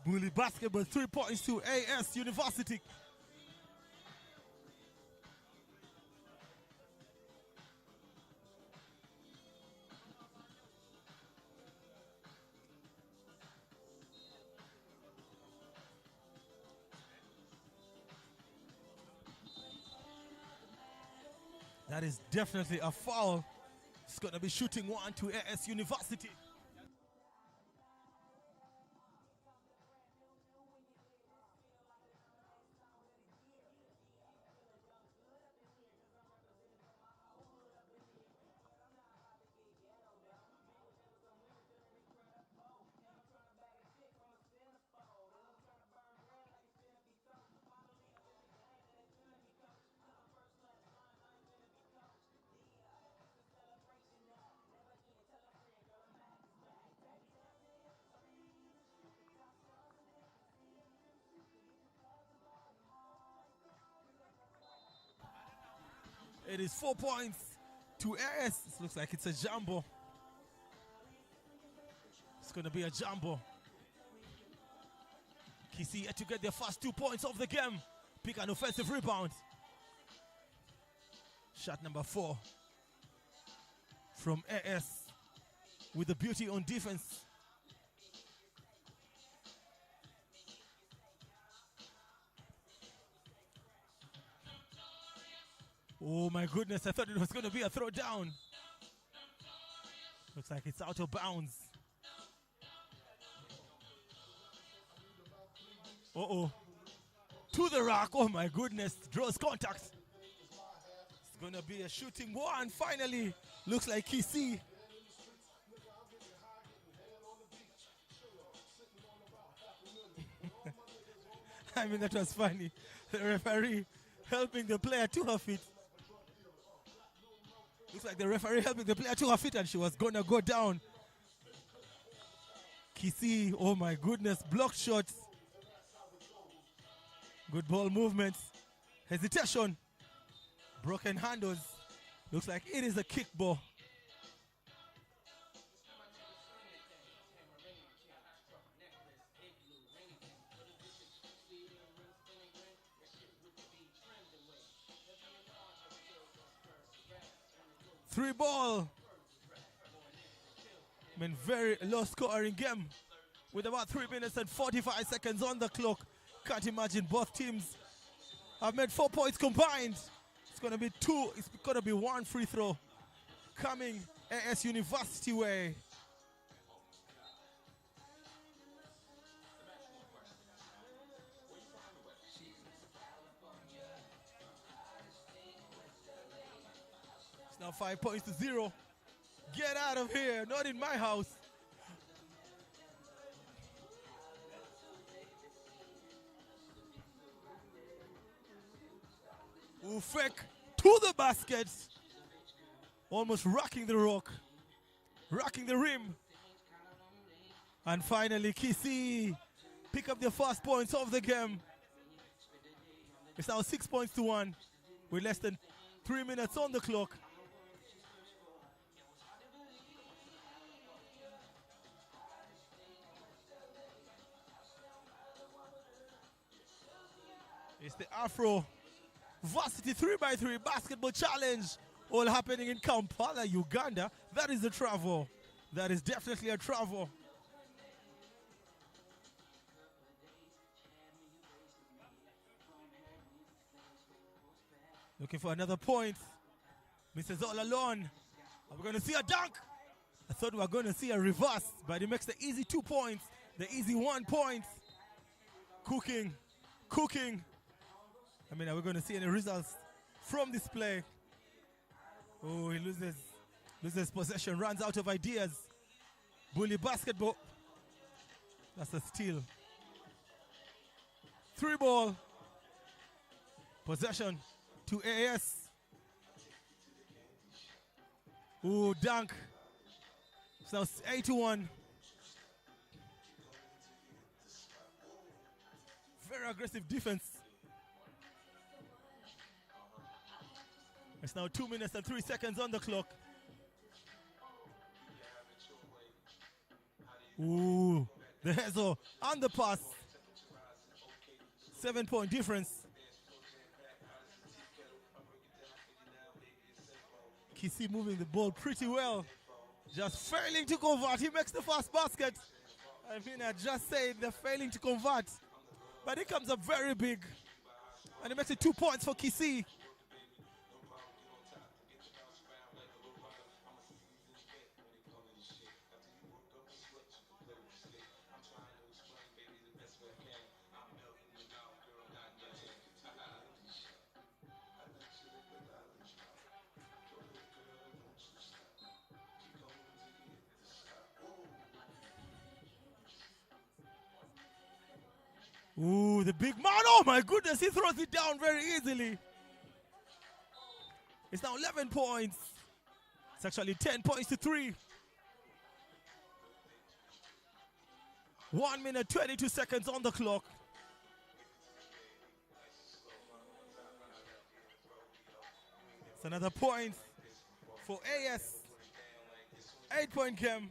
Bully basketball, 3 points to AS University. That is definitely a foul. It's going to be shooting one to AS University. It is 4 points to AS. It looks like it's a jumbo. It's going to be a jumbo. KC yet to get their first 2 points of the game. Pick an offensive rebound. Shot number 4 from AS with the beauty on defense. Oh my goodness, I thought it was going to be a throw down. Looks like it's out of bounds. Uh-oh. To the rack, oh my goodness, draws contact. It's going to be a shooting one finally. Looks like KC. I mean, that was funny. The referee helping the player to her feet. Looks like the referee helping the player to her feet and she was going to go down. Kissy, oh my goodness, blocked shots. Good ball movements. Hesitation. Broken handles. Looks like it is a kick ball. Three ball. I mean, very low scoring game with about 3 minutes and 45 seconds on the clock. Can't imagine both teams have made 4 points combined. It's going to be it's going to be one free throw coming AS University way. It's now 5 points to 0. Get out of here, not in my house. Ufek to the basket. Almost rocking the rock. Rocking the rim. And finally, Kissy pick up the first points of the game. It's now 6 points to 1 with less than 3 minutes on the clock. It's the Afro varsity 3x3 basketball challenge, all happening in Kampala, Uganda. That is a travel. That is definitely a travel. Looking for another point. Mrs. All alone. Are we going to see a dunk? I thought we were going to see a reverse, but it makes the easy 2 points, the easy 1 point. Cooking. I mean, are we going to see any results from this play? Oh, he loses possession, runs out of ideas. Bully basketball. That's a steal. 3 ball. Possession to AS. Oh, dunk. It's now 8-1. Very aggressive defense. It's now 2 minutes and 3 seconds on the clock. Ooh, the Hezo on the pass. 7-point difference. Kissy moving the ball pretty well. Just failing to convert. He makes the first basket. I mean, I just said they're failing to convert. But it comes up very big. And he makes it 2 points for Kissy. Ooh, the big man. Oh my goodness, he throws it down very easily. It's now 11 points. It's actually 10 points to 3. 1 minute, 22 seconds on the clock. It's another point for AS. 8-point game.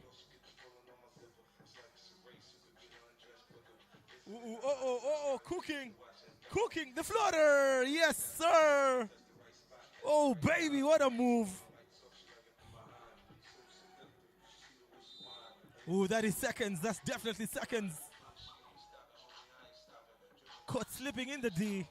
Cooking, the floater, yes sir. Oh baby, what a move. Oh, that is seconds, that's definitely seconds. Caught slipping in the D.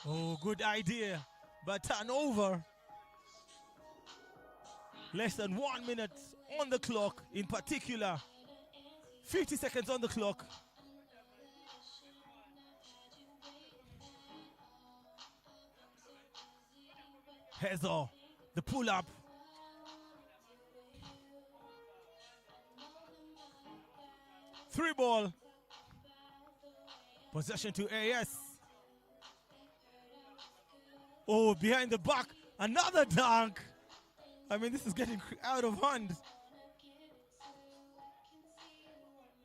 Oh, good idea. But turnover. Less than 1 minute on the clock in particular. 50 seconds on the clock. Hezo the pull-up. Three ball. Possession to AS. Oh, behind the back. Another dunk. I mean, this is getting out of hand.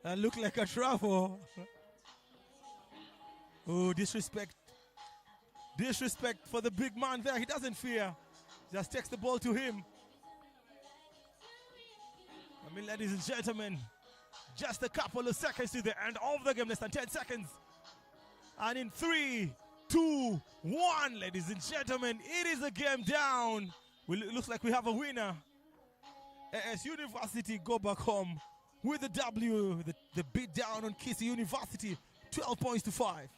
That looked like a travel. Oh, disrespect. Disrespect for the big man there. He doesn't fear. Just takes the ball to him. I mean, ladies and gentlemen, just a couple of seconds to the end of the game. Less than 10 seconds. And in 3, 2, 1, ladies and gentlemen, it is a game down. It looks like we have a winner. AS University go back home with the W, the beat down on Kissy University, 12 points to 5.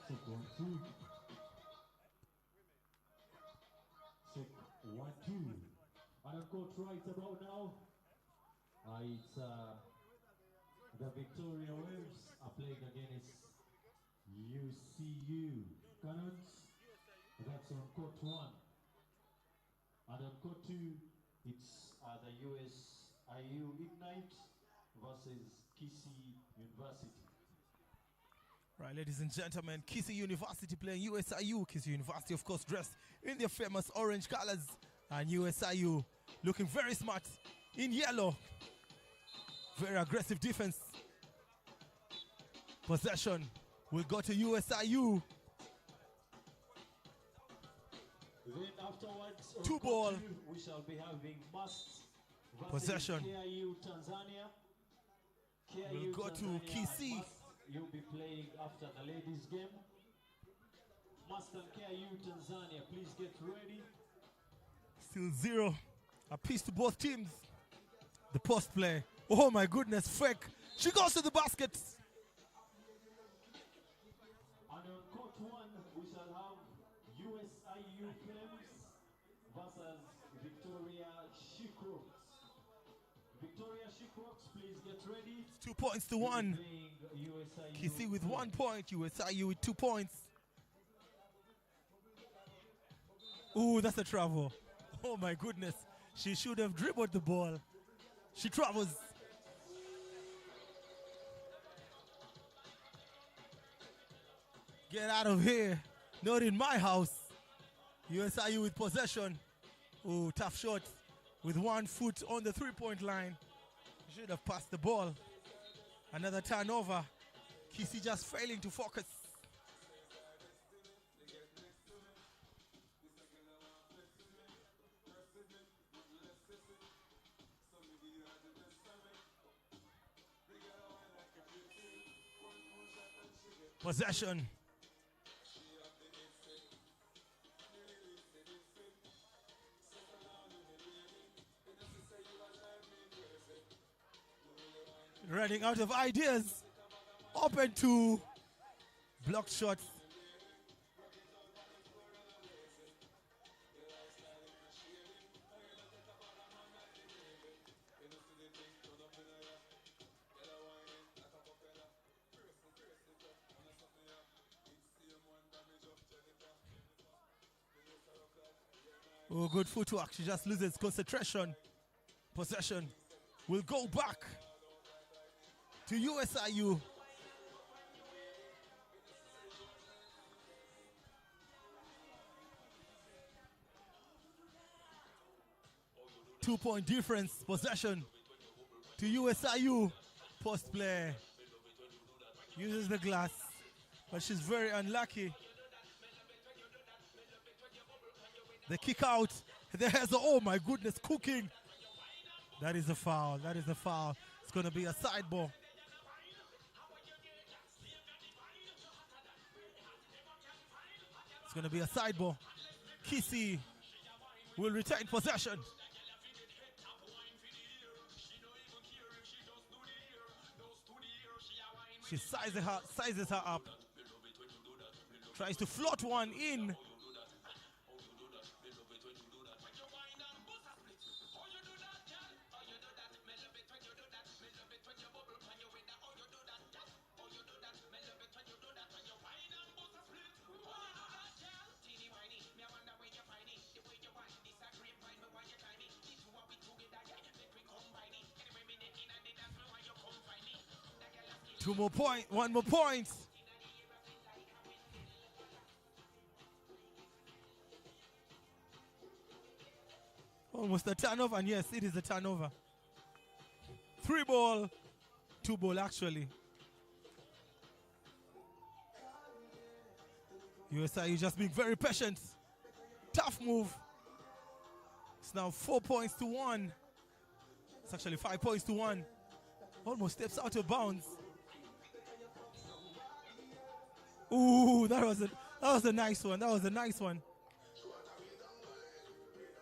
Check 1, 2. Check 1, 2. And of course, right about now, it's the Victoria Waves are playing against UCU Cannons. That's on court 1. And on court 2, it's the USIU Ignite versus Kissy University. Right, ladies and gentlemen, Kissy University playing USIU. Kissy University, of course, dressed in their famous orange colors. And USIU looking very smart in yellow. Very aggressive defense. Possession will go to USIU. Then afterwards, Two ball. we shall be having Must Possession. KIU Tanzania. We'll go to Tanzania Kissy. Must, you'll be playing after the ladies' game. Must and KIU Tanzania, please get ready. Still 0. A piece to both teams. The post play. Oh my goodness, fake. She goes to the basket. And on court 1, we shall have USIU Flames versus Victoria Shickrooks. Victoria Shickrooks, please get ready. 2 points to 1. Kissy with 1 point. USIU with 2 points. Ooh, that's a travel. Oh my goodness. She should have dribbled the ball. She travels. Get out of here. Not in my house. USIU with possession. Ooh, tough shot. With 1 foot on the 3-point line. Should have passed the ball. Another turnover. Kissy just failing to focus. Possession. Running out of ideas. Open to blocked shots. Oh, good footwork. She just loses concentration. Possession will go back to USIU. Two-point difference. Possession to USIU. Post play. Uses the glass, but she's very unlucky. The kick out. There's oh my goodness, cooking. That is a foul. That is a foul. It's going to be a side ball. It's going to be a side ball. Kissy will retain possession. She sizes her up. Tries to float one in. One more point. Almost a turnover, and yes, it is a turnover. 3 ball, 2 ball actually. USIU just being very patient. Tough move. It's now 4 points to 1. It's actually 5 points to 1. Almost steps out of bounds. Ooh, that was a nice one. That was a nice one.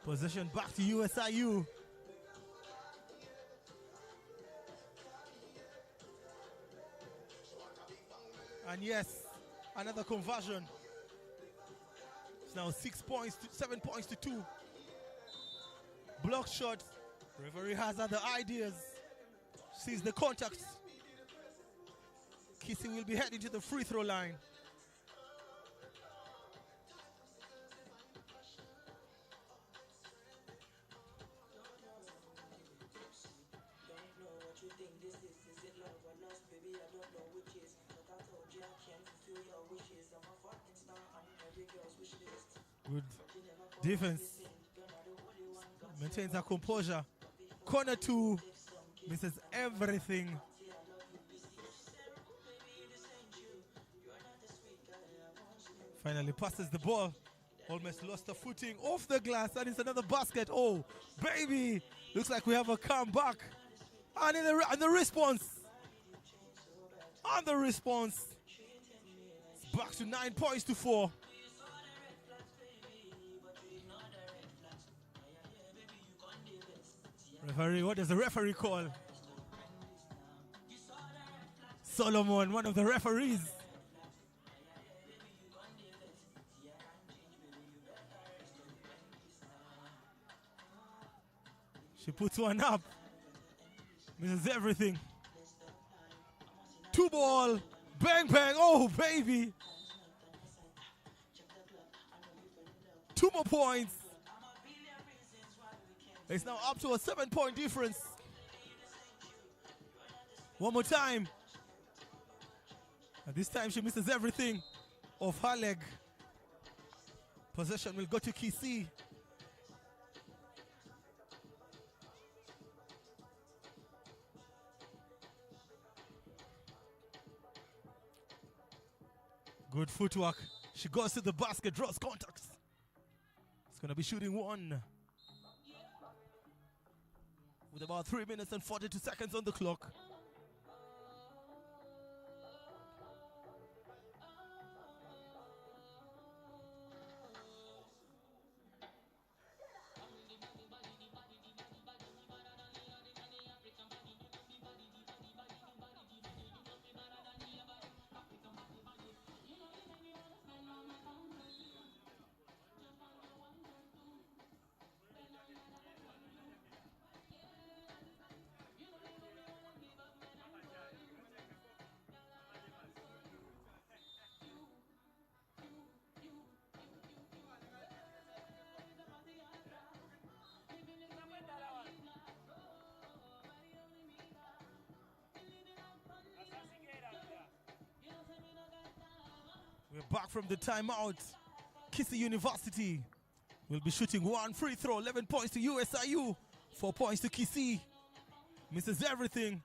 Possession back to USIU. And yes, another conversion. It's now 7 points to 2. Block shot. Referee has other ideas. Sees the contact. Kissy will be heading to the free throw line. Good defense. Maintains her composure. Corner 2 misses everything. Finally passes the ball. Almost lost her footing off the glass, and it's another basket. Oh, baby. Looks like we have a comeback. And in the response. On the response. It's back to 9 points to 4. Referee, what does the referee call? Solomon, one of the referees. She puts one up. Misses everything. 2 ball. Bang, bang. Oh, baby. 2 more points. It's now up to a 7-point difference. One more time. And this time she misses everything off her leg. Possession will go to Kisi. Good footwork. She goes to the basket, draws contacts. It's going to be shooting 1. With about 3 minutes and 42 seconds on the clock. We're back from the timeout. Kissy University will be shooting 1 free throw. 11 points to USIU. 4 points to Kissy. Misses everything.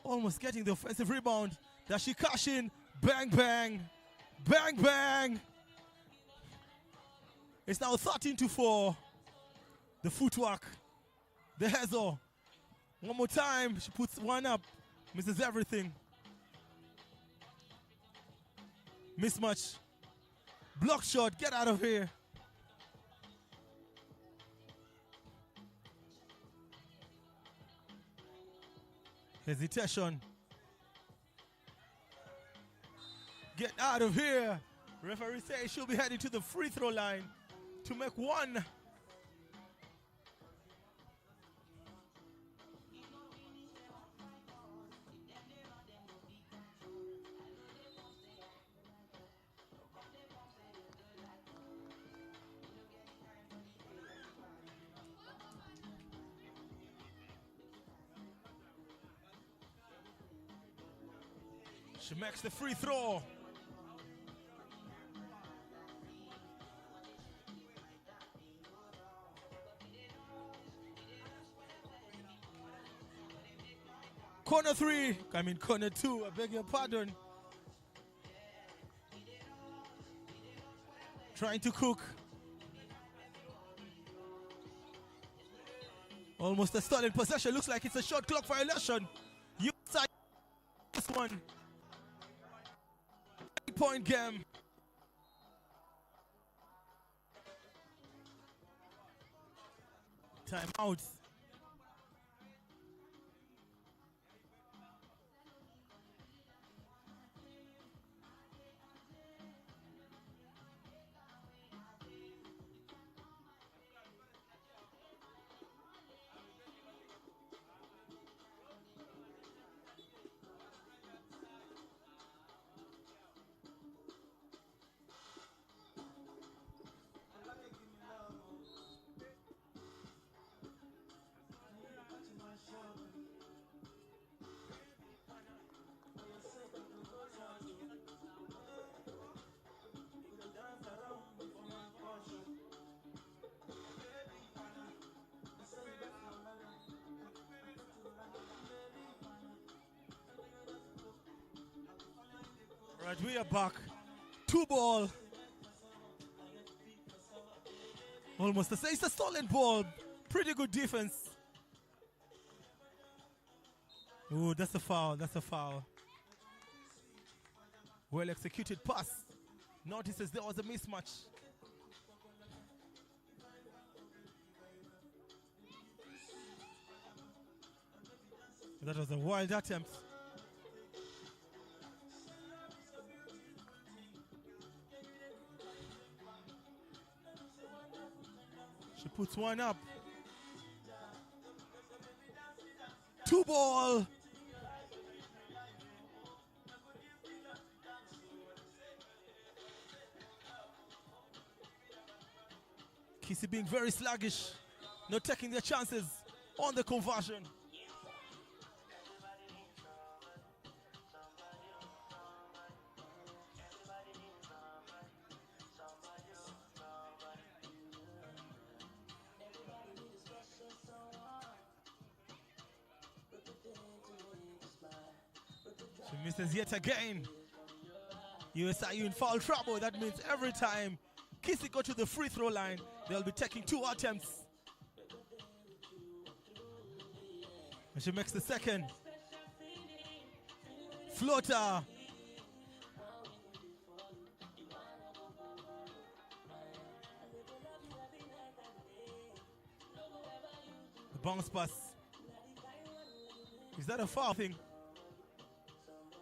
Almost getting the offensive rebound. Does she cash in? Bang, bang. Bang, bang. It's now 13-4. The footwork. The hezzo. One more time. She puts one up. Misses everything. Mismatch. Block shot. Get out of here. Hesitation. Get out of here. Referee says she'll be heading to the free throw line to make 1. She makes the free throw. Corner 3, corner 2, I beg your pardon. Trying to cook. Almost a stolen possession. Looks like it's a shot clock violation. You this one. 3-point game. Timeout. Right, we are back. 2 ball. Almost the same. It's a stolen ball. Pretty good defense. Ooh, that's a foul. That's a foul. Well executed pass. Notices there was a mismatch. That was a wild attempt. She puts one up. 2 ball. Kissy being very sluggish, not taking their chances on the conversion. She misses yet again. USIU in foul trouble. That means every time Kissy go to the free throw line, they'll be taking 2 attempts. And she makes the second. Floater. The bounce pass. Is that a foul thing?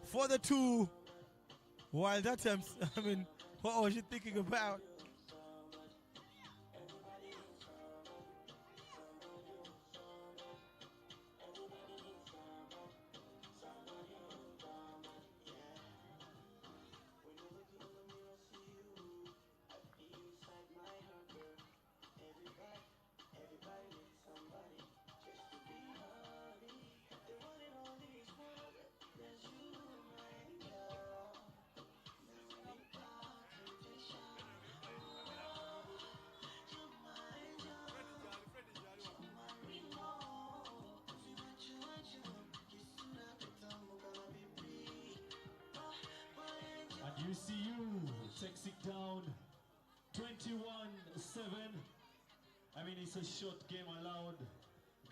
For the 2 wild attempts. I mean, what was she thinking about? UCU takes it down 21-7. I mean, it's a short game allowed.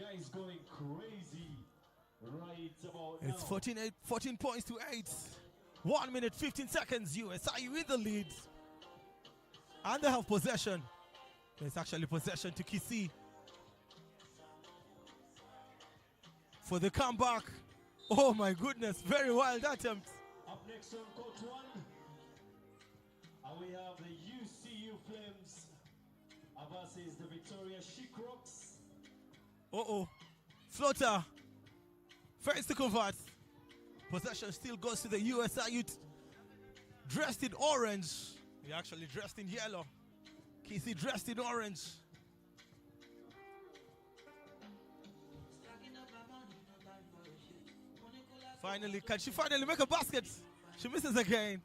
Guys going crazy right about now. It's 14 points to 8. 1 minute, 15 seconds. USIU in the lead. And they have possession. It's actually possession to Kissy. For the comeback. Oh my goodness, very wild attempt. Up next on court 1. And we have the UCU Flames versus the Victoria She-Crocs. Floater. First to convert. Possession still goes to the USIU dressed in orange. He actually dressed in yellow. Kissy dressed in orange. Finally, can she finally make a basket? She misses again.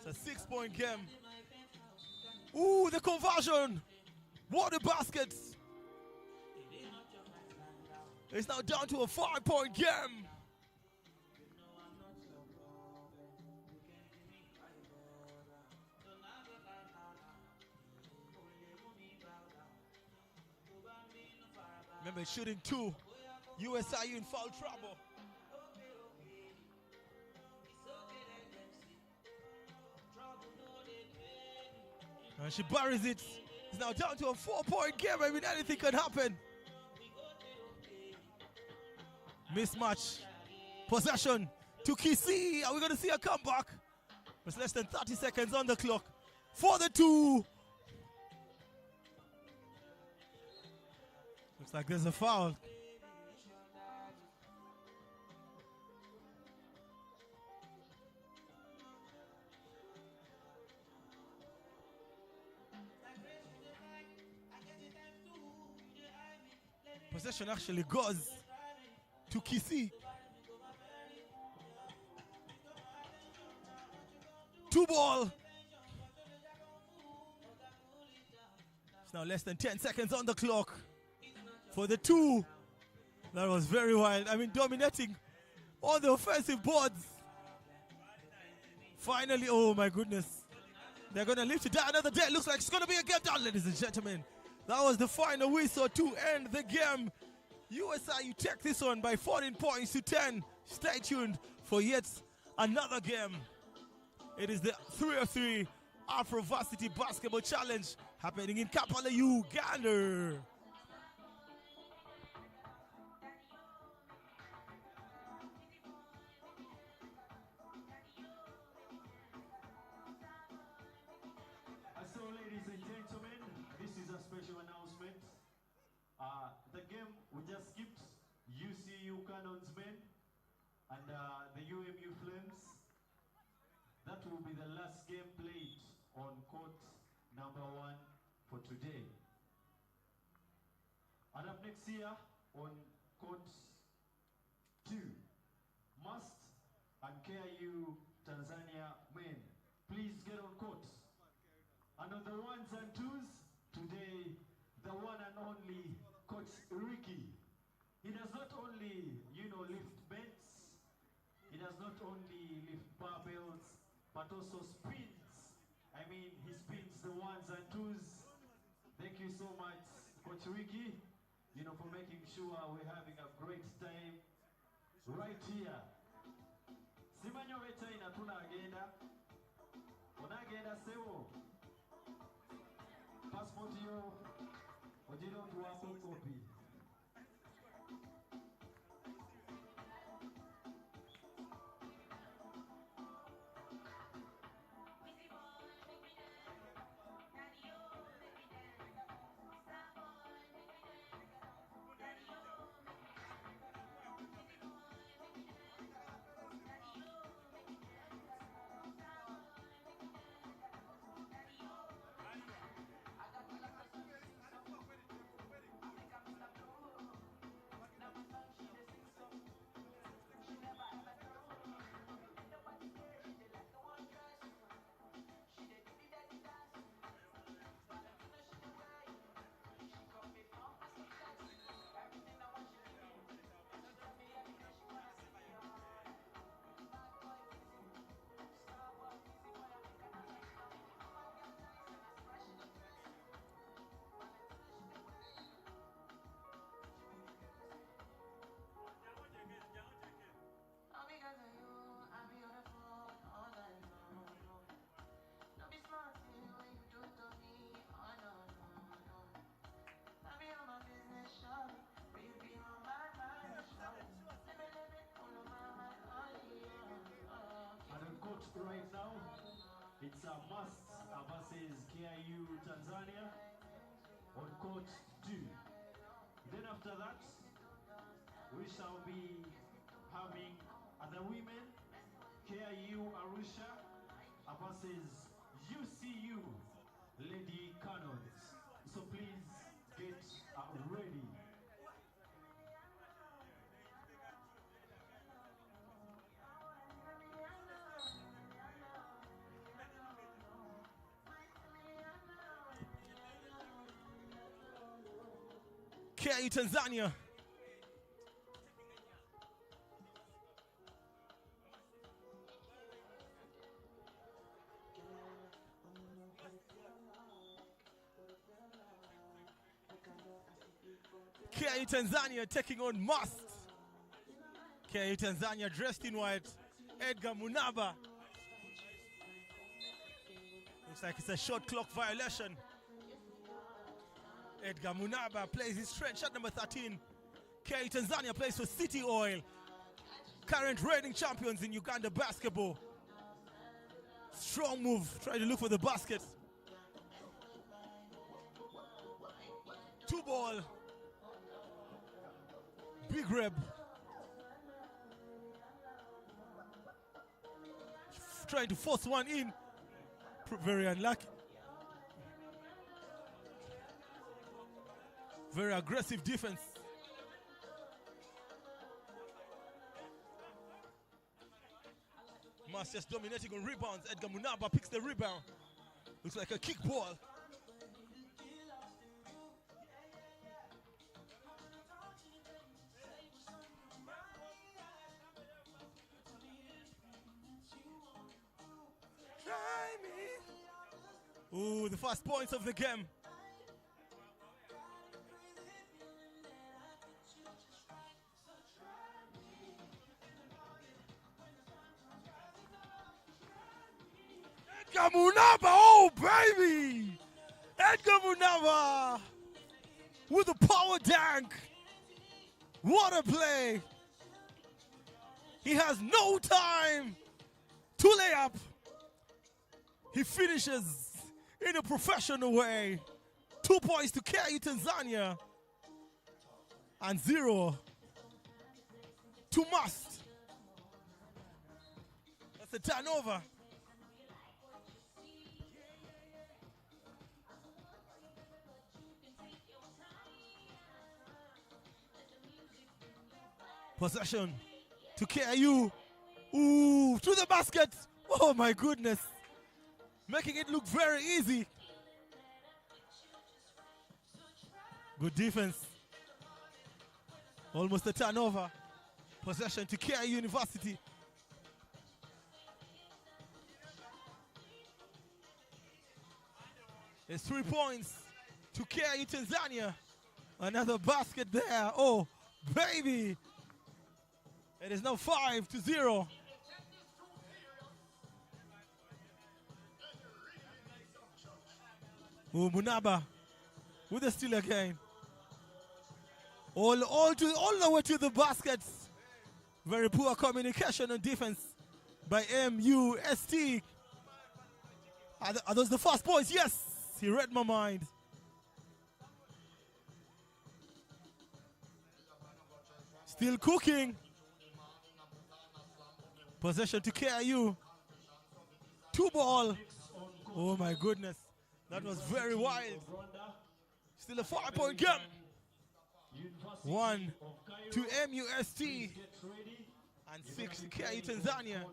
It's a 6-point game. Ooh, the conversion. What a basket. It's now down to a 5-point game. Remember, shooting 2. USIU in foul trouble. And she buries it. It's now down to a 4-point game. I mean, anything can happen. Mismatch. Possession to Kissy. Are we going to see a comeback? There's less than 30 seconds on the clock. For the 2. Looks like there's a foul. Possession actually goes to Kissy. 2 ball. It's now less than 10 seconds on the clock. For the 2. That was very wild. I mean, dominating on the offensive boards. Finally, oh my goodness. They're going to live to die another day. Looks like it's going to be a game down, ladies and gentlemen. That was the final whistle to end the game. USIU take this one by 14 points to 10. Stay tuned for yet another game. It is the 3-on-3 Afro Varsity Basketball Challenge happening in Kampala, Uganda. and the UMU Flames. That will be the last game played on court number 1 for today. And up next year on court 2, Must and KIU Tanzania men. Please get on court. And on the 1s and 2s, today, the one and only Coach Ricky. He does not only, lift beds, he does not only lift barbells, but also spins. I mean, he spins the 1s and 2s. Thank you so much, Coach Ricky, for making sure we're having a great time right here. Simanyo China tuna agenda. Una agenda sewo. Passport yo. Ojiro tuwapo copy. Right now, it's a Must versus KIU Tanzania on court 2. Then after that, we shall be having other women, KIU Arusha versus UCU Lady Cannons. So please get ready. KIU Tanzania. KIU Tanzania taking on Must. KIU Tanzania dressed in white. Edgar Munaba. Looks like it's a shot clock violation. Edgar Munaba plays his straight shot number 13. KIU Tanzania plays for City Oil. Current reigning champions in Uganda basketball. Strong move, trying to look for the basket. 2 ball. Big Reb. Trying to force one in. Very unlucky. Very aggressive defense. Mas just dominating on rebounds. Edgar Munaba picks the rebound. Looks like a kick ball. Ooh, the first points of the game. Edgar Munaba, oh baby! Edgar Munaba with a power dunk. What a play! He has no time to lay up. He finishes in a professional way. 2 points to KIU Tanzania and 0 to Must. a turnover. Possession to KIU. Ooh, to the basket. Oh my goodness. Making it look very easy. Good defense. Almost a turnover. Possession to KIU University. It's 3 points to KIU Tanzania. Another basket there. Oh, baby. It is now 5-0. Oh, Munaba with the steal again. All the way to the baskets. Very poor communication and defense by MUST. Are those the fast boys? Yes, he read my mind. Still cooking. Possession to KIU. 2 ball. Oh my goodness. That was very wild. Still a 5-point game. 1 to MUST and 6 to KIU Tanzania.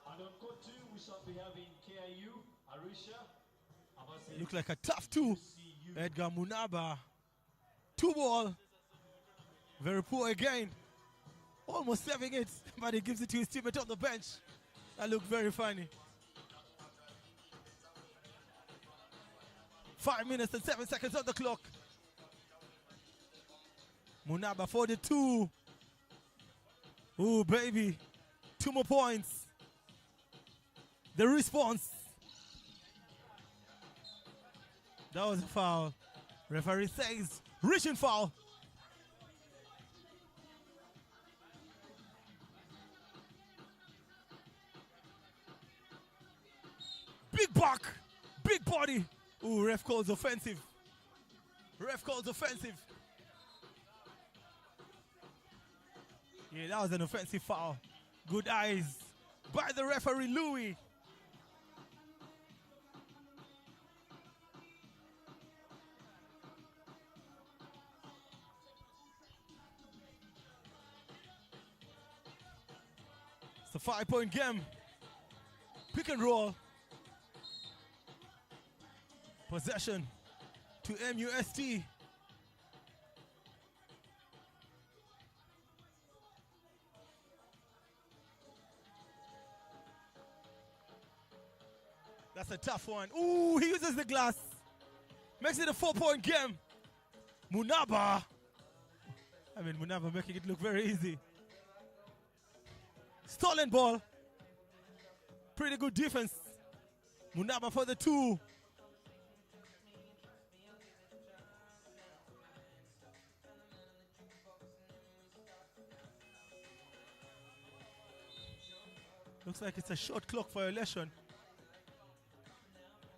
And on court 2, we shall be having KIU, Arusha. Look like a tough 2. Edgar Munaba. 2 ball. Very poor again. Almost saving it, but he gives it to his teammate on the bench. That looked very funny. 5 minutes and 7 seconds on the clock. Munaba for the 2. Ooh, baby. 2 more points. The response. That was a foul. Referee says, reaching foul. Big back, big body. Ooh, ref calls offensive. Ref calls offensive. Yeah, that was an offensive foul. Good eyes by the referee, Louis. It's a 5-point game. Pick and roll. Possession to MUST. That's a tough one. Ooh, he uses the glass. Makes it a 4-point game. Munaba. Munaba making it look very easy. Stolen ball. Pretty good defense. Munaba for the 2. Looks like it's a short clock violation.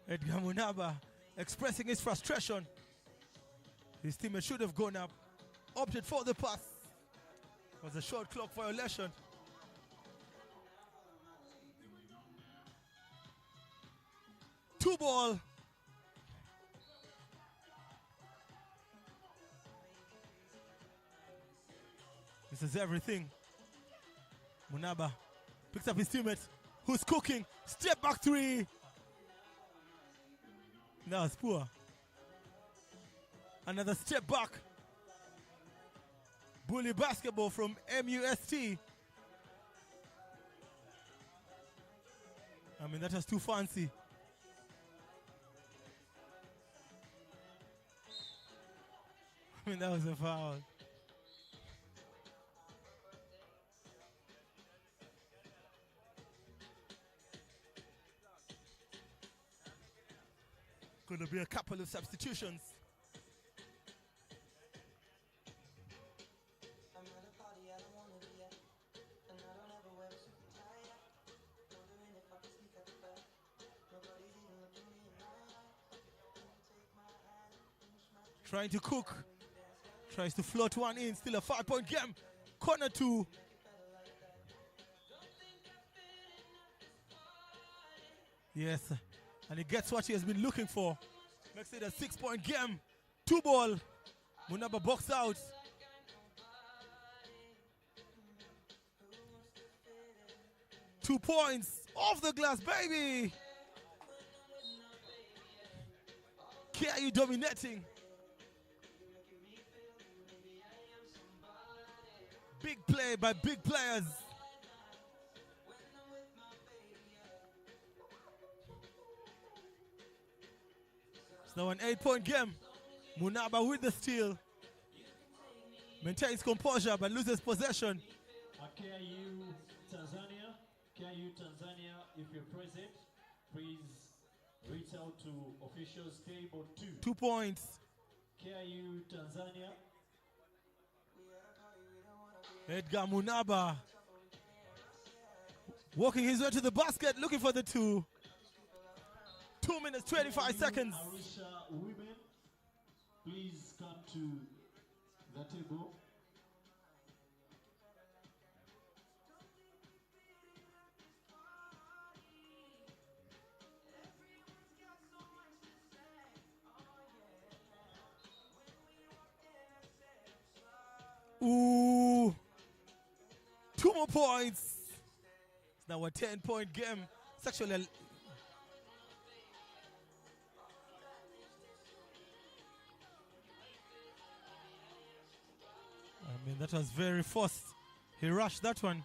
Edgar Munaba expressing his frustration. His teammate should have gone up. Opted for the pass. It was a short clock violation. Two ball. This is everything. Munaba picks up his teammate, who's cooking. Step back 3. That was poor. Another step back. Bully basketball from MUST. That was too fancy. That was a foul. Going to be a couple of substitutions. Trying to cook. Tries to float one in. Still a 5-point game. Corner 2. Yes. And he gets what he has been looking for. Makes it a 6-point game. 2 ball. Munaba box out. Two points. Off the glass, baby. KIU dominating. Big play by big players. It's now an 8-point game. Munaba with the steal. Maintains composure but loses possession. KIU Tanzania. KIU Tanzania, if you're present, please reach out to officials table 2. 2 points. KIU Tanzania. Edgar Munaba walking his way to the basket, looking for the 2. 2 minutes, 25 seconds. Arusha women, please come to the table. Ooh. 2 more points. It's now a 10-point game. It's actually a that was very forced. He rushed that one.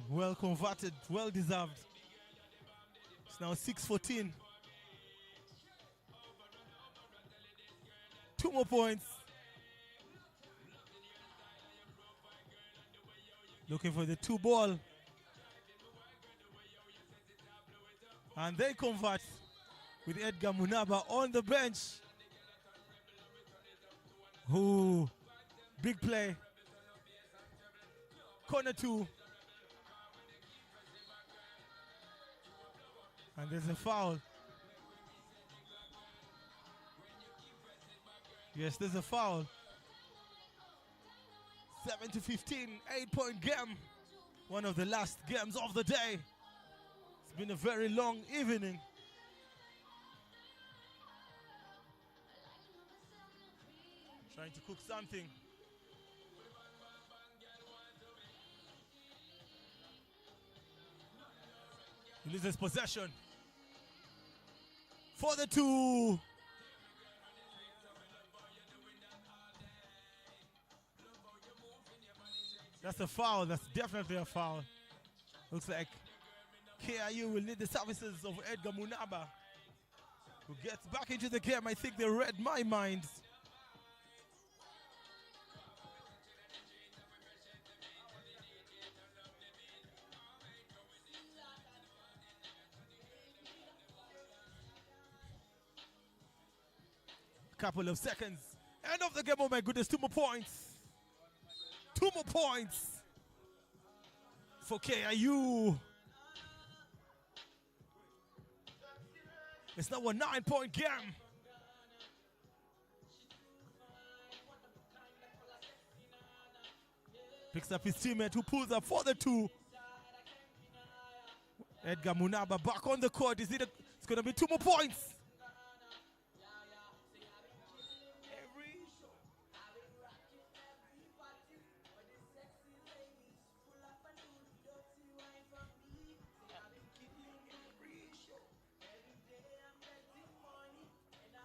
Well converted, well deserved. It's now 6-14. 2 more points. Looking for the 2 ball. And they convert with Edgar Munaba on the bench. Ooh, big play. Corner 2. And there's a foul. Yes, there's a foul. 7-15, 8-point game. One of the last games of the day. It's been a very long evening. Trying to cook something. He loses possession. For the 2. That's a foul. That's definitely a foul. Looks like KIU will need the services of Edgar Munaba, who gets back into the game. I think they read my mind. Couple of seconds. End of the game. Oh my goodness, 2 more points. 2 more points for KIU. It's now a 9-point game. Picks up his teammate who pulls up for the 2. Edgar Munaba back on the court. It's going to be 2 more points.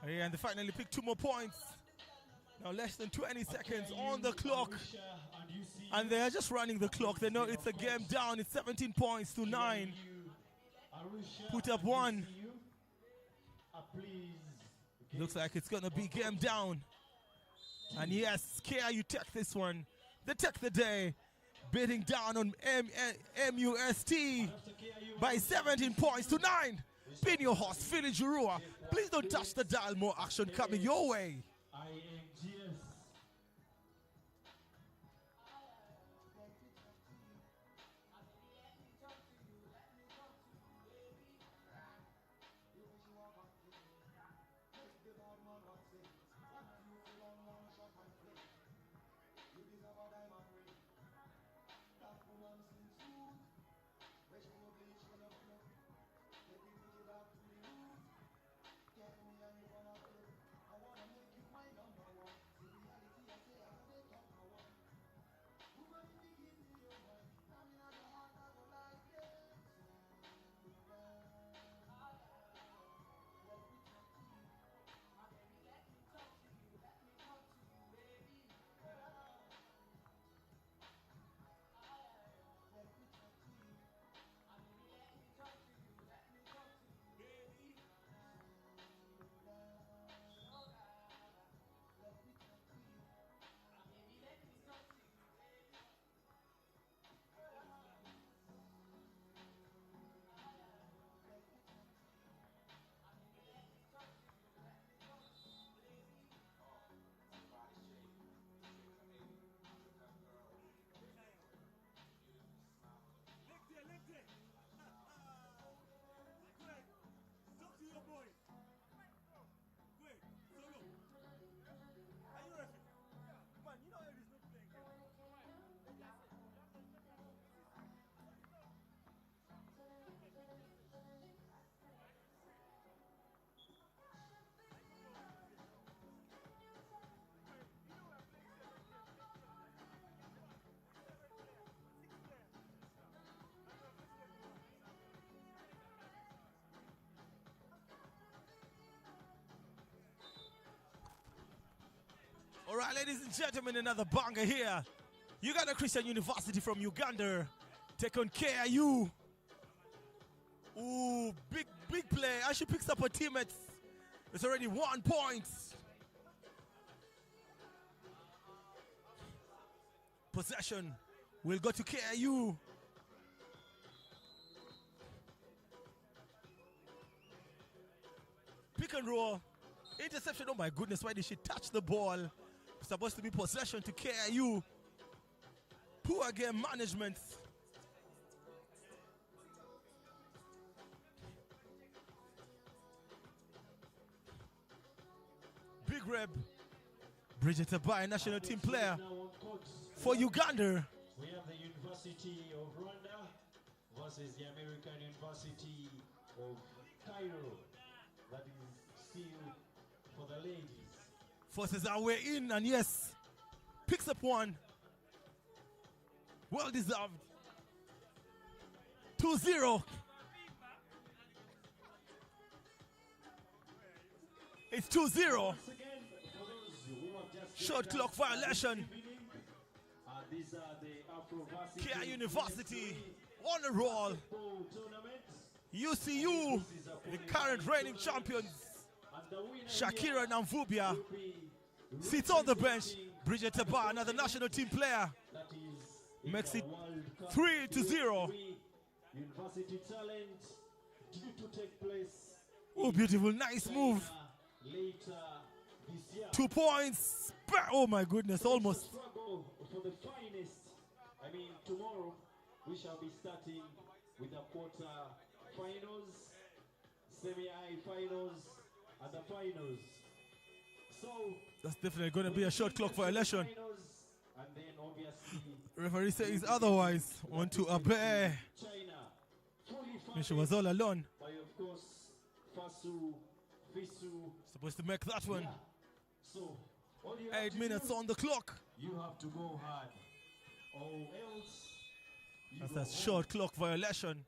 And they finally pick 2 more points. Now less than 20 seconds on the clock. And they are just running the clock. They know it's a game down. It's 17 points to 9. Put up 1. Looks like it's going to be game down. And yes, KIU take this one. They take the day. Beating down on MUST by 17 points to 9. Pin your horse, Philly Jurua. Please don't touch the dial. More action coming your way. All right, ladies and gentlemen, another banger here. Uganda Christian University from Uganda take on KIU. Ooh, big play. As she picks up her teammates, it's already 1 point. Possession will go to KIU. Pick and roll. Interception. Oh my goodness, why did she touch the ball? It's supposed to be possession to KIU. Poor game management. Big rep. Bridget Abai, national team player for Uganda. We have the University of Rwanda versus the American University of Cairo. That is still for the ladies. Forces our way in, and yes, picks up one. Well deserved. 2-0. It's 2-0. Short clock violation. These are the Afro varsity KIU University on a roll. UCU, the current reigning champions. Shakira Namvubia sits on the bench. Bridget Taba, another national team player, makes it 3-0. University talent due to take place. Oh, beautiful, nice move. Later this year. 2 points. Oh my goodness, almost. Struggle for the finest. I mean, tomorrow we shall be starting with the quarter finals, semi-high finals, and the finals. So That's definitely going to be a short clock violation. finals, and then obviously Referee says otherwise. On to Abe. China, fully She was funded all alone. by, of course, Fisu. Supposed to make that one. Yeah. So all you have 8 to minutes do, on the clock. you have to go hard, or else you That's go a home. short clock violation.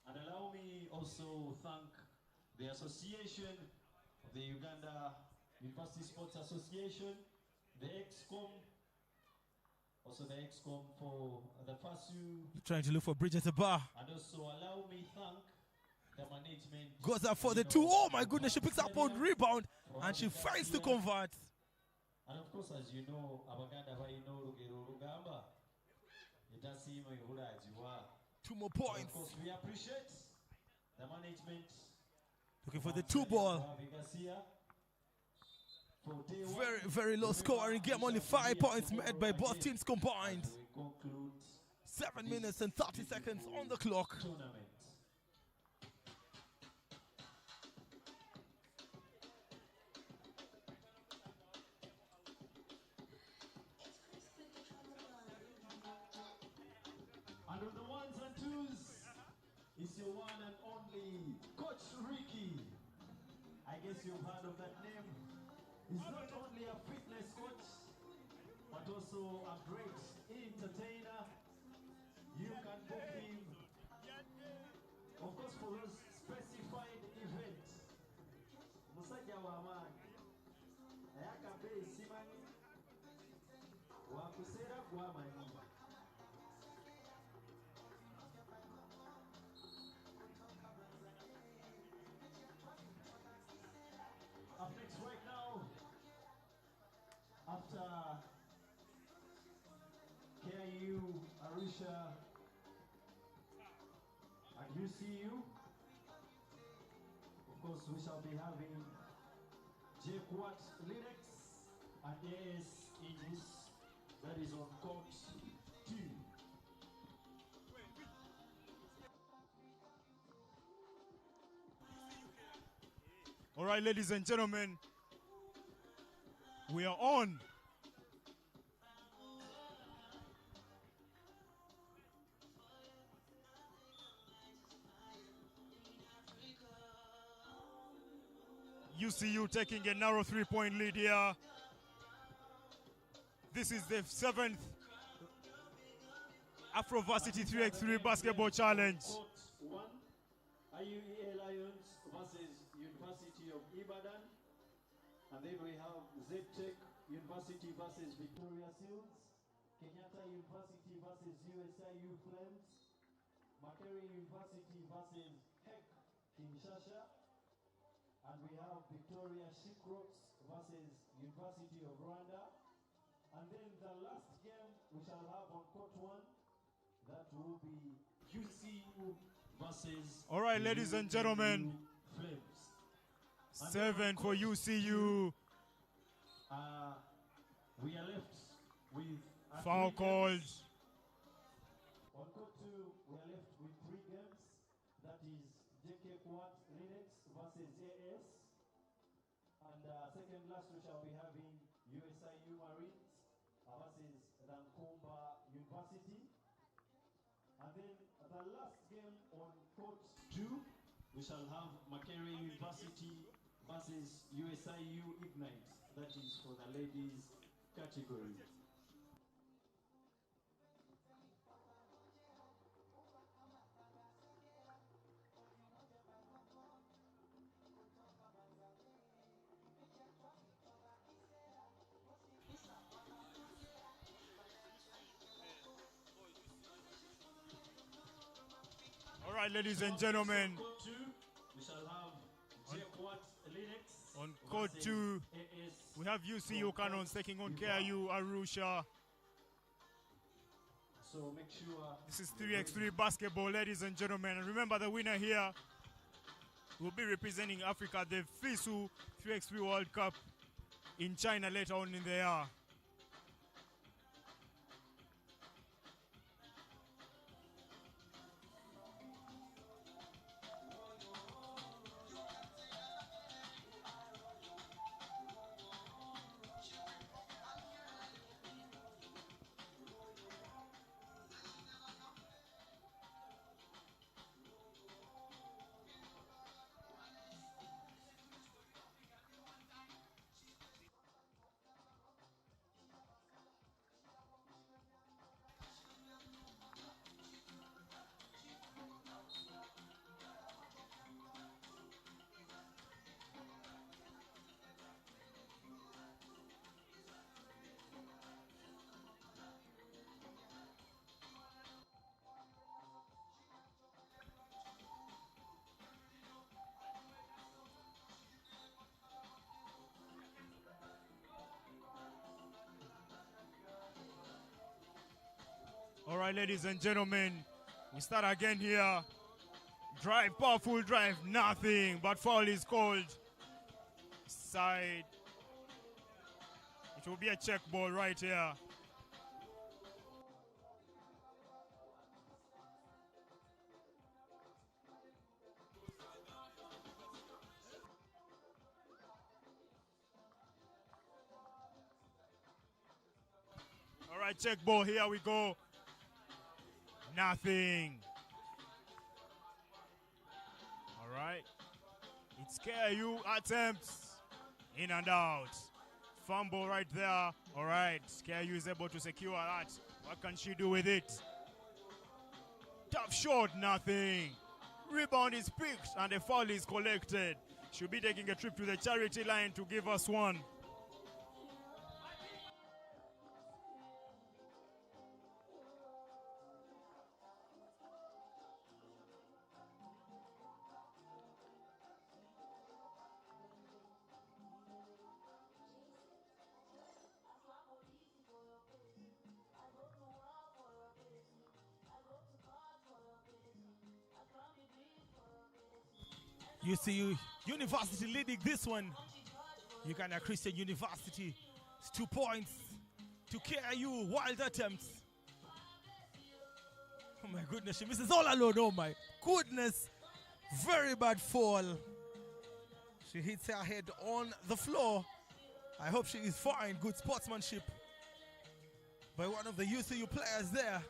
And allow me also thank the association, the Uganda University Sports Association, the EXCOM, also the EXCOM for the FASU, Trying to look for Bridget Bar. and also allow me thank the management. Goes up for the 2. Oh my goodness, she picks up on rebound and she fails to convert. And of course, as you know, Abaganda bayino Rugero Rugamba. Itasima Ibulajiwa. 2 more Of points. course, we appreciate the management. Looking for the 2 ball. Very low scoring game. Only 5 points made by both teams combined. 7 minutes and 30 seconds on the clock. Tournament. And on the ones and twos, it's your one and only Coach Ricky. I guess you've heard of that name. He's not only a fitness coach, but also a great entertainer. You can book him, of course, for those specified events. Musajja wa maanyi. Ayakabe simanyi. Wakusera gwamanyi. Up next right now, after KIU, Arusha, and UCU, of course we shall be having JQuat Lyrics and AS Aegis, that is on court 2. All right, ladies and gentlemen, we are on. UCU taking a narrow 3-point lead here. This is the 7th Afro Varsity 3x3 Basketball Challenge. Court IUEA Lions versus University of Ibadan. And then we have ZTech University versus Victoria Seals. Kenyatta University versus USIU Flames. Makerere University versus Heck Kinshasa. And we have Victoria Shikroks versus University of Rwanda. And then the last game we shall have on court 1, that will be UCU versus. All right, ladies and gentlemen. Flames. 7 for UCU. We are left with Foul called. On court 2, we are left with 3 games. That is JK Quad Linux versus AS. And second last we shall be having USIU Marines versus Rankomba University. And then the last game on court 2, we shall have Makerere University versus USIU Ignite. That is for the ladies category. All right, ladies and gentlemen. We shall have JQuat Linux. On court 2, we have UCU Cannons taking on KIU Arusha. So make sure this is 3x3 basketball, ladies and gentlemen. And remember, the winner here will be representing Africa at the FISU 3x3 World Cup in China later on in the year. All right, ladies and gentlemen, we start again here. Drive, powerful drive, nothing, but foul is called. Side. It will be a check ball right here. All right, check ball, here we go. Nothing. All right. It's KIU attempts. In and out. Fumble right there. All right. KIU is able to secure that. What can she do with it? Tough shot. Nothing. Rebound is picked and the foul is collected. She'll be taking a trip to the charity line to give us one. UCU University leading this one. Uganda Christian University. It's 2 points to KIU. Wild attempts. Oh my goodness, she misses all alone. Oh my goodness. Very bad fall. She hits her head on the floor. I hope she is fine. Good sportsmanship by one of the UCU players there.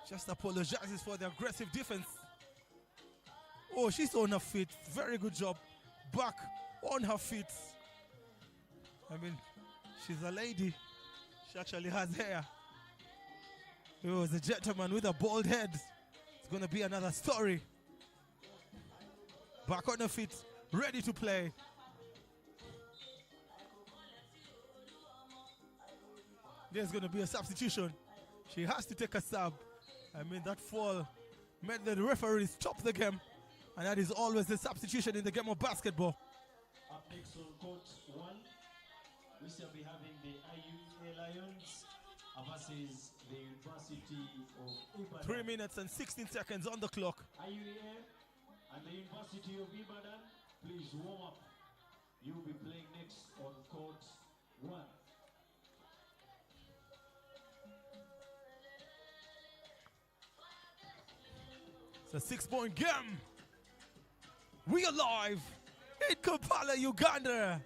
Just apologizes for the aggressive defense. Oh, she's on her feet. Very good job. Back on her feet. I mean, she's a lady. She actually has hair. Oh, the gentleman with a bald head. It's going to be another story. back on the feet, ready to play. There's going to be a substitution. She has to take a sub. I mean, that fall made the referee stop the game. And that is always the substitution in the game of basketball. Up next on court 1, we shall be having the IUA Lions versus the University of Ibadan. 3 minutes and 16 seconds on the clock. IUA and the University of Ibadan, please warm up. You'll be playing next on court 1. It's a 6-point game. We are live in Kampala, Uganda.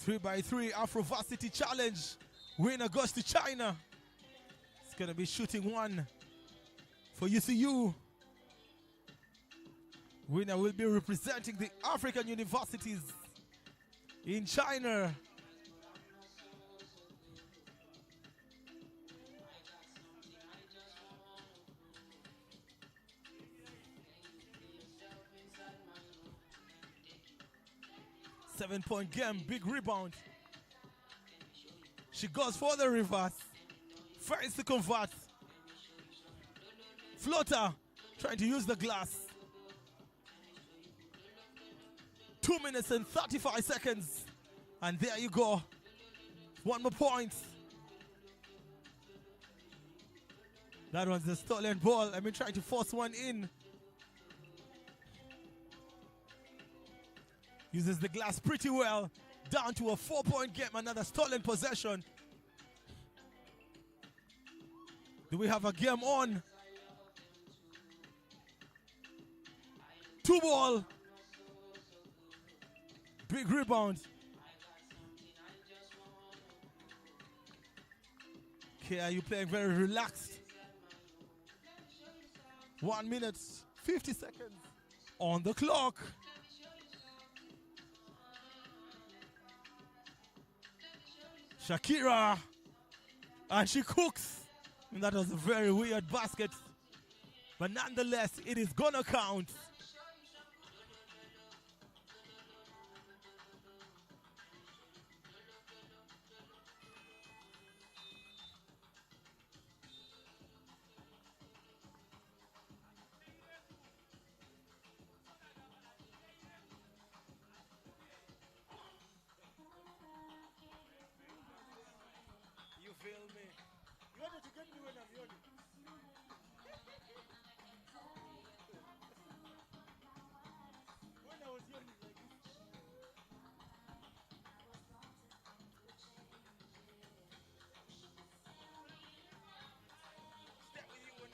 3x3 Afro varsity challenge. Winner goes to China. It's going to be shooting 1 for UCU. Winner will be representing the African universities in China. Seven-point game, big rebound. She goes for the reverse. Finds to convert. Floater, trying to use the glass. 2 minutes and 35 seconds. And there you go. 1 more point. That was the stolen ball. I've been trying to force one in. Uses the glass pretty well. Down to a 4-point game. Another stolen possession. Do we have a game on? 2 ball. Big rebound. KIU playing very relaxed. 1 minute, 50 seconds on the clock. Shakira, and she cooks. And that was a very weird basket, but nonetheless, it is gonna count. You feel me? You wanted to get me when I'm yawning. When I was yawning like this. Stay with you when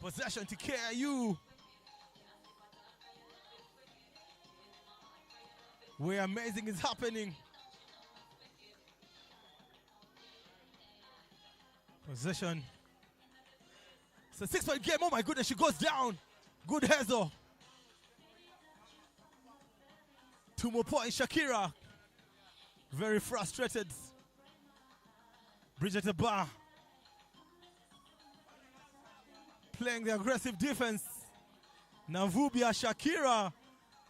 possession to KIU. Where amazing is happening. Possession. It's a 6-point game. Oh my goodness, she goes down. Good header. 2 more points, Shakira. Very frustrated. Bridget Bar. Playing the aggressive defense. Navubia Shakira.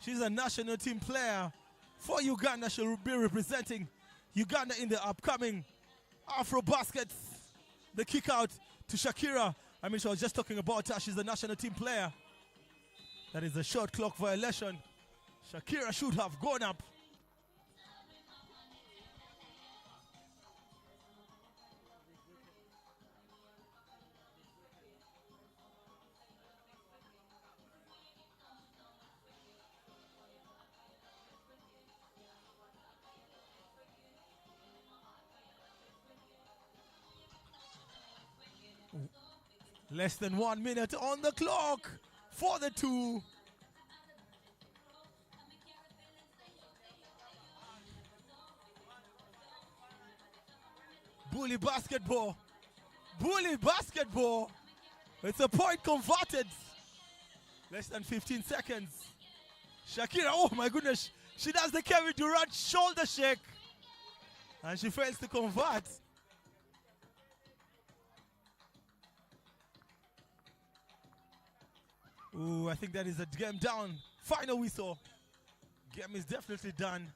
She's a national team player for Uganda. She'll be representing Uganda in the upcoming Afro Baskets. The kick out to Shakira. I mean, she was just talking about her. She's a national team player. That is a short clock violation. Shakira should have gone up. Less than 1 minute on the clock for the 2. Bully basketball. Bully basketball. It's a point converted. Less than 15 seconds. Shakira, oh my goodness. She does the Kevin Durant shoulder shake. And she fails to convert. Ooh, I think that is a game down. Final whistle. Game is definitely done.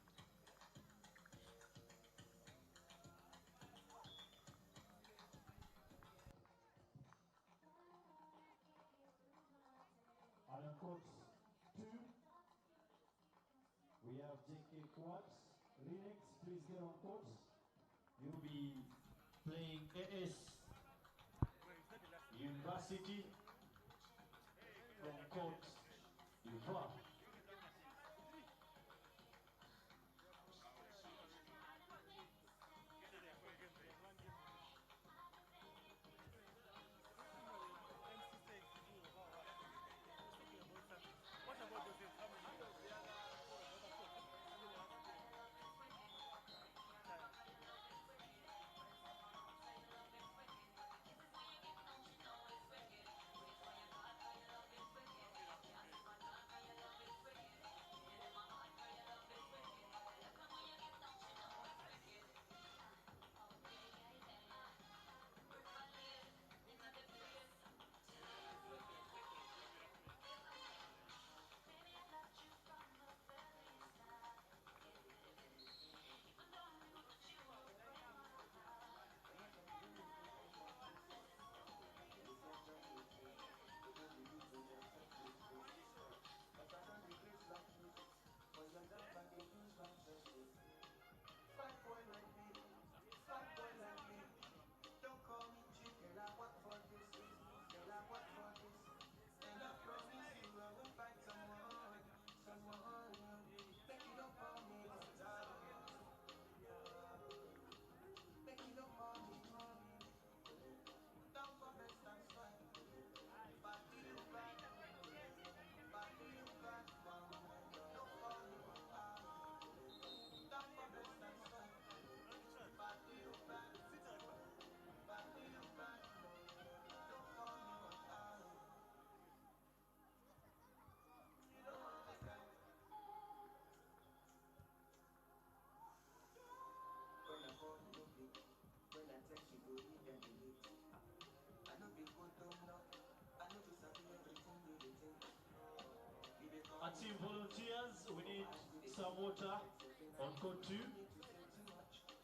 On court 2, we have JK Quads. Linux, please get on court. You'll be playing AS University from court Ivoire. Our team volunteers, we need some water on court 2.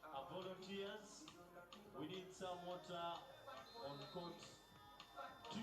Our volunteers, we need some water on court 2.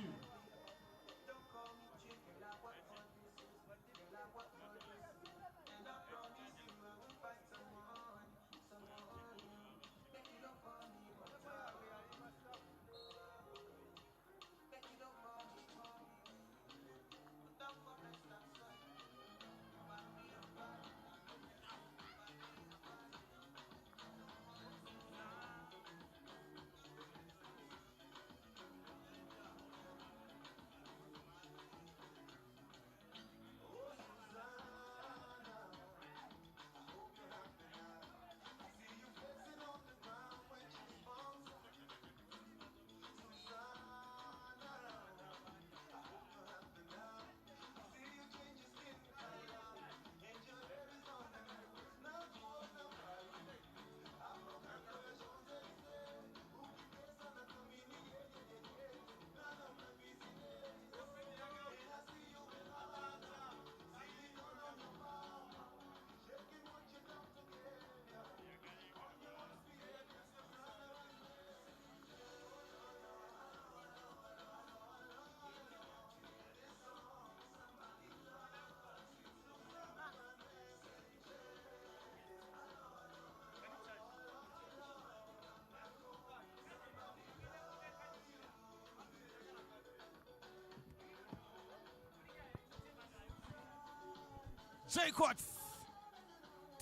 J Quartz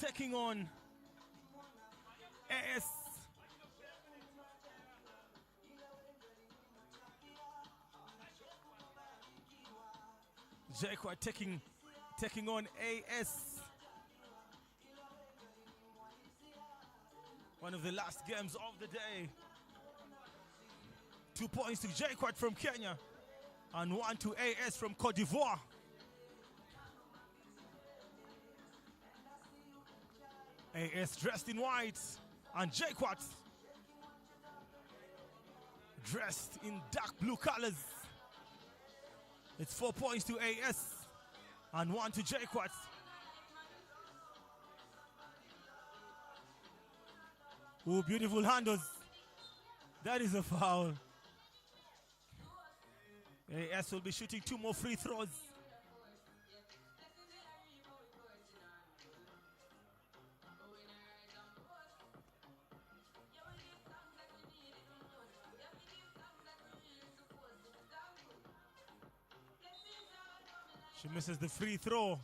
taking on AS. J Quartz taking on AS. One of the last games of the day. 2 points to Jaquat from Kenya. And 1 to AS from Cote d'Ivoire. AS dressed in white. And Jaquat dressed in dark blue colors. It's 4 points to AS. And 1 to Jaquat. Oh, beautiful handles. That is a foul. AS will be shooting 2 more free throws. She misses the free throw.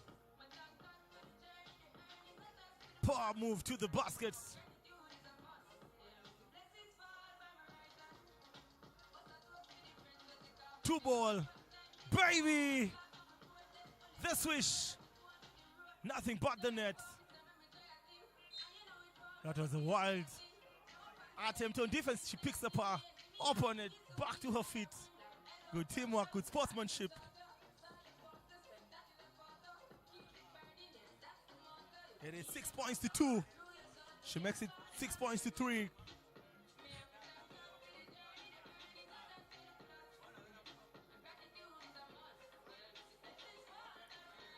Power move to the basket. Two ball. Baby! The swish. Nothing but the net. That was a wild attempt on defense. She picks up her opponent back to her feet. Good teamwork, good sportsmanship. It is 6 points to 2. She makes it 6 points to 3.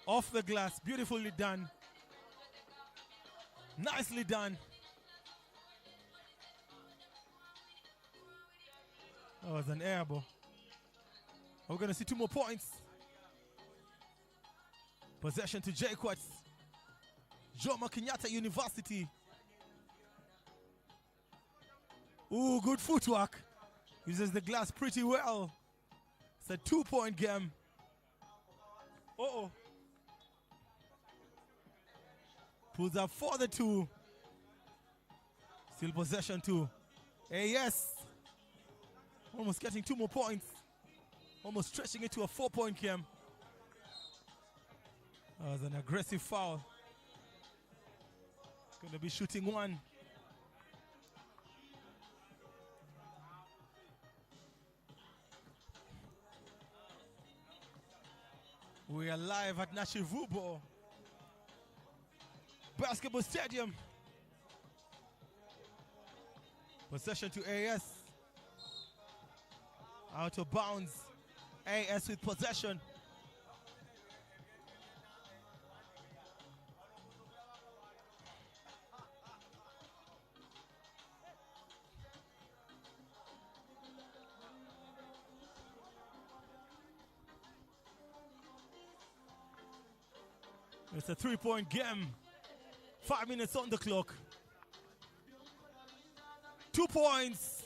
Off the glass, beautifully done. Nicely done. That was an air ball. We're going to see 2 more points. Possession to Jaquat. Jomo Kenyatta University. Ooh, good footwork. Uses the glass pretty well. It's a 2-point game. Uh-oh. Pulls up for the 2. Still possession to AS. Almost getting 2 more points. Almost stretching it to a 4-point game. That was an aggressive foul. Going to be shooting 1. We are live at Nachivubo Basketball Stadium. Possession to AS. Out of bounds. AS with possession. It's a 3-point game. 5 minutes on the clock. 2 points.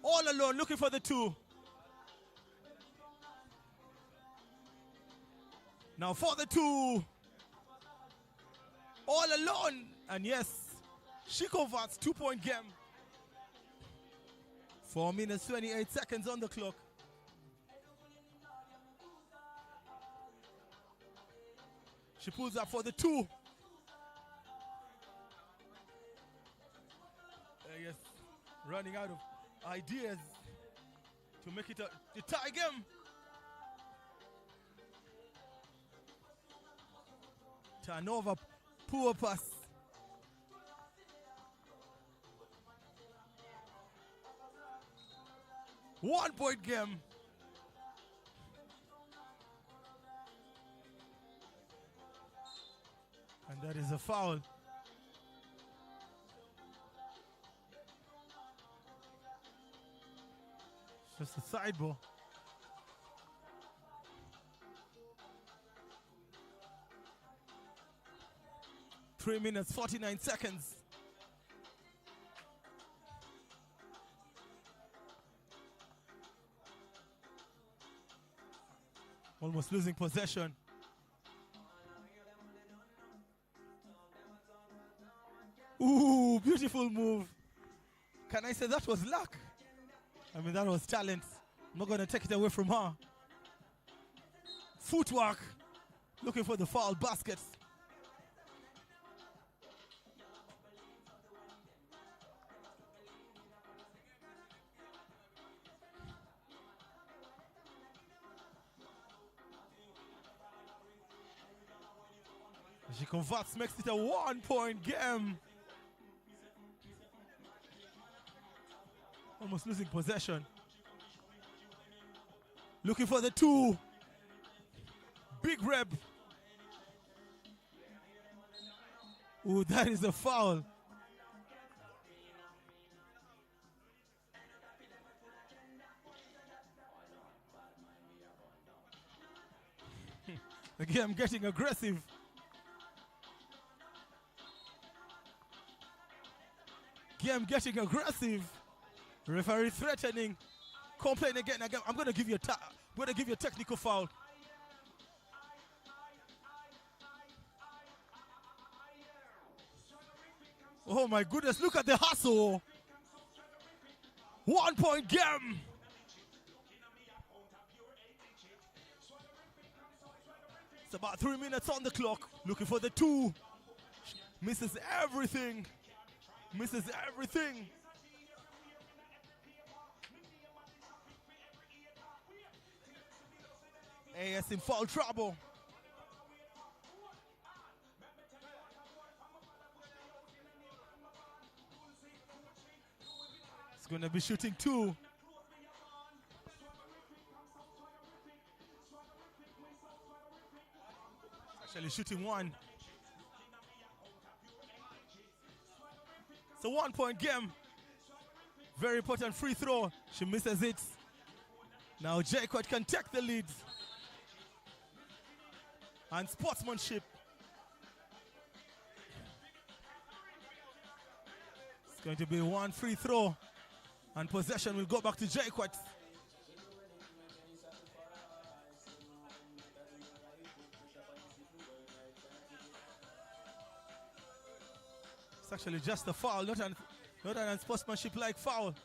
All alone, looking for the 2. Now for the 2. All alone. And yes, she converts. 2-point game. 4 minutes, 28 seconds on the clock. She pulls up for the 2. Yes, running out of ideas to make it a tie game. Turnover, poor pass. One-point game. And that is a foul. It's just a side ball. Three minutes, 49 seconds. Almost losing possession. Ooh, beautiful move. Can I say that was luck? I mean, that was talent. I'm not going to take it away from her. footwork, looking for the foul basket. She converts, makes it a 1-point game. Almost losing possession. Looking for the 2. Big rep. Ooh, that is a foul. Again, I'm getting aggressive. Game getting aggressive. Referee threatening. Complain again. I'm going to give you a technical foul. Oh my goodness, look at the hustle. 1-point game. It's about 3 minutes on the clock. Looking for the 2. Misses everything. Misses everything. AS in foul trouble. It's going to be shooting 2. Actually shooting 1. It's a 1-point game. Very important free throw. She misses it. Now Jacob can take the lead. And sportsmanship. It's going to be 1 free throw. And possession will go back to Jacob. It's actually just a foul, not an unsportsmanship-like foul.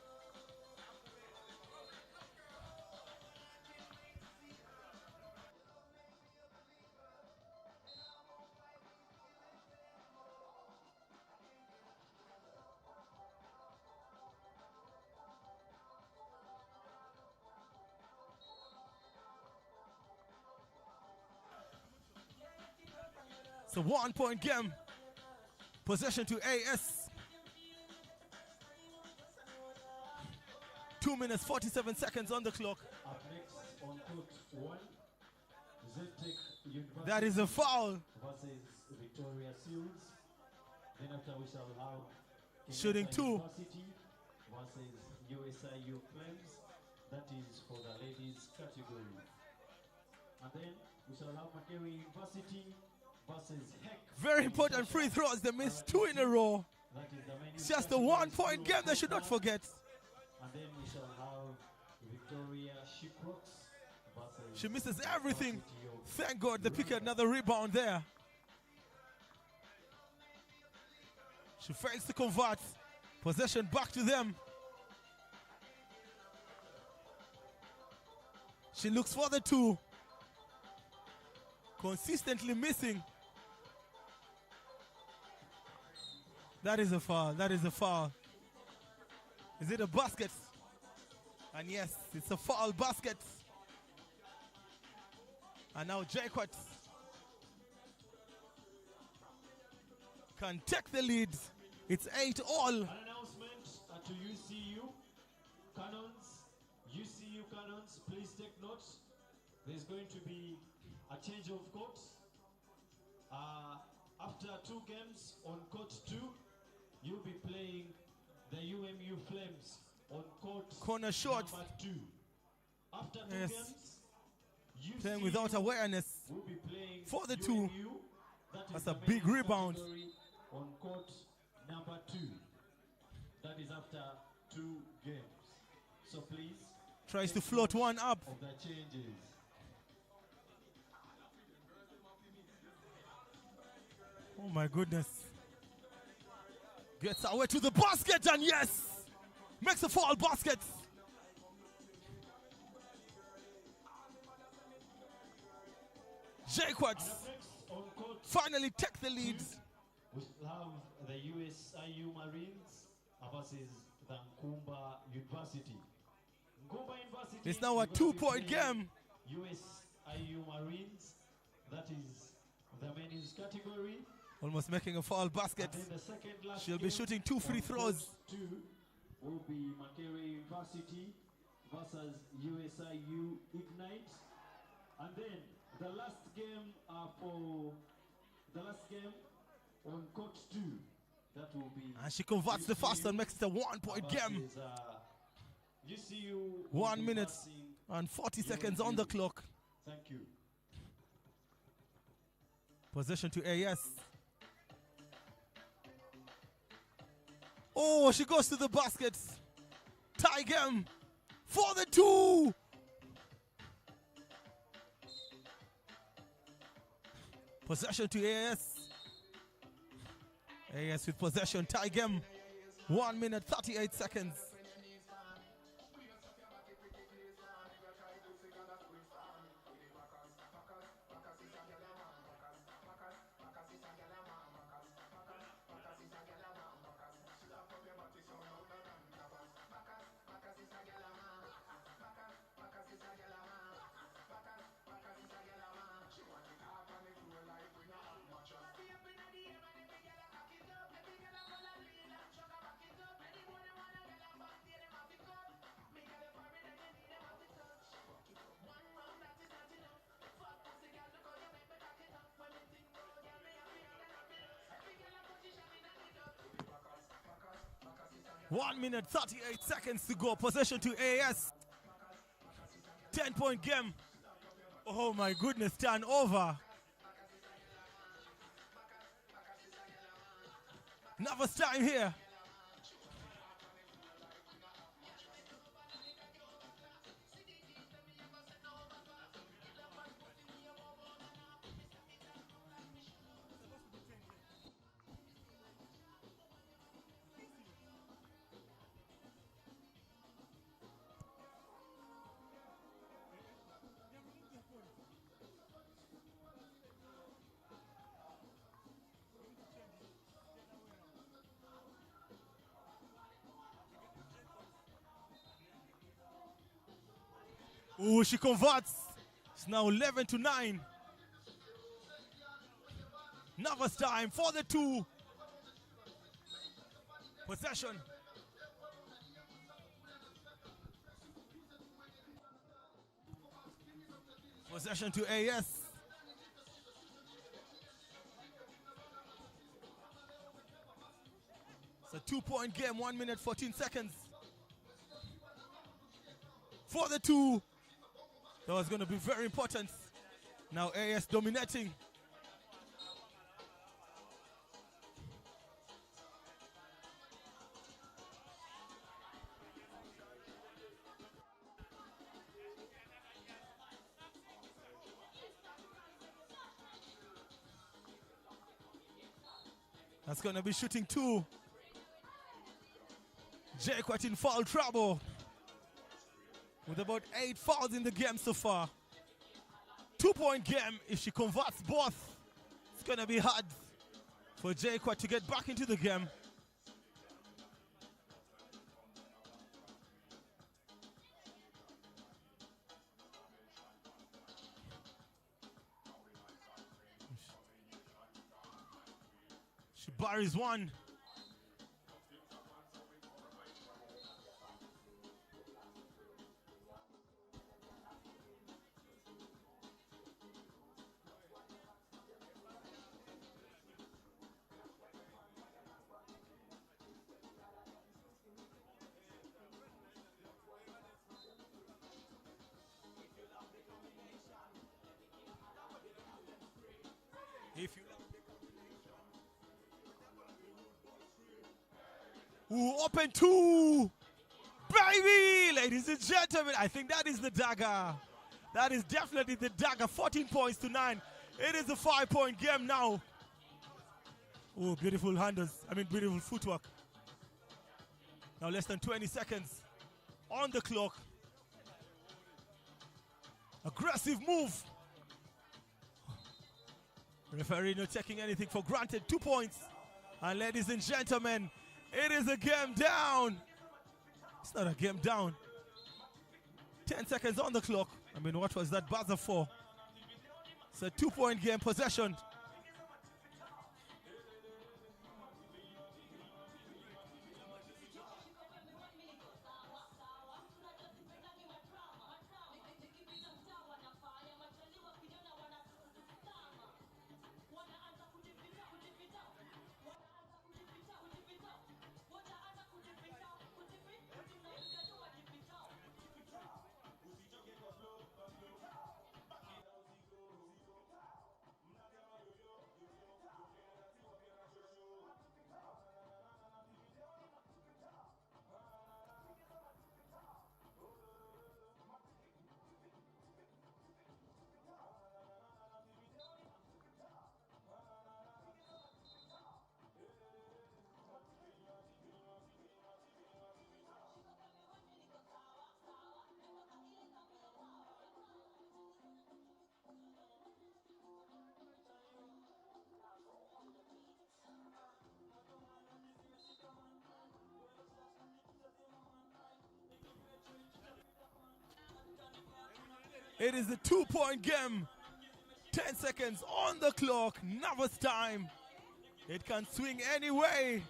It's a 1-point game. Possession to AS. 2 minutes, 47 seconds on the clock. Up next on court 1, Zetech University That is a foul. versus Victoria Seals. Then after we shall have Shooting Kenyatta 2. University versus USIU Flames. That is for the ladies category. And then we shall have Makerere University versus Heck. Very important free throws. They missed 2 in a row. That is the men's It's just a category 1-point game they should not forget. And then we shall have Victoria Shiprocks versus She misses everything. Varsity of Thank God they pick another rebound there. She fails to convert. Possession back to them. She looks for the 2. Consistently missing. That is a foul. That is a foul. Is it a basket? And yes, it's a foul basket. And now Jacob can take the lead. It's 8-all. An announcement to UCU Canons. UCU Canons, please take note. There's going to be a change of court. After 2 games on court 2, you'll be playing the UMU Flames on court Corner shots. number 2. After 2 Yes. games, Playing UCU without awareness. will be playing For the 2. UMU. That is That's the a big men's rebound. category on court number 2. That is after 2 games. So please Tries to float one up. of the changes. Oh my goodness. Gets away to the basket and yes! Makes a foul basket. Jaquats finally take the lead. We have the USIU Marines versus the Nkumba University. Nkumba University. It's now a 2-point game. USIU Marines, that is the men's category. Almost making a foul basket. She'll be shooting 2 free throws. 2 will be Makerere University versus USIU Ignite. And then the last game on court 2, that will be. And she converts the first and makes it a 1-point game. 1 minute and 40 seconds on the clock. Thank you. Possession to AS. Oh, she goes to the basket. Tie game for the 2. Possession to AS. AS with possession. Tie game. 1 minute 38 seconds. One minute 38 seconds to go. Possession to AS. 10-point game. Oh my goodness, turnover. Nervous time here. Oh, she converts. It's now 11-9. Nervous time for the 2. Possession. Possession to AS. It's a 2-point game, 1 minute 14 seconds. For the 2. That was going to be very important. Now AS dominating. That's going to be shooting 2. Jaquat in foul trouble. With about 8 fouls in the game so far. 2-point game. If she converts both, it's going to be hard for Jaquat to get back into the game. She buries one. If you Ooh, open 2. Baby, ladies and gentlemen, I think that is the dagger. That is definitely the dagger. 14 points to 9. It is a 5-point game now. Oh, beautiful handles. Beautiful footwork. Now less than 20 seconds on the clock. Aggressive move. Referee not taking anything for granted. 2 points. And ladies and gentlemen, it is a game down. It's not a game down. 10 seconds on the clock. I mean, what was that buzzer for? It's a 2-point game, possession. It is a 2-point game. 10 seconds on the clock. Nervous time. It can swing any way.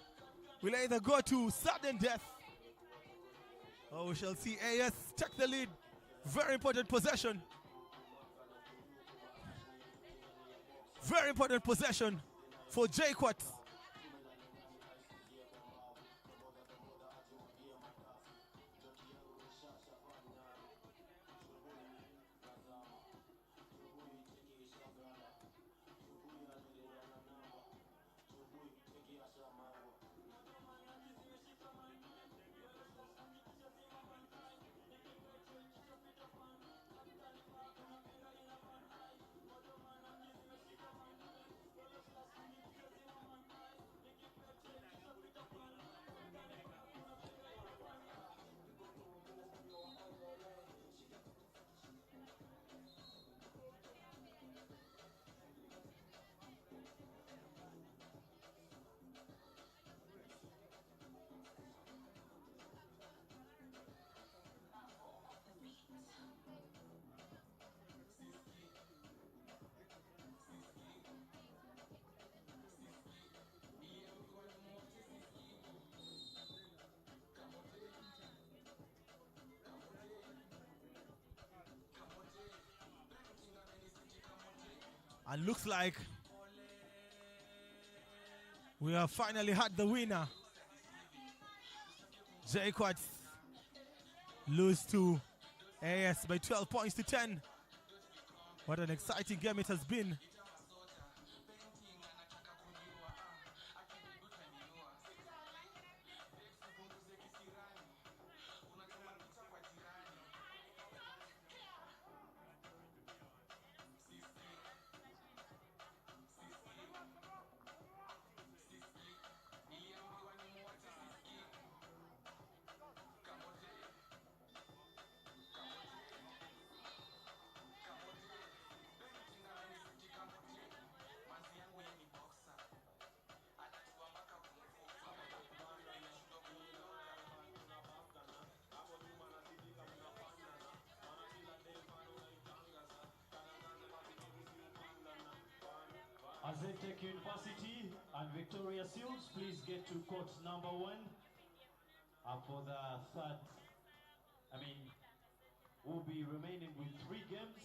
Will either go to sudden death, or we shall see AS take the lead. Very important possession. Very important possession for Jaquat. And looks like we have finally had the winner. Jaquat lose to AS by 12 points to 10. What an exciting game it has been. Aztec University and Victoria Seals, please get to court number 1 for the third. We'll be remaining with 3 games.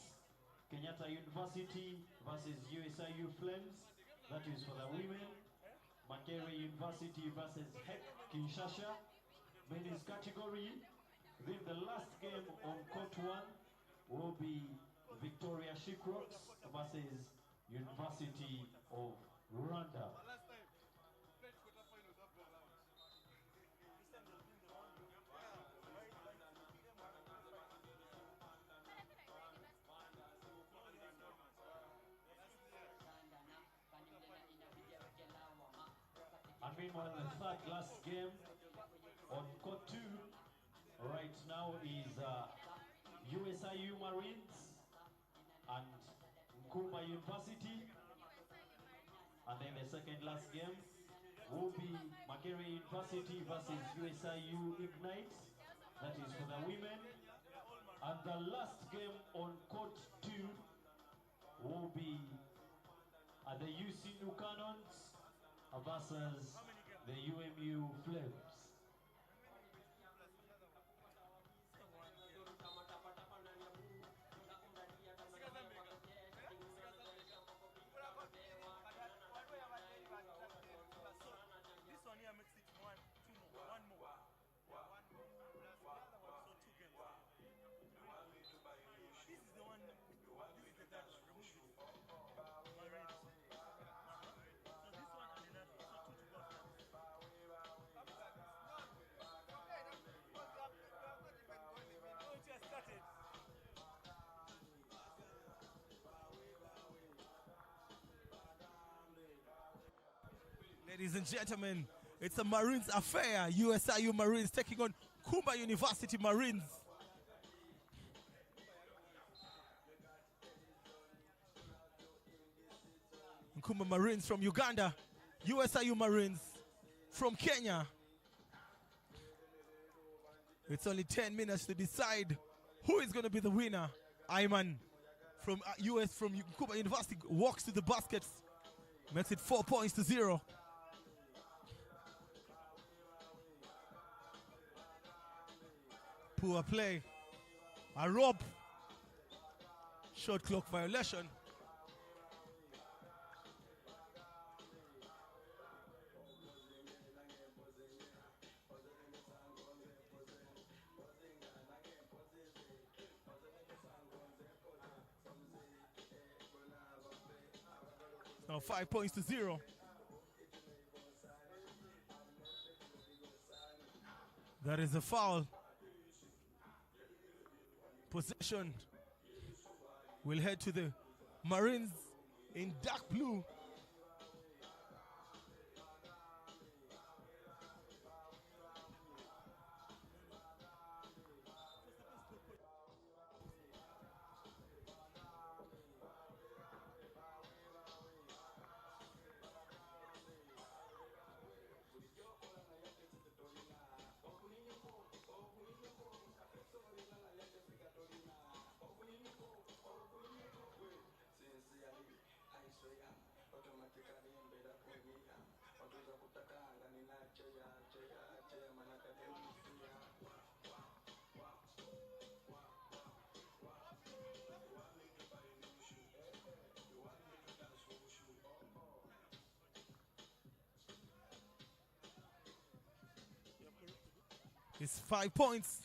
Kenyatta University versus USIU Flames, that is for the women. Makerere University versus HEC Kinshasa, men's category. Then the last game on court 1 will be Victoria Shickrocks versus University of Rwanda. And meanwhile, the third last game on court 2 right now is USIU Marines and Nkumba University. And then the second last game will be Makerere University versus USIU Ignite. That is for the women. And the last game on court 2 will be the UC New Cannons versus the UMU Flames. Ladies and gentlemen, it's a Marines affair. USIU Marines taking on Kumba University Marines. Kumba Marines from Uganda, USIU Marines from Kenya. It's only 10 minutes to decide who is going to be the winner. Ayman from from Kumba University walks to the baskets, makes it 4 points to 0. Poor play. A rope. Shot clock violation. Now 5 points to 0. That is a foul. Possession will head to the Marines in dark blue. It's 5 points.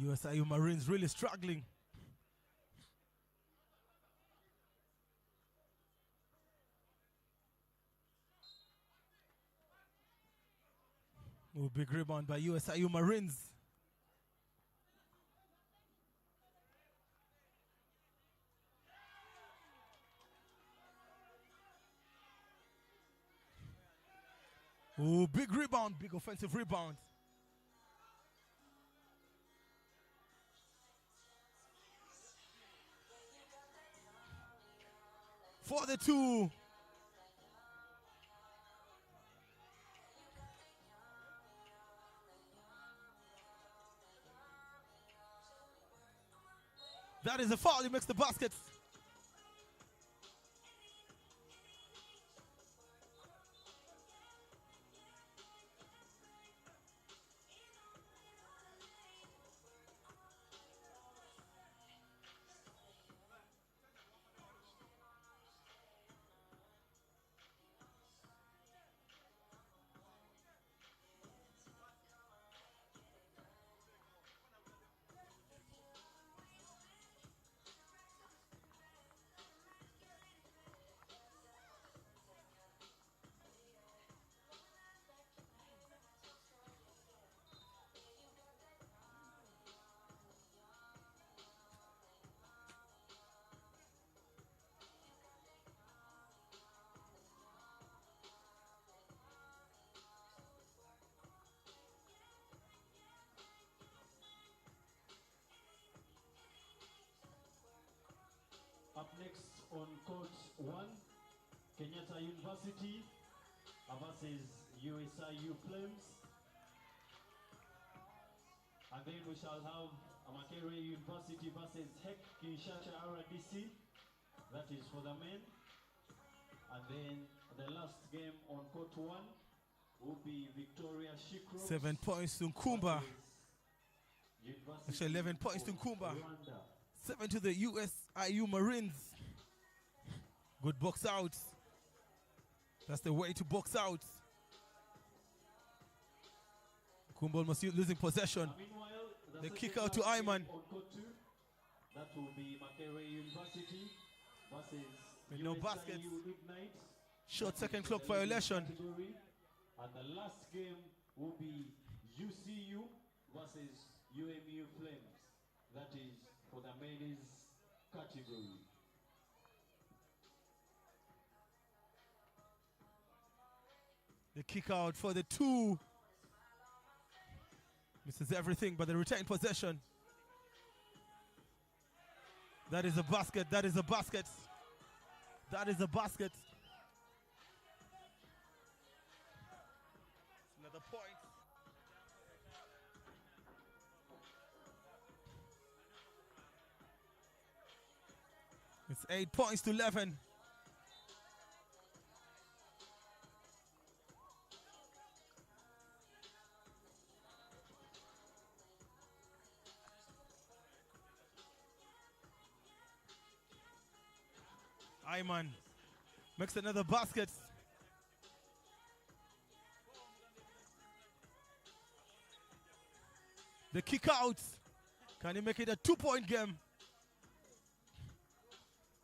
USIU Marines really struggling. Oh, big rebound by USIU Marines. Oh, big rebound, big offensive rebound. For the two, That is a foul. He makes the basket. Up next on court 1, Kenyatta University versus USIU Flames. And then we shall have Makerere University versus Hek Kinshasa RDC. That is for the men. And then the last game on court 1 will be Victoria Shikro. 7 points to Nkumba. Actually, 11 points to Nkumba. 7 to the USIU Marines. Good box out. That's the way to box out. Nkumba almost losing possession. The kick out to Ayman. That will be Makerere University versus with no baskets. Ignite. Short second clock violation. And the last game will be UCU versus UMU Flames. That is for the men's category. The kick out for the 2. Misses everything but the retained possession. That is a basket. That is a basket. That is a basket. Another point. It's 8 points to 11. Ayman makes another basket. The kick out. Can he make it a 2-point game?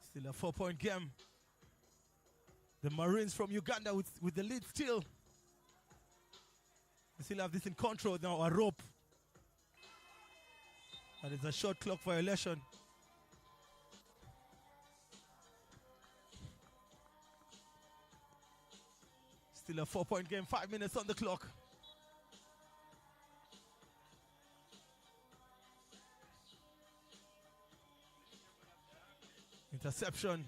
Still a 4-point game. The Marines from Uganda with the lead still. They still have this in control now, a rope. That is a short clock violation. Still a 4-point game, 5 minutes on the clock. Interception.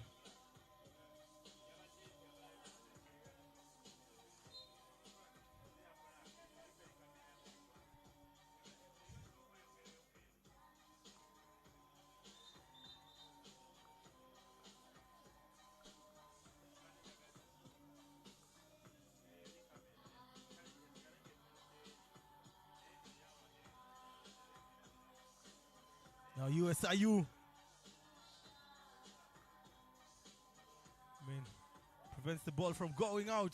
Now USIU. Prevents the ball from going out.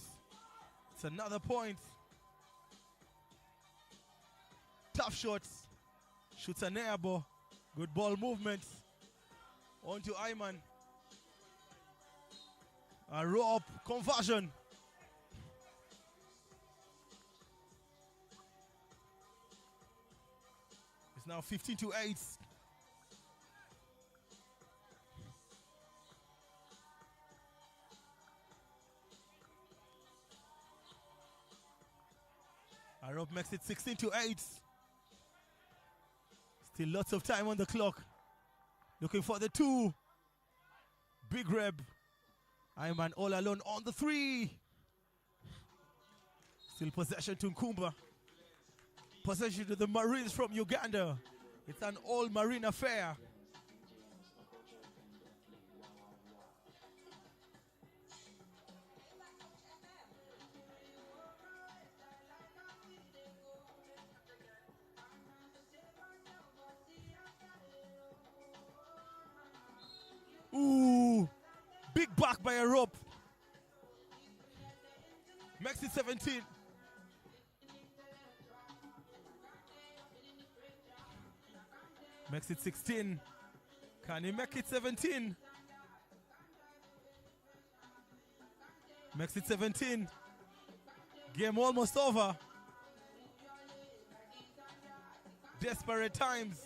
It's another point. Tough shots. Shoots an air ball. Good ball movement. On to Ayman. A rope conversion. It's now 15-8. Rope makes it 16-8. Still lots of time on the clock. Looking for the 2. Big Reb. Ayman all alone on the 3. Still possession to Nkumba. Possession to the Marines from Uganda. It's an all-Marine affair. back by a rope. Makes it 17. Makes it 16. Can he make it 17? Makes it 17. Game almost over. Desperate times.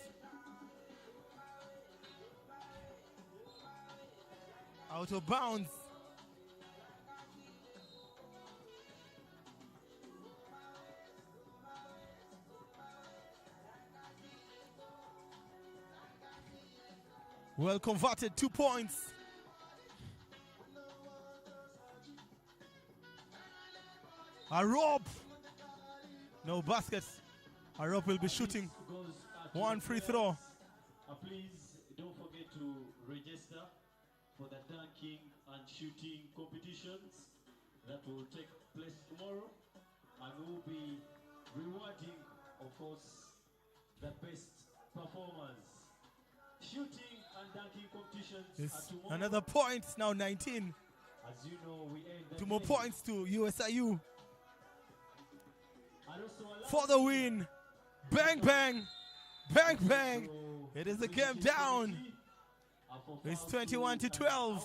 Out of bounds. Well converted, 2 points. A rope. No baskets. A rope will be shooting. One free throw. Please don't forget to register for the dunking and shooting competitions that will take place tomorrow, and we'll be rewarding, of course, the best performers. Shooting and dunking competitions are tomorrow. Another point, now 19. As you know, we end the 2 more game. points to USIU And also for the win. Bang, bang. Bang, bang. It is a game down. It's 21-12.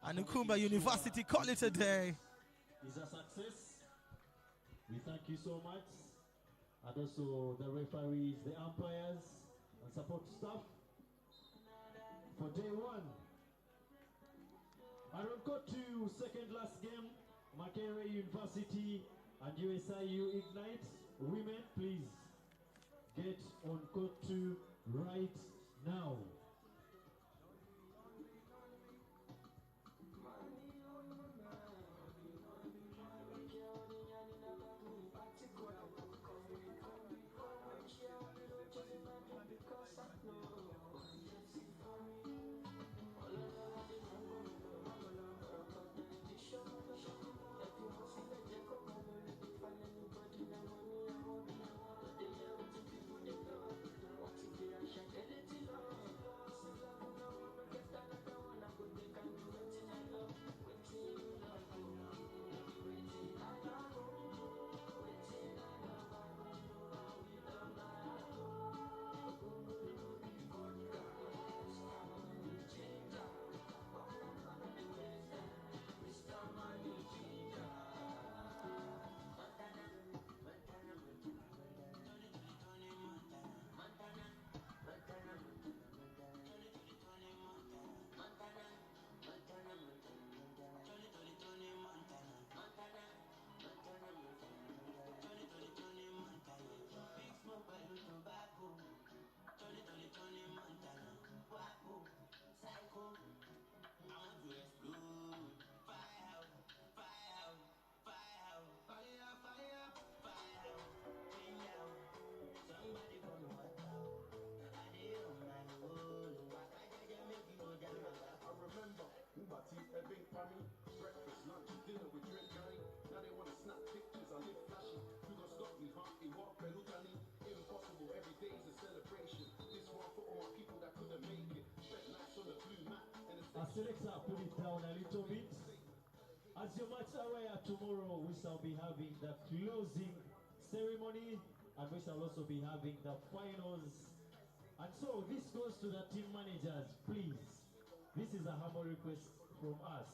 And Nkumba University call it a day. It's a success. We thank you so much. And also the referees, the umpires, and support staff for day one. And we'll go to second last game, Makerere University and USIU Ignite. Women, please get on court 2 right now. Breakfast, lunch, dinner, we drink Johnny. Now they wanna snap pictures, I live flashy. Who gon' stop me, huh? Walk Pelutani. Impossible, every day's a celebration. This one for all my people that couldn't make it. Spent nights on the blue mat. And Selector, put it down a little bit. As you much aware, tomorrow we shall be having the closing ceremony, and we shall also be having the finals. And so this goes to the team managers, please. This is a humble request from us.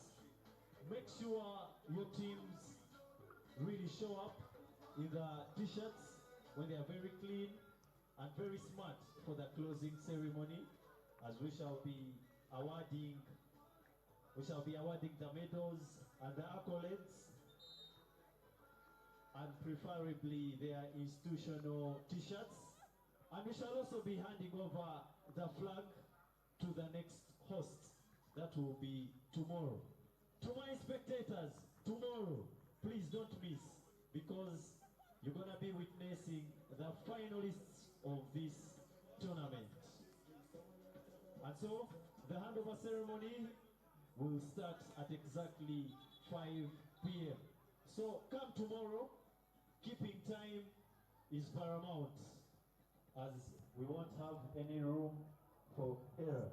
Make sure your teams really show up in the t-shirts when they are very clean and very smart for the closing ceremony, as we shall be awarding the medals and the accolades, and preferably their institutional t-shirts. And we shall also be handing over the flag to the next host. That will be tomorrow. To my spectators, tomorrow, please don't miss, because you're going to be witnessing the finalists of this tournament. And so, the handover ceremony will start at exactly 5 p.m. So, come tomorrow. Keeping time is paramount, as we won't have any room for error.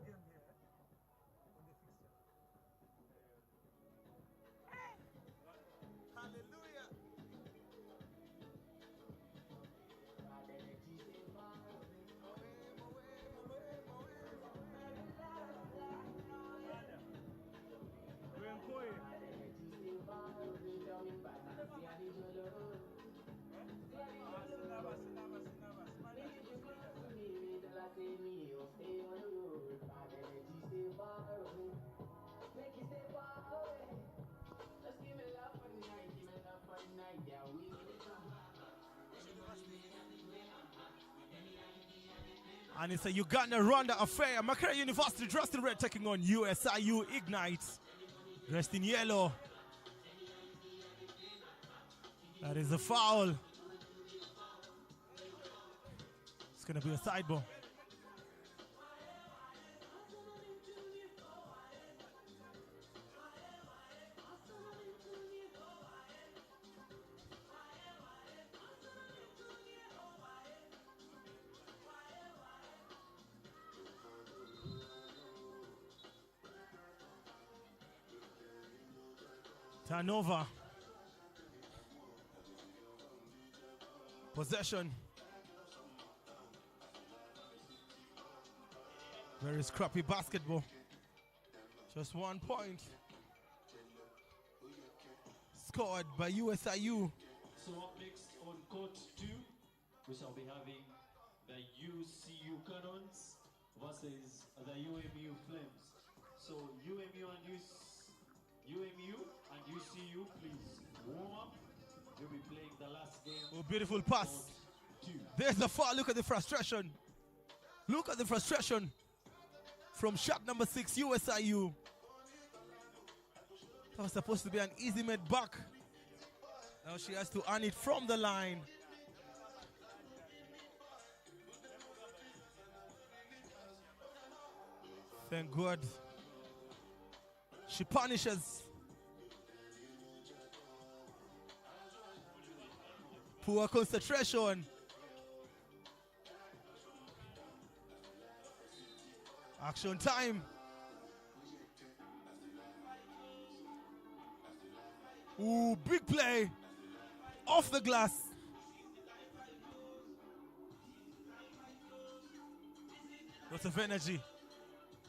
And it's a Uganda-Rwanda affair. Makerere University dressed in red taking on USIU Ignite. Dressed in yellow. That is a foul. It's going to be a side ball. Turnover. Possession. Very scrappy basketball. Just 1 point. Scored by USIU. So up next on court 2, we shall be having the UCU Cannons versus the UMU Flames. So UMU and UCU, please warm up. You'll be playing the last game. Oh, beautiful pass. There's the foul. Look at the frustration. Look at the frustration from shot number 6, USIU. That was supposed to be an easy made back. Now she has to earn it from the line. Thank God. She punishes. Poor concentration. Action time. Ooh, big play. Off the glass. Lots of energy.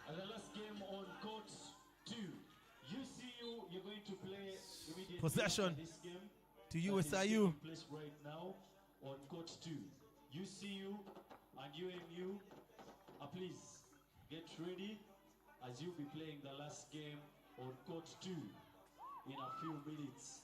And the last game on court 2. UCU, you're going to play immediately Possession after this game. to That is USIU. taking place right now on court 2. UCU and UMU, please get ready as you'll be playing the last game on court 2 in a few minutes.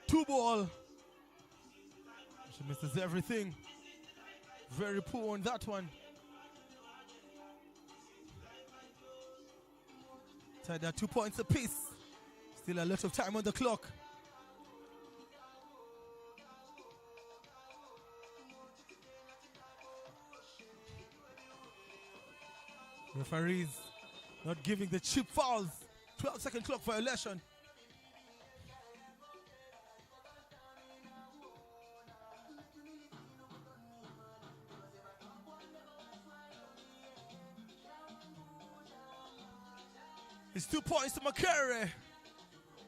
Two ball. She misses everything. Very poor on that one. Tied at 2 points apiece. Still a lot of time on the clock. Referees not giving the cheap fouls. 12-second clock violation. It's 2 points to Makerere.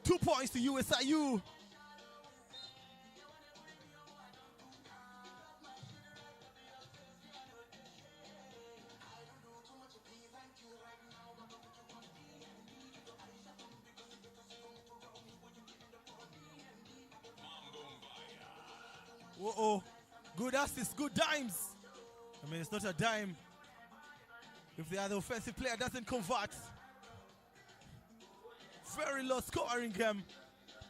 2 points to USIU. Uh-oh. Good assists, good dimes. I mean, it's not a dime if the other offensive player doesn't convert. Very low scoring game.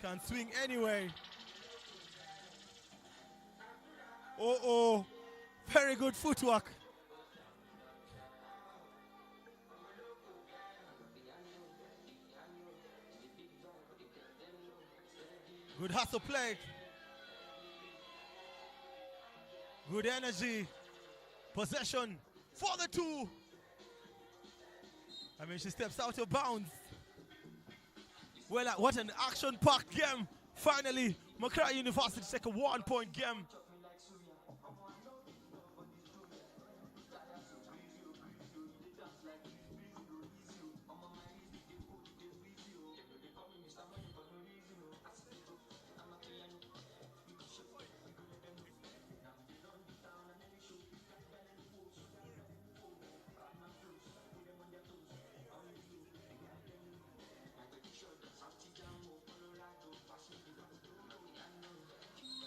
Can swing anyway. Uh-oh. Very good footwork. Good hustle play. Good energy. Possession for the 2. I mean, she steps out of bounds. Well, what an action-packed game. Finally, Makerere University take a 1-point game.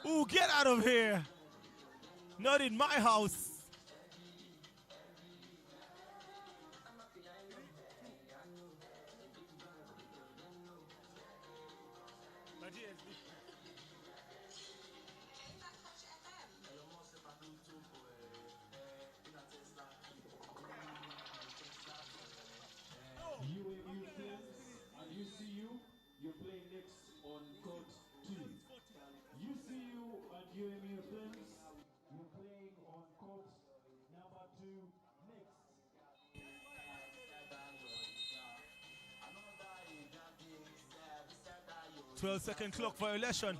Ooh, get out of here. Not in my house. UAU Flames and UCU, you're playing next on court 2. UCU and UMU Flames, you're playing on court number 2 next. 12-second clock violation.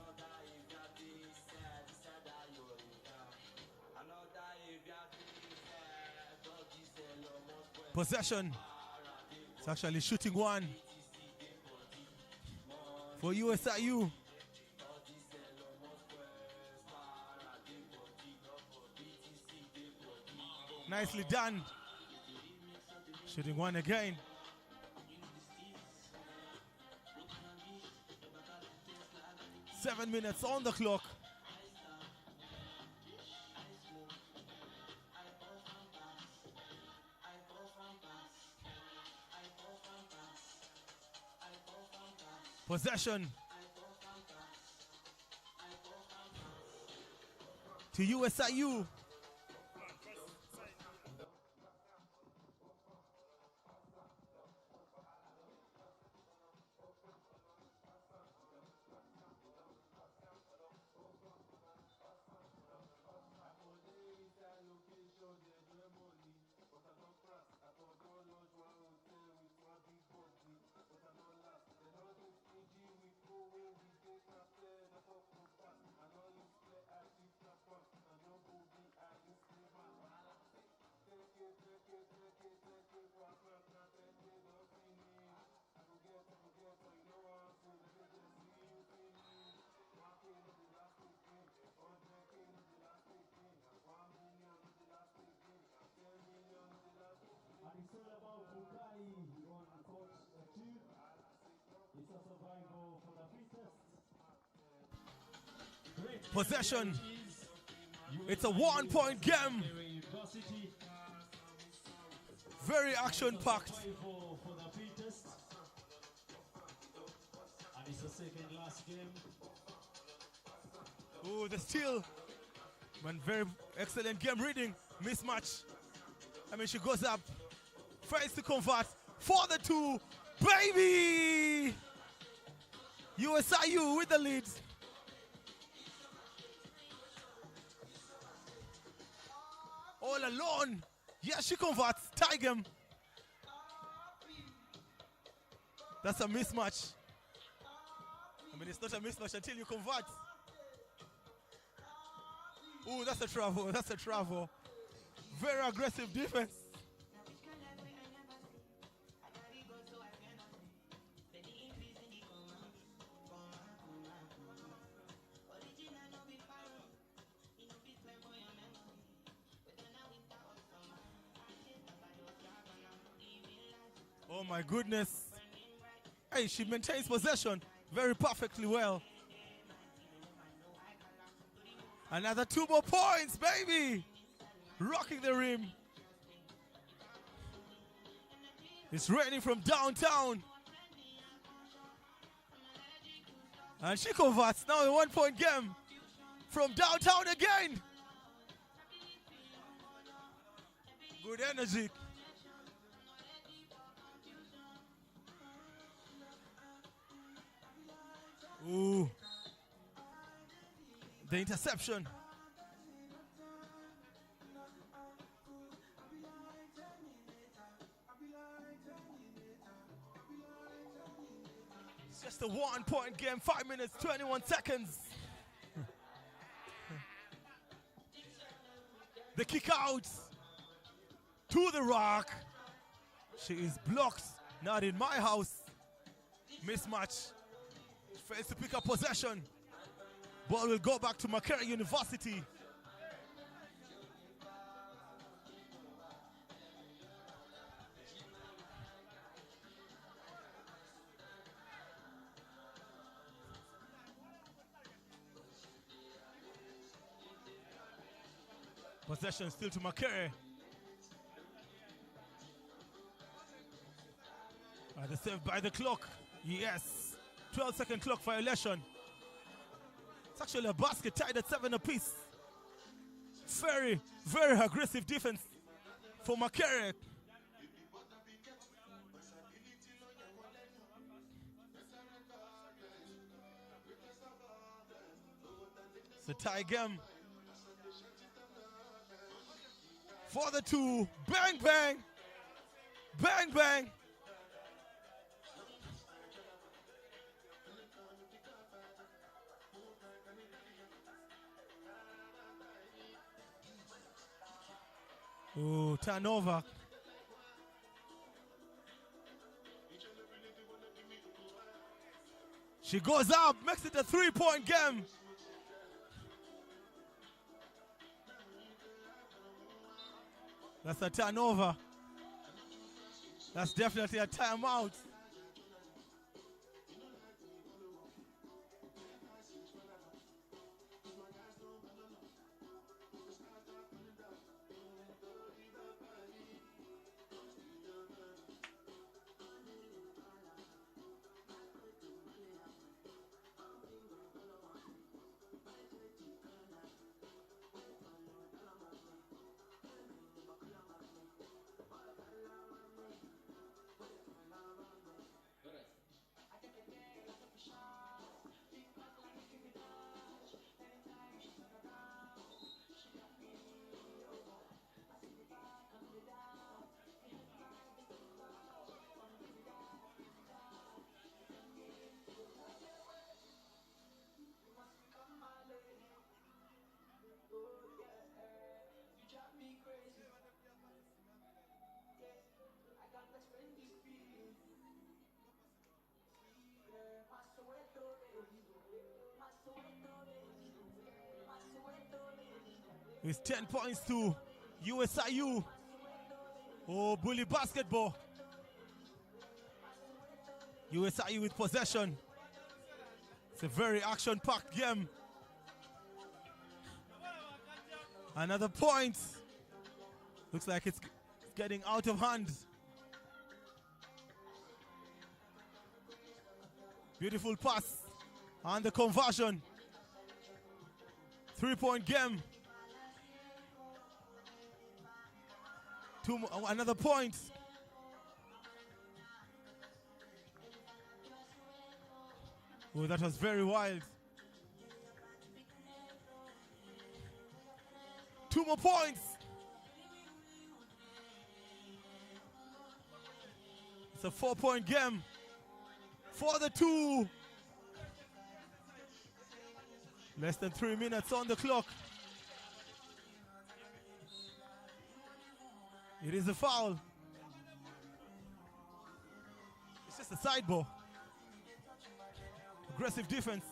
Possession. It's actually shooting one for USIU. Nicely done. Shooting one again. Seven minutes on the clock. Possession to USIU. And it's all about Bukai on court 2. It's a survival for the fittest. Great Possession. is It's a 1-point game. University. Very action-packed. Survival for the fittest. And it's the second last game. Oh, the steal. Man, very excellent game reading. Mismatch. I mean, she goes up. Tries to convert for the 2. Baby! USIU with the lead. All alone. Yes, she converts. Tie game. That's a mismatch. I mean, it's not a mismatch until you convert. Ooh, that's a travel. That's a travel. Very aggressive defense. Oh my goodness. Hey, she maintains possession very perfectly well. Another 2 more points, baby. Rocking the rim. It's raining from downtown. And she converts. Now a 1-point game from downtown again. Good energy. Ooh. The interception. It's just a 1-point game, 5 minutes, 21 seconds. The kick out to the rock. She is blocked. Not in my house. Mismatch. Fails to pick up possession. Ball will go back to Makerere University. Possession still to Makere. The save by the clock. Yes. 12-second clock violation. It's actually a basket tied at 7 apiece. Very, very aggressive defense for Makere. It's a tie game. For the two. Bang, bang. Bang, bang. Oh, turnover. She goes up, makes it a 3-point game. That's a turnover. That's definitely a timeout. With 10 points to USIU. Oh, bully basketball. USIU with possession. It's a very action-packed game. Another point. Looks like it's getting out of hand. Beautiful pass. And the conversion. 3-point game. Another point. Oh, that was very wild. 2 more points. It's a 4-point game for the two. Less than 3 minutes on the clock. It is a foul. It's just a side ball. Aggressive defense.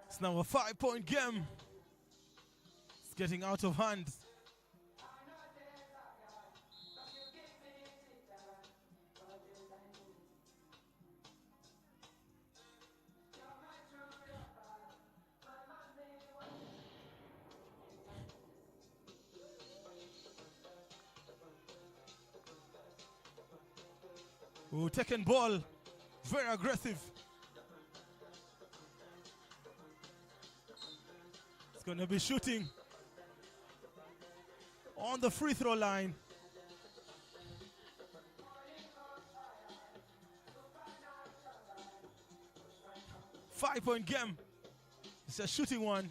It's now a 5-point game. It's getting out of hand. Ooh, taking ball. Very aggressive. It's going to be shooting on the free throw line. Five-point game. It's a shooting one.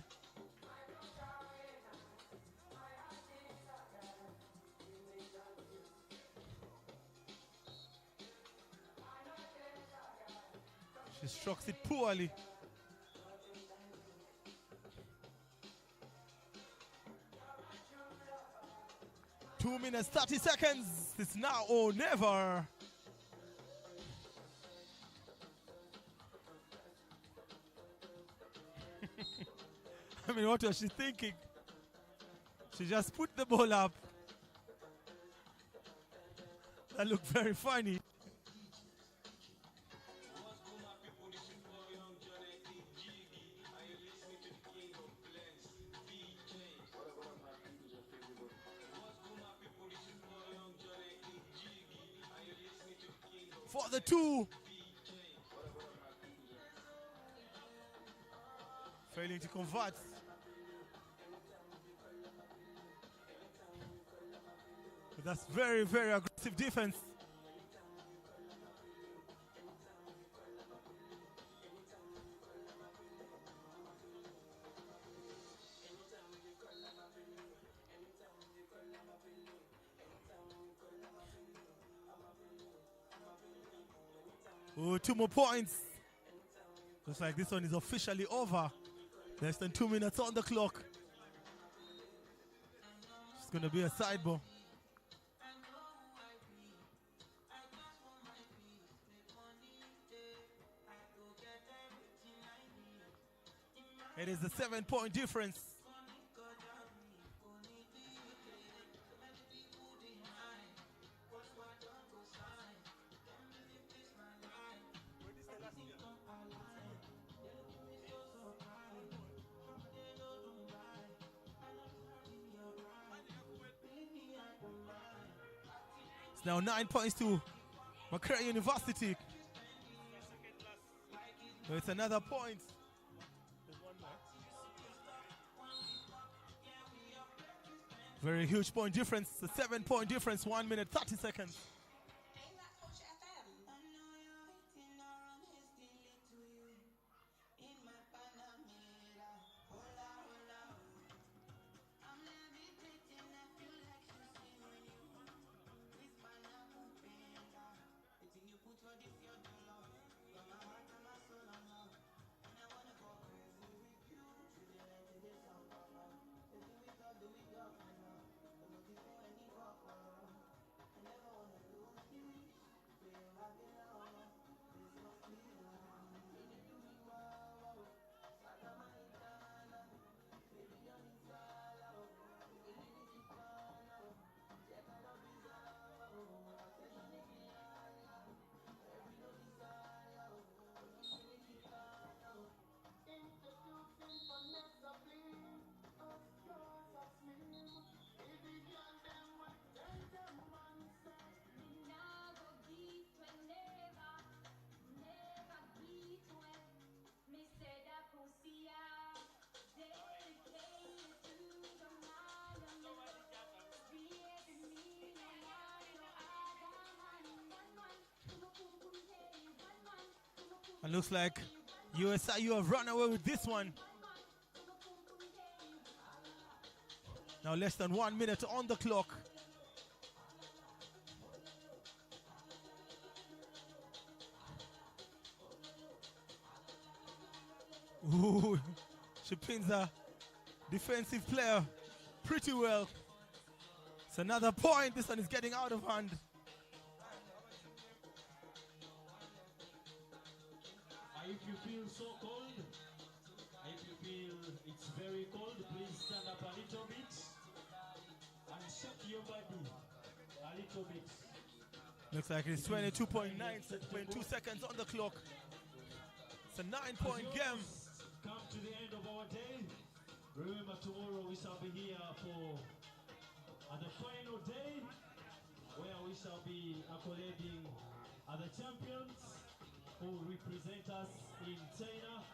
She strokes it poorly. Two minutes, 30 seconds. It's now or never. I mean, what was she thinking? She just put the ball up. That looked very funny. For the two. Failing to convert. But that's very, very aggressive defense. Oh, 2 more points. Looks like this one is officially over. Less than 2 minutes on the clock. It's going to be a side ball. It is a 7-point difference. It's now 9 points to Macquarie University. So it's another point. Very huge point difference. A 7-point difference. 1 minute 30 seconds. And looks like USIU have run away with this one. Now less than 1 minute on the clock. Ooh, she pins a defensive player pretty well. It's another point. This one is getting out of hand. If you feel so cold, if you feel it's very cold, please stand up a little bit and shake your body a little bit. Looks like it's 22 seconds on the clock. It's a 9-point game. Come to the end of our day. Remember, tomorrow we shall be here for the final day where we shall be accolading the champions who represent us in China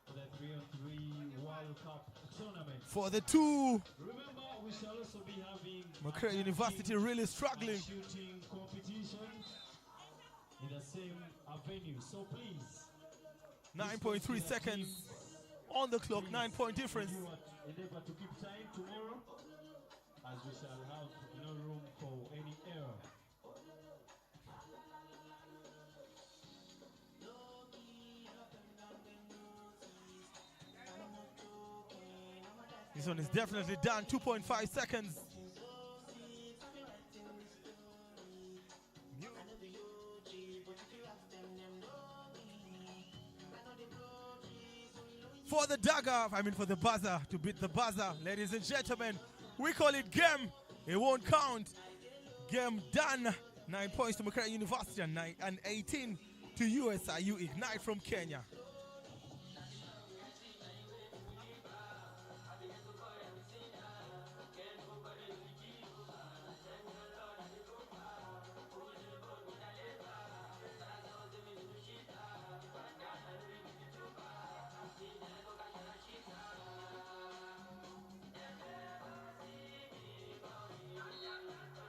for the 3-on-3 World Cup tournament. For the two, remember, we shall also be having Macquarie University really struggling. Shooting competition in the same venue. So please, 9.3 seconds on the clock, 9-point difference. Endeavor to keep time tomorrow, as we shall have no room for any error. This one is definitely done. 2.5 seconds. For the dagger, for the buzzer, to beat the buzzer, ladies and gentlemen, we call it game. It won't count. Game done. 9 points to Makerere University and 18 to USIU Ignite from Kenya.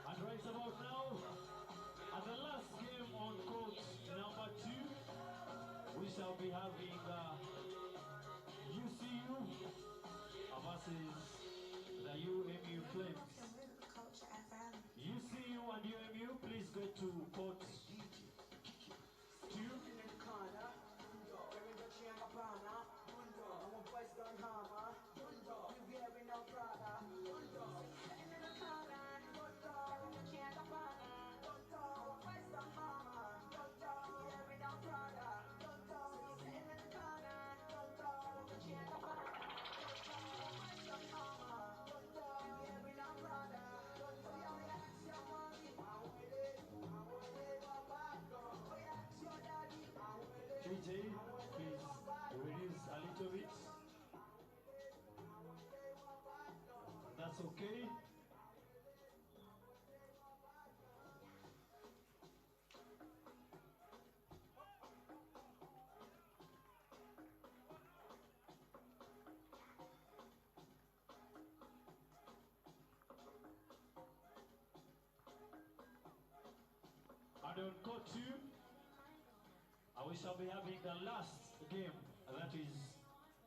And right about now, at the last game on court number 2, we shall be having UCU versus the UMU Flames. UCU and UMU, please go to court 2. KJ, please reduce a little bit. That's okay. And on court 2, we shall be having the last game, that is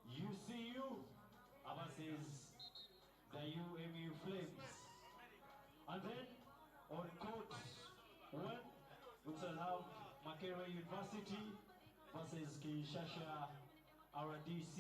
UCU versus the UMU Flames. And then on court 1, we shall have Makerere University versus Kinshasa RDC.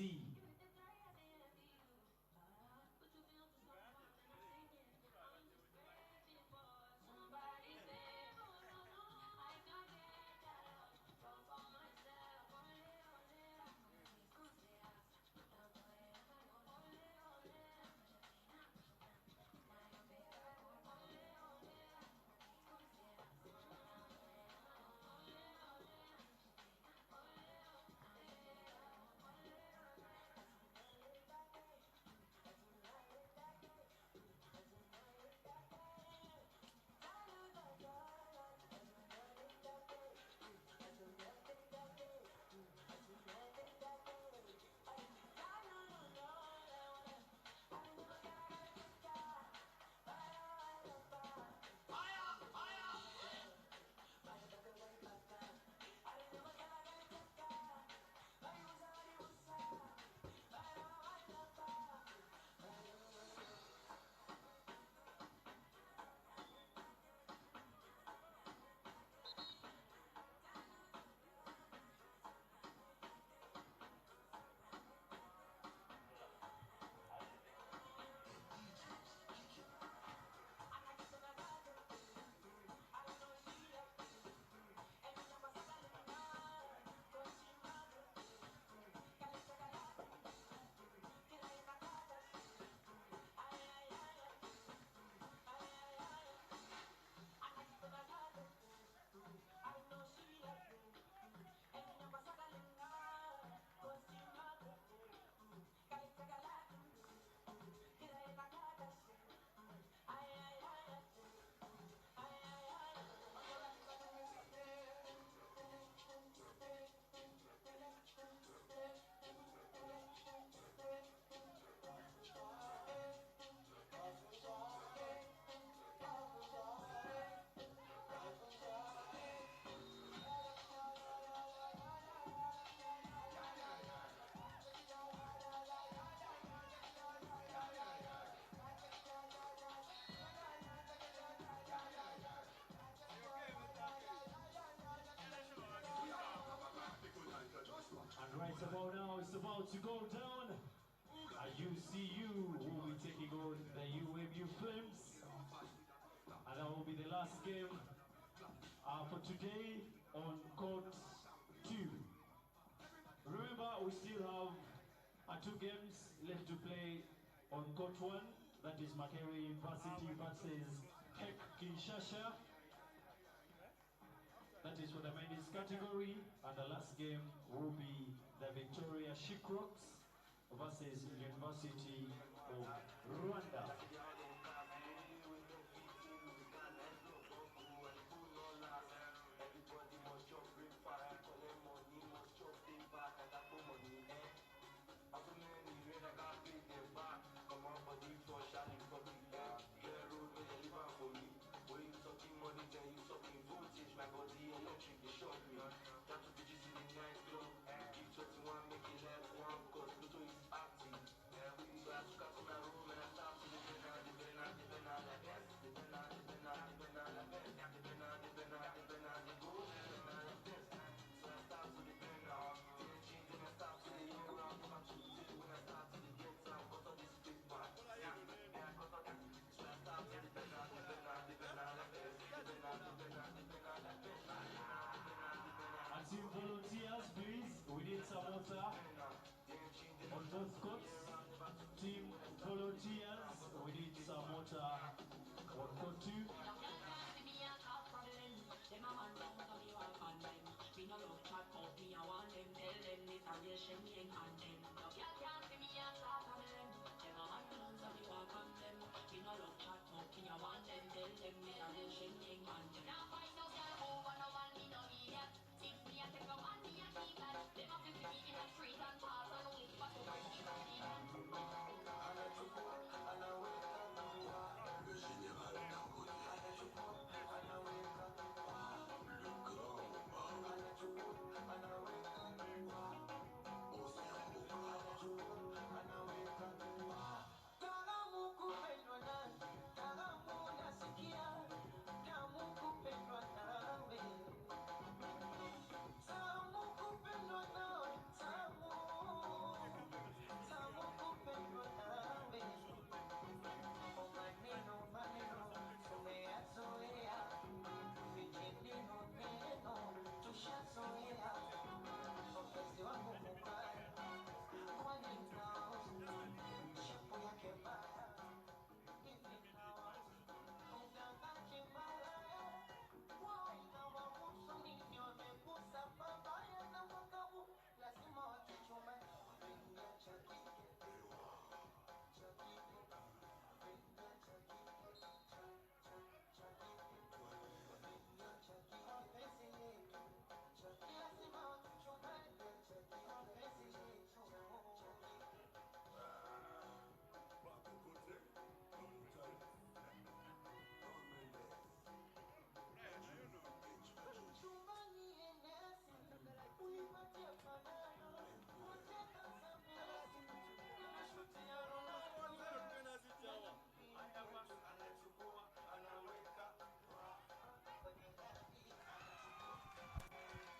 Right about now, it's about to go down. UCU will be taking on the UMU Flames. And that will be the last game for today on court 2. Remember, we still have 2 games left to play on court 1. That is Makerere University versus Tech Kinshasa. That is for the men's category. And the last game will be the Victoria Shickrocks versus University of Rwanda. Team volunteers, please. We need some water on both courts. Team volunteers, we need some water on court 2.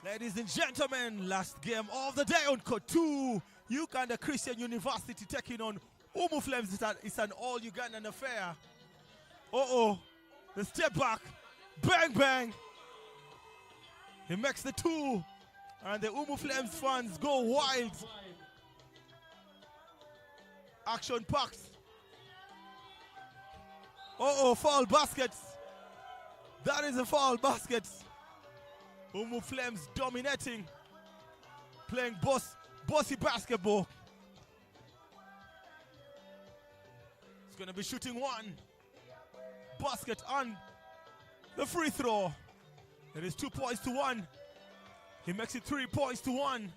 Ladies and gentlemen, last game of the day on court 2. Uganda Christian University taking on Umu Flames. It's an all Ugandan affair. The step back. Bang, bang. He makes the 2. And the Umu Flames fans go wild. Action packed. Foul baskets. That is a foul basket. Umu Flames dominating, playing bossy basketball. He's going to be shooting 1 basket on the free throw. It is 2 points to 1. He makes it 3 points to 1.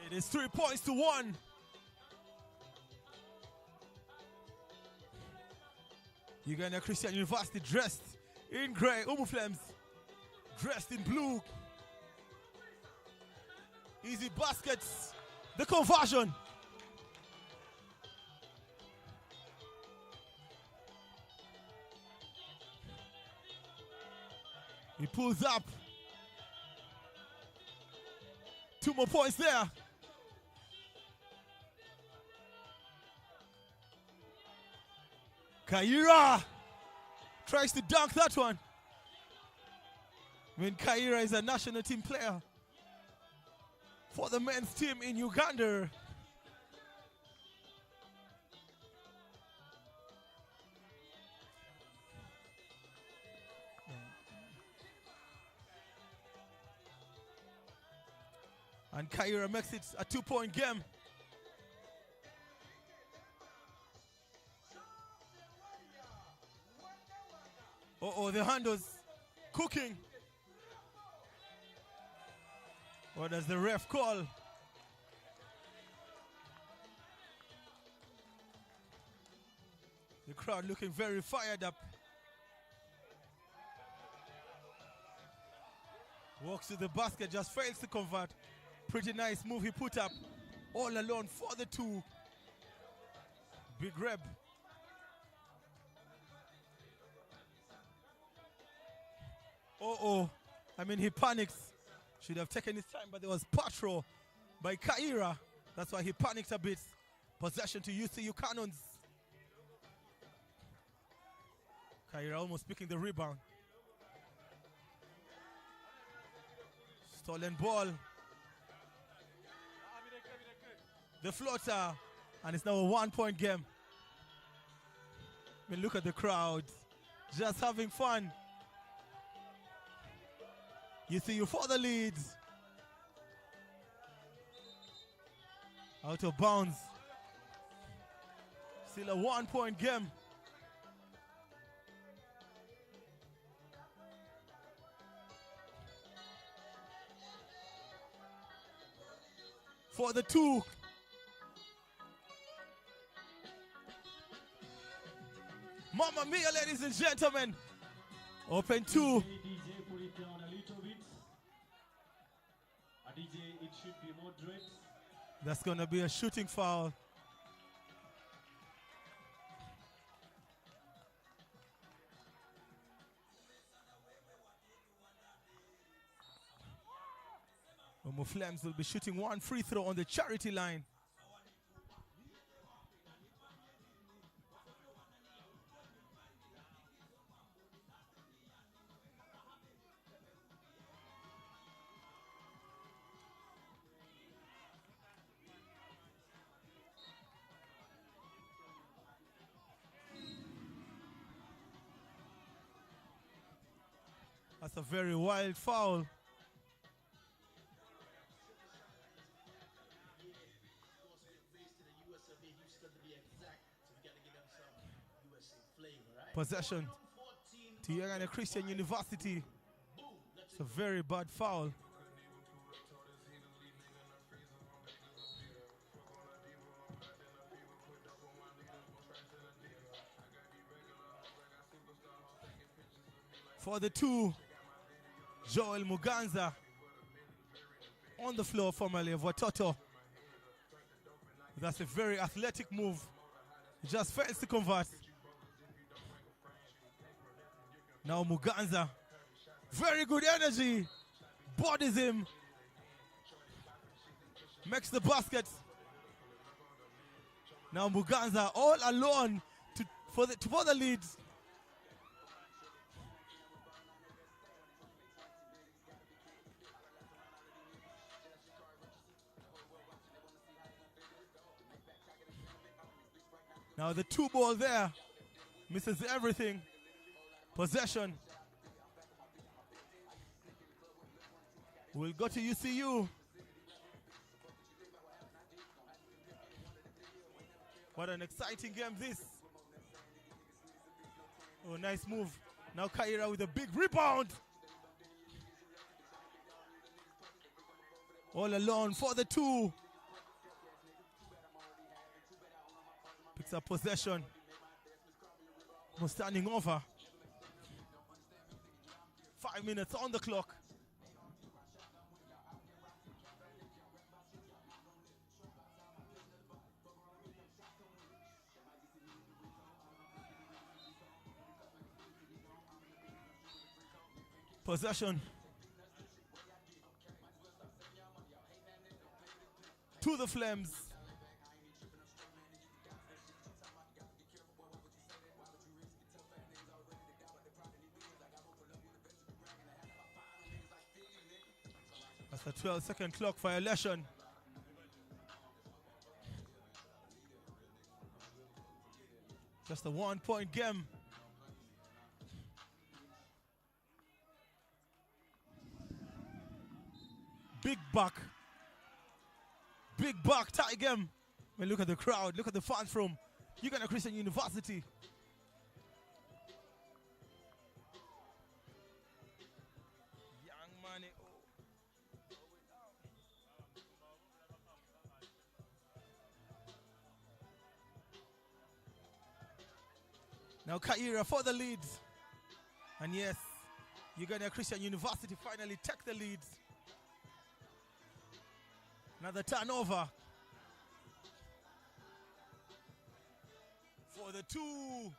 It is 3 points to 1. Uganda Christian University dressed in grey. Umu Flames dressed in blue. Easy baskets. The conversion. He pulls up. 2 more points there. Kaira tries to dunk that one. When Kaira is a national team player for the men's team in Uganda. And Kaira makes it a 2-point game. Uh-oh, the handles cooking. What does the ref call? The crowd looking very fired up. Walks to the basket, just fails to convert. Pretty nice move he put up. All alone for the 2. Big Reb. Uh-oh. I mean, he panics. Should have taken his time, but there was patrol by Kaira. That's why he panicked a bit. Possession to UCU Cannons. Kaira almost picking the rebound. Stolen ball. The floater. And it's now a 1-point game. I mean, look at the crowd. Just having fun. UCU for the lead. Out of bounds. Still a 1-point game. For the 2. Mamma mia, ladies and gentlemen. Open 2. DJ, put it down a little bit. DJ, it should be moderate. That's going to be a shooting foul. Umu Flames will be shooting 1 free throw on the charity line. That's a very wild foul. Possession to Uganda Christian University. It's a very bad foul. For the 2, Joel Muganza on the floor formerly of Watoto. That's a very athletic move. He just fails to convert. Now Muganza, very good energy, bodies him, makes the basket. Now Muganza all alone for the lead. Now the 2 ball there, misses everything. Possession. We'll go to UCU. What an exciting game this. Oh, nice move. Now Kaira with a big rebound. All alone for the 2. It's a possession. We're standing over. 5 minutes on the clock. Possession to the Flames. That's a 12-second clock violation. Just a 1-point game. Big buck tie game. Well, look at the crowd, look at the fans from Uganda Christian University. Young money. Now Kaira for the lead. And yes, Uganda Christian University finally take the lead. Another turnover for the two.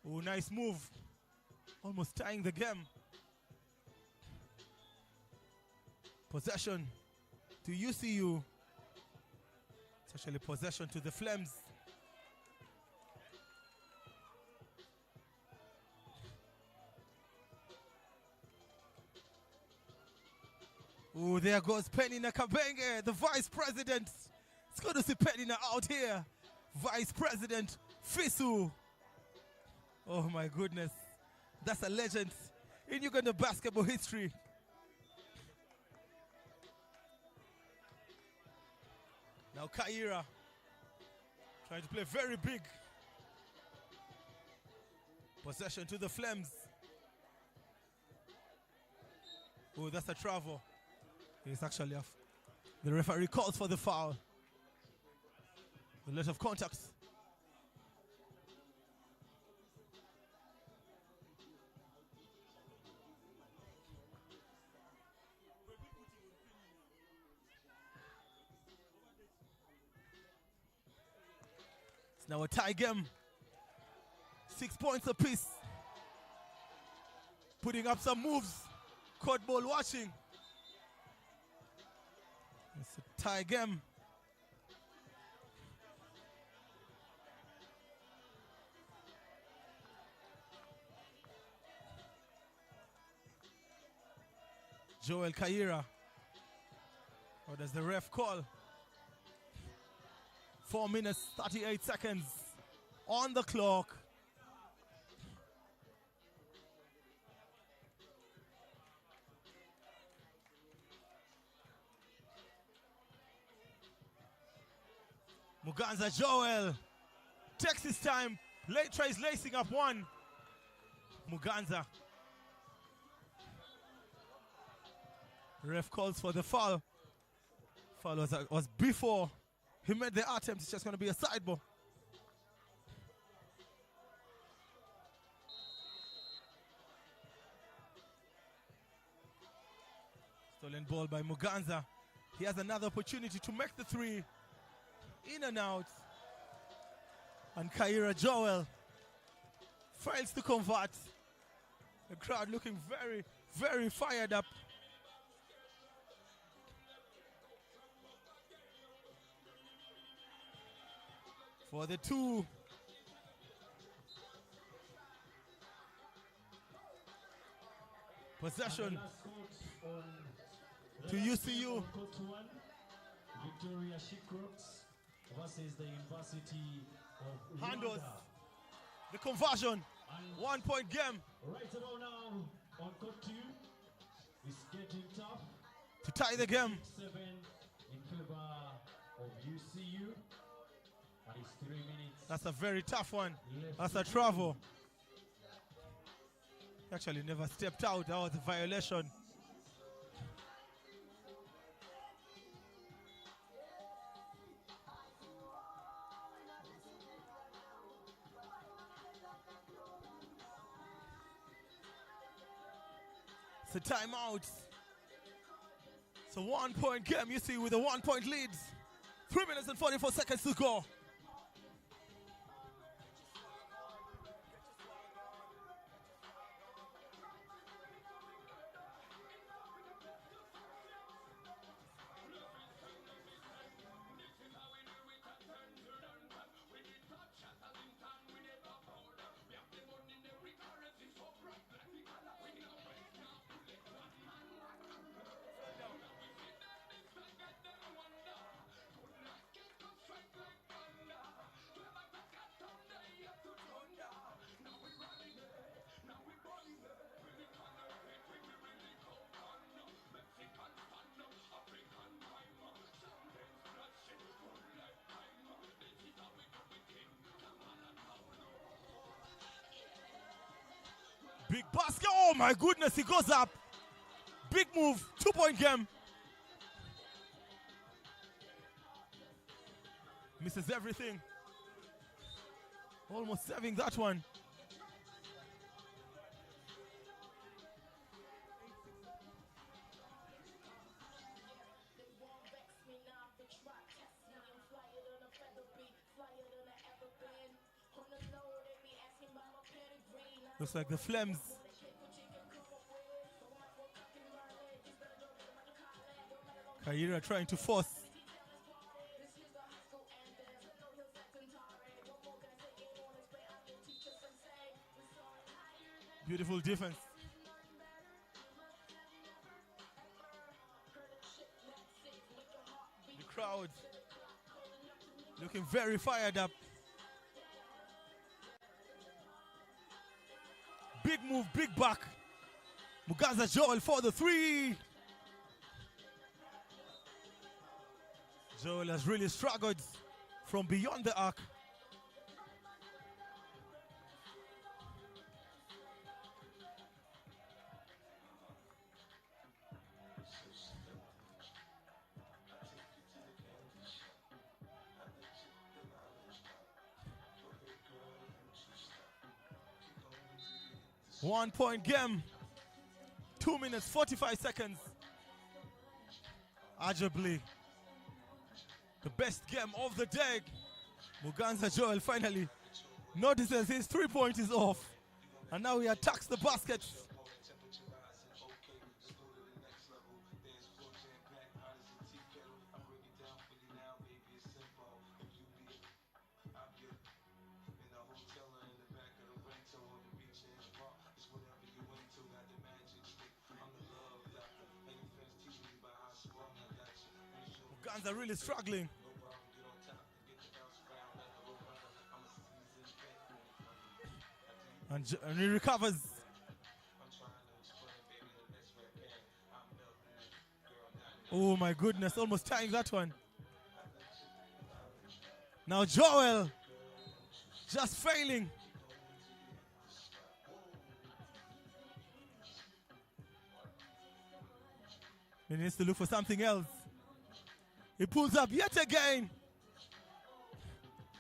Oh, nice move. Almost tying the game. Possession to UCU. It's actually possession to the Flames. Oh, there goes Penina Kabenge, the vice president. It's good to see Penina out here. Vice President Fisu. Oh my goodness. That's a legend in Uganda basketball history. Now Kaira trying to play very big. Possession to the Flames. Oh, that's a travel. It's actually off. The referee calls for the foul. A lot of contacts. It's now a tie game. 6 points apiece. Putting up some moves. Court ball watching. It's a tie game. Joel Kaira. What does the ref call? 4 minutes, 38 seconds on the clock. Muganza Joel takes his time. Tries lacing up one. Muganza. Ref calls for the foul. Foul was before he made the attempt. It's just going to be a side ball. Stolen ball by Muganza. He has another opportunity to make the three. In and out. And Kaira Joel fails to convert. The crowd looking very, very fired up. For the two. Possession to UCU. Victoria Shikrox versus the University of Handles Rwanda. the conversion. 1 point game. Right about now on court 2. It's getting tough. To tie the game. 7 in favor of UCU. And it's 3 minutes. That's a very tough one. Left. That's a travel. Actually never stepped out. That was a violation. It's a timeout. It's a 1-point game, you see, with a 1-point lead. 3 minutes and 44 seconds to go. Big basket. Oh my goodness, he goes up. Big move. 2-point game. Misses everything. Almost saving that one. Looks like the Flames Kaira trying to force. Beautiful defense. The crowd looking very fired up. Big move, big back. Muganza Joel for the 3. Joel has really struggled from beyond the arc. One-point game. 2 minutes, 45 seconds. Arguably the best game of the day. Muganza Joel finally notices his 3-point is off. And now he attacks the basket. Muganza really struggling. And he recovers. Oh my goodness, almost tying that one. Now Joel just failing. He needs to look for something else. He pulls up yet again.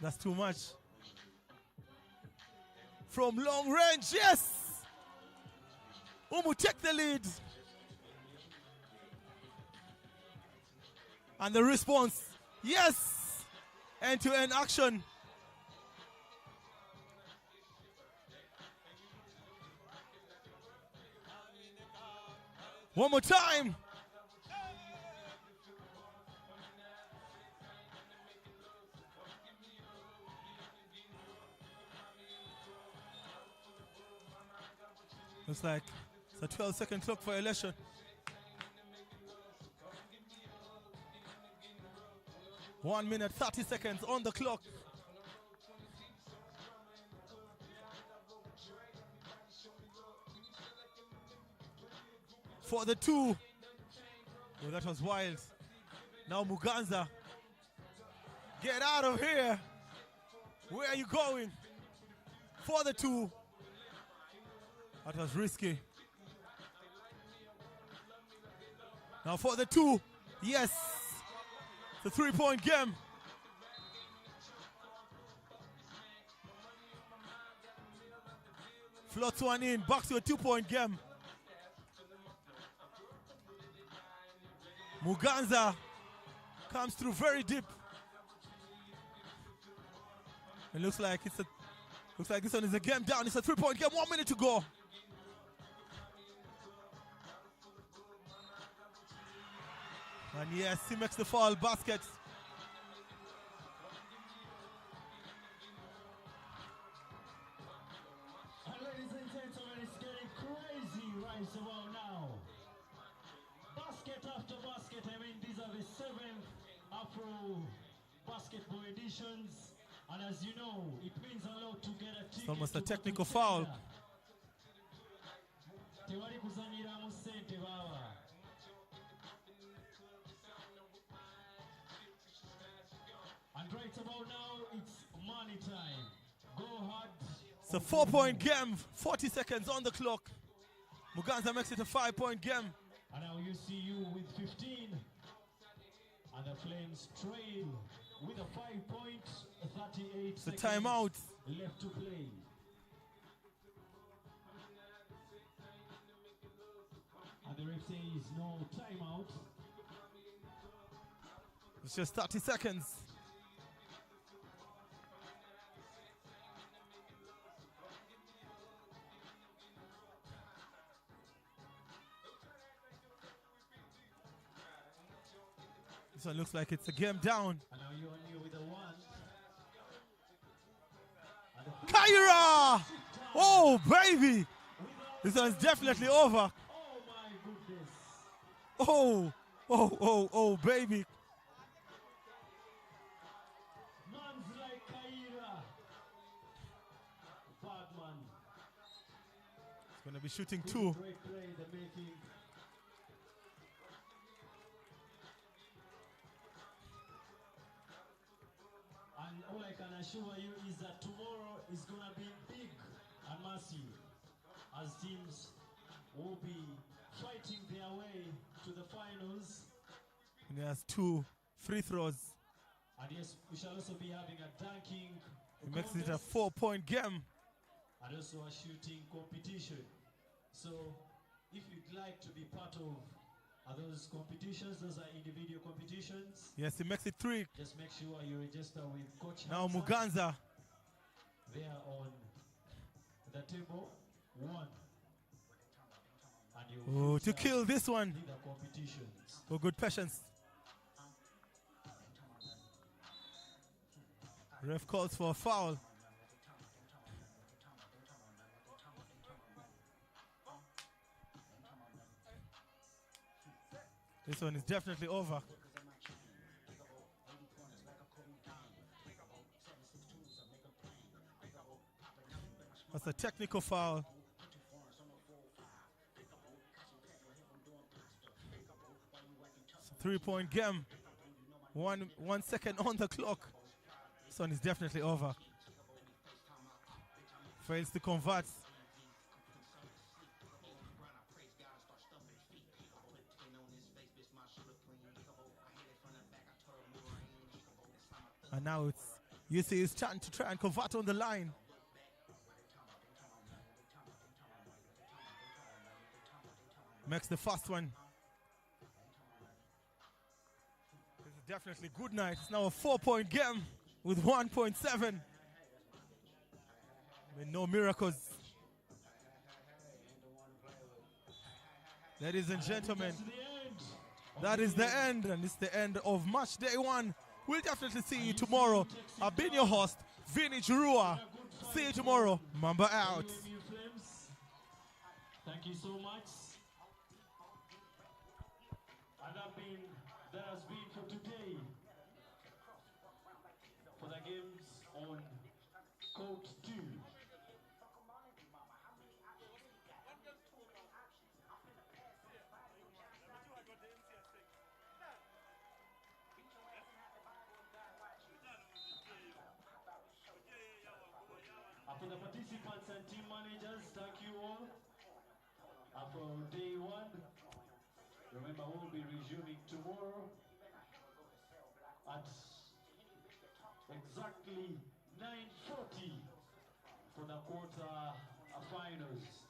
That's too much. From long range, yes! Umu take the lead. And the response, yes! End-to-end action. One more time. Looks like it's a 12-second clock violation. One minute, 30 seconds on the clock. For the 2. Oh, that was wild. Now Muganza. Get out of here. Where are you going? For the 2. That was risky. Now for the 2. Yes. It's a 3-point game. Floats one in. Back to a 2-point game. Muganza comes through very deep. It looks like this one is a game down. It's a 3-point game. 1 minute to go. And yes, he makes the foul basket. And ladies and gentlemen, it's getting crazy right about now. Basket after basket. I mean, these are the 7th Afro basketball editions. And as you know, it means a lot to get a ticket. It's almost a technical foul. And right about now, it's money time. Go hard. It's a 4-point game. 40 seconds on the clock. Muganza makes it a 5-point game. And now you see you with 15. And the Flames trail with a 5-point, 38 it's a seconds timeout left to play. And the ref says no timeout. It's just 30 seconds. This one looks like it's a game down. And now you're on here with a 1. Kyra! Oh, baby! This one's definitely over. Oh my goodness. Oh, baby. Man's like Kyra. Bagman. It's going to be shooting 2. Great play, the making. And all I can assure you is that tomorrow is going to be big and massive, as teams will be fighting their way to the finals. And he has 2 free throws. And yes, we shall also be having a dunking It makes it a contest 4-point game. and also a shooting competition. So if you'd like to be part of those competitions, those are individual competitions. Yes, he makes it 3. Just make sure you register with Coach Now Hansa. Muganza. They are on the table 1. And you To kill this one. the competitions. Oh, good patience. Ref calls for a foul. This one is definitely over. That's a technical foul. It's a 3-point game. 1 second on the clock. This one is definitely over. Fails to convert. And now it's UC is trying to try and convert on the line. Makes the first one. This is definitely good night. It's now a 4-point game with 1.7. With no miracles. Ladies and gentlemen, that is the end, and it's the end of match day 1. We'll definitely see you tomorrow. I've been your host, Vinny Chirua. See you tomorrow. Mamba out. Thank you so much. And that has been for today. For the games on Court 2. For the participants and team managers, thank you all. For day 1, remember we'll be resuming tomorrow at exactly 9:40 for the quarter finals.